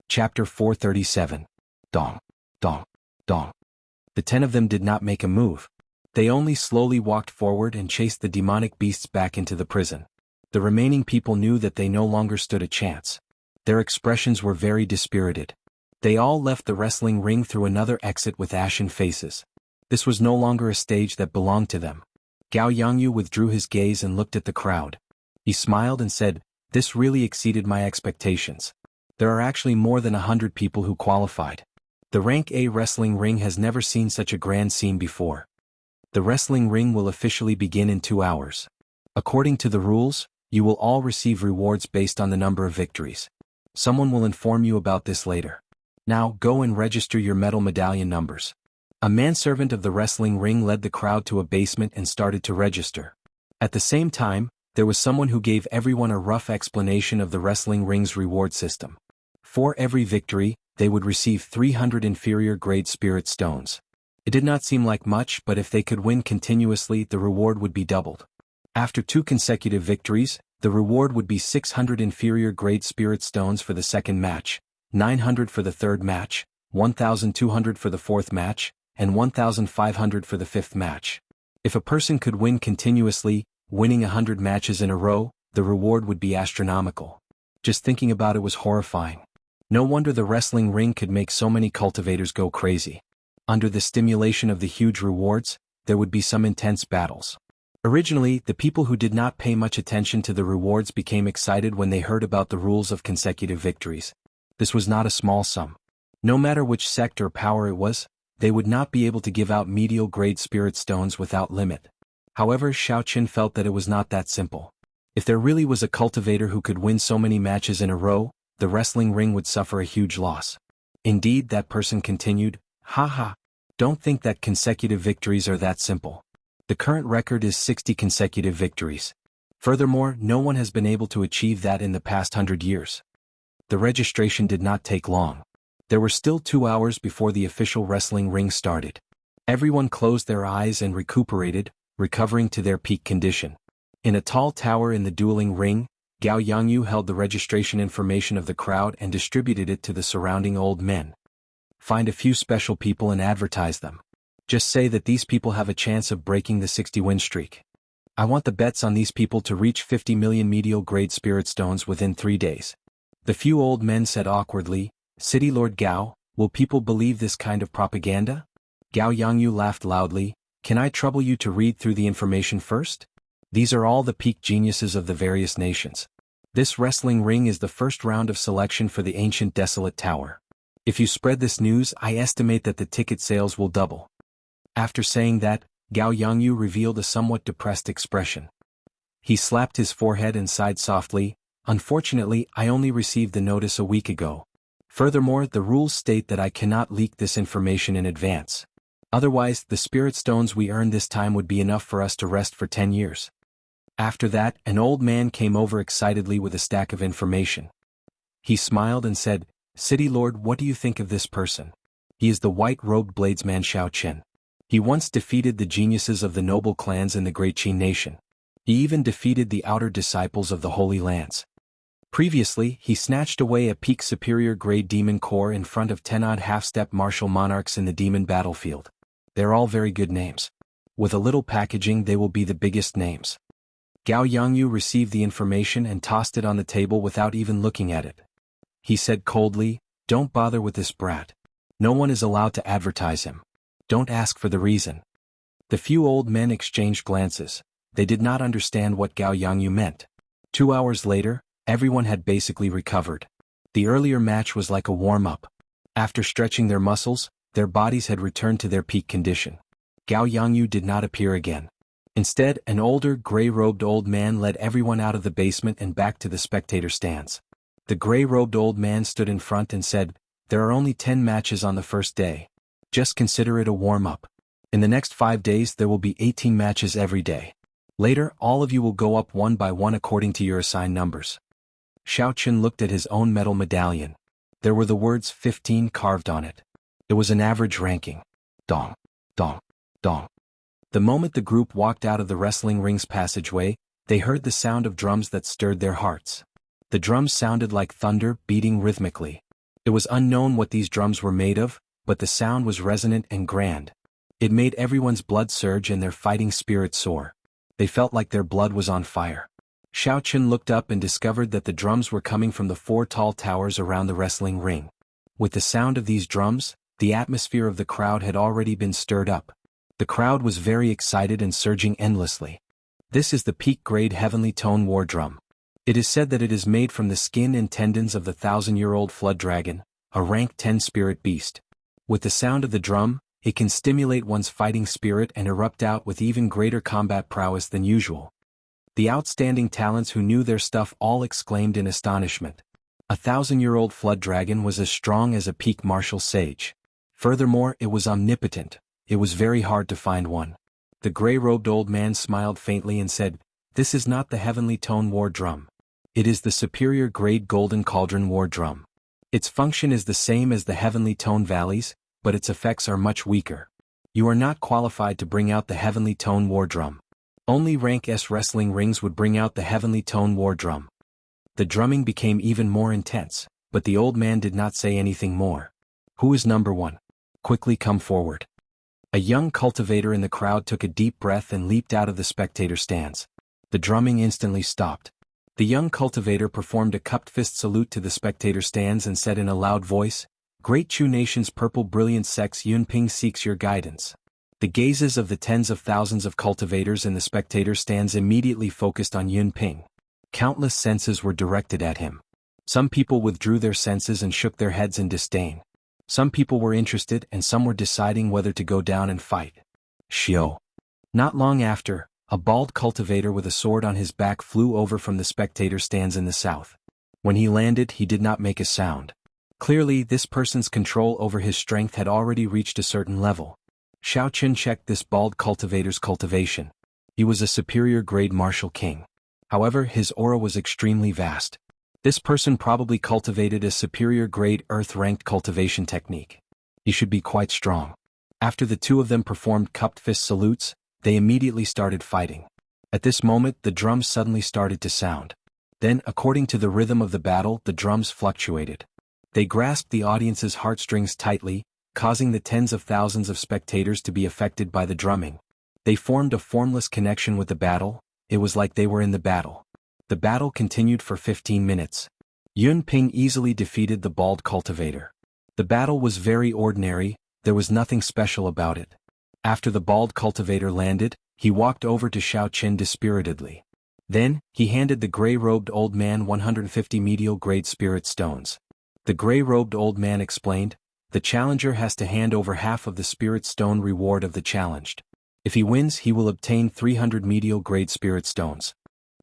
Chapter 437. Dong. Dong. Dong. The 10 of them did not make a move. They only slowly walked forward and chased the demonic beasts back into the prison. The remaining people knew that they no longer stood a chance. Their expressions were very dispirited. They all left the wrestling ring through another exit with ashen faces. This was no longer a stage that belonged to them. Gao Yangyu withdrew his gaze and looked at the crowd. He smiled and said, "This really exceeded my expectations. There are actually more than 100 people who qualified. The Rank A wrestling ring has never seen such a grand scene before. The wrestling ring will officially begin in 2 hours. According to the rules, you will all receive rewards based on the number of victories. Someone will inform you about this later. Now go and register your medal medallion numbers." A manservant of the wrestling ring led the crowd to a basement and started to register. At the same time, there was someone who gave everyone a rough explanation of the wrestling ring's reward system. For every victory, they would receive 300 inferior grade spirit stones. It did not seem like much, but if they could win continuously, the reward would be doubled. After 2 consecutive victories, the reward would be 600 inferior grade spirit stones for the second match, 900 for the third match, 1,200 for the fourth match, and 1,500 for the fifth match. If a person could win continuously, winning 100 matches in a row, the reward would be astronomical. Just thinking about it was horrifying. No wonder the wrestling ring could make so many cultivators go crazy. Under the stimulation of the huge rewards, there would be some intense battles. Originally, the people who did not pay much attention to the rewards became excited when they heard about the rules of consecutive victories. This was not a small sum. No matter which sect or power it was, they would not be able to give out medial grade spirit stones without limit. However, Xiaoqin felt that it was not that simple. If there really was a cultivator who could win so many matches in a row, the wrestling ring would suffer a huge loss. Indeed, that person continued, "Haha. Don't think that consecutive victories are that simple. The current record is 60 consecutive victories. Furthermore, no one has been able to achieve that in the past 100 years. The registration did not take long. There were still 2 hours before the official wrestling ring started. Everyone closed their eyes and recuperated, recovering to their peak condition. In a tall tower in the dueling ring, Gao Yangyu held the registration information of the crowd and distributed it to the surrounding old men. Find a few special people and advertise them. Just say that these people have a chance of breaking the 60-win streak. I want the bets on these people to reach 50 million medial grade spirit stones within 3 days. The few old men said awkwardly, "City Lord Gao, will people believe this kind of propaganda?" Gao Yangyu laughed loudly, "Can I trouble you to read through the information first? These are all the peak geniuses of the various nations. This wrestling ring is the first round of selection for the ancient desolate tower. If you spread this news, I estimate that the ticket sales will double." After saying that, Gao Yangyu revealed a somewhat depressed expression. He slapped his forehead and sighed softly, "Unfortunately, I only received the notice a week ago. Furthermore, the rules state that I cannot leak this information in advance. Otherwise, the spirit stones we earn this time would be enough for us to rest for 10 years. After that, an old man came over excitedly with a stack of information. He smiled and said, "City Lord, what do you think of this person? He is the white-robed bladesman Xiaoqin. He once defeated the geniuses of the noble clans in the Great Qin nation. He even defeated the outer disciples of the Holy Lands. Previously, he snatched away a peak superior grade demon core in front of 10-odd half-step martial monarchs in the demon battlefield. They're all very good names. With a little packaging, they will be the biggest names." Gao Yangyu received the information and tossed it on the table without even looking at it. He said coldly, "Don't bother with this brat. No one is allowed to advertise him. Don't ask for the reason." The few old men exchanged glances. They did not understand what Gao Yangyu meant. 2 hours later, everyone had basically recovered. The earlier match was like a warm-up. After stretching their muscles, their bodies had returned to their peak condition. Gao Yangyu did not appear again. Instead, an older, gray-robed old man led everyone out of the basement and back to the spectator stands. The gray-robed old man stood in front and said, "There are only 10 matches on the first day. Just consider it a warm-up. In the next 5 days there will be 18 matches every day. Later, all of you will go up one by one according to your assigned numbers." Xiaoqin looked at his own medal medallion. There were the words 15 carved on it. It was an average ranking. Dong, dong, dong. The moment the group walked out of the wrestling ring's passageway, they heard the sound of drums that stirred their hearts. The drums sounded like thunder beating rhythmically. It was unknown what these drums were made of, but the sound was resonant and grand. It made everyone's blood surge and their fighting spirit soar. They felt like their blood was on fire. Xiao Chen looked up and discovered that the drums were coming from the 4 tall towers around the wrestling ring. With the sound of these drums, the atmosphere of the crowd had already been stirred up. The crowd was very excited and surging endlessly. This is the peak-grade heavenly tone war drum. It is said that it is made from the skin and tendons of the 1,000-year-old flood dragon, a rank 10 spirit beast. With the sound of the drum, it can stimulate one's fighting spirit and erupt out with even greater combat prowess than usual. The outstanding talents who knew their stuff all exclaimed in astonishment. A 1,000-year-old flood dragon was as strong as a peak martial sage. Furthermore, it was omnipotent. It was very hard to find one. The gray-robed old man smiled faintly and said, "This is not the heavenly tone war drum. It is the superior grade golden cauldron war drum. Its function is the same as the heavenly tone valleys, but its effects are much weaker. You are not qualified to bring out the heavenly tone war drum. Only rank S wrestling rings would bring out the heavenly tone war drum." The drumming became even more intense, but the old man did not say anything more. "Who is number 1? Quickly come forward." A young cultivator in the crowd took a deep breath and leaped out of the spectator stands. The drumming instantly stopped. The young cultivator performed a cupped fist salute to the spectator stands and said in a loud voice, "Great Chu Nation's purple brilliant sex Yunping seeks your guidance." The gazes of the tens of thousands of cultivators in the spectator stands immediately focused on Yunping. Countless senses were directed at him. Some people withdrew their senses and shook their heads in disdain. Some people were interested and some were deciding whether to go down and fight. Xiao. Not long after, a bald cultivator with a sword on his back flew over from the spectator stands in the south. When he landed, he did not make a sound. Clearly, this person's control over his strength had already reached a certain level. Xiao Chen checked this bald cultivator's cultivation. He was a superior grade martial king. However, his aura was extremely vast. This person probably cultivated a superior grade earth-ranked cultivation technique. He should be quite strong. After the two of them performed cupped fist salutes, they immediately started fighting. At this moment, the drums suddenly started to sound. Then, according to the rhythm of the battle, the drums fluctuated. They grasped the audience's heartstrings tightly, causing the tens of thousands of spectators to be affected by the drumming. They formed a formless connection with the battle. It was like they were in the battle. The battle continued for 15 minutes. Yunping easily defeated the bald cultivator. The battle was very ordinary, there was nothing special about it. After the bald cultivator landed, he walked over to Xiao Chen dispiritedly. Then, he handed the gray-robed old man 150 medial grade spirit stones. The gray-robed old man explained, "The challenger has to hand over half of the spirit stone reward of the challenged. If he wins, he will obtain 300 medial grade spirit stones."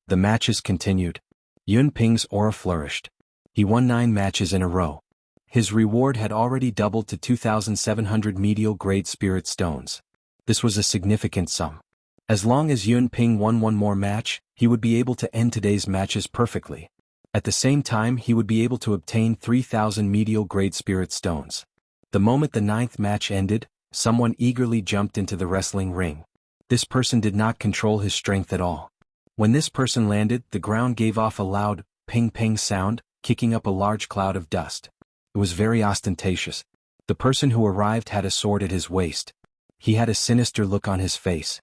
The matches continued. Yunping's aura flourished. He won 9 matches in a row. His reward had already doubled to 2,700 medial grade spirit stones. This was a significant sum. As long as Yunping won one more match, he would be able to end today's matches perfectly. At the same time, he would be able to obtain 3,000 medial grade spirit stones. The moment the 9th match ended, someone eagerly jumped into the wrestling ring. This person did not control his strength at all. When this person landed, the ground gave off a loud, ping-ping sound, kicking up a large cloud of dust. It was very ostentatious. The person who arrived had a sword at his waist. He had a sinister look on his face.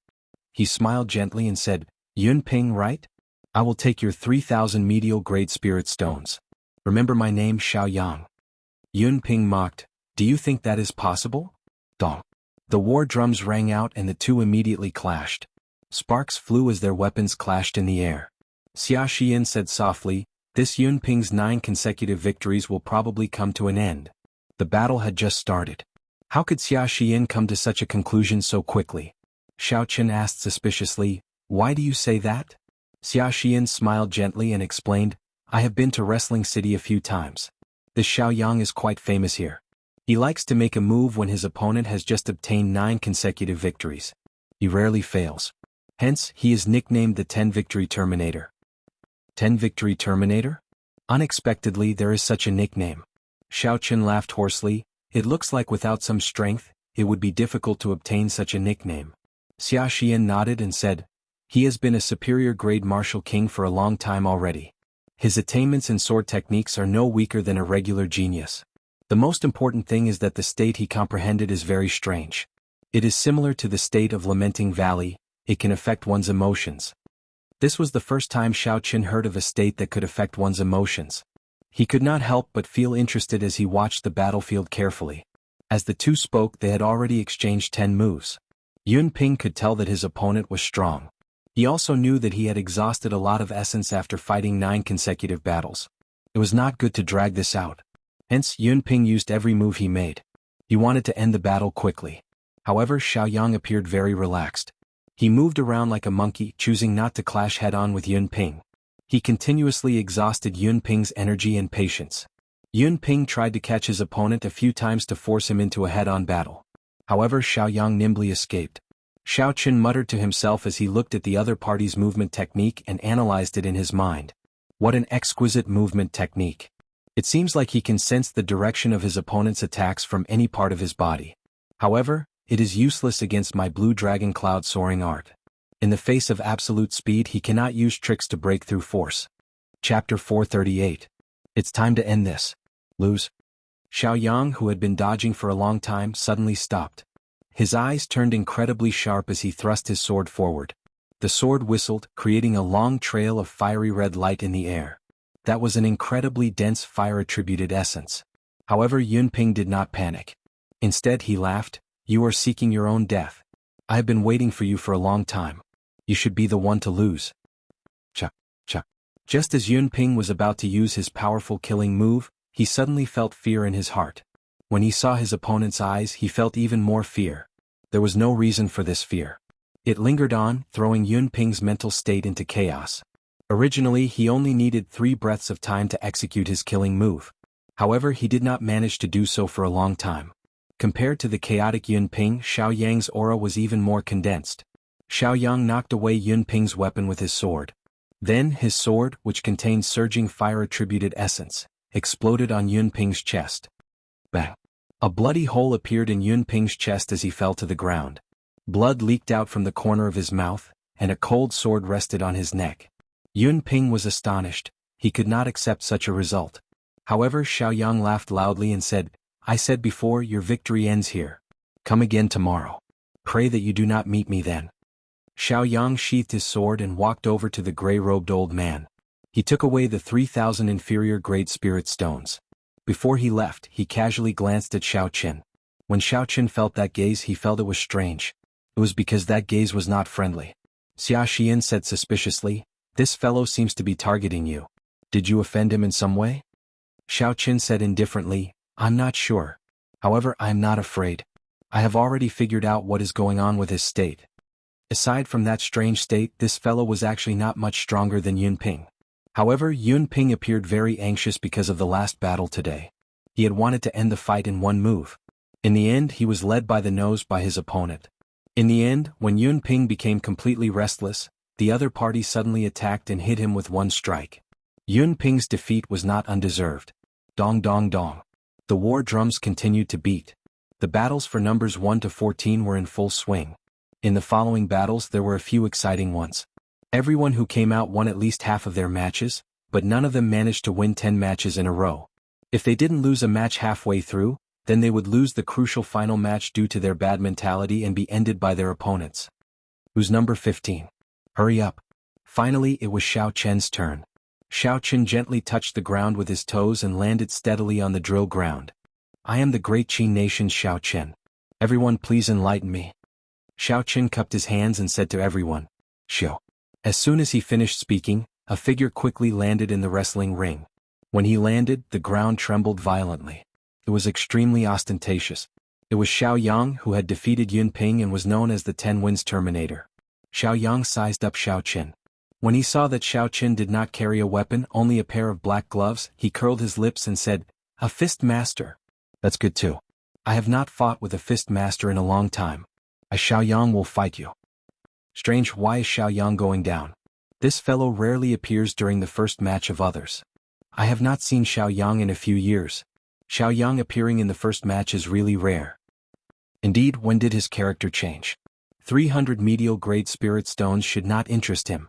He smiled gently and said, "Yunping, right? I will take your 3,000 medial grade spirit stones. Remember my name, Xiao Yang." Yunping mocked, "Do you think that is possible?" Dong. The war drums rang out and the two immediately clashed. Sparks flew as their weapons clashed in the air. Xia Xian said softly, "This Yunping's 9 consecutive victories will probably come to an end." The battle had just started. How could Xia Xian come to such a conclusion so quickly? Xiao Chen asked suspiciously, "Why do you say that?" Xia Xian smiled gently and explained, "I have been to Wrestling City a few times. This Xiao Yang is quite famous here. He likes to make a move when his opponent has just obtained 9 consecutive victories. He rarely fails. Hence, he is nicknamed the 10-Victory Terminator." 10-Victory Terminator? Unexpectedly, there is such a nickname. Xiao Chen laughed hoarsely. It looks like without some strength, it would be difficult to obtain such a nickname. Xia Xian nodded and said, "He has been a superior grade martial king for a long time already. His attainments in sword techniques are no weaker than a regular genius. The most important thing is that the state he comprehended is very strange. It is similar to the state of Lamenting Valley, it can affect one's emotions. This was the first time Xiao Qin heard of a state that could affect one's emotions. He could not help but feel interested as he watched the battlefield carefully. As the two spoke, they had already exchanged 10 moves. Yun Ping could tell that his opponent was strong. He also knew that he had exhausted a lot of essence after fighting 9 consecutive battles. It was not good to drag this out. Hence, Yun Ping used every move he made. He wanted to end the battle quickly. However, Xiaoyang appeared very relaxed. He moved around like a monkey, choosing not to clash head-on with Yun Ping. He continuously exhausted Yun Ping's energy and patience. Yun Ping tried to catch his opponent a few times to force him into a head-on battle. However, Xiaoyang nimbly escaped. Xiao Qin muttered to himself as he looked at the other party's movement technique and analyzed it in his mind. What an exquisite movement technique. It seems like he can sense the direction of his opponent's attacks from any part of his body. However, it is useless against my blue dragon cloud soaring art. In the face of absolute speed, he cannot use tricks to break through force. Chapter 438. It's time to end this. Lose. Xiaoyang, who had been dodging for a long time, suddenly stopped. His eyes turned incredibly sharp as he thrust his sword forward. The sword whistled, creating a long trail of fiery red light in the air. That was an incredibly dense fire-attributed essence. However, Yun Ping did not panic. Instead, he laughed. You are seeking your own death. I have been waiting for you for a long time. You should be the one to lose. Cha, cha. Just as Yun Ping was about to use his powerful killing move, he suddenly felt fear in his heart. When he saw his opponent's eyes, he felt even more fear. There was no reason for this fear. It lingered on, throwing Yun Ping's mental state into chaos. Originally, he only needed 3 breaths of time to execute his killing move. However, he did not manage to do so for a long time. Compared to the chaotic Yun Ping, Xiaoyang's aura was even more condensed. Xiaoyang knocked away Yun Ping's weapon with his sword. Then, his sword, which contained surging fire-attributed essence, exploded on Yun Ping's chest. Bang! A bloody hole appeared in Yun Ping's chest as he fell to the ground. Blood leaked out from the corner of his mouth, and a cold sword rested on his neck. Yun Ping was astonished. He could not accept such a result. However, Xiaoyang laughed loudly and said, I said before, your victory ends here. Come again tomorrow. Pray that you do not meet me then. Xiaoyang sheathed his sword and walked over to the gray-robed old man. He took away the 3,000 inferior-grade spirit stones. Before he left, he casually glanced at Xiao Qin. When Xiao Qin felt that gaze, he felt it was strange. It was because that gaze was not friendly. Xia Xian said suspiciously, This fellow seems to be targeting you. Did you offend him in some way? Xiao Qin said indifferently, I'm not sure. However, I am not afraid. I have already figured out what is going on with his state. Aside from that strange state, this fellow was actually not much stronger than Yun Ping. However, Yun Ping appeared very anxious because of the last battle today. He had wanted to end the fight in one move. In the end, he was led by the nose by his opponent. In the end, when Yun Ping became completely restless, the other party suddenly attacked and hit him with one strike. Yun Ping's defeat was not undeserved. Dong dong dong. The war drums continued to beat. The battles for numbers 1 to 14 were in full swing. In the following battles there were a few exciting ones. Everyone who came out won at least half of their matches, but none of them managed to win 10 matches in a row. If they didn't lose a match halfway through, then they would lose the crucial final match due to their bad mentality and be ended by their opponents. Who's number 15? Hurry up. Finally, it was Xiao Chen's turn. Xiao Chen gently touched the ground with his toes and landed steadily on the drill ground. I am the great Qin nation's Xiao Chen. Everyone please enlighten me. Xiao Chen cupped his hands and said to everyone, Xiao. As soon as he finished speaking, a figure quickly landed in the wrestling ring. When he landed, the ground trembled violently. It was extremely ostentatious. It was Xiaoyang who had defeated Yun Ping and was known as the 10 Winds Terminator. Xiaoyang sized up Xiao Qin. When he saw that Xiao Qin did not carry a weapon, only a pair of black gloves, he curled his lips and said, A fist master. That's good too. I have not fought with a fist master in a long time. Xiaoyang will fight you. Strange, why is Xiaoyang going down? This fellow rarely appears during the first match of others. I have not seen Xiaoyang in a few years. Xiaoyang appearing in the first match is really rare. Indeed, when did his character change? 300 medial grade spirit stones should not interest him.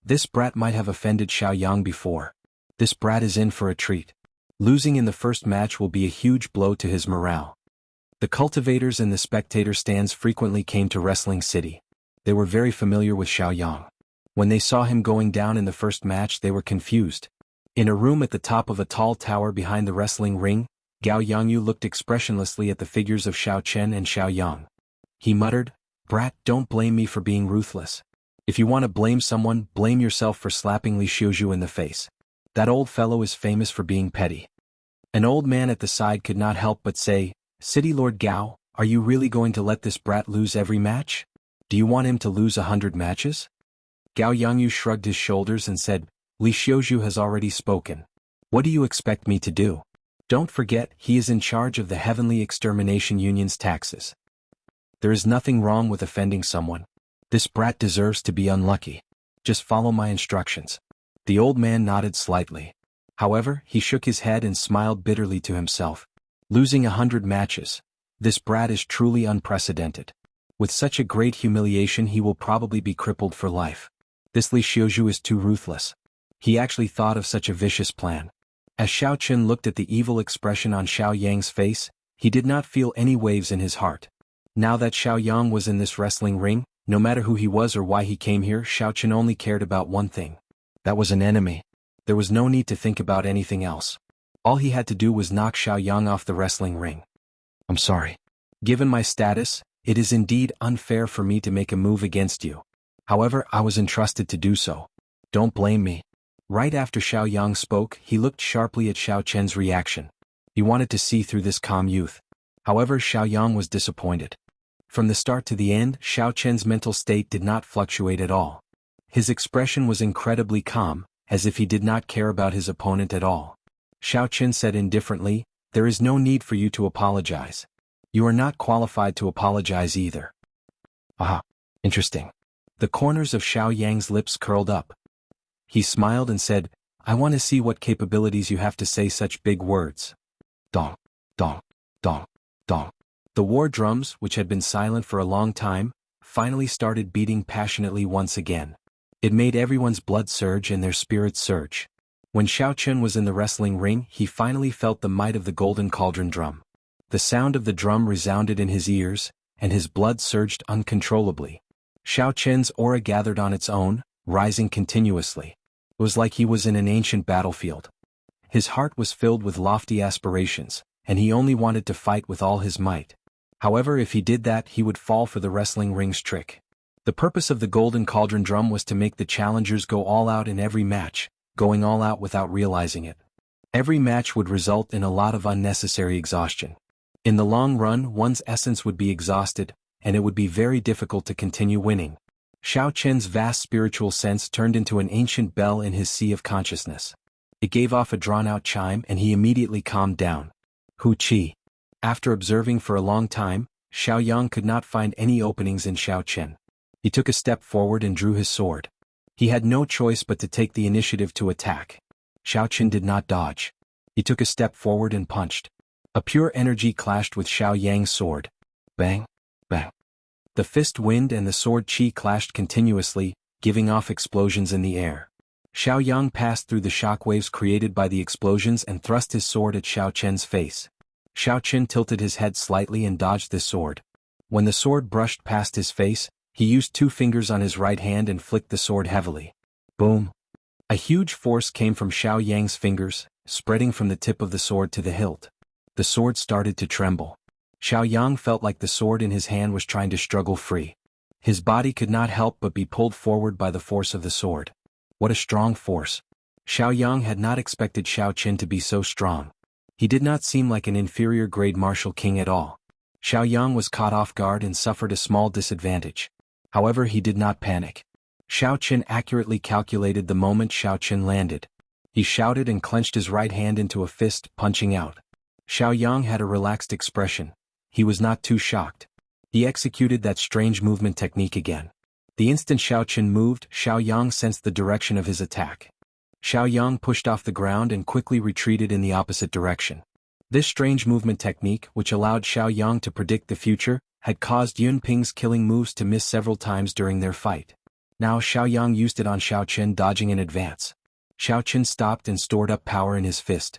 This brat might have offended Xiaoyang before. This brat is in for a treat. Losing in the first match will be a huge blow to his morale. The cultivators and the spectator stands frequently came to Wrestling City. They were very familiar with Xiaoyang. When they saw him going down in the first match, they were confused. In a room at the top of a tall tower behind the wrestling ring, Gao Yangyu looked expressionlessly at the figures of Xiao Chen and Xiaoyang. He muttered, "Brat, don't blame me for being ruthless. If you want to blame someone, blame yourself for slapping Li Xiuzhu in the face. That old fellow is famous for being petty." An old man at the side could not help but say, "City Lord Gao, are you really going to let this brat lose every match? Do you want him to lose 100 matches?" Gao Yangyu shrugged his shoulders and said, "Li Xiuzhu has already spoken. What do you expect me to do? Don't forget, he is in charge of the Heavenly Extermination Union's taxes. There is nothing wrong with offending someone. This brat deserves to be unlucky. Just follow my instructions." The old man nodded slightly. However, he shook his head and smiled bitterly to himself. Losing 100 matches. This brat is truly unprecedented. With such a great humiliation, he will probably be crippled for life. This Li Xiuzhu is too ruthless. He actually thought of such a vicious plan. As Xiao Chen looked at the evil expression on Xiao Yang's face, he did not feel any waves in his heart. Now that Xiao Yang was in this wrestling ring, no matter who he was or why he came here, Xiao Chen only cared about one thing. That was an enemy. There was no need to think about anything else. All he had to do was knock Xiao Yang off the wrestling ring. "I'm sorry. Given my status, it is indeed unfair for me to make a move against you. However, I was entrusted to do so. Don't blame me." Right after Xiao Yang spoke, he looked sharply at Xiao Chen's reaction. He wanted to see through this calm youth. However, Xiao Yang was disappointed. From the start to the end, Xiao Chen's mental state did not fluctuate at all. His expression was incredibly calm, as if he did not care about his opponent at all. Xiao Chen said indifferently, "There is no need for you to apologize. You are not qualified to apologize either." "Aha, interesting." The corners of Xiao Yang's lips curled up. He smiled and said, "I want to see what capabilities you have to say such big words." Dong, dong, dong, dong. The war drums, which had been silent for a long time, finally started beating passionately once again. It made everyone's blood surge and their spirits surge. When Xiao Chen was in the wrestling ring, he finally felt the might of the golden cauldron drum. The sound of the drum resounded in his ears, and his blood surged uncontrollably. Xiao Chen's aura gathered on its own, rising continuously. It was like he was in an ancient battlefield. His heart was filled with lofty aspirations, and he only wanted to fight with all his might. However, if he did that, he would fall for the wrestling ring's trick. The purpose of the golden cauldron drum was to make the challengers go all out in every match, going all out without realizing it. Every match would result in a lot of unnecessary exhaustion. In the long run, one's essence would be exhausted, and it would be very difficult to continue winning. Xiao Chen's vast spiritual sense turned into an ancient bell in his sea of consciousness. It gave off a drawn-out chime and he immediately calmed down. Hu Qi. After observing for a long time, Xiao Yang could not find any openings in Xiao Chen. He took a step forward and drew his sword. He had no choice but to take the initiative to attack. Xiao Chen did not dodge. He took a step forward and punched. A pure energy clashed with Xiao Yang's sword. Bang, bang. The fist wind and the sword qi clashed continuously, giving off explosions in the air. Xiao Yang passed through the shockwaves created by the explosions and thrust his sword at Xiao Chen's face. Xiao Chen tilted his head slightly and dodged the sword. When the sword brushed past his face, he used 2 fingers on his right hand and flicked the sword heavily. Boom! A huge force came from Xiao Yang's fingers, spreading from the tip of the sword to the hilt. The sword started to tremble. Xiao Yang felt like the sword in his hand was trying to struggle free. His body could not help but be pulled forward by the force of the sword. What a strong force! Xiao Yang had not expected Xiao Chen to be so strong. He did not seem like an inferior grade martial king at all. Xiao Yang was caught off guard and suffered a small disadvantage. However, he did not panic. Xiao Chen accurately calculated the moment Xiao Chen landed. He shouted and clenched his right hand into a fist, punching out. Xiao Yang had a relaxed expression. He was not too shocked. He executed that strange movement technique again. The instant Xiao Chen moved, Xiao Yang sensed the direction of his attack. Xiao Yang pushed off the ground and quickly retreated in the opposite direction. This strange movement technique, which allowed Xiao Yang to predict the future, had caused Yun Ping's killing moves to miss several times during their fight. Now Xiao Yang used it on Xiao Chen, dodging in advance. Xiao Chen stopped and stored up power in his fist.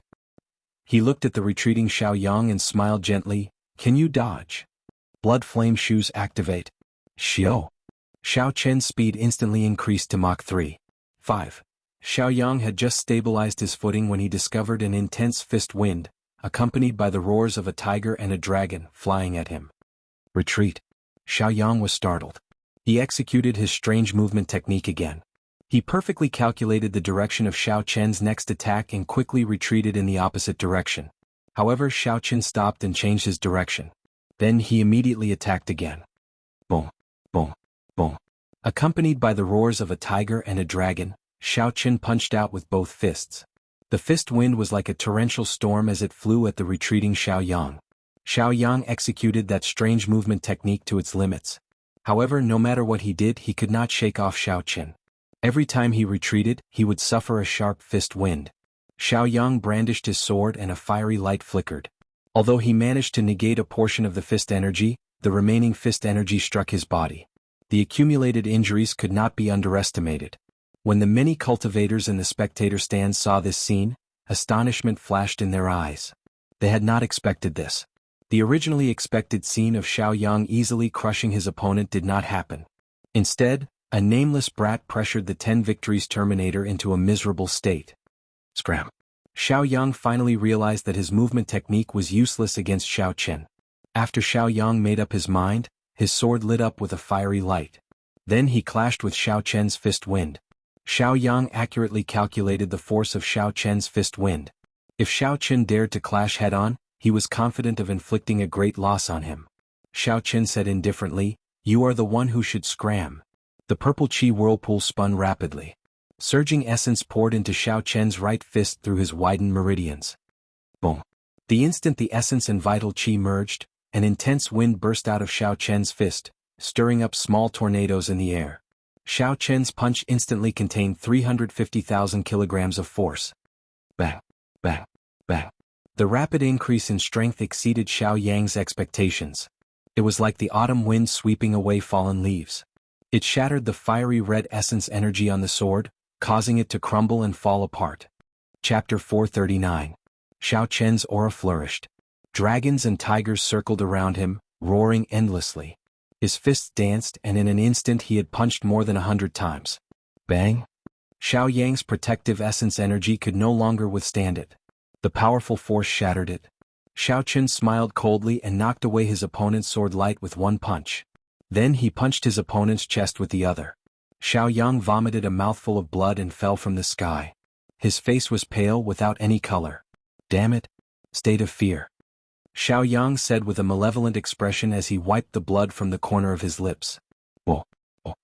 He looked at the retreating Xiaoyang and smiled gently. Can you dodge? Blood flame shoes activate. Xiao. Xiao Chen's speed instantly increased to Mach 3. 5. Xiaoyang had just stabilized his footing when he discovered an intense fist wind, accompanied by the roars of a tiger and a dragon flying at him. Retreat. Xiaoyang was startled. He executed his strange movement technique again. He perfectly calculated the direction of Xiao Chen's next attack and quickly retreated in the opposite direction. However, Xiao Chen stopped and changed his direction. Then he immediately attacked again. Boom, boom, boom. Accompanied by the roars of a tiger and a dragon, Xiao Chen punched out with both fists. The fist wind was like a torrential storm as it flew at the retreating Xiaoyang. Xiaoyang executed that strange movement technique to its limits. However, no matter what he did, he could not shake off Xiao Chen. Every time he retreated, he would suffer a sharp fist wind. Xiaoyang brandished his sword and a fiery light flickered. Although he managed to negate a portion of the fist energy, the remaining fist energy struck his body. The accumulated injuries could not be underestimated. When the many cultivators in the spectator stands saw this scene, astonishment flashed in their eyes. They had not expected this. The originally expected scene of Xiaoyang easily crushing his opponent did not happen. Instead, a nameless brat pressured the 10 victories Terminator into a miserable state. Scram. Xiaoyang finally realized that his movement technique was useless against Xiao Chen. After Xiaoyang made up his mind, his sword lit up with a fiery light. Then he clashed with Xiao Chen's fist wind. Xiaoyang accurately calculated the force of Xiao Chen's fist wind. If Xiao Chen dared to clash head-on, he was confident of inflicting a great loss on him. Xiao Chen said indifferently, "You are the one who should scram." The purple chi whirlpool spun rapidly. Surging essence poured into Xiao Chen's right fist through his widened meridians. Boom. The instant the essence and vital chi merged, an intense wind burst out of Xiao Chen's fist, stirring up small tornadoes in the air. Xiao Chen's punch instantly contained 350,000 kilograms of force. Bang, bang, bang. The rapid increase in strength exceeded Xiaoyang's expectations. It was like the autumn wind sweeping away fallen leaves. It shattered the fiery red essence energy on the sword, causing it to crumble and fall apart. Chapter 439. Xiao Chen's aura flourished. Dragons and tigers circled around him, roaring endlessly. His fists danced and in an instant he had punched more than 100 times. Bang! Xiaoyang's protective essence energy could no longer withstand it. The powerful force shattered it. Xiao Chen smiled coldly and knocked away his opponent's sword light with one punch. Then he punched his opponent's chest with the other. Xiaoyang vomited a mouthful of blood and fell from the sky. His face was pale without any color. Damn it! State of fear. Xiaoyang said with a malevolent expression as he wiped the blood from the corner of his lips. Oh, oh.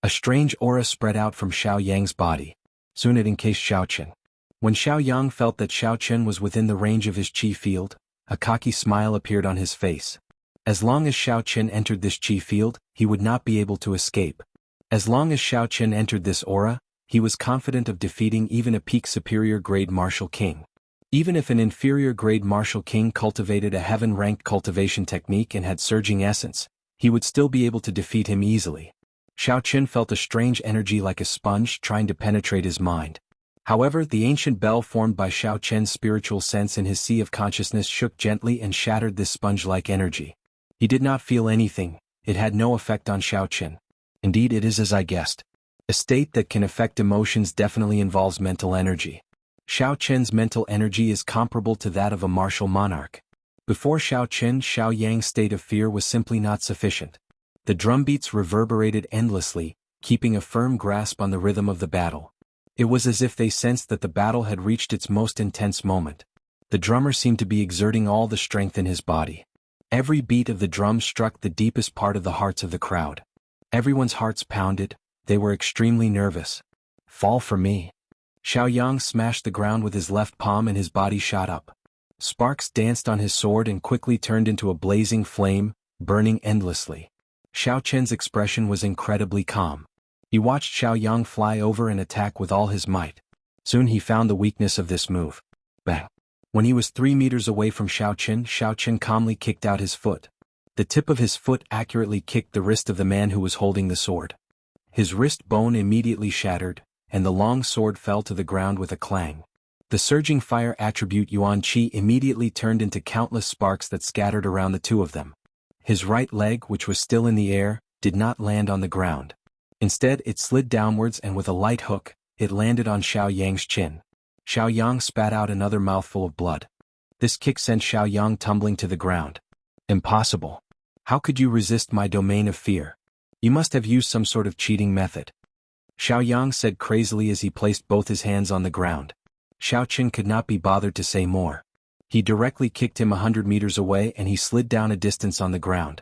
A strange aura spread out from Xiaoyang's body. Soon it encased Xiao Chen. When Xiaoyang felt that Xiao Chen was within the range of his chi field, a cocky smile appeared on his face. As long as Xiao Chen entered this chi field, he would not be able to escape. As long as Xiao Chen entered this aura, he was confident of defeating even a peak superior grade martial king. Even if an inferior grade martial king cultivated a heaven-ranked cultivation technique and had surging essence, he would still be able to defeat him easily. Xiao Chen felt a strange energy like a sponge trying to penetrate his mind. However, the ancient bell formed by Xiao Chen's spiritual sense in his sea of consciousness shook gently and shattered this sponge-like energy. He did not feel anything, it had no effect on Xiao Chen. Indeed, it is as I guessed. A state that can affect emotions definitely involves mental energy. Xiao Chen's mental energy is comparable to that of a martial monarch. Before Xiao Chen, Xiaoyang's state of fear was simply not sufficient. The drumbeats reverberated endlessly, keeping a firm grasp on the rhythm of the battle. It was as if they sensed that the battle had reached its most intense moment. The drummer seemed to be exerting all the strength in his body. Every beat of the drum struck the deepest part of the hearts of the crowd. Everyone's hearts pounded, they were extremely nervous. Fall for me. Xiaoyang smashed the ground with his left palm and his body shot up. Sparks danced on his sword and quickly turned into a blazing flame, burning endlessly. Xiao Chen's expression was incredibly calm. He watched Xiaoyang fly over and attack with all his might. Soon he found the weakness of this move. Bang! When he was 3 meters away from Xiao Chen calmly kicked out his foot. The tip of his foot accurately kicked the wrist of the man who was holding the sword. His wrist bone immediately shattered, and the long sword fell to the ground with a clang. The surging fire attribute Yuan Qi immediately turned into countless sparks that scattered around the two of them. His right leg, which was still in the air, did not land on the ground. Instead, it slid downwards and with a light hook, it landed on Xiao Yang's chin. Xiao Yang spat out another mouthful of blood. This kick sent Xiao Yang tumbling to the ground. Impossible. How could you resist my domain of fear? You must have used some sort of cheating method. Xiao Yang said crazily as he placed both his hands on the ground. Xiao Qin could not be bothered to say more. He directly kicked him 100 meters away and he slid down a distance on the ground.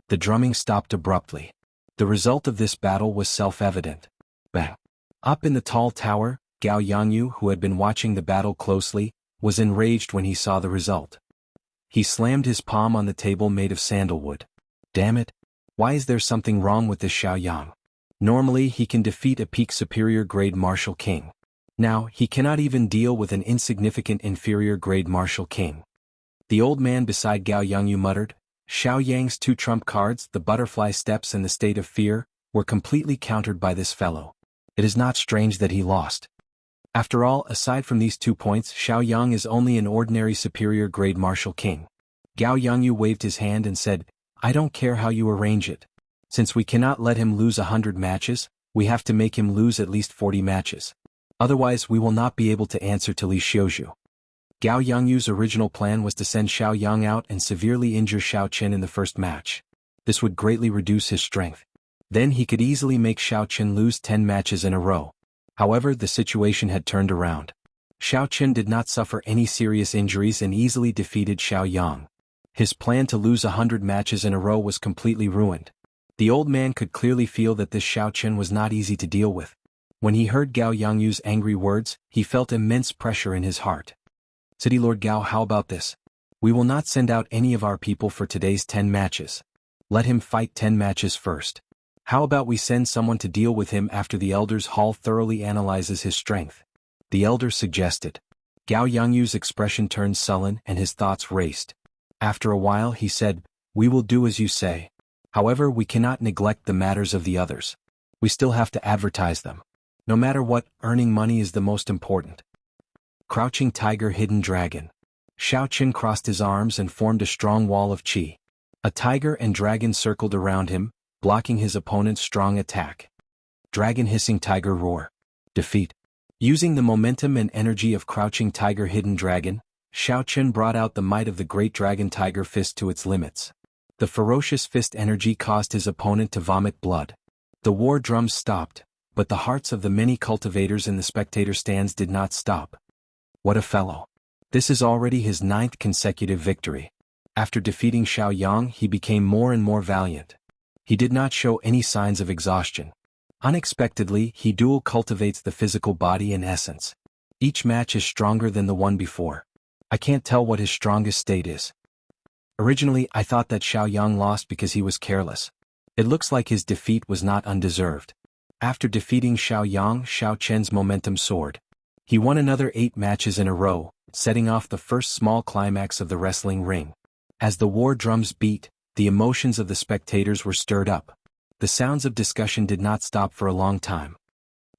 The drumming stopped abruptly. The result of this battle was self-evident. Bang! Up in the tall tower, Gao Yangyu, who had been watching the battle closely, was enraged when he saw the result. He slammed his palm on the table made of sandalwood. Damn it! Why is there something wrong with this Xiao Yang? Normally he can defeat a peak superior grade martial king. Now, he cannot even deal with an insignificant inferior grade martial king. The old man beside Gao Yangyu muttered, Xiao Yang's two trump cards, the butterfly steps and the state of fear, were completely countered by this fellow. It is not strange that he lost. After all, aside from these 2 points, Xiao Yang is only an ordinary superior grade martial king. Gao Yangyu waved his hand and said, I don't care how you arrange it. Since we cannot let him lose 100 matches, we have to make him lose at least 40 matches. Otherwise we will not be able to answer to Li Xiuzhu. Gao Yangyu's original plan was to send Xiao Yang out and severely injure Xiao Qin in the first match. This would greatly reduce his strength. Then he could easily make Xiao Qin lose 10 matches in a row. However, the situation had turned around. Xiao Qin did not suffer any serious injuries and easily defeated Xiao Yang. His plan to lose 100 matches in a row was completely ruined. The old man could clearly feel that this Xiao Qin was not easy to deal with. When he heard Gao Yangyu's angry words, he felt immense pressure in his heart. City Lord Gao, how about this? We will not send out any of our people for today's 10 matches. Let him fight 10 matches first. How about we send someone to deal with him after the Elder's Hall thoroughly analyzes his strength? The Elder suggested. Gao Yangyu's expression turned sullen and his thoughts raced. After a while he said, We will do as you say. However, we cannot neglect the matters of the others. We still have to advertise them. No matter what, earning money is the most important. Crouching Tiger, Hidden Dragon. Xiao Qin crossed his arms and formed a strong wall of qi. A tiger and dragon circled around him, blocking his opponent's strong attack. Dragon, Hissing Tiger, Roar. Defeat. Using the momentum and energy of Crouching Tiger, Hidden Dragon, Xiao Qin brought out the might of the Great Dragon Tiger Fist to its limits. The ferocious fist energy caused his opponent to vomit blood. The war drums stopped, but the hearts of the many cultivators in the spectator stands did not stop. What a fellow. This is already his 9th consecutive victory. After defeating Xiao Yang, he became more and more valiant. He did not show any signs of exhaustion. Unexpectedly, he dual cultivates the physical body and essence. Each match is stronger than the one before. I can't tell what his strongest state is. Originally, I thought that Xiao Yang lost because he was careless. It looks like his defeat was not undeserved. After defeating Xiao Yang, Xiao Qin's momentum soared. He won another 8 matches in a row, setting off the first small climax of the wrestling ring. As the war drums beat, the emotions of the spectators were stirred up. The sounds of discussion did not stop for a long time.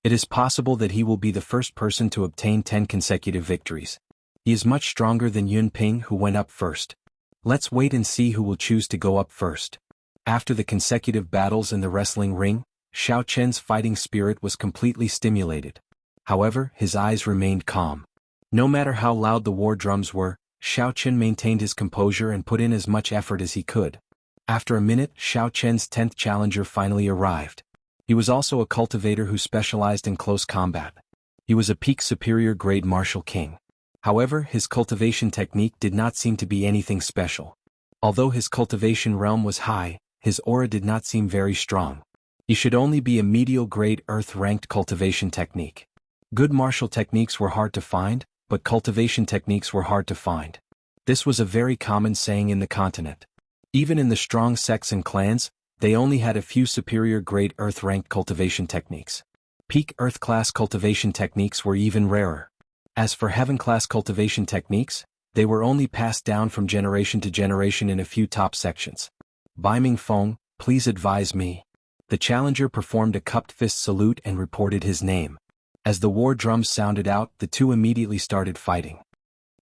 It is possible that he will be the first person to obtain 10 consecutive victories. He is much stronger than Yun Ping, who went up first. Let's wait and see who will choose to go up first. After the consecutive battles in the wrestling ring, Xiao Qin's fighting spirit was completely stimulated. However, his eyes remained calm. No matter how loud the war drums were, Xiao Qin maintained his composure and put in as much effort as he could. After a minute, Xiao Qin's 10th challenger finally arrived. He was also a cultivator who specialized in close combat. He was a peak superior grade martial king. However, his cultivation technique did not seem to be anything special. Although his cultivation realm was high, his aura did not seem very strong. He should only be a medial grade earth-ranked cultivation technique. Good martial techniques were hard to find, but cultivation techniques were hard to find. This was a very common saying in the continent. Even in the strong sects and clans, they only had a few superior grade earth-ranked cultivation techniques. Peak earth-class cultivation techniques were even rarer. As for heaven-class cultivation techniques, they were only passed down from generation to generation in a few top sections. Bai Ming Feng, please advise me. The challenger performed a cupped fist salute and reported his name. As the war drums sounded out, the two immediately started fighting.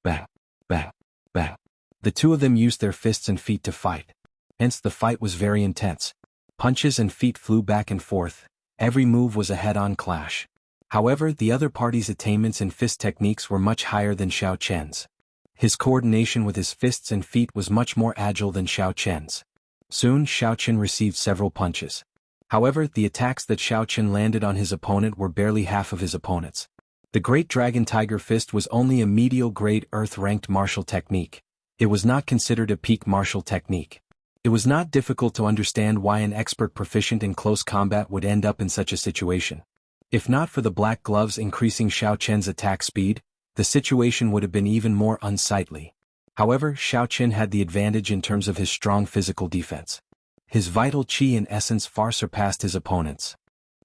Bang, bang, bang. The two of them used their fists and feet to fight. Hence the fight was very intense. Punches and feet flew back and forth. Every move was a head-on clash. However, the other party's attainments in fist techniques were much higher than Xiao Chen's. His coordination with his fists and feet was much more agile than Xiao Chen's. Soon Xiao Chen received several punches. However, the attacks that Xiao Chen landed on his opponent were barely half of his opponent's. The Great Dragon Tiger Fist was only a medial grade earth-ranked martial technique. It was not considered a peak martial technique. It was not difficult to understand why an expert proficient in close combat would end up in such a situation. If not for the black gloves increasing Xiao Chen's attack speed, the situation would have been even more unsightly. However, Xiao Chen had the advantage in terms of his strong physical defense. His vital qi and essence far surpassed his opponent's.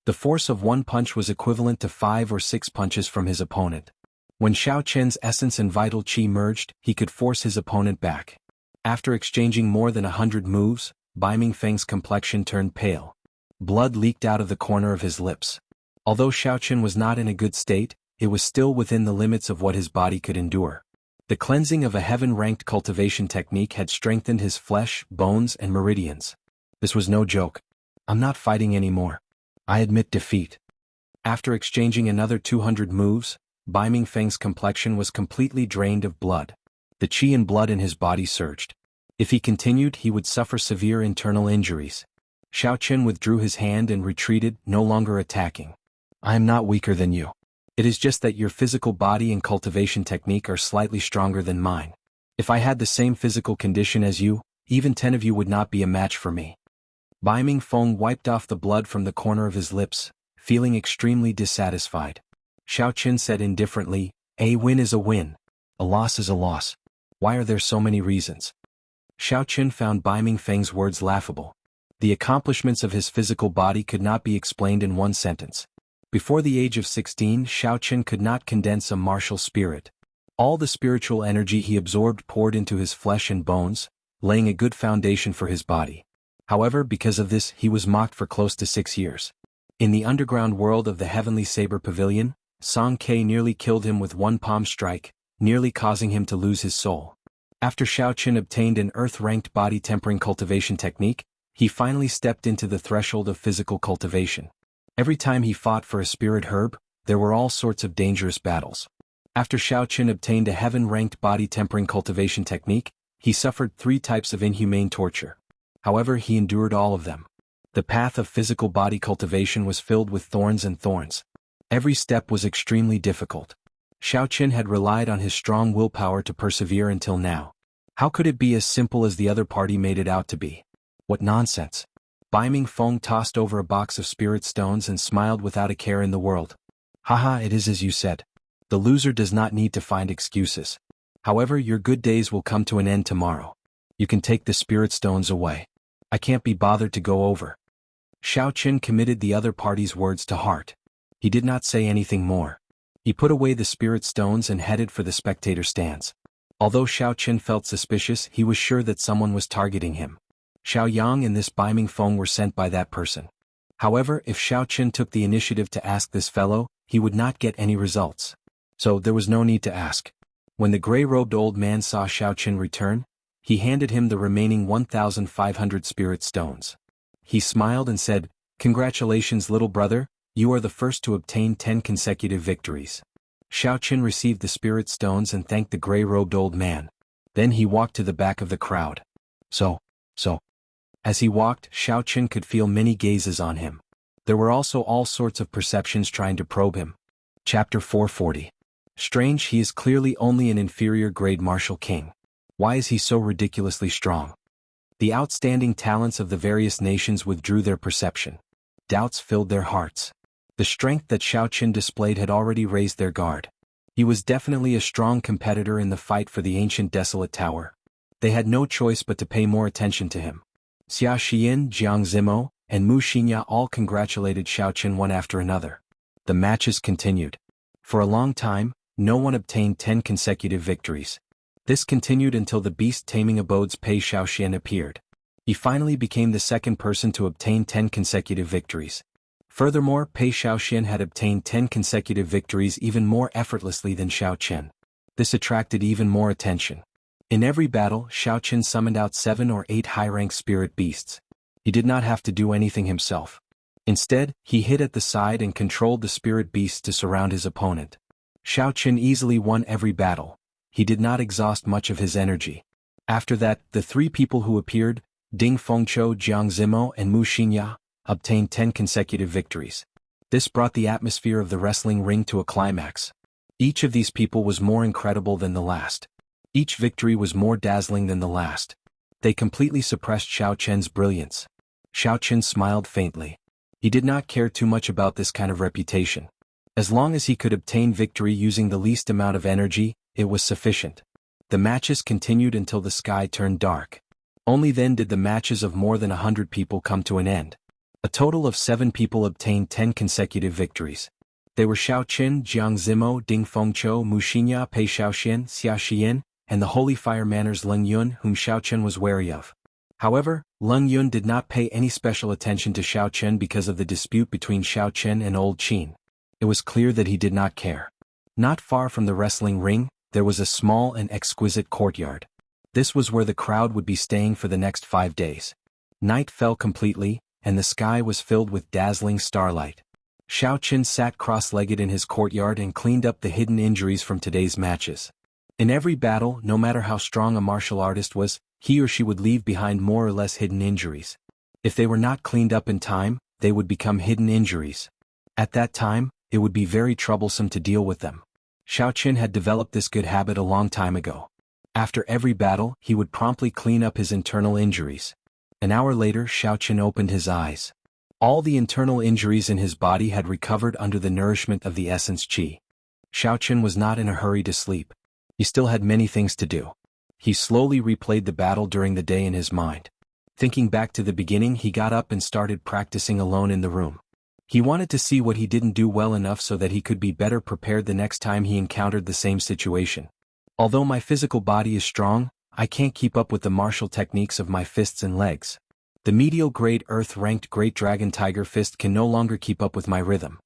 The force of one punch was equivalent to 5 or 6 punches from his opponent. When Xiao Chen's essence and vital qi merged, he could force his opponent back. After exchanging more than 100 moves, Bai Mingfeng's complexion turned pale. Blood leaked out of the corner of his lips. Although Xiao Chen was not in a good state, it was still within the limits of what his body could endure. The cleansing of a heaven-ranked cultivation technique had strengthened his flesh, bones, and meridians. This was no joke. I'm not fighting anymore. I admit defeat. After exchanging another 200 moves, Bai Mingfeng's complexion was completely drained of blood. The qi and blood in his body surged. If he continued, he would suffer severe internal injuries. Xiao Chen withdrew his hand and retreated, no longer attacking. I am not weaker than you. It is just that your physical body and cultivation technique are slightly stronger than mine. If I had the same physical condition as you, even 10 of you would not be a match for me. Bai Mingfeng wiped off the blood from the corner of his lips, feeling extremely dissatisfied. Xiao Chen said indifferently, a win is a win. A loss is a loss. Why are there so many reasons? Xiao Chen found Bai Mingfeng's words laughable. The accomplishments of his physical body could not be explained in one sentence. Before the age of 16, Xiao Chen could not condense a martial spirit. All the spiritual energy he absorbed poured into his flesh and bones, laying a good foundation for his body. However, because of this, he was mocked for close to 6 years. In the underground world of the Heavenly Saber Pavilion, Song Ke nearly killed him with one palm strike, nearly causing him to lose his soul. After Xiao Chen obtained an earth-ranked body tempering cultivation technique, he finally stepped into the threshold of physical cultivation. Every time he fought for a spirit herb, there were all sorts of dangerous battles. After Xiao Chen obtained a heaven-ranked body tempering cultivation technique, he suffered 3 types of inhumane torture. However, he endured all of them. The path of physical body cultivation was filled with thorns and thorns. Every step was extremely difficult. Xiao Chen had relied on his strong willpower to persevere until now. How could it be as simple as the other party made it out to be? What nonsense! Bai Mingfeng tossed over a box of spirit stones and smiled without a care in the world. Haha, it is as you said. The loser does not need to find excuses. However, your good days will come to an end tomorrow. You can take the spirit stones away. I can't be bothered to go over. Xiao Chen committed the other party's words to heart. He did not say anything more. He put away the spirit stones and headed for the spectator stands. Although Xiao Chen felt suspicious, he was sure that someone was targeting him. Xiao Yang and this Bai Mingfeng were sent by that person. However, if Xiao Chen took the initiative to ask this fellow, he would not get any results. So there was no need to ask. When the gray-robed old man saw Xiao Chen return, he handed him the remaining 1,500 spirit stones. He smiled and said, "Congratulations, little brother, you are the first to obtain 10 consecutive victories." Xiao Chen received the spirit stones and thanked the gray-robed old man. Then he walked to the back of the crowd. So. As he walked, Xiao Chen could feel many gazes on him. There were also all sorts of perceptions trying to probe him. Chapter 440. Strange, he is clearly only an inferior grade martial king. Why is he so ridiculously strong? The outstanding talents of the various nations withdrew their perception. Doubts filled their hearts. The strength that Xiao Chen displayed had already raised their guard. He was definitely a strong competitor in the fight for the ancient desolate tower. They had no choice but to pay more attention to him. Xia Xian, Jiang Zimo, and Mu Xingya all congratulated Xiao Chen one after another. The matches continued. For a long time, no one obtained 10 consecutive victories. This continued until the beast-taming abode's Pei Xiaoxian appeared. He finally became the second person to obtain 10 consecutive victories. Furthermore, Pei Shaoxian had obtained 10 consecutive victories even more effortlessly than Xiao Chen. This attracted even more attention. In every battle, Xiao Chen summoned out 7 or 8 high-rank spirit beasts. He did not have to do anything himself. Instead, he hid at the side and controlled the spirit beasts to surround his opponent. Xiao Chen easily won every battle. He did not exhaust much of his energy. After that, the 3 people who appeared, Ding Fengqiu, Jiang Zimo, and Mu Xingya, obtained 10 consecutive victories. This brought the atmosphere of the wrestling ring to a climax. Each of these people was more incredible than the last. Each victory was more dazzling than the last. They completely suppressed Xiao Chen's brilliance. Xiao Chen smiled faintly. He did not care too much about this kind of reputation. As long as he could obtain victory using the least amount of energy, it was sufficient. The matches continued until the sky turned dark. Only then did the matches of more than 100 people come to an end. A total of 7 people obtained 10 consecutive victories. They were Xiao Qin, Jiang Zimo, Ding Fengqiu, Mu Xingya, Pei Shaoxian, Xia Xian, and the holy fire manners Leng Yun, whom Xiao Chen was wary of. However, Leng Yun did not pay any special attention to Xiao Chen because of the dispute between Xiao Chen and Old Qin. It was clear that he did not care. Not far from the wrestling ring, there was a small and exquisite courtyard. This was where the crowd would be staying for the next 5 days. Night fell completely, and the sky was filled with dazzling starlight. Xiao Chen sat cross-legged in his courtyard and cleaned up the hidden injuries from today's matches. In every battle, no matter how strong a martial artist was, he or she would leave behind more or less hidden injuries. If they were not cleaned up in time, they would become hidden injuries. At that time, it would be very troublesome to deal with them. Xiao Chen had developed this good habit a long time ago. After every battle, he would promptly clean up his internal injuries. An hour later, Xiao Chen opened his eyes. All the internal injuries in his body had recovered under the nourishment of the essence qi. Xiao Chen was not in a hurry to sleep. He still had many things to do. He slowly replayed the battle during the day in his mind. Thinking back to the beginning, he got up and started practicing alone in the room. He wanted to see what he didn't do well enough so that he could be better prepared the next time he encountered the same situation. Although my physical body is strong, I can't keep up with the martial techniques of my fists and legs. The medial grade earth-ranked Great Dragon Tiger Fist can no longer keep up with my rhythm.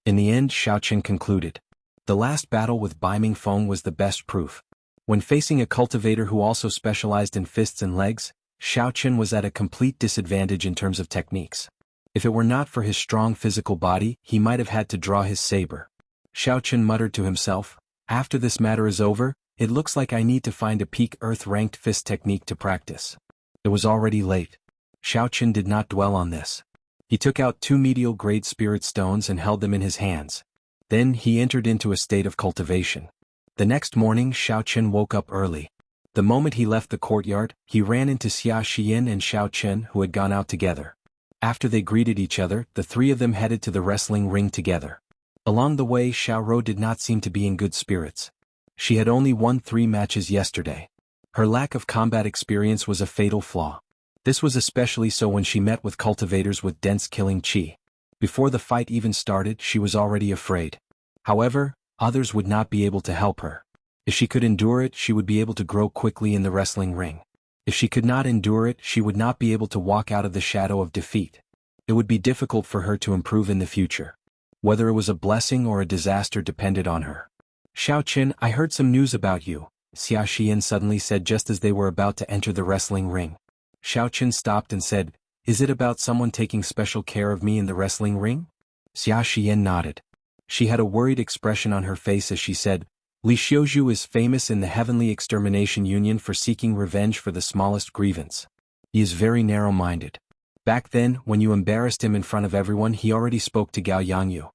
In the end, Xiao Chen concluded. The last battle with Bai Mingfeng was the best proof. When facing a cultivator who also specialized in fists and legs, Xiao Chen was at a complete disadvantage in terms of techniques. If it were not for his strong physical body, he might have had to draw his saber. Xiao Chen muttered to himself, after this matter is over, it looks like I need to find a peak earth-ranked fist technique to practice. It was already late. Xiao Chen did not dwell on this. He took out 2 medial-grade spirit stones and held them in his hands. Then he entered into a state of cultivation. The next morning, Xiao Chen woke up early. The moment he left the courtyard, he ran into Xia Xian and Xiao Chen, who had gone out together. After they greeted each other, the 3 of them headed to the wrestling ring together. Along the way, Xiao Rou did not seem to be in good spirits. She had only won 3 matches yesterday. Her lack of combat experience was a fatal flaw. This was especially so when she met with cultivators with dense killing qi. Before the fight even started, she was already afraid. However, others would not be able to help her. If she could endure it, she would be able to grow quickly in the wrestling ring. If she could not endure it, she would not be able to walk out of the shadow of defeat. It would be difficult for her to improve in the future. Whether it was a blessing or a disaster depended on her. Xiao Chen, I heard some news about you, Xia Xian suddenly said just as they were about to enter the wrestling ring. Xiao Chen stopped and said, is it about someone taking special care of me in the wrestling ring? Xia Xian nodded. She had a worried expression on her face as she said, Li Xiuzhu is famous in the Heavenly Extermination Union for seeking revenge for the smallest grievance. He is very narrow-minded. Back then, when you embarrassed him in front of everyone, he already spoke to Gao Yangyu.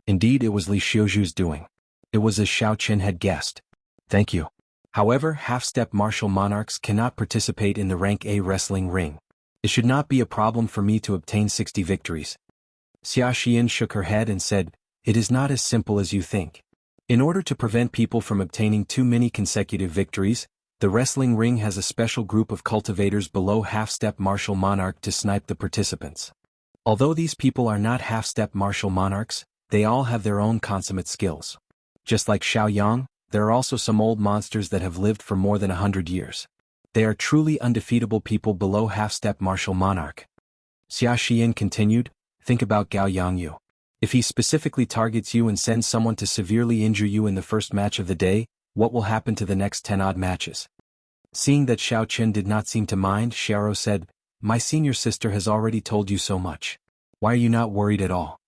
Indeed, it was Li Xiuzhu's doing. It was as Xiao Chen had guessed. Thank you. However, half-step martial monarchs cannot participate in the rank A wrestling ring. It should not be a problem for me to obtain 60 victories. Xia Xian shook her head and said, it is not as simple as you think. In order to prevent people from obtaining too many consecutive victories, the wrestling ring has a special group of cultivators below half-step martial monarch to snipe the participants. Although these people are not half-step martial monarchs, they all have their own consummate skills. Just like Xiao Yang, there are also some old monsters that have lived for more than 100 years. They are truly undefeatable people below half-step martial monarch. Xia Xian continued, think about Gao Yangyu. If he specifically targets you and sends someone to severely injure you in the first match of the day, what will happen to the next 10-odd matches? Seeing that Xiao Qin did not seem to mind, Xiao said, "My senior sister has already told you so much. Why are you not worried at all?"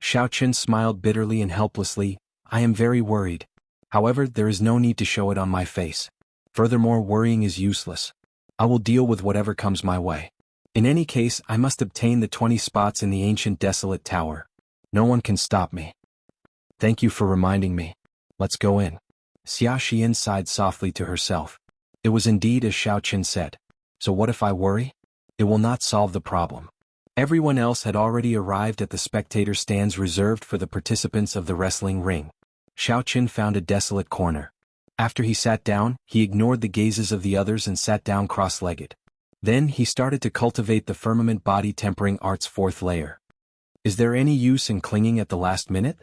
Xiao Qin smiled bitterly and helplessly, "I am very worried. However, there is no need to show it on my face. Furthermore, worrying is useless. I will deal with whatever comes my way. In any case, I must obtain the 20 spots in the ancient desolate tower. No one can stop me." "Thank you for reminding me. Let's go in." Xia Xian sighed softly to herself. It was indeed as Xiao Qin said. So what if I worry? It will not solve the problem. Everyone else had already arrived at the spectator stands reserved for the participants of the wrestling ring. Xiao Qin found a desolate corner. After he sat down, he ignored the gazes of the others and sat down cross-legged. Then he started to cultivate the firmament body tempering art's 4th layer. Is there any use in clinging at the last minute?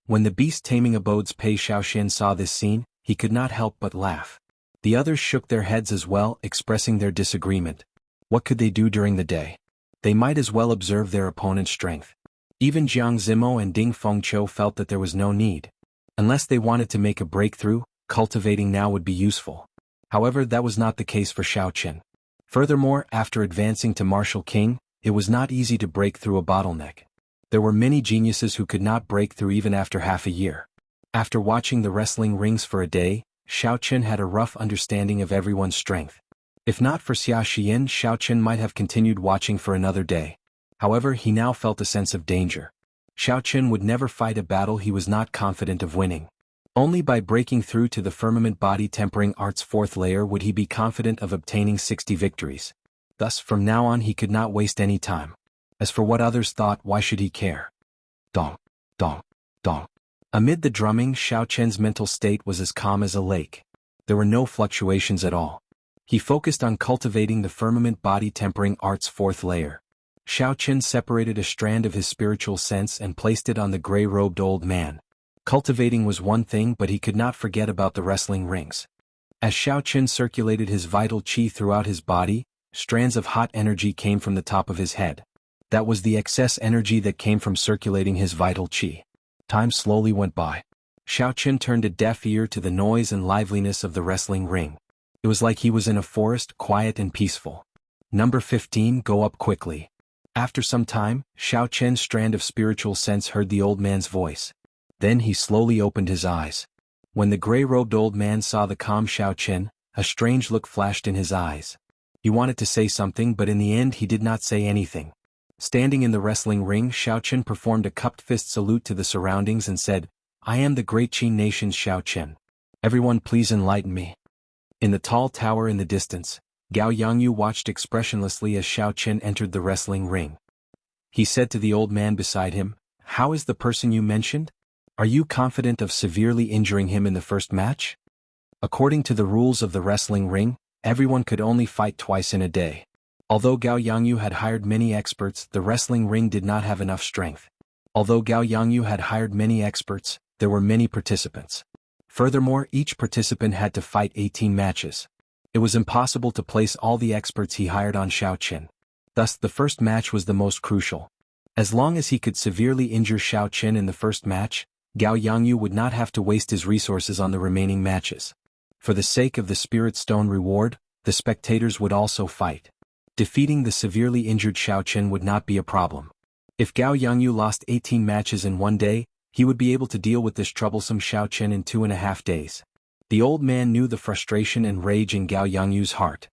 When the beast-taming abode's Pei Xiaoxian saw this scene, he could not help but laugh. The others shook their heads as well, expressing their disagreement. What could they do during the day? They might as well observe their opponent's strength. Even Jiang Zimo and Ding Fengqiu felt that there was no need. Unless they wanted to make a breakthrough, cultivating now would be useful. However, that was not the case for Xiao Qin. Furthermore, after advancing to Martial King, it was not easy to break through a bottleneck. There were many geniuses who could not break through even after half a year. After watching the wrestling rings for a day, Xiao Qin had a rough understanding of everyone's strength. If not for Xia Xian, Xiao Qin might have continued watching for another day. However, he now felt a sense of danger. Xiao Qin would never fight a battle he was not confident of winning. Only by breaking through to the firmament body tempering art's 4th layer would he be confident of obtaining 60 victories. Thus, from now on he could not waste any time. As for what others thought, why should he care? Dong, dong, dong. Amid the drumming, Xiao Qin's mental state was as calm as a lake. There were no fluctuations at all. He focused on cultivating the firmament body tempering art's 4th layer. Xiao Qin separated a strand of his spiritual sense and placed it on the gray-robed old man. Cultivating was one thing, but he could not forget about the wrestling rings. As Xiao Qin circulated his vital qi throughout his body, strands of hot energy came from the top of his head. That was the excess energy that came from circulating his vital qi. Time slowly went by. Xiao Qin turned a deaf ear to the noise and liveliness of the wrestling ring. It was like he was in a forest, quiet and peaceful. Number 15, go up quickly. After some time, Xiao Qin's strand of spiritual sense heard the old man's voice. Then he slowly opened his eyes. When the gray-robed old man saw the calm Xiao Qin, a strange look flashed in his eyes. He wanted to say something, but in the end he did not say anything. Standing in the wrestling ring, Xiao Qin performed a cupped fist salute to the surroundings and said, "I am the great Qin nation's Xiao Qin. Everyone please enlighten me." In the tall tower in the distance, Gao Yangyu watched expressionlessly as Xiao Qin entered the wrestling ring. He said to the old man beside him, "How is the person you mentioned? Are you confident of severely injuring him in the first match?" According to the rules of the wrestling ring, everyone could only fight twice in a day. Although Gao Yangyu had hired many experts, the wrestling ring did not have enough strength. Although Gao Yangyu had hired many experts, there were many participants. Furthermore, each participant had to fight 18 matches. It was impossible to place all the experts he hired on Xiao Qin. Thus, the first match was the most crucial. As long as he could severely injure Xiao Qin in the first match, Gao Yangyu would not have to waste his resources on the remaining matches. For the sake of the Spirit Stone reward, the spectators would also fight. Defeating the severely injured Xiao Qin would not be a problem. If Gao Yangyu lost 18 matches in one day, he would be able to deal with this troublesome Xiao Qin in 2.5 days. The old man knew the frustration and rage in Gao Yangyu's heart.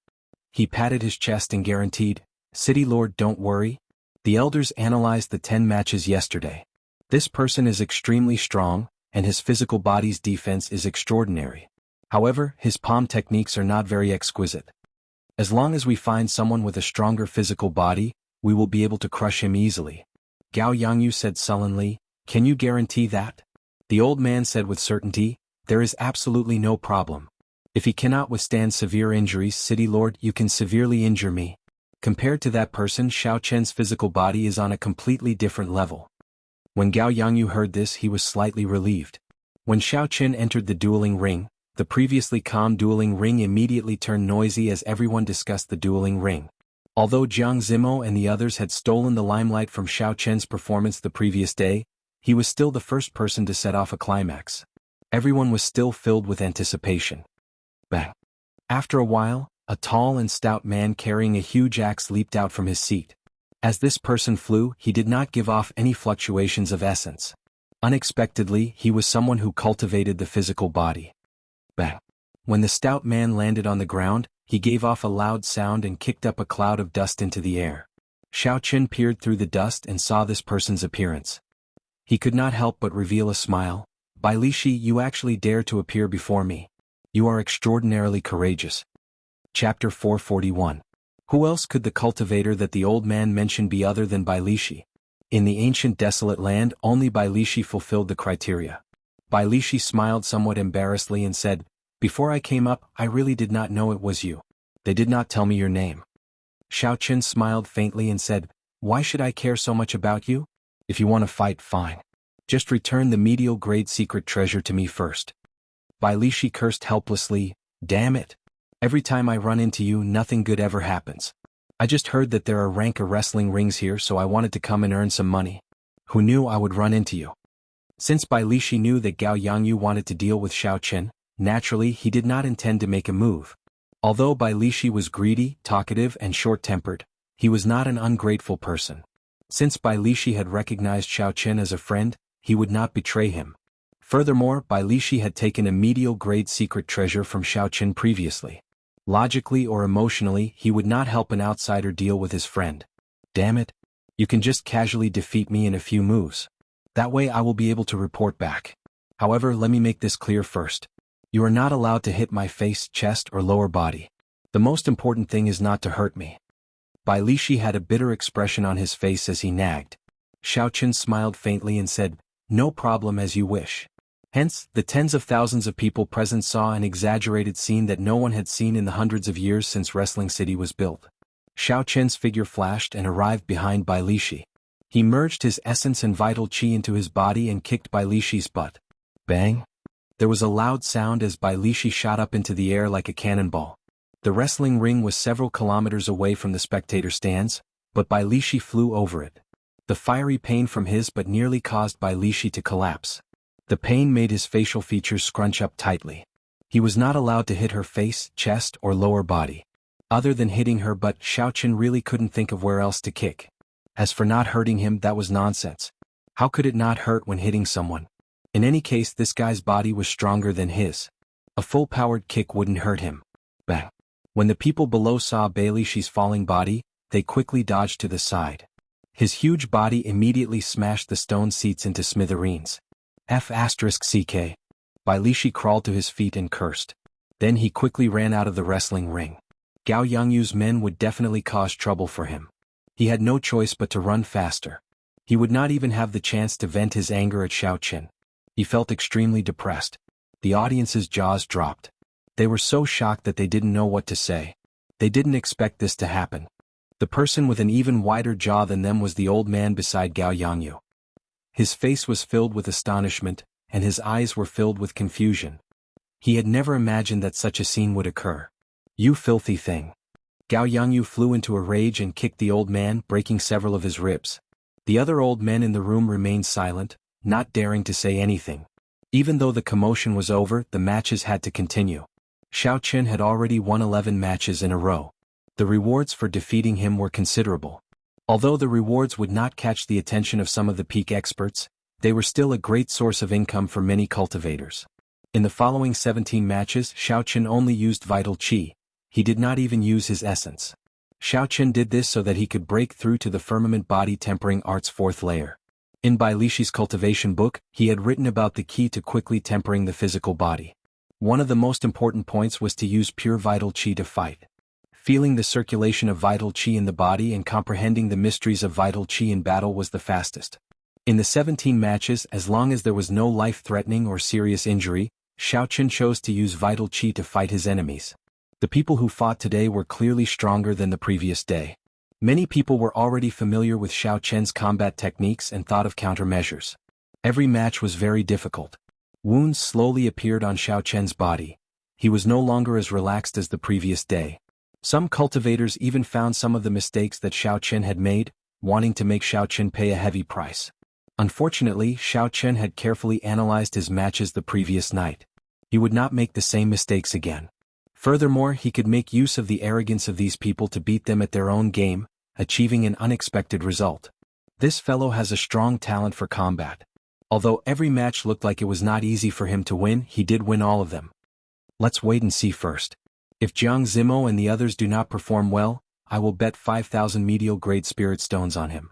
He patted his chest and guaranteed, "City Lord, don't worry. The elders analyzed the 10 matches yesterday. This person is extremely strong, and his physical body's defense is extraordinary. However, his palm techniques are not very exquisite. As long as we find someone with a stronger physical body, we will be able to crush him easily." Gao Yangyu said sullenly, "Can you guarantee that?" The old man said with certainty, "There is absolutely no problem. If he cannot withstand severe injuries, City Lord, you can severely injure me." Compared to that person, Xiao Qin's physical body is on a completely different level. When Gao Yangyu heard this, he was slightly relieved. When Xiao Qin entered the dueling ring, the previously calm dueling ring immediately turned noisy as everyone discussed the dueling ring. Although Jiang Zimo and the others had stolen the limelight from Xiao Chen's performance the previous day, he was still the first person to set off a climax. Everyone was still filled with anticipation. Bang! After a while, a tall and stout man carrying a huge axe leaped out from his seat. As this person flew, he did not give off any fluctuations of essence. Unexpectedly, he was someone who cultivated the physical body. Bang! When the stout man landed on the ground, he gave off a loud sound and kicked up a cloud of dust into the air. Xiao Chen peered through the dust and saw this person's appearance. He could not help but reveal a smile. "Bai Lishi, you actually dare to appear before me. You are extraordinarily courageous." Chapter 441. Who else could the cultivator that the old man mentioned be other than Bai Lishi? In the ancient desolate land, only Bai Lishi fulfilled the criteria. Bai Lishi smiled somewhat embarrassedly and said, "Before I came up, I really did not know it was you. They did not tell me your name." Xiao Chen smiled faintly and said, "Why should I care so much about you? If you want to fight, fine. Just return the medial grade secret treasure to me first." Bai Lishi cursed helplessly, "Damn it. Every time I run into you, nothing good ever happens. I just heard that there are ranker wrestling rings here, so I wanted to come and earn some money. Who knew I would run into you?" Since Bai Lishi knew that Gao Yangyu wanted to deal with Xiao Chen, naturally he did not intend to make a move. Although Bai Lishi was greedy, talkative and short-tempered, he was not an ungrateful person. Since Bai Lishi had recognized Xiao Chen as a friend, he would not betray him. Furthermore, Bai Lishi had taken a medial grade secret treasure from Xiao Chen previously. Logically or emotionally, he would not help an outsider deal with his friend. "Damn it. You can just casually defeat me in a few moves. That way I will be able to report back. However, let me make this clear first. You are not allowed to hit my face, chest or lower body. The most important thing is not to hurt me." Bai Lishi had a bitter expression on his face as he nagged. Xiao Chen smiled faintly and said, "No problem, as you wish." Hence, the tens of thousands of people present saw an exaggerated scene that no one had seen in the hundreds of years since Wrestling City was built. Xiao Chen's figure flashed and arrived behind Bai Lishi. He merged his essence and vital qi into his body and kicked Bai Lishi's butt. Bang! There was a loud sound as Bai Lishi shot up into the air like a cannonball. The wrestling ring was several kilometers away from the spectator stands, but Bai Lishi flew over it. The fiery pain from his butt nearly caused Bai Lishi to collapse. The pain made his facial features scrunch up tightly. He was not allowed to hit her face, chest or lower body. Other than hitting her butt, Xiao Chen really couldn't think of where else to kick. As for not hurting him, that was nonsense. How could it not hurt when hitting someone? In any case, this guy's body was stronger than his. A full-powered kick wouldn't hurt him. Bang! When the people below saw Bai Lishi's falling body, they quickly dodged to the side. His huge body immediately smashed the stone seats into smithereens. F***ck. Bai Lishi crawled to his feet and cursed. Then he quickly ran out of the wrestling ring. Gao Yangyu's men would definitely cause trouble for him. He had no choice but to run faster. He would not even have the chance to vent his anger at Xiao Chen. He felt extremely depressed. The audience's jaws dropped. They were so shocked that they didn't know what to say. They didn't expect this to happen. The person with an even wider jaw than them was the old man beside Gao Yangyu. His face was filled with astonishment, and his eyes were filled with confusion. He had never imagined that such a scene would occur. "You filthy thing." Gao Yangyu flew into a rage and kicked the old man, breaking several of his ribs. The other old men in the room remained silent, not daring to say anything. Even though the commotion was over, the matches had to continue. Xiao Chen had already won 11 matches in a row. The rewards for defeating him were considerable. Although the rewards would not catch the attention of some of the peak experts, they were still a great source of income for many cultivators. In the following 17 matches, Xiao Chen only used vital qi. He did not even use his essence. Xiao Chen did this so that he could break through to the firmament body tempering art's 4th layer. In Bai Lishi's cultivation book, he had written about the key to quickly tempering the physical body. One of the most important points was to use pure vital qi to fight. Feeling the circulation of vital qi in the body and comprehending the mysteries of vital qi in battle was the fastest. In the 17 matches, as long as there was no life-threatening or serious injury, Xiao Chen chose to use vital qi to fight his enemies. The people who fought today were clearly stronger than the previous day. Many people were already familiar with Xiao Chen's combat techniques and thought of countermeasures. Every match was very difficult. Wounds slowly appeared on Xiao Chen's body. He was no longer as relaxed as the previous day. Some cultivators even found some of the mistakes that Xiao Chen had made, wanting to make Xiao Chen pay a heavy price. Unfortunately, Xiao Chen had carefully analyzed his matches the previous night. He would not make the same mistakes again. Furthermore, he could make use of the arrogance of these people to beat them at their own game, achieving an unexpected result. This fellow has a strong talent for combat. Although every match looked like it was not easy for him to win, he did win all of them. Let's wait and see first. If Jianghu and the others do not perform well, I will bet 5,000 medial grade spirit stones on him.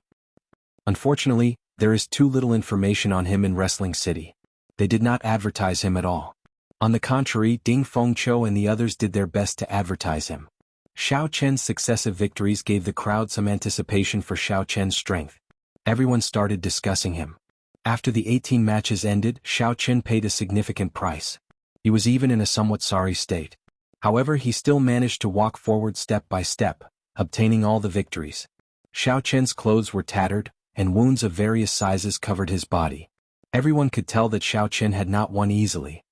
Unfortunately, there is too little information on him in Wrestling City. They did not advertise him at all. On the contrary, Ding Fengqiu and the others did their best to advertise him. Xiao Chen's successive victories gave the crowd some anticipation for Xiao Chen's strength. Everyone started discussing him. After the 18 matches ended, Xiao Chen paid a significant price. He was even in a somewhat sorry state. However, he still managed to walk forward step by step, obtaining all the victories. Xiao Chen's clothes were tattered, and wounds of various sizes covered his body. Everyone could tell that Xiao Chen had not won easily.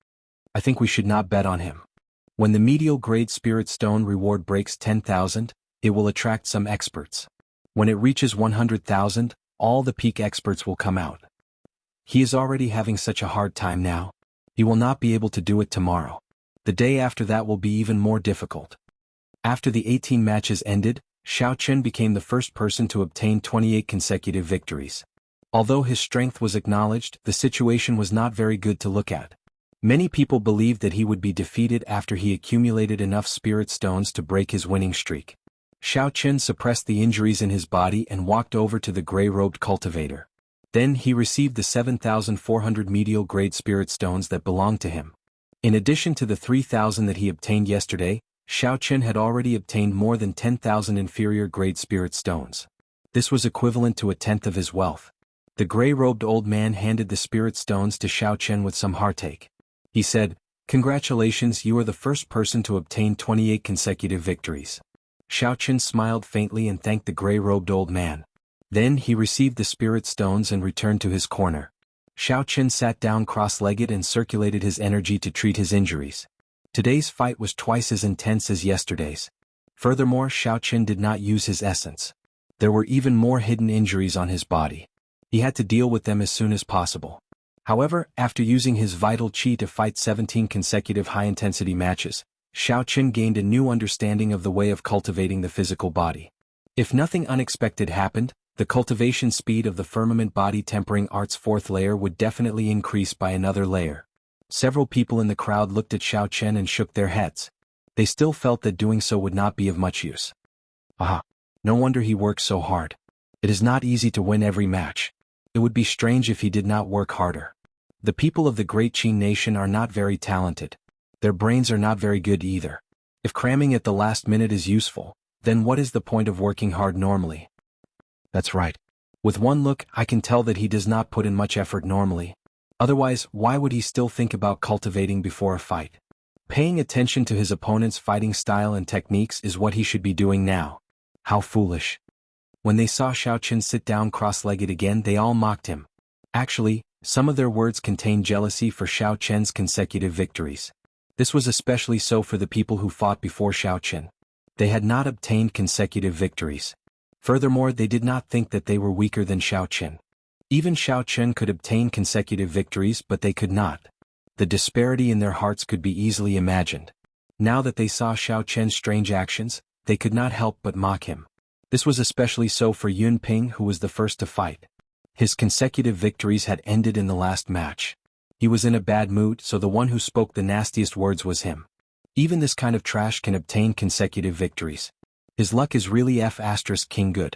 I think we should not bet on him. When the medial grade spirit stone reward breaks 10,000, it will attract some experts. When it reaches 100,000, all the peak experts will come out. He is already having such a hard time now. He will not be able to do it tomorrow. The day after that will be even more difficult. After the 18 matches ended, Xiao Chen became the first person to obtain 28 consecutive victories. Although his strength was acknowledged, the situation was not very good to look at. Many people believed that he would be defeated after he accumulated enough spirit stones to break his winning streak. Xiao Chen suppressed the injuries in his body and walked over to the gray-robed cultivator. Then he received the 7,400 medial grade spirit stones that belonged to him. In addition to the 3,000 that he obtained yesterday, Xiao Chen had already obtained more than 10,000 inferior grade spirit stones. This was equivalent to a tenth of his wealth. The gray-robed old man handed the spirit stones to Xiao Chen with some heartache. He said, "Congratulations, you are the first person to obtain 28 consecutive victories." Xiao Chen smiled faintly and thanked the gray-robed old man. Then he received the spirit stones and returned to his corner. Xiao Chen sat down cross-legged and circulated his energy to treat his injuries. Today's fight was twice as intense as yesterday's. Furthermore, Xiao Chen did not use his essence. There were even more hidden injuries on his body. He had to deal with them as soon as possible. However, after using his vital chi to fight 17 consecutive high-intensity matches, Xiao Chen gained a new understanding of the way of cultivating the physical body. If nothing unexpected happened, the cultivation speed of the firmament body tempering art's fourth layer would definitely increase by another layer. Several people in the crowd looked at Xiao Chen and shook their heads. They still felt that doing so would not be of much use. Aha! No wonder he works so hard. It is not easy to win every match. It would be strange if he did not work harder. The people of the Great Qin nation are not very talented. Their brains are not very good either. If cramming at the last minute is useful, then what is the point of working hard normally? That's right. With one look, I can tell that he does not put in much effort normally. Otherwise, why would he still think about cultivating before a fight? Paying attention to his opponent's fighting style and techniques is what he should be doing now. How foolish. When they saw Xiao Chen sit down cross-legged again, they all mocked him. Actually, some of their words contained jealousy for Xiao Chen's consecutive victories. This was especially so for the people who fought before Xiao Chen. They had not obtained consecutive victories. Furthermore, they did not think that they were weaker than Xiao Chen. Even Xiao Chen could obtain consecutive victories, but they could not. The disparity in their hearts could be easily imagined. Now that they saw Xiao Chen's strange actions, they could not help but mock him. This was especially so for Yun Ping, who was the first to fight. His consecutive victories had ended in the last match. He was in a bad mood, so the one who spoke the nastiest words was him. Even this kind of trash can obtain consecutive victories. His luck is really F***king good.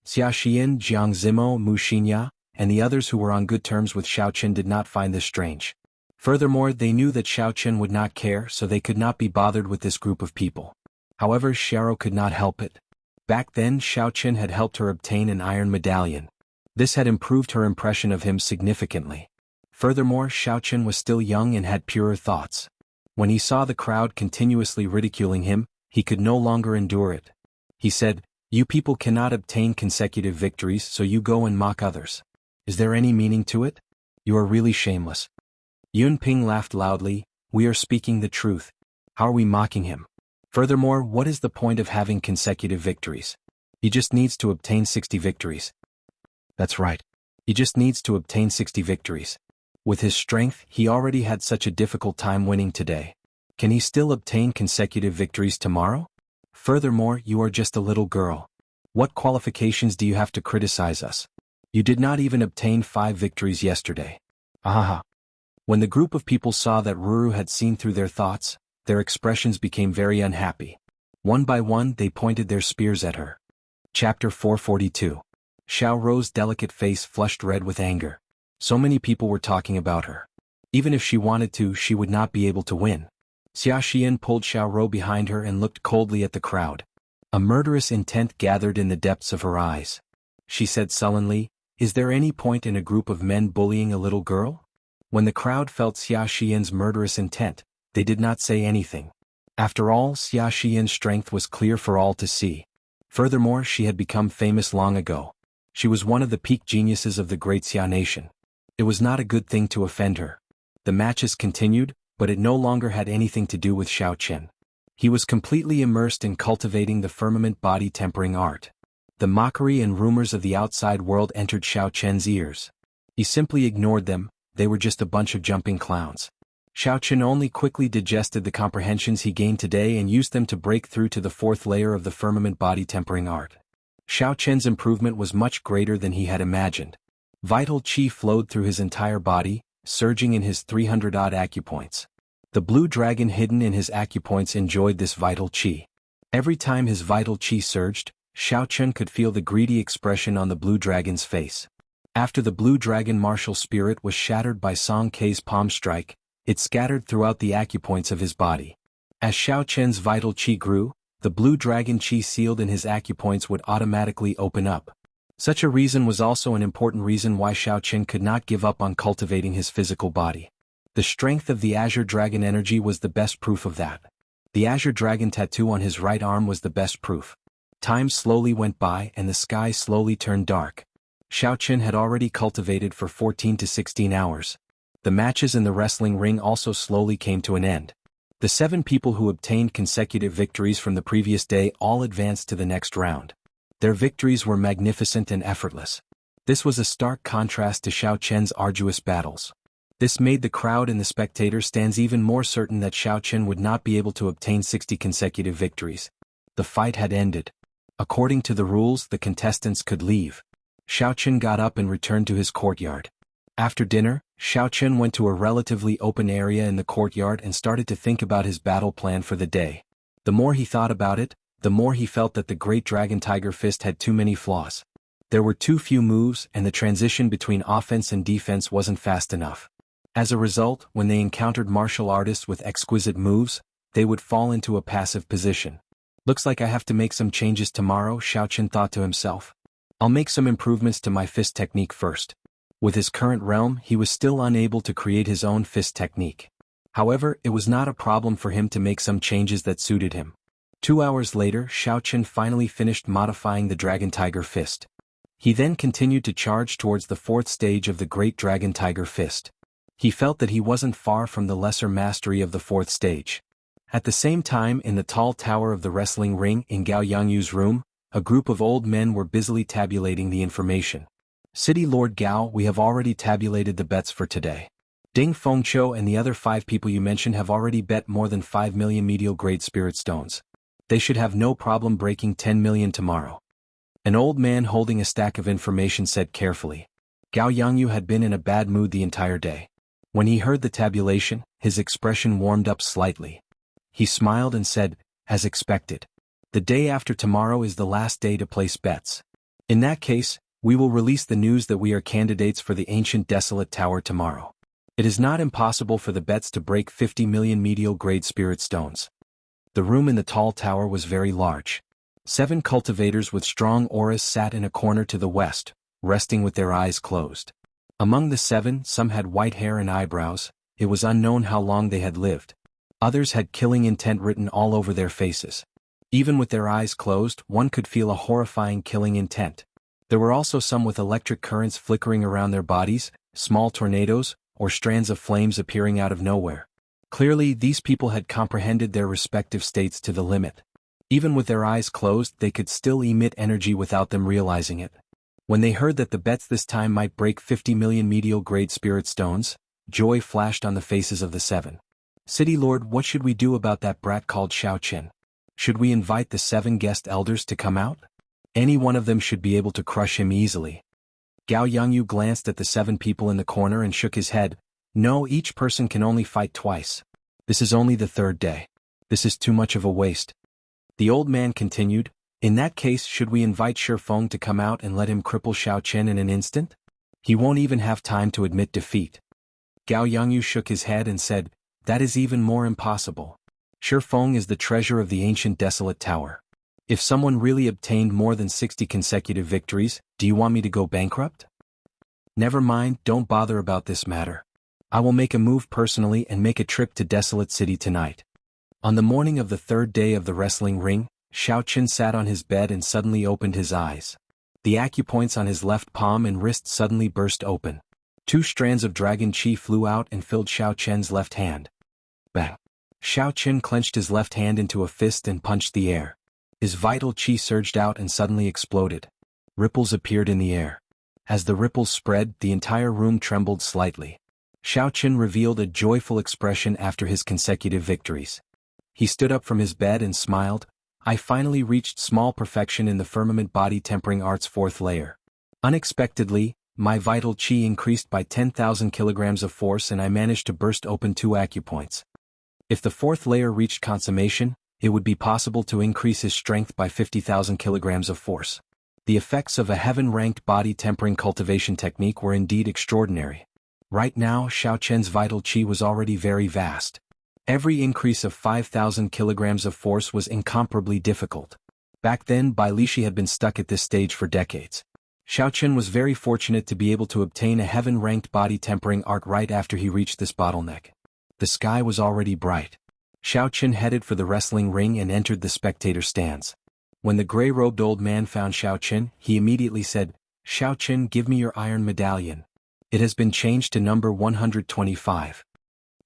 Xia Xian, Jiang Zimo, Mu Xinya, and the others who were on good terms with Xiao Chen did not find this strange. Furthermore, they knew that Xiao Chen would not care, so they could not be bothered with this group of people. However, Xiao could not help it. Back then, Xiao Chen had helped her obtain an iron medallion. This had improved her impression of him significantly. Furthermore, Xiao Chen was still young and had purer thoughts. When he saw the crowd continuously ridiculing him, he could no longer endure it. He said, "You people cannot obtain consecutive victories, so you go and mock others. Is there any meaning to it? You are really shameless." Yun Ping laughed loudly. "We are speaking the truth. How are we mocking him? Furthermore, what is the point of having consecutive victories? He just needs to obtain 60 victories. That's right. He just needs to obtain 60 victories. With his strength, he already had such a difficult time winning today. Can he still obtain consecutive victories tomorrow? Furthermore, you are just a little girl. What qualifications do you have to criticize us? You did not even obtain 5 victories yesterday. Ahaha. When the group of people saw that Ruru had seen through their thoughts, their expressions became very unhappy. One by one they pointed their spears at her. Chapter 442. Xiao Rou's delicate face flushed red with anger. So many people were talking about her. Even if she wanted to, she would not be able to win. Xia Xian pulled Xiao Rou behind her and looked coldly at the crowd. A murderous intent gathered in the depths of her eyes. She said sullenly, "Is there any point in a group of men bullying a little girl?" When the crowd felt Xia Xian's murderous intent, they did not say anything. After all, Xia Xian's strength was clear for all to see. Furthermore, she had become famous long ago. She was one of the peak geniuses of the great Xia nation. It was not a good thing to offend her. The matches continued, but it no longer had anything to do with Xiao Chen. He was completely immersed in cultivating the firmament body tempering art. The mockery and rumors of the outside world entered Xiao Chen's ears. He simply ignored them, they were just a bunch of jumping clowns. Xiao Chen only quickly digested the comprehensions he gained today and used them to break through to the 4th layer of the firmament body tempering art. Xiao Chen's improvement was much greater than he had imagined. Vital qi flowed through his entire body, surging in his 300-odd acupoints. The blue dragon hidden in his acupoints enjoyed this vital qi. Every time his vital qi surged, Xiao Chen could feel the greedy expression on the blue dragon's face. After the blue dragon martial spirit was shattered by Song Kei's palm strike, it scattered throughout the acupoints of his body. As Xiao Chen's vital qi grew, the blue dragon qi sealed in his acupoints would automatically open up. Such a reason was also an important reason why Xiao Chen could not give up on cultivating his physical body. The strength of the Azure Dragon energy was the best proof of that. The Azure Dragon tattoo on his right arm was the best proof. Time slowly went by and the sky slowly turned dark. Xiao Chen had already cultivated for 14 to 16 hours. The matches in the wrestling ring also slowly came to an end. The 7 people who obtained consecutive victories from the previous day all advanced to the next round. Their victories were magnificent and effortless. This was a stark contrast to Xiao Chen's arduous battles. This made the crowd and the spectator stands even more certain that Xiao Chen would not be able to obtain 60 consecutive victories. The fight had ended. According to the rules, the contestants could leave. Xiao Chen got up and returned to his courtyard. After dinner, Xiao Chen went to a relatively open area in the courtyard and started to think about his battle plan for the day. The more he thought about it, the more he felt that the Great Dragon Tiger Fist had too many flaws. There were too few moves and the transition between offense and defense wasn't fast enough. As a result, when they encountered martial artists with exquisite moves, they would fall into a passive position. Looks like I have to make some changes tomorrow, Xiao Chen thought to himself. I'll make some improvements to my fist technique first. With his current realm, he was still unable to create his own fist technique. However, it was not a problem for him to make some changes that suited him. 2 hours later, Xiao Chen finally finished modifying the Dragon Tiger Fist. He then continued to charge towards the 4th stage of the Great Dragon Tiger Fist. He felt that he wasn't far from the lesser mastery of the 4th stage. At the same time, in the tall tower of the wrestling ring in Gao Yangyu's room, a group of old men were busily tabulating the information. City Lord Gao, we have already tabulated the bets for today. Ding Fengqiu and the other 5 people you mentioned have already bet more than 5 million medial grade spirit stones. They should have no problem breaking 10 million tomorrow. An old man holding a stack of information said carefully. Gao Yangyu had been in a bad mood the entire day. When he heard the tabulation, his expression warmed up slightly. He smiled and said, as expected. The day after tomorrow is the last day to place bets. In that case, we will release the news that we are candidates for the ancient desolate tower tomorrow. It is not impossible for the bets to break 50 million medial grade spirit stones. The room in the tall tower was very large. 7 cultivators with strong auras sat in a corner to the west, resting with their eyes closed. Among the 7, some had white hair and eyebrows. It was unknown how long they had lived. Others had killing intent written all over their faces. Even with their eyes closed, one could feel a horrifying killing intent. There were also some with electric currents flickering around their bodies, small tornadoes, or strands of flames appearing out of nowhere. Clearly, these people had comprehended their respective states to the limit. Even with their eyes closed, they could still emit energy without them realizing it. When they heard that the bets this time might break 50 million medial-grade spirit stones, joy flashed on the faces of the 7. City Lord, what should we do about that brat called Xiaoqin? Should we invite the 7 guest elders to come out? Any one of them should be able to crush him easily. Gao Yangyu glanced at the 7 people in the corner and shook his head. No, each person can only fight twice. This is only the 3rd day. This is too much of a waste. The old man continued, in that case, should we invite Shifeng to come out and let him cripple Xiaoqin in an instant? He won't even have time to admit defeat. Gao Yangyu shook his head and said, that is even more impossible. Shifeng is the treasure of the ancient desolate tower. If someone really obtained more than 60 consecutive victories, do you want me to go bankrupt? Never mind, don't bother about this matter. I will make a move personally and make a trip to Desolate City tonight. On the morning of the 3rd day of the wrestling ring, Xiaoqin sat on his bed and suddenly opened his eyes. The acupoints on his left palm and wrist suddenly burst open. 2 strands of dragon chi flew out and filled Xiaoqin's left hand. Bang! Xiaoqin clenched his left hand into a fist and punched the air. His vital chi surged out and suddenly exploded. Ripples appeared in the air. As the ripples spread, the entire room trembled slightly. Xiaoqin revealed a joyful expression after his consecutive victories. He stood up from his bed and smiled. I finally reached small perfection in the firmament body tempering art's 4th layer. Unexpectedly, my vital chi increased by 10,000 kilograms of force and I managed to burst open 2 acupoints. If the 4th layer reached consummation, it would be possible to increase his strength by 50,000 kilograms of force. The effects of a heaven-ranked body tempering cultivation technique were indeed extraordinary. Right now, Xiaoqin's vital chi was already very vast. Every increase of 5,000 kilograms of force was incomparably difficult. Back then, Bai Lishi had been stuck at this stage for decades. Xiaoqin was very fortunate to be able to obtain a heaven-ranked body tempering art right after he reached this bottleneck. The sky was already bright. Xiaoqin headed for the wrestling ring and entered the spectator stands. When the gray-robed old man found Xiaoqin, he immediately said, Xiaoqin, give me your iron medallion. It has been changed to number 125.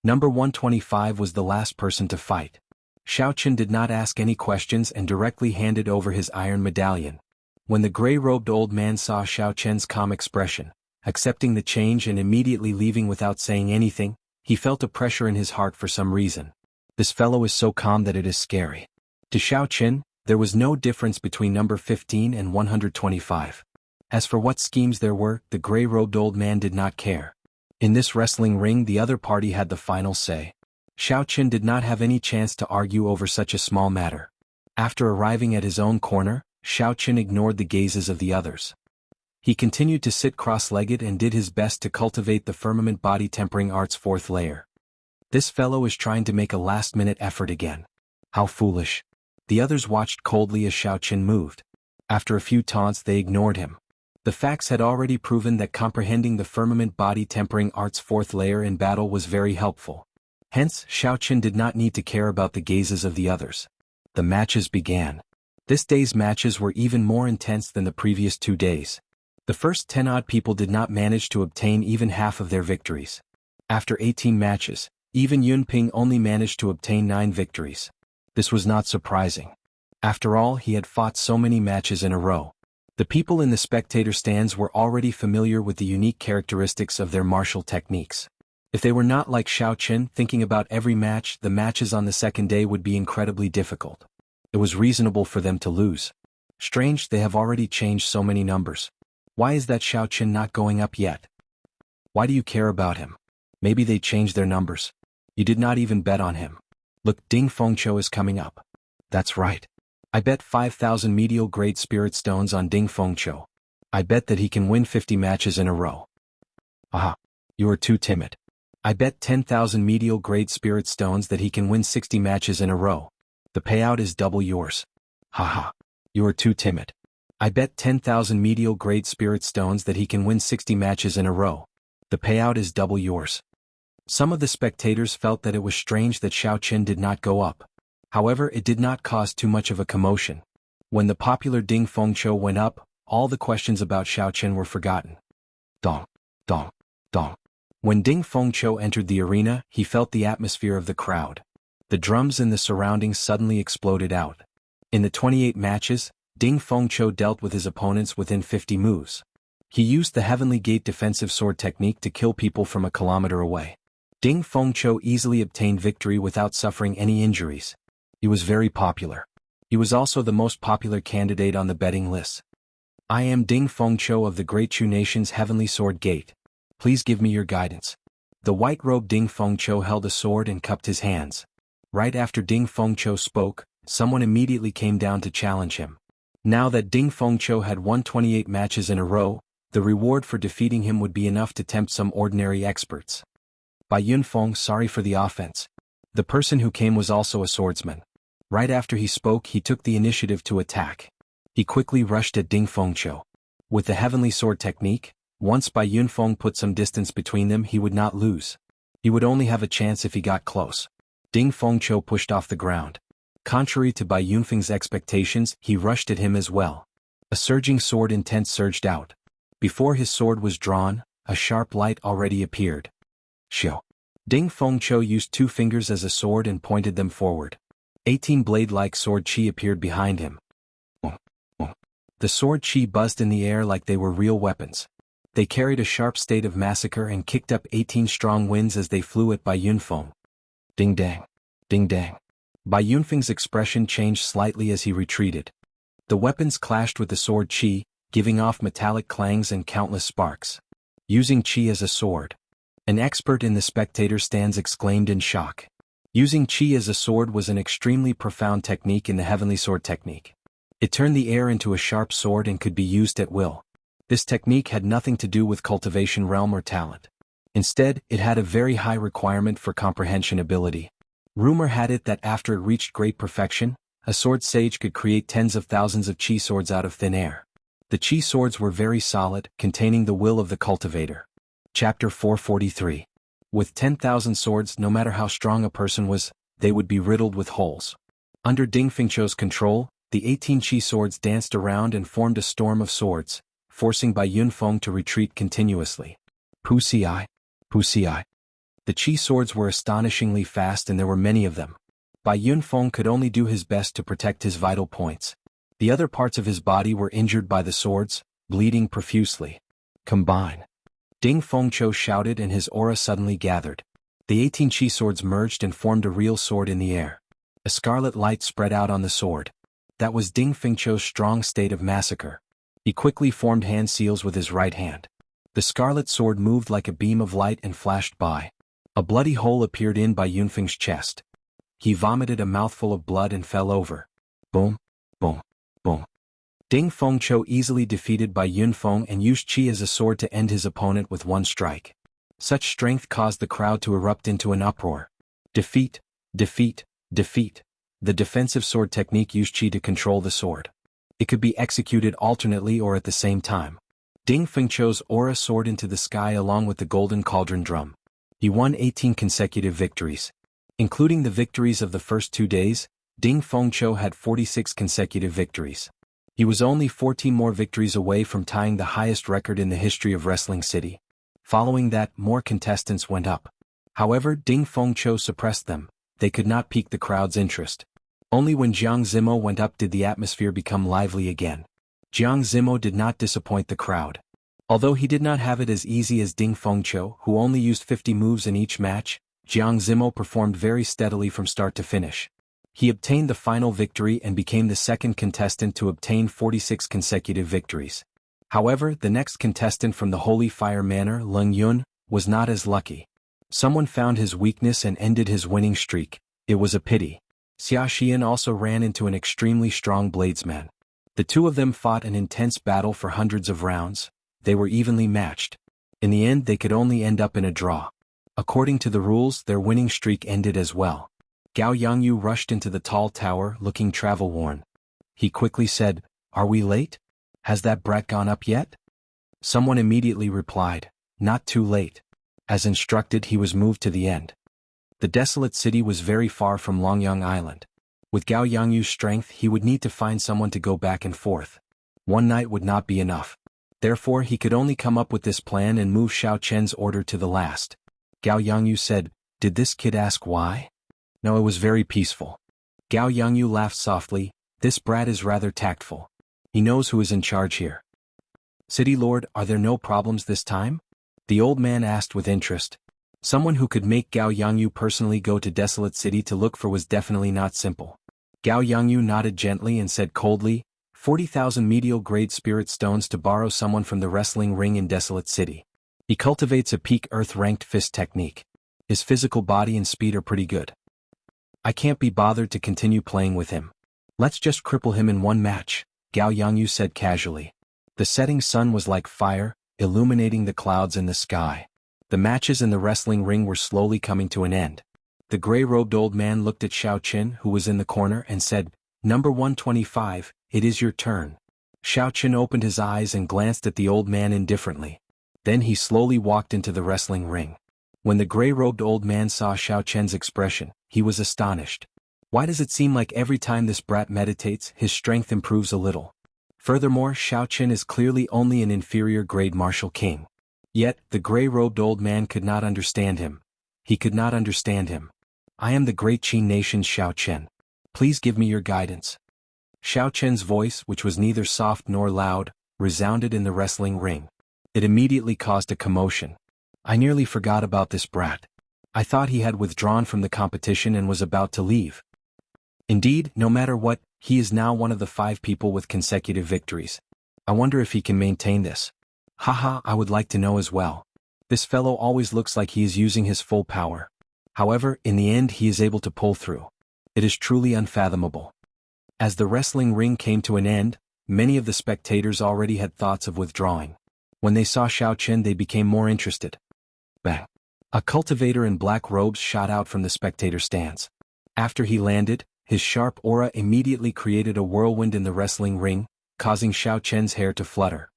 Number 125 was the last person to fight. Xiaoqin did not ask any questions and directly handed over his iron medallion. When the gray-robed old man saw Xiaoqin's calm expression, accepting the change and immediately leaving without saying anything, he felt a pressure in his heart for some reason. This fellow is so calm that it is scary. To Xiaoqin, there was no difference between number 15 and 125. As for what schemes there were, the gray-robed old man did not care. In this wrestling ring, the other party had the final say. Xiaoqin did not have any chance to argue over such a small matter. After arriving at his own corner, Xiaoqin ignored the gazes of the others. He continued to sit cross-legged and did his best to cultivate the firmament body tempering art's 4th layer. This fellow is trying to make a last-minute effort again. How foolish. The others watched coldly as Xiaoqin moved. After a few taunts, they ignored him. The facts had already proven that comprehending the firmament body tempering art's 4th layer in battle was very helpful. Hence, Xiaoqin did not need to care about the gazes of the others. The matches began. This day's matches were even more intense than the previous 2 days. The first 10-odd people did not manage to obtain even half of their victories. After 18 matches, even Yunping only managed to obtain 9 victories. This was not surprising. After all, he had fought so many matches in a row. The people in the spectator stands were already familiar with the unique characteristics of their martial techniques. If they were not like Xiaoqin thinking about every match, the matches on the 2nd day would be incredibly difficult. It was reasonable for them to lose. Strange, they have already changed so many numbers. Why is that Xiaoqin not going up yet? Why do you care about him? Maybe they changed their numbers. You did not even bet on him. Look, Ding Fengqiu is coming up. That's right. I bet 5,000 medial-grade spirit stones on Ding Fengqiu. I bet that he can win 50 matches in a row. Aha. You are too timid. I bet 10,000 medial-grade spirit stones that he can win 60 matches in a row. The payout is double yours. Haha. You are too timid. I bet 10,000 medial-grade spirit stones that he can win 60 matches in a row. The payout is double yours. Some of the spectators felt that it was strange that Xiaoqin did not go up. However, it did not cause too much of a commotion. When the popular Ding Fengqiu went up, all the questions about Xiaoqin were forgotten. Dong, dong, dong. When Ding Fengqiu entered the arena, he felt the atmosphere of the crowd. The drums in the surroundings suddenly exploded out. In the 28 matches, Ding Fengqiu dealt with his opponents within 50 moves. He used the Heavenly Gate defensive sword technique to kill people from a kilometer away. Ding Fengqiu easily obtained victory without suffering any injuries. He was very popular. He was also the most popular candidate on the betting list. I am Ding Fengqiu of the Great Chu Nation's Heavenly Sword Gate. Please give me your guidance. The white-robed Ding Fengqiu held a sword and cupped his hands. Right after Ding Fengqiu spoke, someone immediately came down to challenge him. Now that Ding Fengqiu had won 28 matches in a row, the reward for defeating him would be enough to tempt some ordinary experts. Bai Yunfeng, sorry for the offense. The person who came was also a swordsman. Right after he spoke, he took the initiative to attack. He quickly rushed at Ding Fengqiu. With the Heavenly Sword technique, once Bai Yunfeng put some distance between them, he would not lose. He would only have a chance if he got close. Ding Fengqiu pushed off the ground. Contrary to Bai Yunfeng's expectations, he rushed at him as well. A surging sword intent surged out. Before his sword was drawn, a sharp light already appeared. Xiu. Ding Fengqiu used 2 fingers as a sword and pointed them forward. 18 blade-like sword chi appeared behind him. The sword chi buzzed in the air like they were real weapons. They carried a sharp state of massacre and kicked up 18 strong winds as they flew at Bai Yunfeng. Ding dang. Ding dang. Bai Yunfeng's expression changed slightly as he retreated. The weapons clashed with the sword chi, giving off metallic clangs and countless sparks. Using chi as a sword. An expert in the spectator stands exclaimed in shock. Using chi as a sword was an extremely profound technique in the Heavenly Sword technique. It turned the air into a sharp sword and could be used at will. This technique had nothing to do with cultivation realm or talent. Instead, it had a very high requirement for comprehension ability. Rumor had it that after it reached great perfection, a sword sage could create tens of thousands of chi swords out of thin air. The chi swords were very solid, containing the will of the cultivator. Chapter 443. With 10,000 swords, no matter how strong a person was, they would be riddled with holes. Under Ding Fengqiu's control, the 18 chi swords danced around and formed a storm of swords, forcing Bai Yunfeng to retreat continuously. Wuxia. Wuxia. The chi swords were astonishingly fast and there were many of them. Bai Yunfeng could only do his best to protect his vital points. The other parts of his body were injured by the swords, bleeding profusely. Combine. Ding Fengqiu shouted and his aura suddenly gathered. The 18 chi swords merged and formed a real sword in the air. A scarlet light spread out on the sword. That was Ding Fengqiu's strong state of massacre. He quickly formed hand seals with his right hand. The scarlet sword moved like a beam of light and flashed by. A bloody hole appeared in Bai Yunfeng's chest. He vomited a mouthful of blood and fell over. Boom, boom, boom. Ding Fengqiu easily defeated Bai Yunfeng and used chi as a sword to end his opponent with one strike. Such strength caused the crowd to erupt into an uproar. Defeat, defeat, defeat. The defensive sword technique used chi to control the sword. It could be executed alternately or at the same time. Ding Fengqiu's aura soared into the sky along with the golden cauldron drum. He won 18 consecutive victories. Including the victories of the first 2 days, Ding Fengqiu had 46 consecutive victories. He was only 14 more victories away from tying the highest record in the history of Wrestling City. Following that, more contestants went up. However, Ding Fengqiu suppressed them. They could not pique the crowd's interest. Only when Jiang Zimo went up did the atmosphere become lively again. Jiang Zimo did not disappoint the crowd. Although he did not have it as easy as Ding Fengqiu, who only used 50 moves in each match, Jiang Zimo performed very steadily from start to finish. He obtained the final victory and became the second contestant to obtain 46 consecutive victories. However, the next contestant from the Holy Fire Manor, Leng Yun, was not as lucky. Someone found his weakness and ended his winning streak. It was a pity. Xia Xian also ran into an extremely strong bladesman. The two of them fought an intense battle for hundreds of rounds. They were evenly matched. In the end, they could only end up in a draw. According to the rules, their winning streak ended as well. Gao Yangyu rushed into the tall tower, looking travel-worn. He quickly said, "Are we late? Has that brat gone up yet?" Someone immediately replied, "Not too late." As instructed, he was moved to the end. The desolate city was very far from Longyang Island. With Gao Yangyu's strength, he would need to find someone to go back and forth. One night would not be enough. Therefore he could only come up with this plan and move Xiao Chen's order to the last. Gao Yangyu said, "Did this kid ask why?" "No, it was very peaceful." Gao Yangyu laughed softly. "This brat is rather tactful. He knows who is in charge here." "City Lord, are there no problems this time?" the old man asked with interest. Someone who could make Gao Yangyu personally go to Desolate City to look for was definitely not simple. Gao Yangyu nodded gently and said coldly, 40,000 medial-grade spirit stones to borrow someone from the wrestling ring in Desolate City. He cultivates a peak Earth-ranked fist technique. His physical body and speed are pretty good. I can't be bothered to continue playing with him. Let's just cripple him in one match, Gao Yangyu said casually. The setting sun was like fire, illuminating the clouds in the sky. The matches in the wrestling ring were slowly coming to an end. The gray-robed old man looked at Xiao Qin, who was in the corner, and said, "Number 125, it is your turn." Xiao Qin opened his eyes and glanced at the old man indifferently. Then he slowly walked into the wrestling ring. When the gray-robed old man saw Xiao Qin's expression, he was astonished. Why does it seem like every time this brat meditates, his strength improves a little? Furthermore, Xiao Qin is clearly only an inferior-grade martial king. Yet, the gray-robed old man could not understand him. He could not understand him. "I am the great Qin nation's Xiao Qin. Please give me your guidance." Xiao Qin's voice, which was neither soft nor loud, resounded in the wrestling ring. It immediately caused a commotion. "I nearly forgot about this brat. I thought he had withdrawn from the competition and was about to leave. Indeed, no matter what, he is now one of the 5 people with consecutive victories. I wonder if he can maintain this. Haha, I would like to know as well. This fellow always looks like he is using his full power. However, in the end he is able to pull through. It is truly unfathomable." As the wrestling ring came to an end, many of the spectators already had thoughts of withdrawing. When they saw Xiao Qin, they became more interested. Bang! A cultivator in black robes shot out from the spectator stands. After he landed, his sharp aura immediately created a whirlwind in the wrestling ring, causing Xiao Qin's hair to flutter.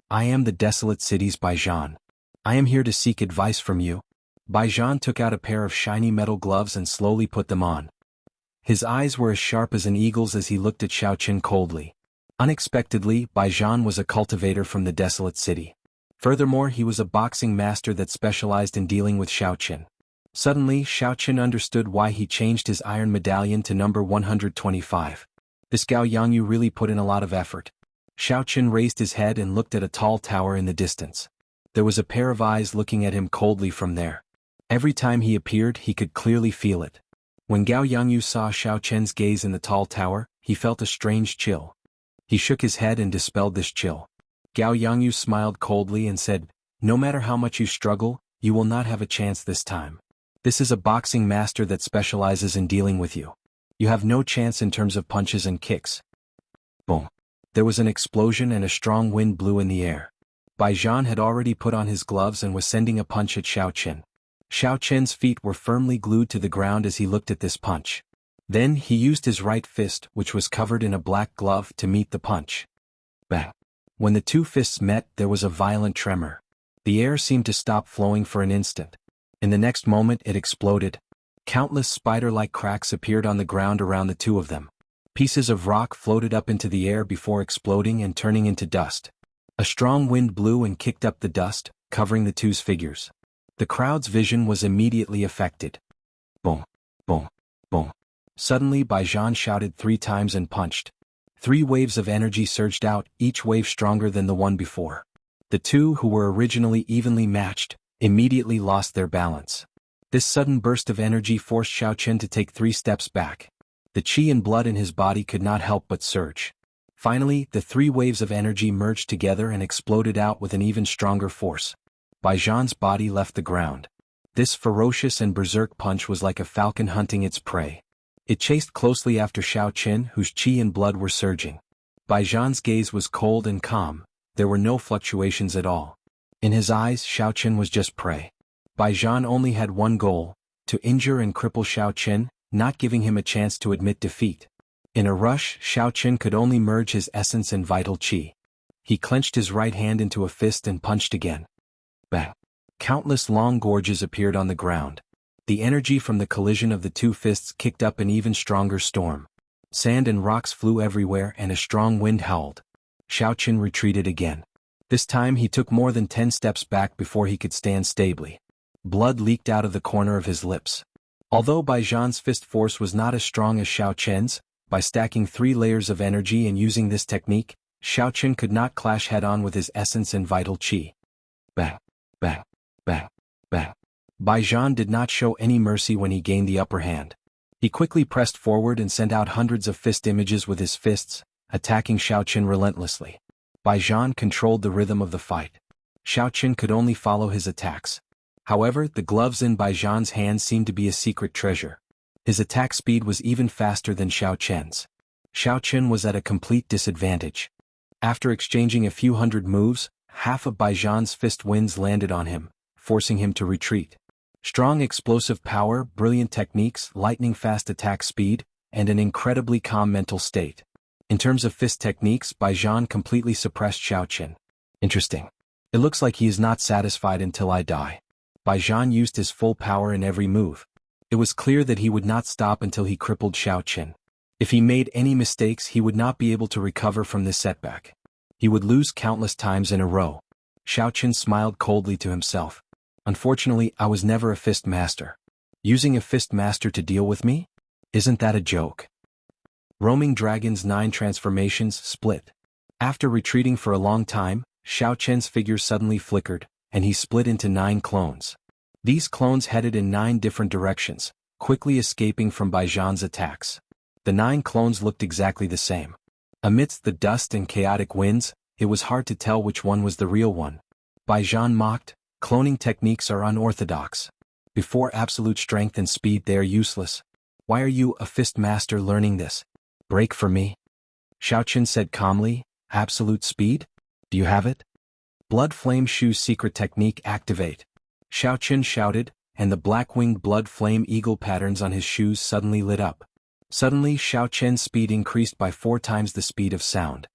"I am the Desolate City's Baijian. I am here to seek advice from you." Baijian took out a pair of shiny metal gloves and slowly put them on. His eyes were as sharp as an eagle's as he looked at Xiao Qin coldly. Unexpectedly, Baijian was a cultivator from the Desolate City. Furthermore, he was a boxing master that specialized in dealing with Xiao Qin. Suddenly, Xiao Qin understood why he changed his iron medallion to number 125. This Gao Yangyu really put in a lot of effort. Xiao Qin raised his head and looked at a tall tower in the distance. There was a pair of eyes looking at him coldly from there. Every time he appeared, he could clearly feel it. When Gao Yangyu saw Xiao Qin's gaze in the tall tower, he felt a strange chill. He shook his head and dispelled this chill. Gao Yangyu smiled coldly and said, "No matter how much you struggle, you will not have a chance this time. This is a boxing master that specializes in dealing with you. You have no chance in terms of punches and kicks." Boom! There was an explosion and a strong wind blew in the air. Baijian had already put on his gloves and was sending a punch at Xiao Qin. Xiao Qin's feet were firmly glued to the ground as he looked at this punch. Then he used his right fist, which was covered in a black glove, to meet the punch. Bang! When the two fists met, there was a violent tremor. The air seemed to stop flowing for an instant. In the next moment it exploded. Countless spider-like cracks appeared on the ground around the two of them. Pieces of rock floated up into the air before exploding and turning into dust. A strong wind blew and kicked up the dust, covering the two's figures. The crowd's vision was immediately affected. Boom! Boom! Boom! Suddenly Baijian shouted 3 times and punched. 3 waves of energy surged out, each wave stronger than the one before. The two, who were originally evenly matched, immediately lost their balance. This sudden burst of energy forced Xiao Qin to take 3 steps back. The qi and blood in his body could not help but surge. Finally, the 3 waves of energy merged together and exploded out with an even stronger force. Baijian's body left the ground. This ferocious and berserk punch was like a falcon hunting its prey. It chased closely after Xiao Qin, whose qi and blood were surging. Baijian's gaze was cold and calm. There were no fluctuations at all. In his eyes, Xiao Qin was just prey. Baijian only had one goal: to injure and cripple Xiao Qin, not giving him a chance to admit defeat. In a rush, Xiao Qin could only merge his essence and vital qi. He clenched his right hand into a fist and punched again. Bang! Countless long gorges appeared on the ground. The energy from the collision of the 2 fists kicked up an even stronger storm. Sand and rocks flew everywhere and a strong wind howled. Xiao Qin retreated again. This time he took more than 10 steps back before he could stand stably. Blood leaked out of the corner of his lips. Although Bai Zhan's fist force was not as strong as Xiao Chen's, by stacking 3 layers of energy and using this technique, Xiao Chen could not clash head-on with his essence and vital qi. Bang, bang, bang, bang. Bai Zhan did not show any mercy when he gained the upper hand. He quickly pressed forward and sent out hundreds of fist images with his fists, attacking Xiao Chen relentlessly. Bai Zhan controlled the rhythm of the fight. Xiao Chen could only follow his attacks. However, the gloves in Bai Zhan's hands seemed to be a secret treasure. His attack speed was even faster than Xiao Chen's. Xiao Chen was at a complete disadvantage. After exchanging a few hundred moves, half of Bai Zhan's fist winds landed on him, forcing him to retreat. Strong explosive power, brilliant techniques, lightning-fast attack speed, and an incredibly calm mental state. In terms of fist techniques, Bai Zhan completely suppressed Xiao Chen. Interesting. It looks like he is not satisfied until I die. Bai Zhan used his full power in every move. It was clear that he would not stop until he crippled Xiao Chen. If he made any mistakes, he would not be able to recover from this setback. He would lose countless times in a row. Xiao Chen smiled coldly to himself. Unfortunately, I was never a fist master. Using a fist master to deal with me? Isn't that a joke? Roaming Dragon's 9 transformations split. After retreating for a long time, Xiao Chen's figure suddenly flickered, and he split into 9 clones. These clones headed in 9 different directions, quickly escaping from Bai Zhan's attacks. The 9 clones looked exactly the same. Amidst the dust and chaotic winds, it was hard to tell which one was the real one. Bai Zhan mocked, "Cloning techniques are unorthodox. Before absolute strength and speed they are useless. Why are you, a fist master, learning this? Break for me." Xiao Chen said calmly, "Absolute speed? Do you have it?" Blood Flame Shoe's secret technique activate. Xiao Chen shouted, and the black-winged blood flame eagle patterns on his shoes suddenly lit up. Suddenly Xiao Chen's speed increased by 4 times the speed of sound.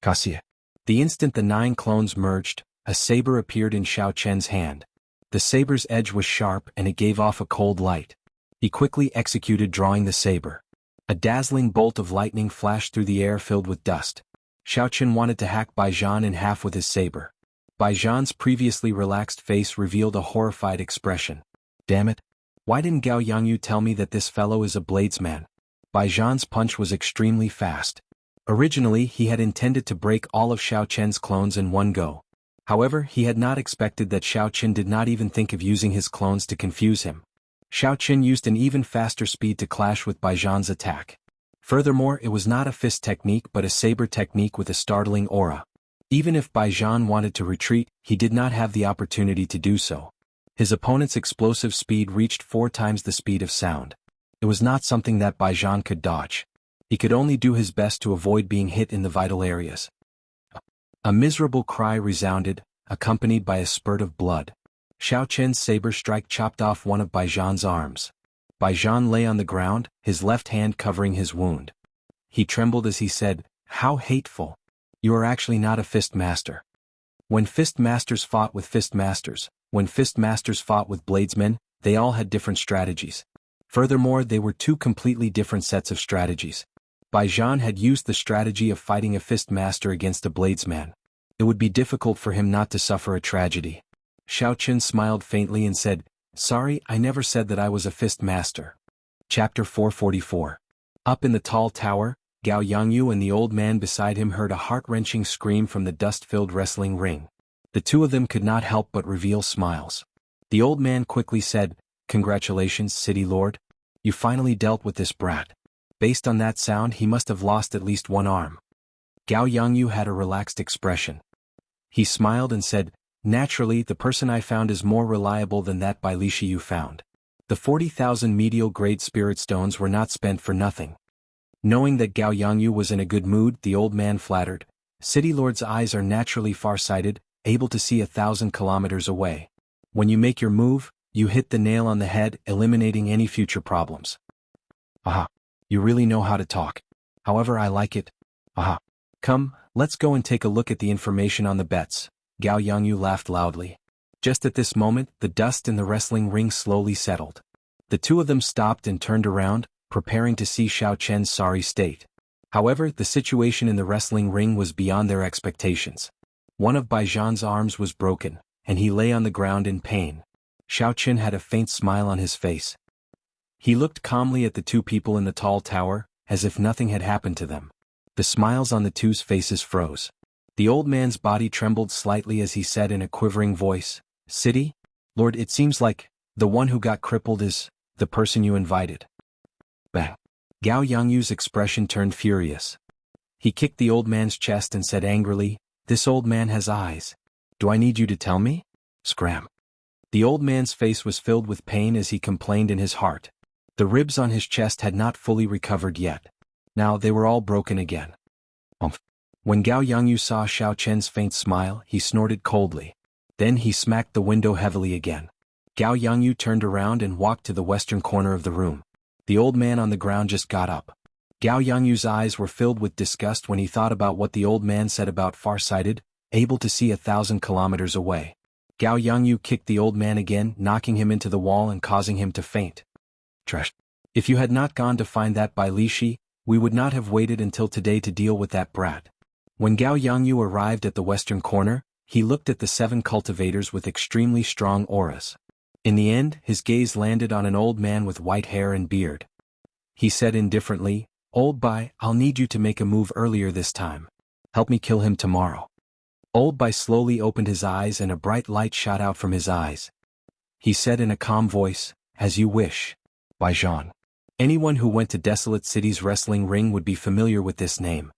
Cassia. The instant the 9 clones merged, a saber appeared in Xiao Chen's hand. The saber's edge was sharp and it gave off a cold light. He quickly executed drawing the saber. A dazzling bolt of lightning flashed through the air filled with dust. Xiao Chen wanted to hack Bai Zhan in half with his saber. Bai Zhan's previously relaxed face revealed a horrified expression. Damn it! Why didn't Gao Yangyu tell me that this fellow is a bladesman? Bai Zhan's punch was extremely fast. Originally he had intended to break all of Xiao Chen's clones in one go. However, he had not expected that Xiao Chen did not even think of using his clones to confuse him. Xiao Chen used an even faster speed to clash with Bai Zhan's attack. Furthermore, it was not a fist technique but a saber technique with a startling aura. Even if Bai Zhan wanted to retreat, he did not have the opportunity to do so. His opponent's explosive speed reached 4 times the speed of sound. It was not something that Bai Zhan could dodge. He could only do his best to avoid being hit in the vital areas. A miserable cry resounded, accompanied by a spurt of blood. Xiao Chen's saber strike chopped off one of Bai Zhan's arms. Bai Zhan lay on the ground, his left hand covering his wound. He trembled as he said, "How hateful! You are actually not a fist master." When fist masters fought with fist masters, when fist masters fought with bladesmen, they all had different strategies. Furthermore, they were 2 completely different sets of strategies. Bai Zhan had used the strategy of fighting a fist master against a bladesman. It would be difficult for him not to suffer a tragedy. Xiao Chen smiled faintly and said, "Sorry, I never said that I was a fist master." Chapter 444. Up in the tall tower, Gao Yangyu and the old man beside him heard a heart-wrenching scream from the dust-filled wrestling ring. The 2 of them could not help but reveal smiles. The old man quickly said, "Congratulations, City Lord. You finally dealt with this brat. Based on that sound, he must have lost at least 1 arm." Gao Yangyu had a relaxed expression. He smiled and said, "Naturally, the person I found is more reliable than that Bai Lishi you found. The 40,000 medial-grade spirit stones were not spent for nothing." Knowing that Gao Yangyu was in a good mood, the old man flattered, "City Lord's eyes are naturally far-sighted, able to see 1,000 kilometers away. When you make your move, you hit the nail on the head, eliminating any future problems." "Aha. You really know how to talk. However, I like it. Aha. Come, let's go and take a look at the information on the bets." Gao Yangyu laughed loudly. Just at this moment, the dust in the wrestling ring slowly settled. The 2 of them stopped and turned around, preparing to see Xiao Chen's sorry state. However, the situation in the wrestling ring was beyond their expectations. One of Baijian's arms was broken, and he lay on the ground in pain. Xiaoqin had a faint smile on his face. He looked calmly at the two people in the tall tower, as if nothing had happened to them. The smiles on the two's faces froze. The old man's body trembled slightly as he said in a quivering voice, "City? Lord, it seems like the one who got crippled is the person you invited." Bang. Gao Yangyu's expression turned furious. He kicked the old man's chest and said angrily, "This old man has eyes. Do I need you to tell me?" Scram. The old man's face was filled with pain as he complained in his heart. The ribs on his chest had not fully recovered yet. Now they were all broken again. Umph. When Gao Yangyu saw Xiaoqian's faint smile, he snorted coldly. Then he smacked the window heavily again. Gao Yangyu turned around and walked to the western corner of the room. The old man on the ground just got up. Gao Yangyu's eyes were filled with disgust when he thought about what the old man said about farsighted, able to see 1,000 kilometers away. Gao Yangyu kicked the old man again, knocking him into the wall and causing him to faint. Trash. If you had not gone to find that Bai Lishi, we would not have waited until today to deal with that brat. When Gao Yangyu arrived at the western corner, he looked at the 7 cultivators with extremely strong auras. In the end, his gaze landed on an old man with white hair and beard. He said indifferently, "Old Bai, I'll need you to make a move earlier this time. Help me kill him tomorrow." Old Bai slowly opened his eyes and a bright light shot out from his eyes. He said in a calm voice, "As you wish, Baijian." Anyone who went to Desolate City's wrestling ring would be familiar with this name.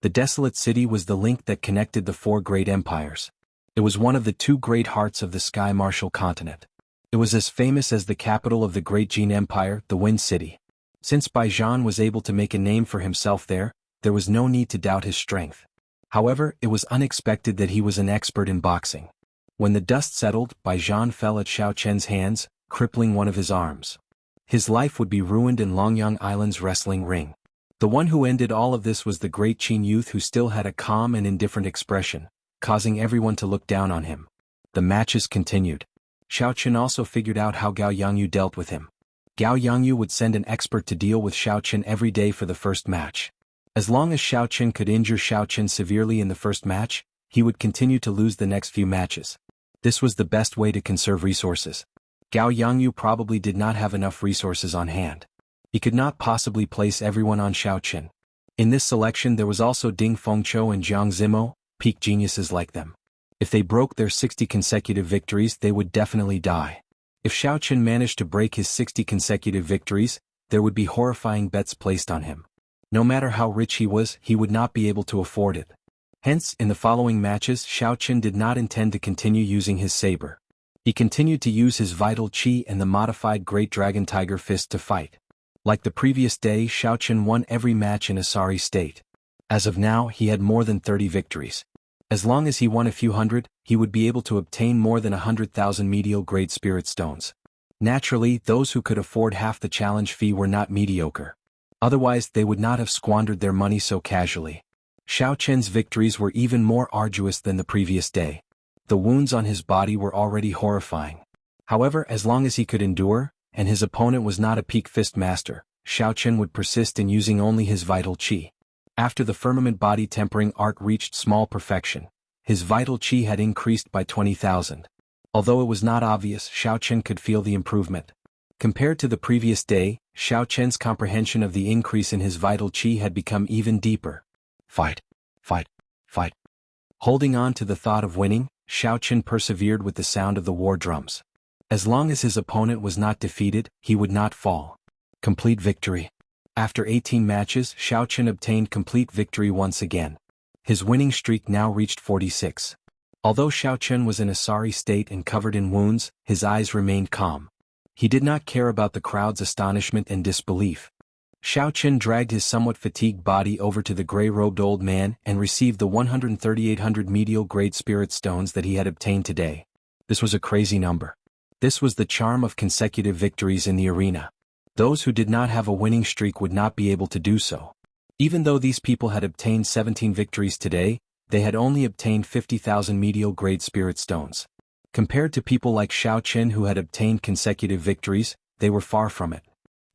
The Desolate City was the link that connected the 4 great empires. It was one of the 2 great hearts of the Sky Martial continent. It was as famous as the capital of the Great Jin Empire, the Wind City. Since Baijian was able to make a name for himself there was no need to doubt his strength. However, it was unexpected that he was an expert in boxing. When the dust settled, Baijian fell at Xiaoqian's hands, crippling one of his arms. His life would be ruined in Longyang Island's wrestling ring. The one who ended all of this was the great Qin youth who still had a calm and indifferent expression, causing everyone to look down on him. The matches continued. Xiaoqian also figured out how Gao Yangyu dealt with him. Gao Yangyu would send an expert to deal with Xiaoqian every day for the first match. As long as Xiaoqian could injure Xiaoqian severely in the first match, he would continue to lose the next few matches. This was the best way to conserve resources. Gao Yangyu probably did not have enough resources on hand. He could not possibly place everyone on Xiaoqian. In this selection there was also Ding Fengqiu and Jiang Zimo, peak geniuses like them. If they broke their 60 consecutive victories, they would definitely die. If Xiaoqian managed to break his 60 consecutive victories, there would be horrifying bets placed on him. No matter how rich he was, he would not be able to afford it. Hence, in the following matches, Xiaoqian did not intend to continue using his saber. He continued to use his vital qi and the modified Great Dragon Tiger Fist to fight. Like the previous day, Xiaoqian won every match in a sorry state. As of now, he had more than 30 victories. As long as he won a few hundred, he would be able to obtain more than 100,000 medial grade spirit stones. Naturally, those who could afford half the challenge fee were not mediocre. Otherwise, they would not have squandered their money so casually. Xiaoqian's victories were even more arduous than the previous day. The wounds on his body were already horrifying. However, as long as he could endure, and his opponent was not a peak fist master, Xiaoqian would persist in using only his vital qi. After the firmament body tempering art reached small perfection, his vital qi had increased by 20,000. Although it was not obvious, Xiaoqian could feel the improvement. Compared to the previous day, Xiaoqian's comprehension of the increase in his vital qi had become even deeper. Fight, fight, fight. Holding on to the thought of winning, Xiaoqian persevered with the sound of the war drums. As long as his opponent was not defeated, he would not fall. Complete victory. After 18 matches, Xiaoqian obtained complete victory once again. His winning streak now reached 46. Although Xiaoqian was in a sorry state and covered in wounds, his eyes remained calm. He did not care about the crowd's astonishment and disbelief. Xiaoqian dragged his somewhat fatigued body over to the gray-robed old man and received the 13800 medial grade spirit stones that he had obtained today. This was a crazy number. This was the charm of consecutive victories in the arena. Those who did not have a winning streak would not be able to do so. Even though these people had obtained 17 victories today, they had only obtained 50,000 medial grade spirit stones. Compared to people like Xiaoqian who had obtained consecutive victories, they were far from it.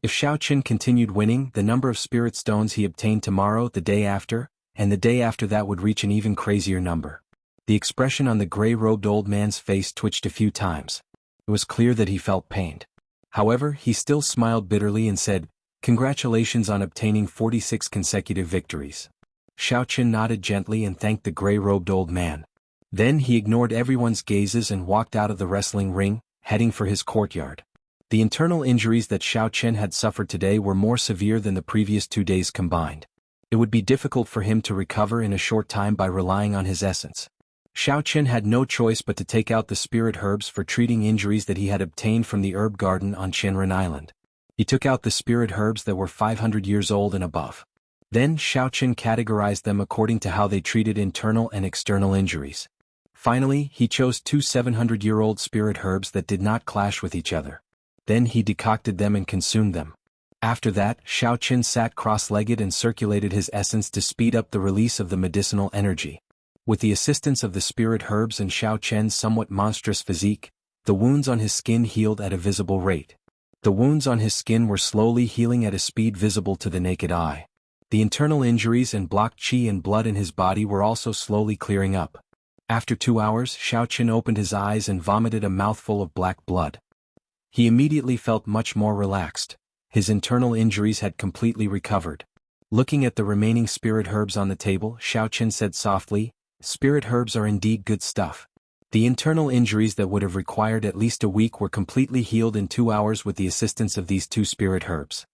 If Xiaoqian continued winning, the number of spirit stones he obtained tomorrow, the day after, and the day after that would reach an even crazier number. The expression on the gray-robed old man's face twitched a few times. It was clear that he felt pained. However, he still smiled bitterly and said, "Congratulations on obtaining 46 consecutive victories." Xiao Qin nodded gently and thanked the gray-robed old man. Then he ignored everyone's gazes and walked out of the wrestling ring, heading for his courtyard. The internal injuries that Xiao Qin had suffered today were more severe than the previous 2 days combined. It would be difficult for him to recover in a short time by relying on his essence. Xiao Qin had no choice but to take out the spirit herbs for treating injuries that he had obtained from the herb garden on Qianren Island. He took out the spirit herbs that were 500 years old and above. Then Xiao Qin categorized them according to how they treated internal and external injuries. Finally, he chose 2 700-year-old spirit herbs that did not clash with each other. Then he decocted them and consumed them. After that, Xiao Qin sat cross-legged and circulated his essence to speed up the release of the medicinal energy. With the assistance of the spirit herbs and Xiao Qian's somewhat monstrous physique, the wounds on his skin healed at a visible rate. The wounds on his skin were slowly healing at a speed visible to the naked eye. The internal injuries and blocked qi and blood in his body were also slowly clearing up. After 2 hours, Xiao Qin opened his eyes and vomited a mouthful of black blood. He immediately felt much more relaxed. His internal injuries had completely recovered. Looking at the remaining spirit herbs on the table, Xiao Qin said softly, "Spirit herbs are indeed good stuff." The internal injuries that would have required at least a week were completely healed in 2 hours with the assistance of these 2 spirit herbs.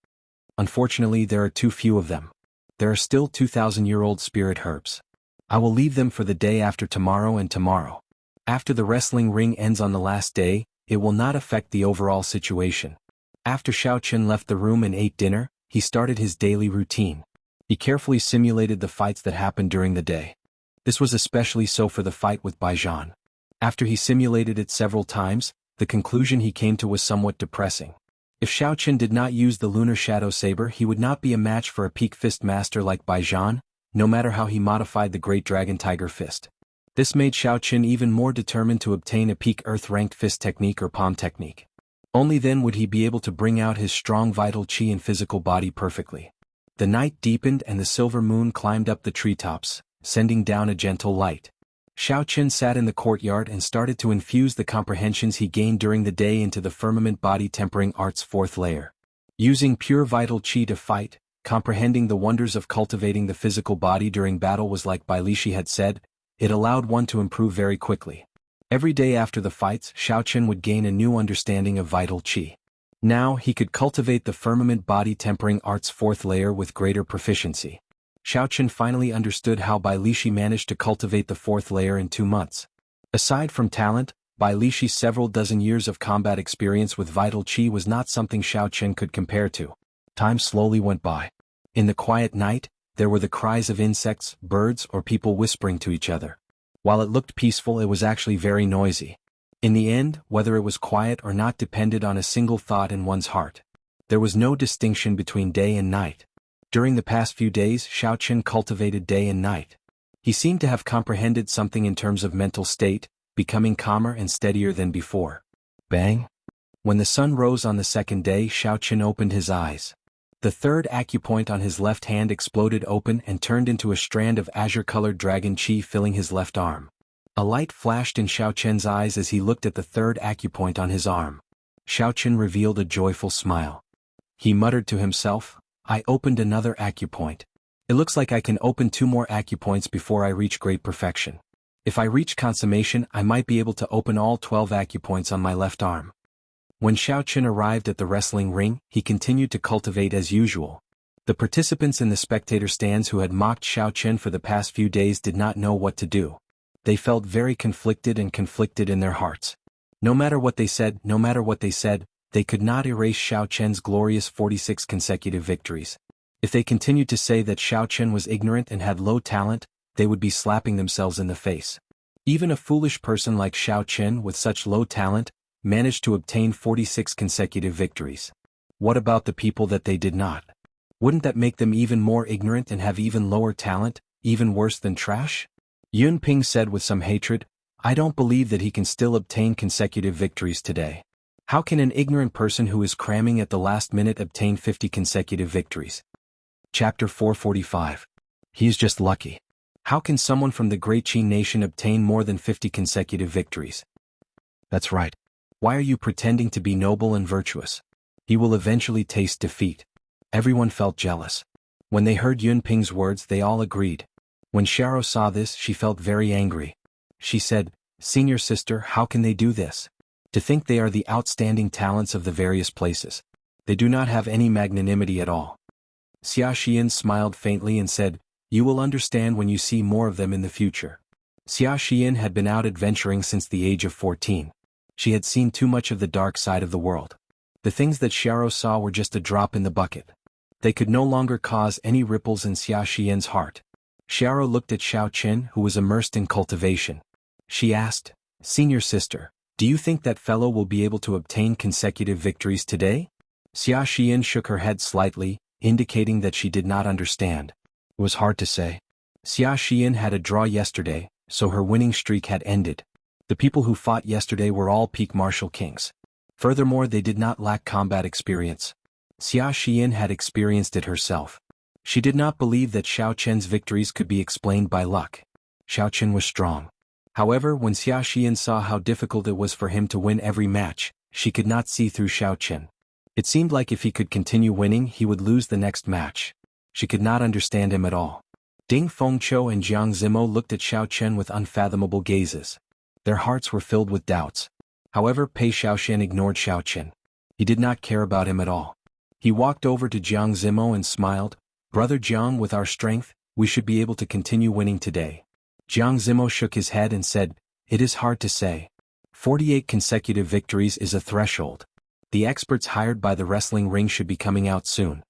Unfortunately, there are too few of them. There are still 2,000-year-old spirit herbs. I will leave them for the day after tomorrow and tomorrow. After the wrestling ring ends on the last day, it will not affect the overall situation. After Xiao Qin left the room and ate dinner, he started his daily routine. He carefully simulated the fights that happened during the day. This was especially so for the fight with Baijian. After he simulated it several times, the conclusion he came to was somewhat depressing. If Xiao Qin did not use the Lunar Shadow Saber, he would not be a match for a peak fist master like Baijian, no matter how he modified the Great Dragon Tiger Fist. This made Xiao Qin even more determined to obtain a peak Earth-ranked fist technique or palm technique. Only then would he be able to bring out his strong vital qi and physical body perfectly. The night deepened and the silver moon climbed up the treetops, sending down a gentle light. Xiao Qin sat in the courtyard and started to infuse the comprehensions he gained during the day into the firmament body tempering art's 4th layer. Using pure vital qi to fight, comprehending the wonders of cultivating the physical body during battle was like Bai Lishi had said, it allowed one to improve very quickly. Every day after the fights, Xiao Qin would gain a new understanding of vital qi. Now he could cultivate the firmament body tempering art's 4th layer with greater proficiency. Xiao Qin finally understood how Bai Lishi managed to cultivate the 4th layer in 2 months. Aside from talent, Bai Lishi's several dozen years of combat experience with vital qi was not something Xiao Qin could compare to. Time slowly went by. In the quiet night, there were the cries of insects, birds, or people whispering to each other. While it looked peaceful, it was actually very noisy. In the end, whether it was quiet or not depended on a single thought in one's heart. There was no distinction between day and night. During the past few days, Xiao Qin cultivated day and night. He seemed to have comprehended something in terms of mental state, becoming calmer and steadier than before. Bang! When the sun rose on the 2nd day, Xiao Qin opened his eyes. The 3rd acupoint on his left hand exploded open and turned into a strand of azure-colored dragon qi filling his left arm. A light flashed in Xiao Qin's eyes as he looked at the 3rd acupoint on his arm. Xiao Qin revealed a joyful smile. He muttered to himself, "I opened another acupoint. It looks like I can open 2 more acupoints before I reach great perfection. If I reach consummation, I might be able to open all 12 acupoints on my left arm." When Xiao Qin arrived at the wrestling ring, he continued to cultivate as usual. The participants in the spectator stands who had mocked Xiao Qin for the past few days did not know what to do. They felt very conflicted in their hearts. No matter what they said, they could not erase Xiao Qin's glorious 46 consecutive victories. If they continued to say that Xiao Qin was ignorant and had low talent, they would be slapping themselves in the face. Even a foolish person like Xiao Qin with such low talent managed to obtain 46 consecutive victories. What about the people that they did not? Wouldn't that make them even more ignorant and have even lower talent, even worse than trash? Yun Ping said with some hatred, "I don't believe that he can still obtain consecutive victories today. How can an ignorant person who is cramming at the last minute obtain 50 consecutive victories?" Chapter 445. He is just lucky. How can someone from the Great Qin nation obtain more than 50 consecutive victories? That's right. Why are you pretending to be noble and virtuous? He will eventually taste defeat. Everyone felt jealous. When they heard Yun Ping's words, they all agreed. When Xiao saw this, she felt very angry. She said, "Senior sister, how can they do this? To think they are the outstanding talents of the various places. They do not have any magnanimity at all." Xia Xian smiled faintly and said, "You will understand when you see more of them in the future." Xia Xian had been out adventuring since the age of 14. She had seen too much of the dark side of the world. The things that Xiao saw were just a drop in the bucket. They could no longer cause any ripples in Xia Xian's heart. Xiao looked at Xiao Qin, who was immersed in cultivation. She asked, "Senior sister, do you think that fellow will be able to obtain consecutive victories today?" Xia Xian shook her head slightly, indicating that she did not understand. It was hard to say. Xia Xian had a draw yesterday, so her winning streak had ended. The people who fought yesterday were all peak martial kings. Furthermore, they did not lack combat experience. Xia Xian had experienced it herself. She did not believe that Xiao Chen's victories could be explained by luck. Xiao Chen was strong. However, when Xia Xian saw how difficult it was for him to win every match, she could not see through Xiao Chen. It seemed like if he could continue winning, he would lose the next match. She could not understand him at all. Ding Fengqiu and Jiang Zimo looked at Xiao Chen with unfathomable gazes. Their hearts were filled with doubts. However, Pei Xiaoxian ignored Xiao Chen. He did not care about him at all. He walked over to Jiang Zimo and smiled, "Brother Jiang, with our strength, we should be able to continue winning today." Jiang Zimo shook his head and said, "It is hard to say. 48 consecutive victories is a threshold. The experts hired by the wrestling ring should be coming out soon.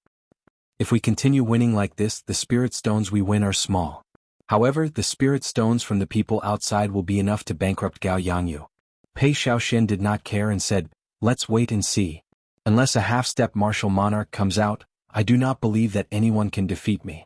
If we continue winning like this, the spirit stones we win are small. However, the spirit stones from the people outside will be enough to bankrupt Gao Yangyu." Pei Xiaoxian did not care and said, "Let's wait and see. Unless a half-step martial monarch comes out, I do not believe that anyone can defeat me."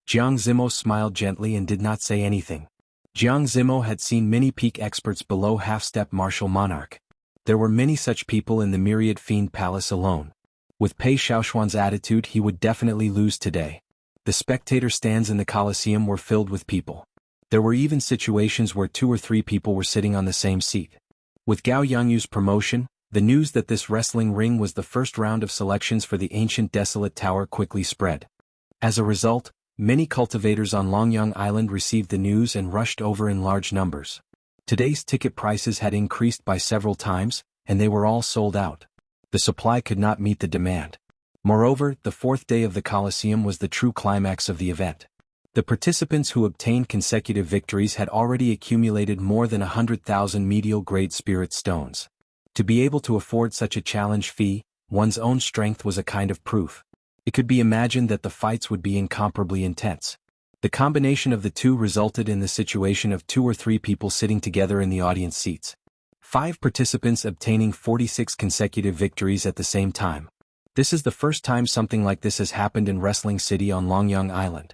Jiang Zimo smiled gently and did not say anything. Jiang Zimo had seen many peak experts below half-step martial monarch. There were many such people in the Myriad Fiend Palace alone. With Pei Xiaoxuan's attitude, he would definitely lose today. The spectator stands in the Colosseum were filled with people. There were even situations where 2 or 3 people were sitting on the same seat. With Gao Yangyu's promotion, the news that this wrestling ring was the first round of selections for the ancient desolate tower quickly spread. As a result, many cultivators on Longyang Island received the news and rushed over in large numbers. Today's ticket prices had increased by several times, and they were all sold out. The supply could not meet the demand. Moreover, the 4th day of the Colosseum was the true climax of the event. The participants who obtained consecutive victories had already accumulated more than 100,000 medial-grade spirit stones. To be able to afford such a challenge fee, one's own strength was a kind of proof. It could be imagined that the fights would be incomparably intense. The combination of the two resulted in the situation of 2 or 3 people sitting together in the audience seats. 5 participants obtaining 46 consecutive victories at the same time. This is the first time something like this has happened in Wrestling City on Longyang Island.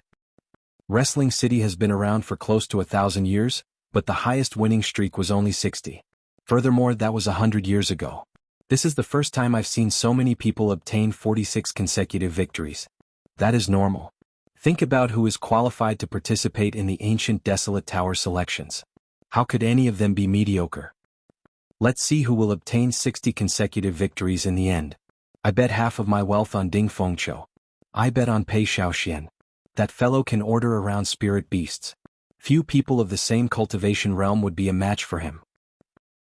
Wrestling City has been around for close to 1,000 years, but the highest winning streak was only 60. Furthermore, that was 100 years ago. This is the first time I've seen so many people obtain 46 consecutive victories. That is normal. Think about who is qualified to participate in the ancient desolate tower selections. How could any of them be mediocre? Let's see who will obtain 60 consecutive victories in the end. I bet half of my wealth on Ding Fengqiu. I bet on Pei Xiaoxian. That fellow can order around spirit beasts. Few people of the same cultivation realm would be a match for him.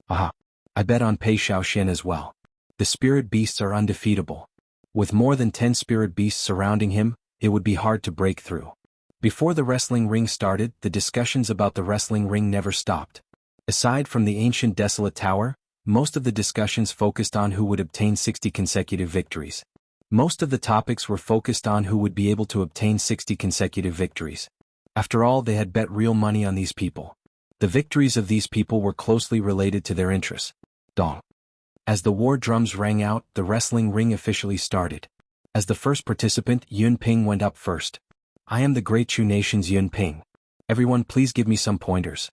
Aha! I bet on Pei Xiaoxian as well. The spirit beasts are undefeatable. With more than 10 spirit beasts surrounding him, it would be hard to break through. Before the wrestling ring started, the discussions about the wrestling ring never stopped. Aside from the ancient desolate tower, most of the discussions focused on who would obtain 60 consecutive victories. Most of the topics were focused on who would be able to obtain 60 consecutive victories. After all, they had bet real money on these people. The victories of these people were closely related to their interests. Dong. As the war drums rang out, the wrestling ring officially started. As the first participant, Yun Ping went up first. "I am the Great Chu Nation's Yun Ping. Everyone please give me some pointers."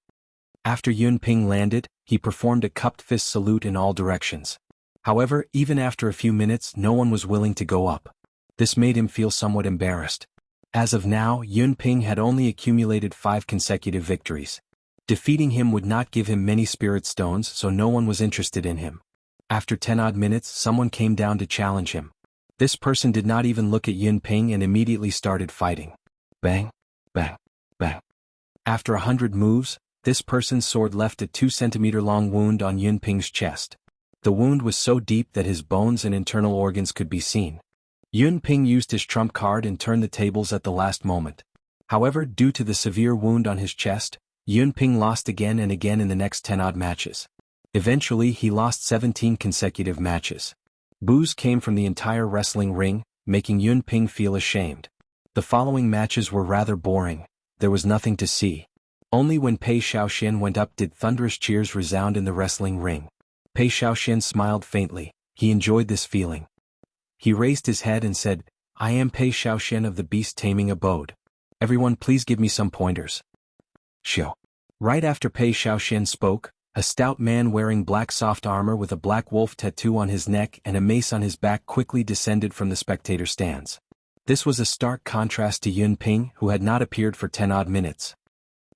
After Yun Ping landed, he performed a cupped fist salute in all directions. However, even after a few minutes, no one was willing to go up. This made him feel somewhat embarrassed. As of now, Yun Ping had only accumulated 5 consecutive victories. Defeating him would not give him many spirit stones, so no one was interested in him. After 10 odd minutes, someone came down to challenge him. This person did not even look at Yun Ping and immediately started fighting. Bang, bang, bang. After 100 moves, this person's sword left a 2-centimeter-long wound on Yun Ping's chest. The wound was so deep that his bones and internal organs could be seen. Yun Ping used his trump card and turned the tables at the last moment. However, due to the severe wound on his chest, Yun Ping lost again and again in the next 10-odd matches. Eventually, he lost 17 consecutive matches. Boos came from the entire wrestling ring, making Yun Ping feel ashamed. The following matches were rather boring. There was nothing to see. Only when Pei Shaoxian went up did thunderous cheers resound in the wrestling ring. Pei Shaoxian smiled faintly. He enjoyed this feeling. He raised his head and said, "I am Pei Shaoxian of the Beast Taming Abode. Everyone please give me some pointers." Xiao. Right after Pei Shaoxian spoke, a stout man wearing black soft armor with a black wolf tattoo on his neck and a mace on his back quickly descended from the spectator stands. This was a stark contrast to Yun Ping, who had not appeared for 10 odd minutes.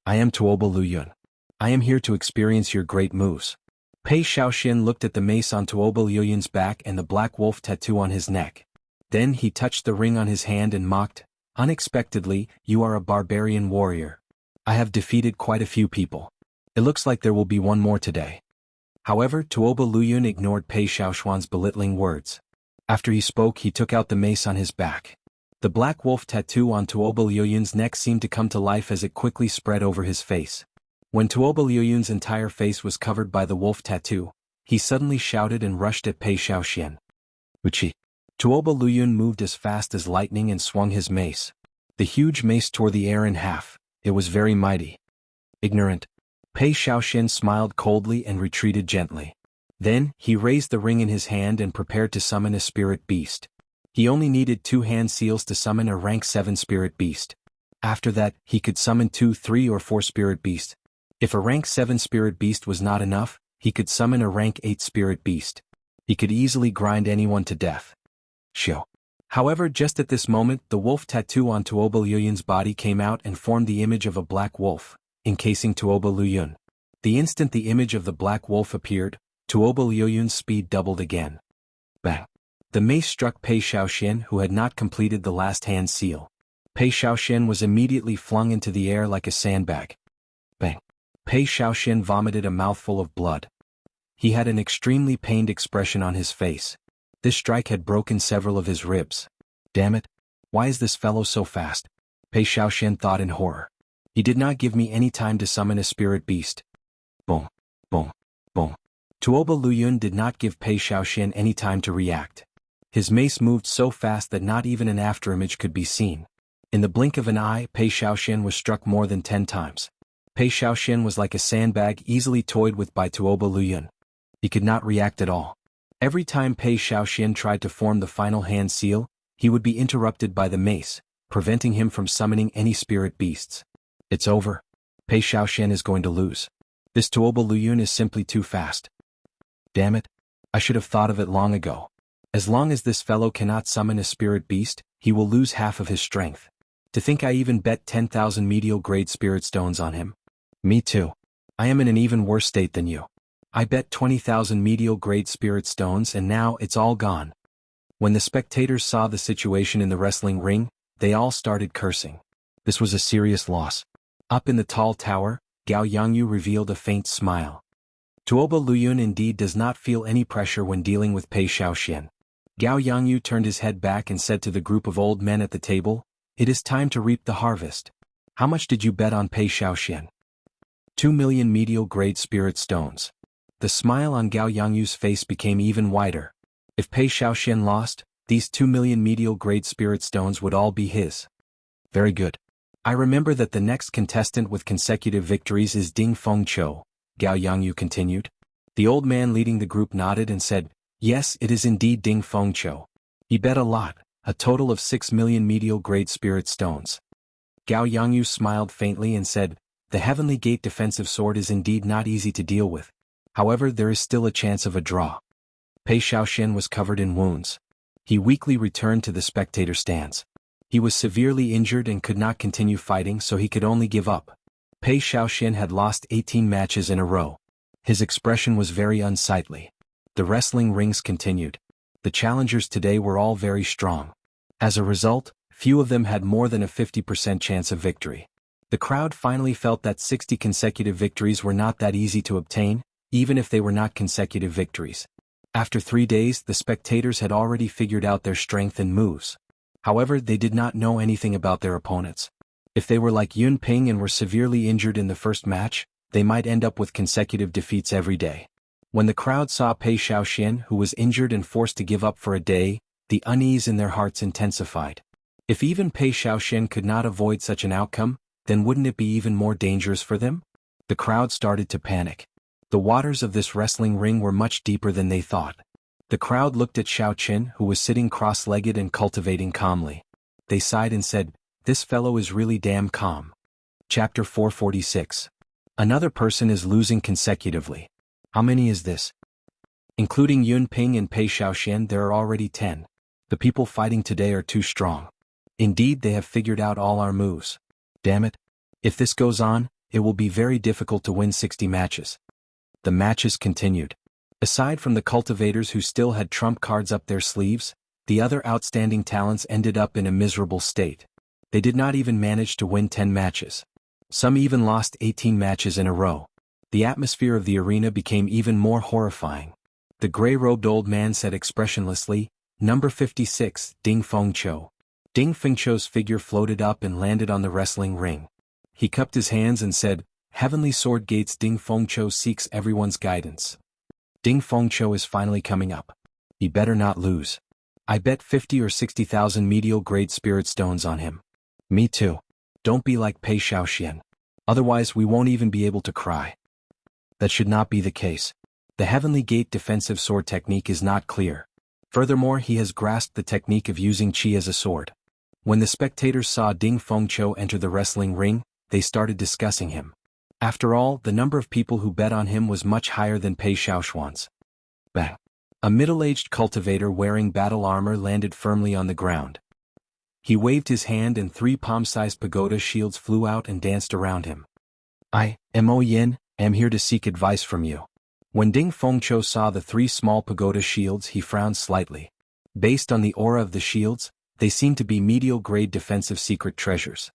"I am Tuoba Lu Yun. I am here to experience your great moves." Pei Shaoxian looked at the mace on Tuoba Lu Yun's back and the black wolf tattoo on his neck. Then he touched the ring on his hand and mocked, "Unexpectedly, you are a barbarian warrior. I have defeated quite a few people. It looks like there will be one more today." However, Tuoba Lu Yun ignored Pei Shaoxian's belittling words. After he spoke, he took out the mace on his back. The black wolf tattoo on Tuoba Lu Yun's neck seemed to come to life as it quickly spread over his face. When Tuoba Lu Yun's entire face was covered by the wolf tattoo, he suddenly shouted and rushed at Pei Shaoxian. "Wuxia!" Tuoba Lu Yun moved as fast as lightning and swung his mace. The huge mace tore the air in half. It was very mighty. "Ignorant." Pei Shaoxian smiled coldly and retreated gently. Then, he raised the ring in his hand and prepared to summon a spirit beast. He only needed 2 hand seals to summon a rank 7 spirit beast. After that, he could summon 2, 3 or 4 spirit beasts. If a rank 7 spirit beast was not enough, he could summon a rank 8 spirit beast. He could easily grind anyone to death. Xiao. However, just at this moment, the wolf tattoo on Tuoba Lu Yun's body came out and formed the image of a black wolf, encasing Tuoba Lu Yun. The instant the image of the black wolf appeared, Tuoba Lu Yun's speed doubled again. Bang. The mace struck Pei Shaoxian, who had not completed the last hand seal. Pei Shaoxian was immediately flung into the air like a sandbag. Bang. Pei Shaoxian vomited a mouthful of blood. He had an extremely pained expression on his face. This strike had broken several of his ribs. "Damn it! Why is this fellow so fast?" Pei Shaoxian thought in horror. "He did not give me any time to summon a spirit beast." Boom, boom, boom. Tuoba Lu Yun did not give Pei Shaoxian any time to react. His mace moved so fast that not even an afterimage could be seen. In the blink of an eye, Pei Shaoxian was struck more than 10 times. Pei Shaoxian was like a sandbag easily toyed with by Tuoba Lu Yun. He could not react at all. Every time Pei Shaoxian tried to form the final hand seal, he would be interrupted by the mace, preventing him from summoning any spirit beasts. "It's over. Pei Shaoxian is going to lose. This Tuoba Lu Yun is simply too fast. Damn it. I should have thought of it long ago. As long as this fellow cannot summon a spirit beast, he will lose half of his strength. To think I even bet 10,000 medial grade spirit stones on him. Me too. I am in an even worse state than you. I bet 20,000 medial grade spirit stones and now it's all gone." When the spectators saw the situation in the wrestling ring, they all started cursing. This was a serious loss. Up in the tall tower, Gao Yangyu revealed a faint smile. Tuoba Lu Yun indeed does not feel any pressure when dealing with Pei Shaoxian. Gao Yangyu turned his head back and said to the group of old men at the table, "It is time to reap the harvest. How much did you bet on Pei Shaoxian?" 2 million medial grade spirit stones. The smile on Gao Yangyu's face became even wider. If Pei Shaoxian lost, these 2 million medial grade spirit stones would all be his. "Very good. I remember that the next contestant with consecutive victories is Ding Fengqiu," Gao Yangyu continued. The old man leading the group nodded and said, "Yes, it is indeed Ding Fengqiu. He bet a lot, a total of 6 million medial grade spirit stones." Gao Yangyu smiled faintly and said, "The Heavenly Gate defensive sword is indeed not easy to deal with. However, there is still a chance of a draw." Pei Shaoxian was covered in wounds. He weakly returned to the spectator stands. He was severely injured and could not continue fighting, so he could only give up. Pei Shaoxian had lost 18 matches in a row. His expression was very unsightly. The wrestling rings continued. The challengers today were all very strong. As a result, few of them had more than a 50% chance of victory. The crowd finally felt that 60 consecutive victories were not that easy to obtain, even if they were not consecutive victories. After 3 days, the spectators had already figured out their strength and moves. However, they did not know anything about their opponents. If they were like Yun Ping and were severely injured in the first match, they might end up with consecutive defeats every day. When the crowd saw Pei Shaoxian, who was injured and forced to give up for a day, the unease in their hearts intensified. If even Pei Shaoxian could not avoid such an outcome, then wouldn't it be even more dangerous for them? The crowd started to panic. The waters of this wrestling ring were much deeper than they thought. The crowd looked at Xiao Qin, who was sitting cross-legged and cultivating calmly. They sighed and said, "This fellow is really damn calm." Chapter 446. Another person is losing consecutively. How many is this? Including Yun Ping and Pei Shaoxian, there are already 10. The people fighting today are too strong. Indeed, they have figured out all our moves. Damn it. If this goes on, it will be very difficult to win 60 matches. The matches continued. Aside from the cultivators who still had trump cards up their sleeves, the other outstanding talents ended up in a miserable state. They did not even manage to win 10 matches. Some even lost 18 matches in a row. The atmosphere of the arena became even more horrifying. The gray-robed old man said expressionlessly, "Number 56, Ding Fengqiu." Ding Fengqiu's figure floated up and landed on the wrestling ring. He cupped his hands and said, "Heavenly Sword Gates, Ding Fengqiu seeks everyone's guidance. Ding Fengqiu is finally coming up. He better not lose. I bet 50 or 60,000 medial-grade spirit stones on him." "Me too. Don't be like Pei Shaoxian. Otherwise we won't even be able to cry." That should not be the case. The Heavenly Gate defensive sword technique is not clear. Furthermore, he has grasped the technique of using qi as a sword. When the spectators saw Ding Fengqiu enter the wrestling ring, they started discussing him. After all, the number of people who bet on him was much higher than Pei Shaoxian's. Bang! A middle-aged cultivator wearing battle armor landed firmly on the ground. He waved his hand and 3 palm-sized pagoda shields flew out and danced around him. "I, Mo Yin, am here to seek advice from you." When Ding Fengqiu saw the 3 small pagoda shields, he frowned slightly. Based on the aura of the shields, they seemed to be medial-grade defensive secret treasures.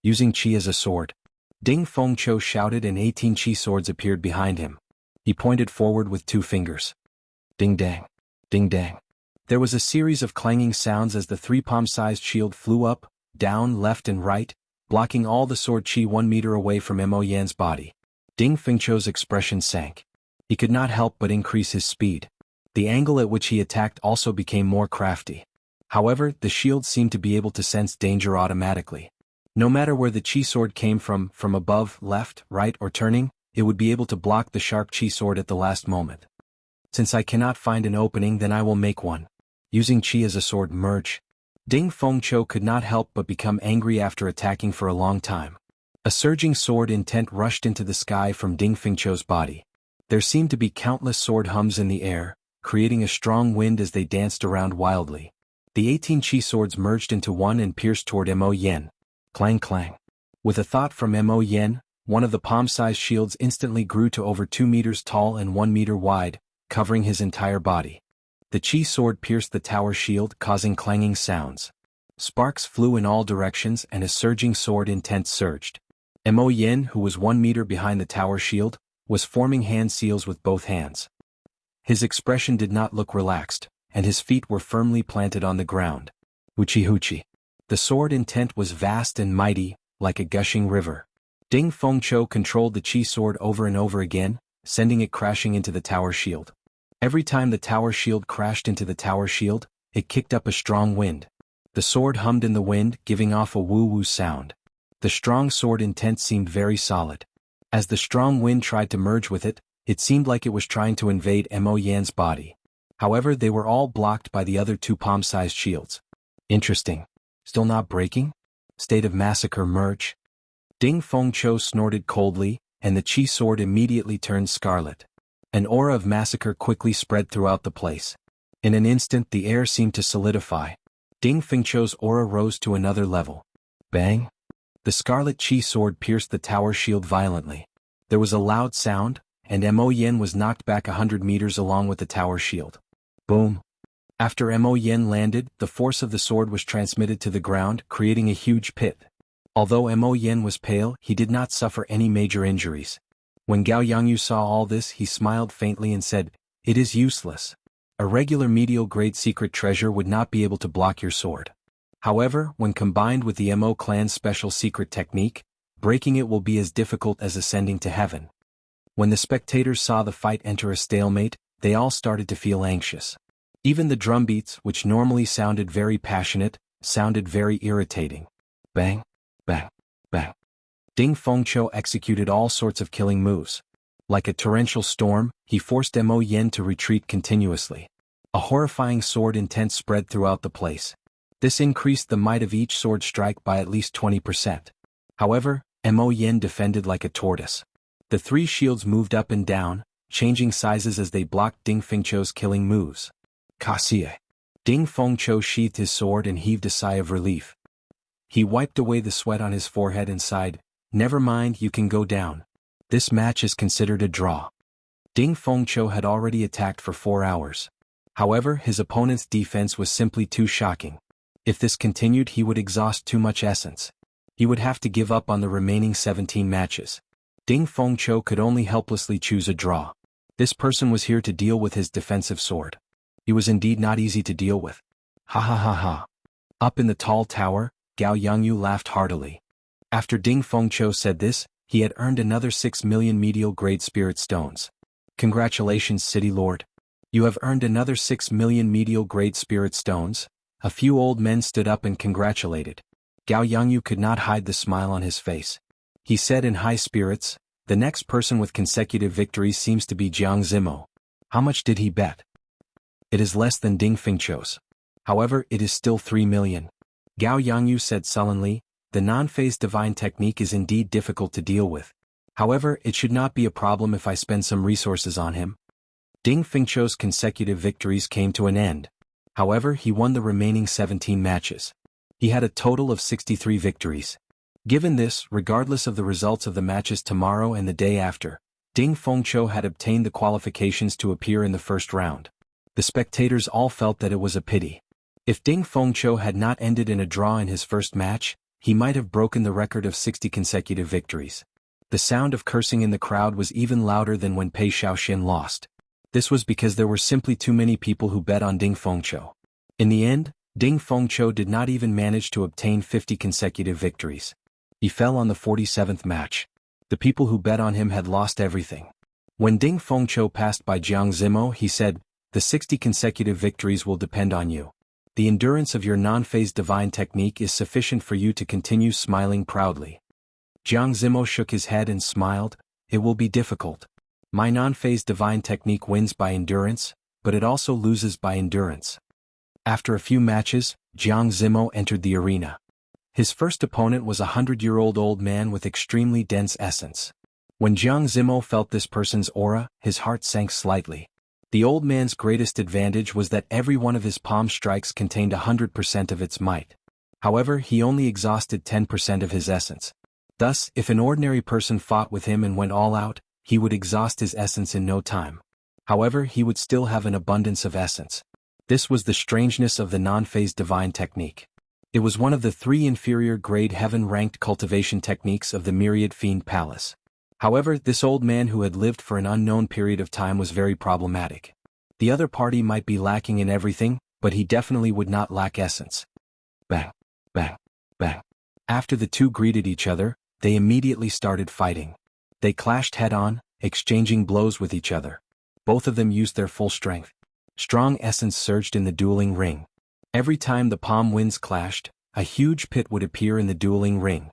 Using qi as a sword. Ding Fengqiu shouted and 18 qi swords appeared behind him. He pointed forward with 2 fingers. Ding dang. Ding dang. There was a series of clanging sounds as the 3 palm-sized shield flew up, down, left and right, blocking all the sword qi 1 meter away from Mo Yan's body. Ding Fengqiu's expression sank. He could not help but increase his speed. The angle at which he attacked also became more crafty. However, the shield seemed to be able to sense danger automatically. No matter where the qi sword came from above, left, right or turning, it would be able to block the sharp qi sword at the last moment. Since I cannot find an opening, then I will make one. Using qi as a sword, merge. Ding Fengqiu could not help but become angry after attacking for a long time. A surging sword intent rushed into the sky from Ding Fengqiu's body. There seemed to be countless sword hums in the air, creating a strong wind as they danced around wildly. The 18 qi swords merged into one and pierced toward Mo Yan. Clang clang. With a thought from Mo Yan, one of the palm-sized shields instantly grew to over 2 meters tall and 1 meter wide, covering his entire body. The qi sword pierced the tower shield, causing clanging sounds. Sparks flew in all directions and a surging sword intent surged. Mo Yan, who was 1 meter behind the tower shield, was forming hand seals with both hands. His expression did not look relaxed, and his feet were firmly planted on the ground. Huchi huchi. The sword intent was vast and mighty, like a gushing river. Ding Fengqiu controlled the qi sword over and over again, sending it crashing into the tower shield. Every time the tower shield crashed into the tower shield, it kicked up a strong wind. The sword hummed in the wind, giving off a woo-woo sound. The strong sword intent seemed very solid. As the strong wind tried to merge with it, it seemed like it was trying to invade Mo Yan's body. However, they were all blocked by the other 2 palm-sized shields. Interesting. Still not breaking? State of massacre merge? Ding Fengqiu snorted coldly, and the qi sword immediately turned scarlet. An aura of massacre quickly spread throughout the place. In an instant the air seemed to solidify. Ding Fengqiu's aura rose to another level. Bang! The scarlet chi sword pierced the tower shield violently. There was a loud sound, and Mo Yen was knocked back 100 meters along with the tower shield. Boom! After Mo Yen landed, the force of the sword was transmitted to the ground, creating a huge pit. Although Mo Yen was pale, he did not suffer any major injuries. When Gao Yangyu saw all this, he smiled faintly and said, "It is useless. A regular medial-grade secret treasure would not be able to block your sword. However, when combined with the Mo clan's special secret technique, breaking it will be as difficult as ascending to heaven." When the spectators saw the fight enter a stalemate, they all started to feel anxious. Even the drumbeats, which normally sounded very passionate, sounded very irritating. Bang! Bang! Bang! Ding Fengqiu executed all sorts of killing moves. Like a torrential storm, he forced Mo Yen to retreat continuously. A horrifying sword intent spread throughout the place. This increased the might of each sword strike by at least 20%. However, Mo Yen defended like a tortoise. The three shields moved up and down, changing sizes as they blocked Ding Fengqiu's killing moves. Kaxie. Ding Fengqiu sheathed his sword and heaved a sigh of relief. He wiped away the sweat on his forehead and sighed, "Never mind, you can go down. This match is considered a draw." Ding Fengqiu had already attacked for 4 hours. However, his opponent's defense was simply too shocking. If this continued, he would exhaust too much essence. He would have to give up on the remaining 17 matches. Ding Fengqiu could only helplessly choose a draw. This person was here to deal with his defensive sword. He was indeed not easy to deal with. Ha ha ha ha. Up in the tall tower, Gao Yangyu laughed heartily. After Ding Fengqiu said this, he had earned another 6 million medial-grade spirit stones. Congratulations, City Lord. You have earned another 6 million medial-grade spirit stones. A few old men stood up and congratulated. Gao Yangyu could not hide the smile on his face. He said in high spirits, "The next person with consecutive victories seems to be Jianghu. How much did he bet?" "It is less than Ding Fengqiu's. However, it is still 3 million. Gao Yangyu said sullenly, "The non-phase divine technique is indeed difficult to deal with. However, it should not be a problem if I spend some resources on him." Ding Fengqiu's consecutive victories came to an end. However, he won the remaining 17 matches. He had a total of 63 victories. Given this, regardless of the results of the matches tomorrow and the day after, Ding Fengqiu had obtained the qualifications to appear in the first round. The spectators all felt that it was a pity. If Ding Fengqiu had not ended in a draw in his first match, he might have broken the record of 60 consecutive victories. The sound of cursing in the crowd was even louder than when Pei Shaoxin lost. This was because there were simply too many people who bet on Ding Fengqiu. In the end, Ding Fengqiu did not even manage to obtain 50 consecutive victories. He fell on the 47th match. The people who bet on him had lost everything. When Ding Fengqiu passed by Jiang Zimo, he said, "The 60 consecutive victories will depend on you. The endurance of your non-phase divine technique is sufficient for you to continue smiling proudly." Jiang Zimo shook his head and smiled, "It will be difficult. My non-phase divine technique wins by endurance, but it also loses by endurance." After a few matches, Jiang Zimo entered the arena. His first opponent was a 100-year-old old man with extremely dense essence. When Jiang Zimo felt this person's aura, his heart sank slightly. The old man's greatest advantage was that every one of his palm strikes contained 100% of its might. However, he only exhausted 10% of his essence. Thus, if an ordinary person fought with him and went all out, he would exhaust his essence in no time. However, he would still have an abundance of essence. This was the strangeness of the non-phase divine technique. It was one of the 3 inferior-grade heaven-ranked cultivation techniques of the Myriad Fiend Palace. However, this old man who had lived for an unknown period of time was very problematic. The other party might be lacking in everything, but he definitely would not lack essence. Bang, bang, bang. After the two greeted each other, they immediately started fighting. They clashed head-on, exchanging blows with each other. Both of them used their full strength. Strong essence surged in the dueling ring. Every time the palm winds clashed, a huge pit would appear in the dueling ring.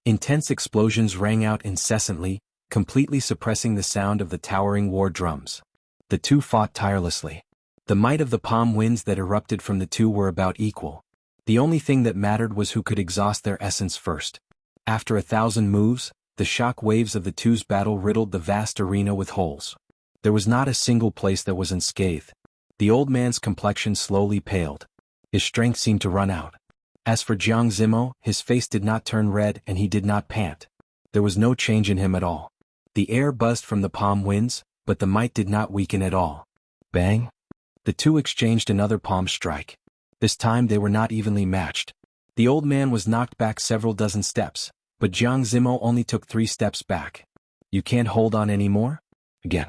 Intense explosions rang out incessantly, completely suppressing the sound of the towering war drums. The two fought tirelessly. The might of the palm winds that erupted from the two were about equal. The only thing that mattered was who could exhaust their essence first. After 1,000 moves, the shock waves of the two's battle riddled the vast arena with holes. There was not a single place that was unscathed. The old man's complexion slowly paled. His strength seemed to run out. As for Jiang Zimo, his face did not turn red and he did not pant. There was no change in him at all. The air buzzed from the palm winds, but the might did not weaken at all. Bang! The two exchanged another palm strike. This time they were not evenly matched. The old man was knocked back several dozen steps, but Jiang Zimo only took 3 steps back. You can't hold on anymore? Again.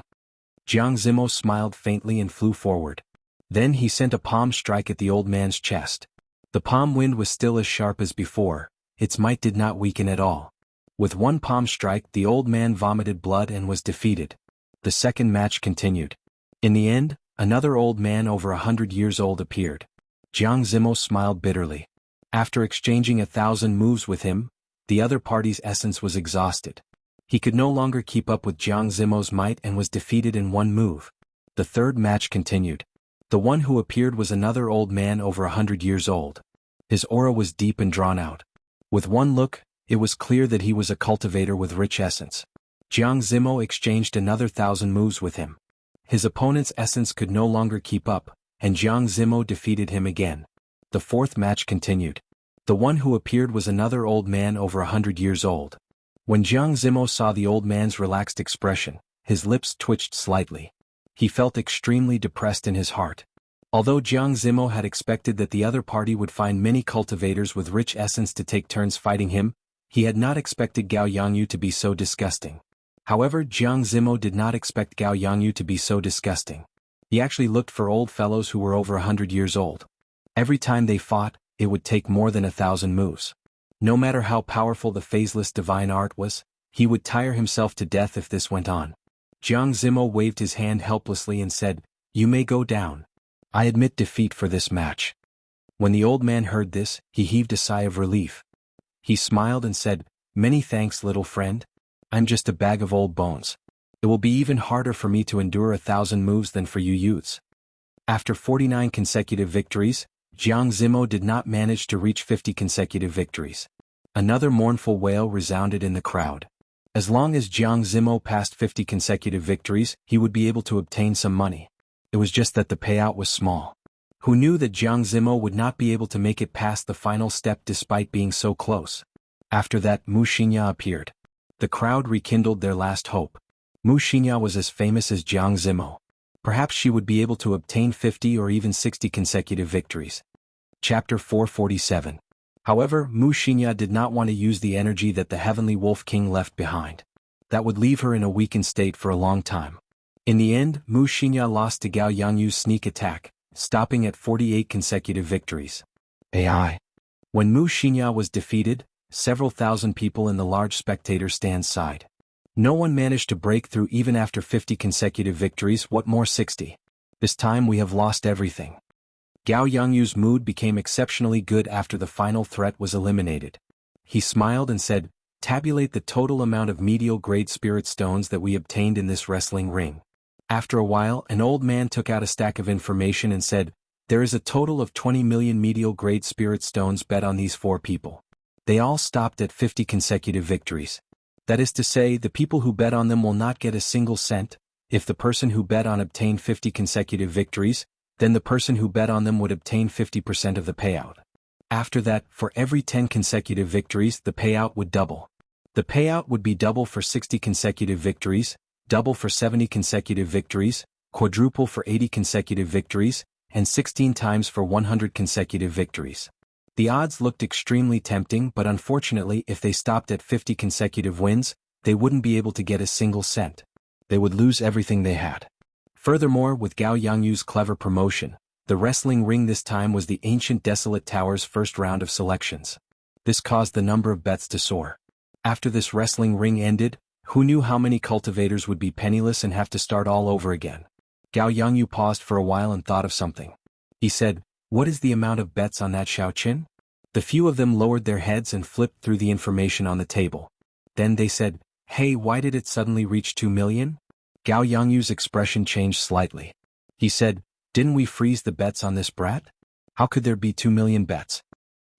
Jiang Zimo smiled faintly and flew forward. Then he sent a palm strike at the old man's chest. The palm wind was still as sharp as before, its might did not weaken at all. With one palm strike the old man vomited blood and was defeated. The second match continued. In the end, another old man over 100 years old appeared. Jiang Zimo smiled bitterly. After exchanging 1,000 moves with him, the other party's essence was exhausted. He could no longer keep up with Jiang Zimo's might and was defeated in one move. The third match continued. The one who appeared was another old man over 100 years old. His aura was deep and drawn out. With one look, it was clear that he was a cultivator with rich essence. Jiang Zimo exchanged another 1,000 moves with him. His opponent's essence could no longer keep up, and Jiang Zimo defeated him again. The fourth match continued. The one who appeared was another old man over 100 years old. When Jiang Zimo saw the old man's relaxed expression, his lips twitched slightly. He felt extremely depressed in his heart. Although Jiang Zimo had expected that the other party would find many cultivators with rich essence to take turns fighting him, he had not expected Gao Yangyu to be so disgusting. However, Jiang Zimo did not expect Gao Yangyu to be so disgusting. He actually looked for old fellows who were over 100 years old. Every time they fought, it would take more than 1,000 moves. No matter how powerful the phaseless divine art was, he would tire himself to death if this went on. Jiang Zimo waved his hand helplessly and said, "You may go down. I admit defeat for this match." When the old man heard this, he heaved a sigh of relief. He smiled and said, "Many thanks, little friend. I'm just a bag of old bones. It will be even harder for me to endure 1,000 moves than for you youths." After 49 consecutive victories, Jiang Zimo did not manage to reach 50 consecutive victories. Another mournful wail resounded in the crowd. As long as Jiang Zimo passed 50 consecutive victories, he would be able to obtain some money. It was just that the payout was small. Who knew that Jiang Zimo would not be able to make it past the final step despite being so close? After that, Mu Xingya appeared. The crowd rekindled their last hope. Mu Xingya was as famous as Jiang Zimo. Perhaps she would be able to obtain 50 or even 60 consecutive victories. Chapter 447. However, Mu Xingya did not want to use the energy that the Heavenly Wolf King left behind. That would leave her in a weakened state for a long time. In the end, Mu Xingya lost to Gao Yangyu's sneak attack, stopping at 48 consecutive victories. AI. When Mu Xingya was defeated, several thousand people in the large spectator stand sighed. No one managed to break through even after 50 consecutive victories, what more 60? This time we have lost everything. Gao Yangyu's mood became exceptionally good after the final threat was eliminated. He smiled and said, "Tabulate the total amount of medial grade spirit stones that we obtained in this wrestling ring." After a while, an old man took out a stack of information and said, "There is a total of 20 million medial grade spirit stones bet on these 4 people. They all stopped at 50 consecutive victories. That is to say, the people who bet on them will not get a single cent. If the person who bet on obtained 50 consecutive victories, then the person who bet on them would obtain 50% of the payout. After that, for every 10 consecutive victories, the payout would double. The payout would be double for 60 consecutive victories, double for 70 consecutive victories, quadruple for 80 consecutive victories, and 16 times for 100 consecutive victories." The odds looked extremely tempting, but unfortunately if they stopped at 50 consecutive wins, they wouldn't be able to get a single cent. They would lose everything they had. Furthermore, with Gao Yangyu's clever promotion, the wrestling ring this time was the ancient Desolate Tower's first round of selections. This caused the number of bets to soar. After this wrestling ring ended, who knew how many cultivators would be penniless and have to start all over again? Gao Yangyu paused for a while and thought of something. He said, "What is the amount of bets on that Xiaoqin?" The few of them lowered their heads and flipped through the information on the table. Then they said, "Hey, why did it suddenly reach 2 million? Gao Yangyu's expression changed slightly. He said, "Didn't we freeze the bets on this brat? How could there be 2 million bets?"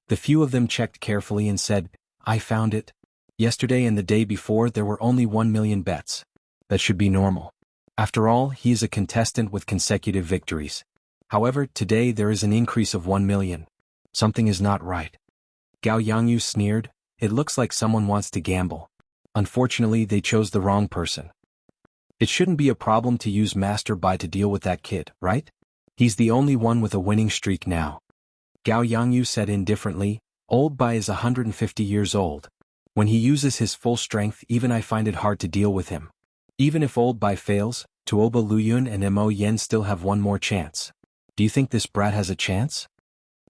The few of them checked carefully and said, "I found it. Yesterday and the day before there were only 1 million bets. That should be normal. After all, he is a contestant with consecutive victories. However, today there is an increase of 1 million. Something is not right. Gao Yangyu sneered, it looks like someone wants to gamble. Unfortunately, they chose the wrong person. It shouldn't be a problem to use Master Bai to deal with that kid, right? He's the only one with a winning streak now. Gao Yangyu said indifferently, Old Bai is 150 years old. When he uses his full strength, even I find it hard to deal with him. Even if Old Bai fails, Tuoba Luyun and Mo Yen still have one more chance. Do you think this brat has a chance?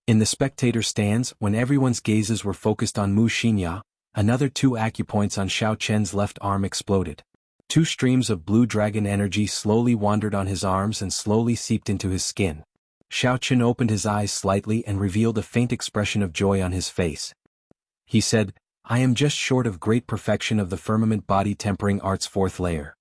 In the spectator stands, when everyone's gazes were focused on Mu Xinya, another 2 acupoints on Xiao Chen's left arm exploded. 2 streams of blue dragon energy slowly wandered on his arms and slowly seeped into his skin. Xiao Chen opened his eyes slightly and revealed a faint expression of joy on his face. He said, I am just short of great perfection of the firmament body tempering art's 4th layer.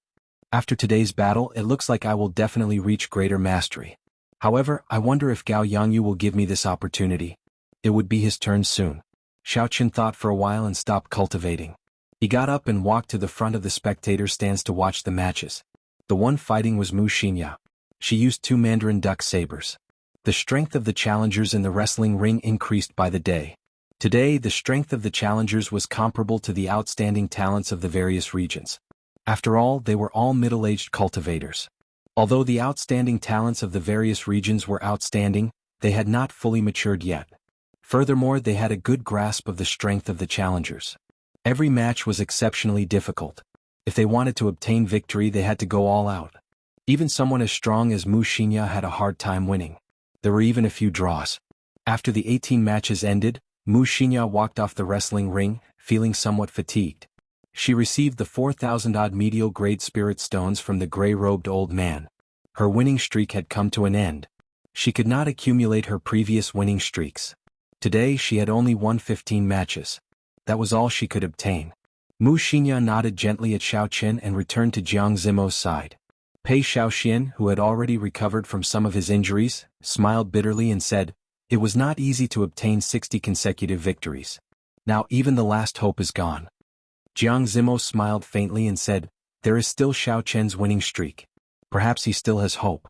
After today's battle, it looks like I will definitely reach greater mastery. However, I wonder if Gao Yangyu will give me this opportunity. It would be his turn soon. Xiao Chen thought for a while and stopped cultivating. He got up and walked to the front of the spectator stands to watch the matches. The one fighting was Mu Xinya. She used 2 Mandarin duck sabers. The strength of the challengers in the wrestling ring increased by the day. Today, the strength of the challengers was comparable to the outstanding talents of the various regions. After all, they were all middle-aged cultivators. Although the outstanding talents of the various regions were outstanding, they had not fully matured yet. Furthermore, they had a good grasp of the strength of the challengers. Every match was exceptionally difficult. If they wanted to obtain victory, they had to go all out. Even someone as strong as Mu Xinya had a hard time winning. There were even a few draws. After the 18 matches ended, Mu Xinya walked off the wrestling ring, feeling somewhat fatigued. She received the 4,000-odd medial grade spirit stones from the gray-robed old man. Her winning streak had come to an end. She could not accumulate her previous winning streaks. Today she had only won 15 matches. That was all she could obtain. Mu Xinya nodded gently at Xiao Chen and returned to Jiang Zimo's side. Pei Xiaoxian, who had already recovered from some of his injuries, smiled bitterly and said, it was not easy to obtain 60 consecutive victories. Now even the last hope is gone. Jiang Zimo smiled faintly and said, there is still Xiao Chen's winning streak. Perhaps he still has hope.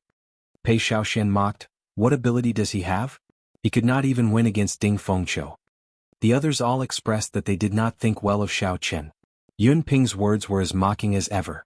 Pei Xiaoxian mocked, what ability does he have? He could not even win against Ding Fengqiu. The others all expressed that they did not think well of Xiao Chen. Yun Ping's words were as mocking as ever.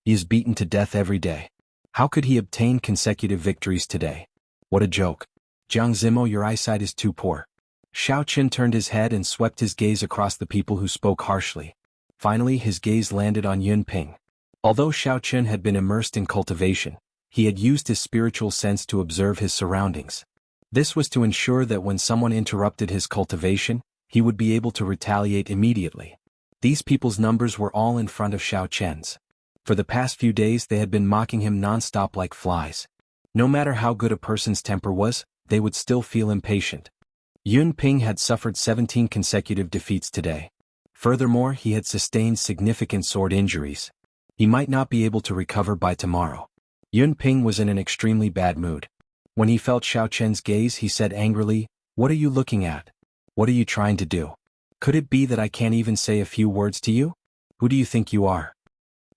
He is beaten to death every day. How could he obtain consecutive victories today? What a joke. Jiang Zimo, your eyesight is too poor. Xiao Chen turned his head and swept his gaze across the people who spoke harshly. Finally, his gaze landed on Yun Ping. Although Xiao Chen had been immersed in cultivation, he had used his spiritual sense to observe his surroundings. This was to ensure that when someone interrupted his cultivation, he would be able to retaliate immediately. These people's numbers were all in front of Xiao Chen's. For the past few days they had been mocking him non-stop like flies. No matter how good a person's temper was, they would still feel impatient. Yun Ping had suffered 17 consecutive defeats today. Furthermore, he had sustained significant sword injuries. He might not be able to recover by tomorrow. Yun Ping was in an extremely bad mood. When he felt Xiao Chen's gaze, he said angrily, what are you looking at? What are you trying to do? Could it be that I can't even say a few words to you? Who do you think you are?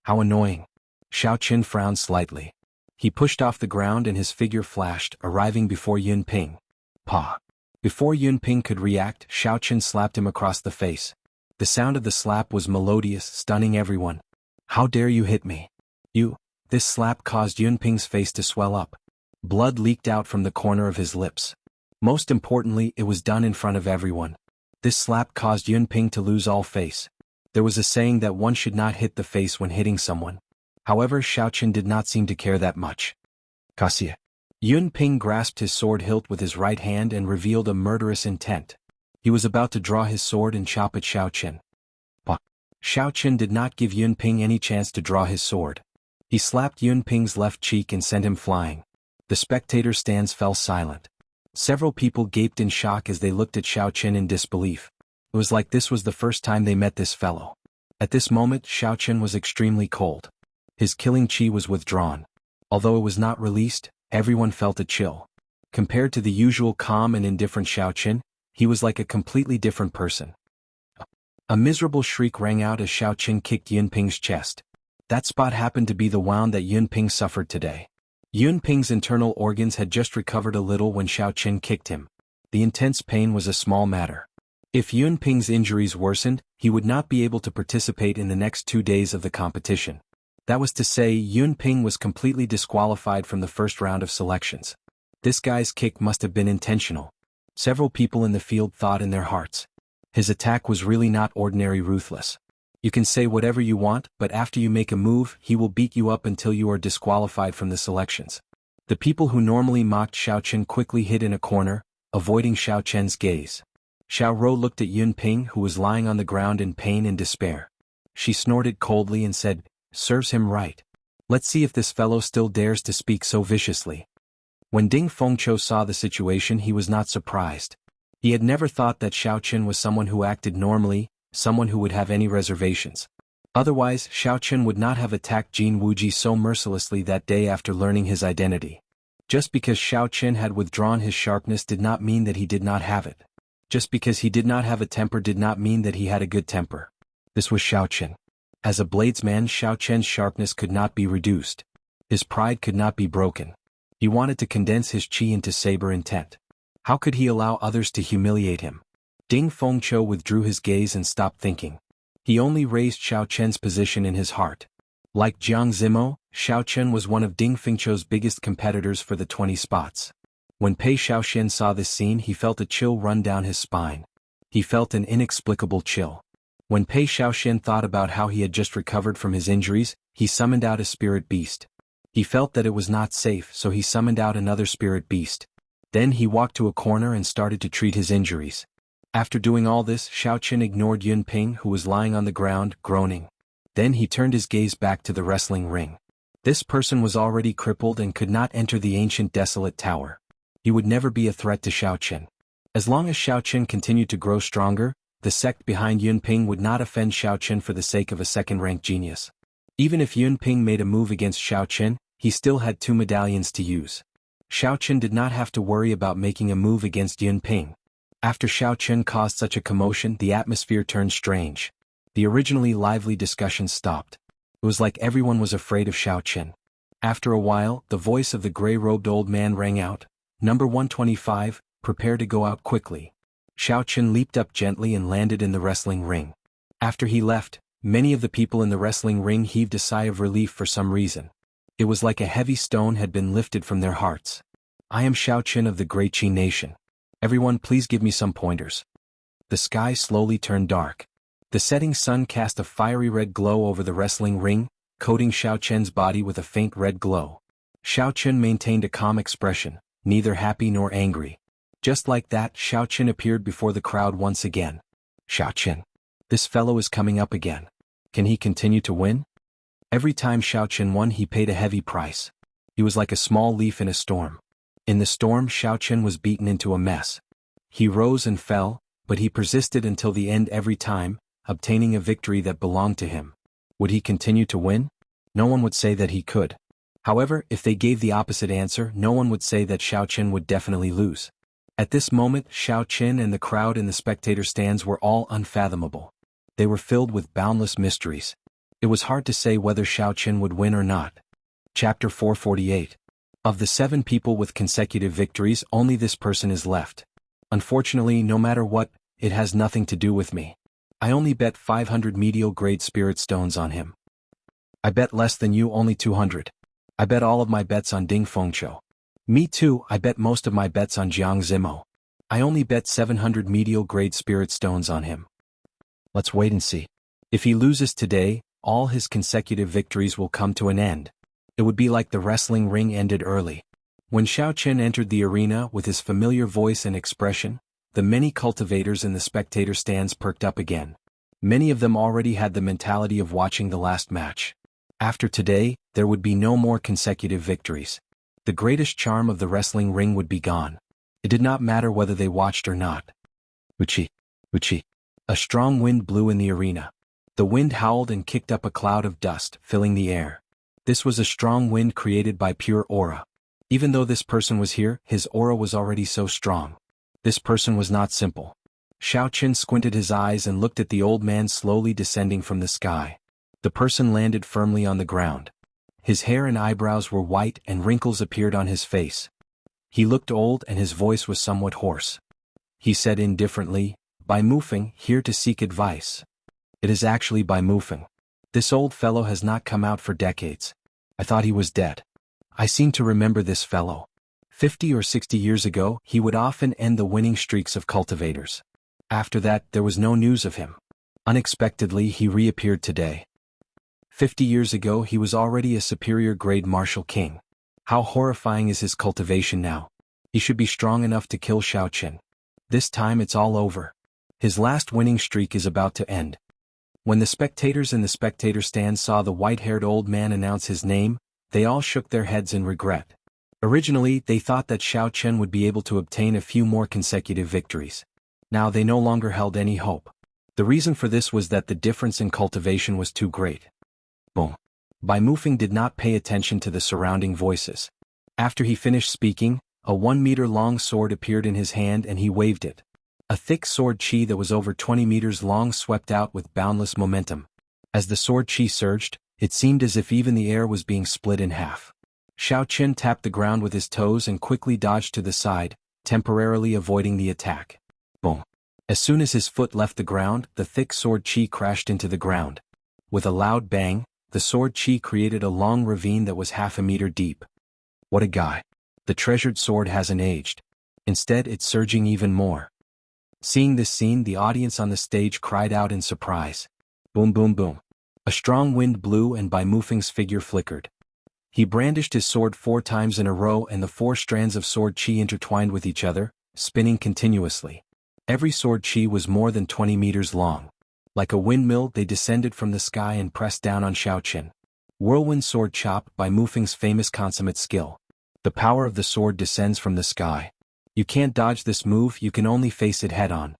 How annoying. Xiao Chen frowned slightly. He pushed off the ground and his figure flashed, arriving before Yun Ping. Pa. Before Yun Ping could react, Xiao Chen slapped him across the face. The sound of the slap was melodious, stunning everyone. How dare you hit me? You. This slap caused Yun Ping's face to swell up. Blood leaked out from the corner of his lips. Most importantly, it was done in front of everyone. This slap caused Yun Ping to lose all face. There was a saying that one should not hit the face when hitting someone. However, Xiao Chen did not seem to care that much. Kasia. Yun Ping grasped his sword hilt with his right hand and revealed a murderous intent. He was about to draw his sword and chop at Xiao Chen. But Xiao Chen did not give Yun Ping any chance to draw his sword. He slapped Yun Ping's left cheek and sent him flying. The spectator stands fell silent. Several people gaped in shock as they looked at Xiao Chen in disbelief. It was like this was the first time they met this fellow. At this moment, Xiao Chen was extremely cold. His killing chi was withdrawn. Although it was not released, everyone felt a chill. Compared to the usual calm and indifferent Xiao Chen, he was like a completely different person. A miserable shriek rang out as Xiao Chen kicked Yun Ping's chest. That spot happened to be the wound that Yun Ping suffered today. Yun Ping's internal organs had just recovered a little when Xiao Qin kicked him. The intense pain was a small matter. If Yun Ping's injuries worsened, he would not be able to participate in the next 2 days of the competition. That was to say, Yun Ping was completely disqualified from the first round of selections. This guy's kick must have been intentional. Several people in the field thought in their hearts. His attack was really not ordinary ruthless. You can say whatever you want, but after you make a move, he will beat you up until you are disqualified from the selections. The people who normally mocked Xiao Qin quickly hid in a corner, avoiding Xiao Qian's gaze. Xiao Rou looked at Yun Ping, who was lying on the ground in pain and despair. She snorted coldly and said, "Serves him right. Let's see if this fellow still dares to speak so viciously." When Ding Fengqiu saw the situation, he was not surprised. He had never thought that Xiao Qin was someone who acted normally, someone who would have any reservations. Otherwise, Xiao Qin would not have attacked Jin Wuji so mercilessly that day after learning his identity. Just because Xiao Qin had withdrawn his sharpness did not mean that he did not have it. Just because he did not have a temper did not mean that he had a good temper. This was Xiao Qin. As a bladesman, Xiao Qian's sharpness could not be reduced. His pride could not be broken. He wanted to condense his qi into saber intent. How could he allow others to humiliate him? Ding Fengqiu withdrew his gaze and stopped thinking. He only raised Xiao Qian's position in his heart. Like Jiang Zimo, Xiao Qian was one of Ding Fengqiu's biggest competitors for the 20 spots. When Pei Xiaoxian saw this scene, he felt a chill run down his spine. He felt an inexplicable chill. When Pei Xiaoxian thought about how he had just recovered from his injuries, he summoned out a spirit beast. He felt that it was not safe, so he summoned out another spirit beast. Then he walked to a corner and started to treat his injuries. After doing all this, Xiao Qin ignored Yun Ping, who was lying on the ground, groaning. Then he turned his gaze back to the wrestling ring. This person was already crippled and could not enter the ancient desolate tower. He would never be a threat to Xiao Qin. As long as Xiao Qin continued to grow stronger, the sect behind Yun Ping would not offend Xiao Qin for the sake of a second-rank genius. Even if Yun Ping made a move against Xiao Qin, he still had 2 medallions to use. Xiao Qin did not have to worry about making a move against Yun Ping. After Xiao Qin caused such a commotion, the atmosphere turned strange. The originally lively discussion stopped. It was like everyone was afraid of Xiao Qin. After a while, the voice of the gray-robed old man rang out, "Number 125, prepare to go out quickly." Xiao Qin leaped up gently and landed in the wrestling ring. After he left, many of the people in the wrestling ring heaved a sigh of relief for some reason. It was like a heavy stone had been lifted from their hearts. "I am Xiao Qin of the Great Qi Nation. Everyone please give me some pointers." The sky slowly turned dark. The setting sun cast a fiery red glow over the wrestling ring, coating Xiao Qian's body with a faint red glow. Xiao Qin maintained a calm expression, neither happy nor angry. Just like that, Xiao Qin appeared before the crowd once again. "Xiao Qin. This fellow is coming up again. Can he continue to win?" Every time Xiao Qin won, he paid a heavy price. He was like a small leaf in a storm. In the storm, Xiao Qin was beaten into a mess. He rose and fell, but he persisted until the end every time, obtaining a victory that belonged to him. Would he continue to win? No one would say that he could. However, if they gave the opposite answer, no one would say that Xiao Qin would definitely lose. At this moment, Xiao Qin and the crowd in the spectator stands were all unfathomable. They were filled with boundless mysteries. It was hard to say whether Xiao Qin would win or not. Chapter 448. Of the 7 people with consecutive victories, only this person is left. Unfortunately, no matter what, it has nothing to do with me. I only bet 500 medial-grade spirit stones on him. I bet less than you, only 200. I bet all of my bets on Ding Fengqiu. Me too, I bet most of my bets on Jiang Zimo. I only bet 700 medial-grade spirit stones on him. Let's wait and see. If he loses today, all his consecutive victories will come to an end. It would be like the wrestling ring ended early. When Xiao Qin entered the arena with his familiar voice and expression, the many cultivators in the spectator stands perked up again. Many of them already had the mentality of watching the last match. After today, there would be no more consecutive victories. The greatest charm of the wrestling ring would be gone. It did not matter whether they watched or not. Uchi, uchi. A strong wind blew in the arena. The wind howled and kicked up a cloud of dust, filling the air. This was a strong wind created by pure aura. Even though this person was here, his aura was already so strong. This person was not simple. Xiao Qin squinted his eyes and looked at the old man slowly descending from the sky. The person landed firmly on the ground. His hair and eyebrows were white and wrinkles appeared on his face. He looked old and his voice was somewhat hoarse. He said indifferently, "Bai Mufeng, here to seek advice." "It is actually Bai Mufeng. This old fellow has not come out for decades. I thought he was dead. I seem to remember this fellow. 50 or 60 years ago, he would often end the winning streaks of cultivators. After that, there was no news of him. Unexpectedly, he reappeared today. 50 years ago, he was already a superior grade martial king. How horrifying is his cultivation now? He should be strong enough to kill Xiaoqin. This time it's all over. His last winning streak is about to end." When the spectators in the spectator stand saw the white-haired old man announce his name, they all shook their heads in regret. Originally, they thought that Xiaoqin would be able to obtain a few more consecutive victories. Now they no longer held any hope. The reason for this was that the difference in cultivation was too great. Boom. Bai Mufeng did not pay attention to the surrounding voices. After he finished speaking, a 1-meter-long sword appeared in his hand and he waved it. A thick sword chi that was over 20 meters long swept out with boundless momentum. As the sword chi surged, it seemed as if even the air was being split in half. Xiaoqin tapped the ground with his toes and quickly dodged to the side, temporarily avoiding the attack. Boom. As soon as his foot left the ground, the thick sword chi crashed into the ground. With a loud bang, the sword chi created a long ravine that was half a meter deep. What a guy. The treasured sword hasn't aged. Instead, it's surging even more. Seeing this scene, the audience on the stage cried out in surprise. Boom boom boom. A strong wind blew and Bai Mufeng's figure flickered. He brandished his sword 4 times in a row and the 4 strands of sword chi intertwined with each other, spinning continuously. Every sword chi was more than 20 meters long. Like a windmill, they descended from the sky and pressed down on Xiaoqin. Whirlwind sword chop, Bai Mufeng's famous consummate skill. The power of the sword descends from the sky. You can't dodge this move, you can only face it head-on.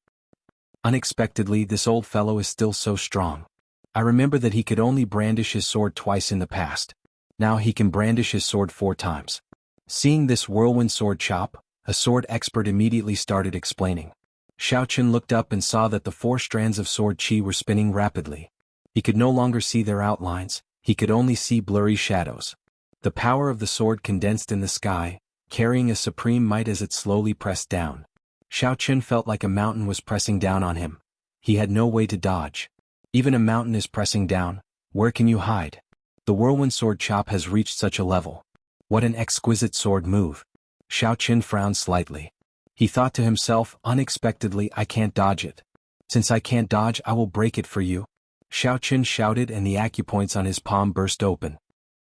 Unexpectedly, this old fellow is still so strong. I remember that he could only brandish his sword twice in the past. Now he can brandish his sword 4 times. Seeing this whirlwind sword chop, a sword expert immediately started explaining. Xiaoqin looked up and saw that the 4 strands of sword chi were spinning rapidly. He could no longer see their outlines, he could only see blurry shadows. The power of the sword condensed in the sky, carrying a supreme might as it slowly pressed down. Xiaoqin felt like a mountain was pressing down on him. He had no way to dodge. Even a mountain is pressing down, where can you hide? The whirlwind sword chop has reached such a level. What an exquisite sword move. Xiaoqin frowned slightly. He thought to himself, unexpectedly, I can't dodge it. Since I can't dodge, I will break it for you. Xiaoqin shouted and the acupoints on his palm burst open.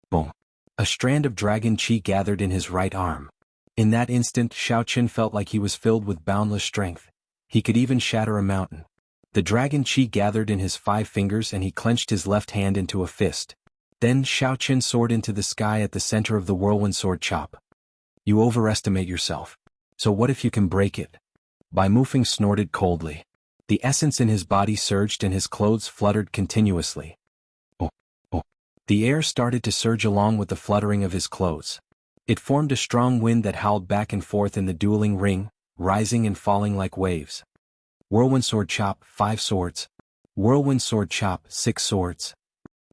Boom. A strand of dragon chi gathered in his right arm. In that instant, Xiaoqin felt like he was filled with boundless strength. He could even shatter a mountain. The dragon chi gathered in his 5 fingers and he clenched his left hand into a fist. Then Xiaoqin soared into the sky at the center of the whirlwind sword chop. You overestimate yourself. So what if you can break it? Bai Mufeng snorted coldly. The essence in his body surged and his clothes fluttered continuously. Oh, oh. The air started to surge along with the fluttering of his clothes. It formed a strong wind that howled back and forth in the dueling ring, rising and falling like waves. Whirlwind sword chop, 5 swords. Whirlwind sword chop, 6 swords.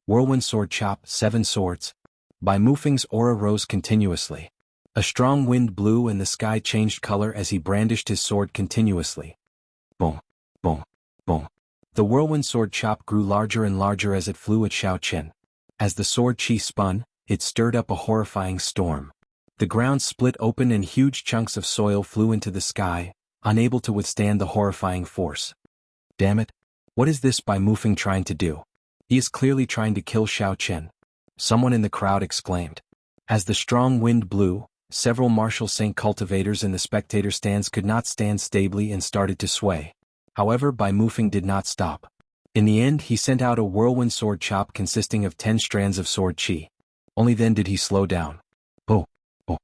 Whirlwind sword chop, 7 swords. Bai Mufeng's aura rose continuously. A strong wind blew and the sky changed color as he brandished his sword continuously. Boom, boom, boom. The whirlwind sword chop grew larger and larger as it flew at Xiaoqin. As the sword chi spun, it stirred up a horrifying storm. The ground split open and huge chunks of soil flew into the sky, unable to withstand the horrifying force. Damn it! What is this Bai Mufeng trying to do? He is clearly trying to kill Xiaoqin. Someone in the crowd exclaimed. As the strong wind blew, several martial saint cultivators in the spectator stands could not stand stably and started to sway. However, Bai Mufeng did not stop. In the end, he sent out a whirlwind sword chop consisting of 10 strands of sword chi. Only then did he slow down. Oh, oh.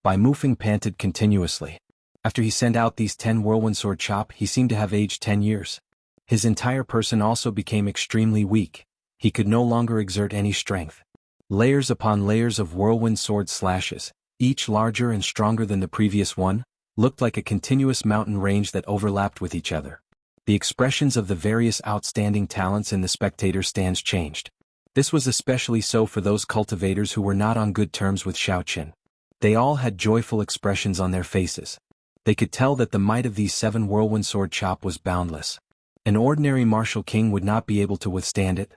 Bai Mufeng panted continuously. After he sent out these 10 whirlwind sword chop, he seemed to have aged 10 years. His entire person also became extremely weak. He could no longer exert any strength. Layers upon layers of whirlwind sword slashes, each larger and stronger than the previous one, looked like a continuous mountain range that overlapped with each other. The expressions of the various outstanding talents in the spectator stands changed. This was especially so for those cultivators who were not on good terms with Xiaoqin. They all had joyful expressions on their faces. They could tell that the might of these 7 whirlwind sword chop was boundless. An ordinary martial king would not be able to withstand it.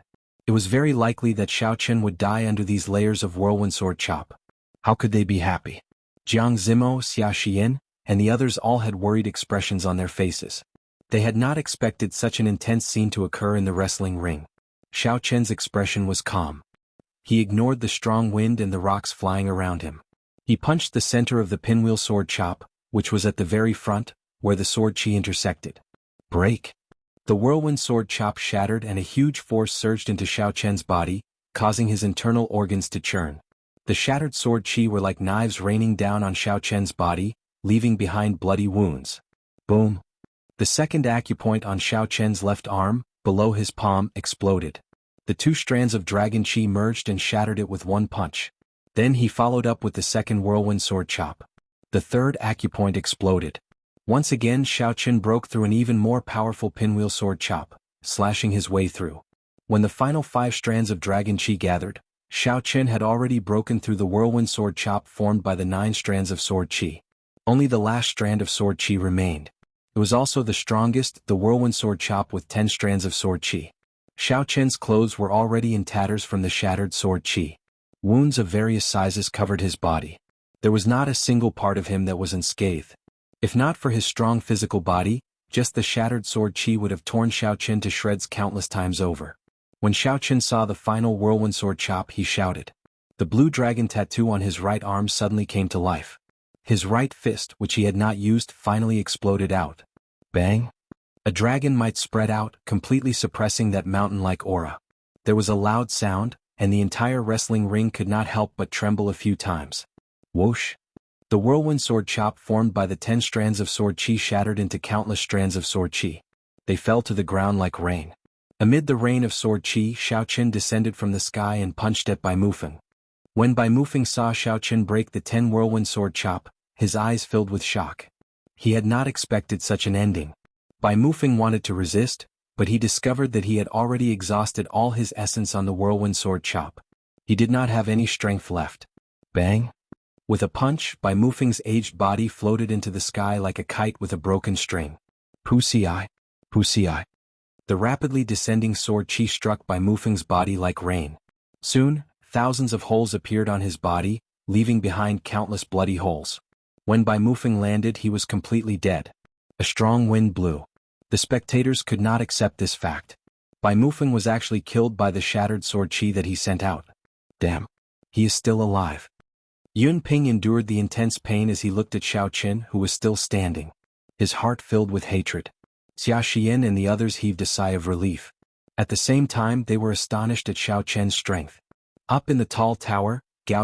It was very likely that Xiaoqin would die under these layers of whirlwind sword chop. How could they be happy? Jiang Zimo, Xia Xian, and the others all had worried expressions on their faces. They had not expected such an intense scene to occur in the wrestling ring. Xiaoqin's expression was calm. He ignored the strong wind and the rocks flying around him. He punched the center of the pinwheel sword chop, which was at the very front, where the sword chi intersected. Break! The whirlwind sword chop shattered and a huge force surged into Xiaoqin's body, causing his internal organs to churn. The shattered sword chi were like knives raining down on Xiaoqin's body, leaving behind bloody wounds. Boom! The second acupoint on Xiaoqin's left arm, below his palm, exploded. The 2 strands of dragon chi merged and shattered it with one punch. Then he followed up with the second whirlwind sword chop. The third acupoint exploded. Once again Xiaoqin broke through an even more powerful pinwheel sword chop, slashing his way through. When the final 5 strands of dragon chi gathered, Xiaoqin had already broken through the whirlwind sword chop formed by the 9 strands of sword chi. Only the last strand of sword chi remained. It was also the strongest, the whirlwind sword chop with 10 strands of sword chi. Xiaoqin's clothes were already in tatters from the shattered sword chi. Wounds of various sizes covered his body. There was not a single part of him that was unscathed. If not for his strong physical body, just the shattered sword chi would have torn Xiaoqin to shreds countless times over. When Xiaoqin saw the final whirlwind sword chop, he shouted. The blue dragon tattoo on his right arm suddenly came to life. His right fist, which he had not used, finally exploded out. Bang! A dragon might spread out, completely suppressing that mountain-like aura. There was a loud sound, and the entire wrestling ring could not help but tremble a few times. Whoosh! The whirlwind sword chop formed by the 10 strands of sword chi shattered into countless strands of sword chi. They fell to the ground like rain. Amid the rain of sword chi, Xiaoqin descended from the sky and punched at Bai Mufeng. When Bai Mufeng saw Xiaoqin break the 10 whirlwind sword chop, his eyes filled with shock. He had not expected such an ending. Bai Mufeng wanted to resist, but he discovered that he had already exhausted all his essence on the whirlwind sword chop. He did not have any strength left. Bang! With a punch, Bai Mufeng's aged body floated into the sky like a kite with a broken string. Wuxia! Wuxia! The rapidly descending sword chi struck Bai Mufeng's body like rain. Soon, thousands of holes appeared on his body, leaving behind countless bloody holes. When Bai Mufeng landed, he was completely dead. A strong wind blew. The spectators could not accept this fact. Bai Mufeng was actually killed by the shattered sword chi that he sent out. Damn! He is still alive. Yun Ping endured the intense pain as he looked at Xiaoqin, who was still standing. His heart filled with hatred. Xia Xian and the others heaved a sigh of relief. At the same time, they were astonished at Xiaoqin's strength. Up in the tall tower,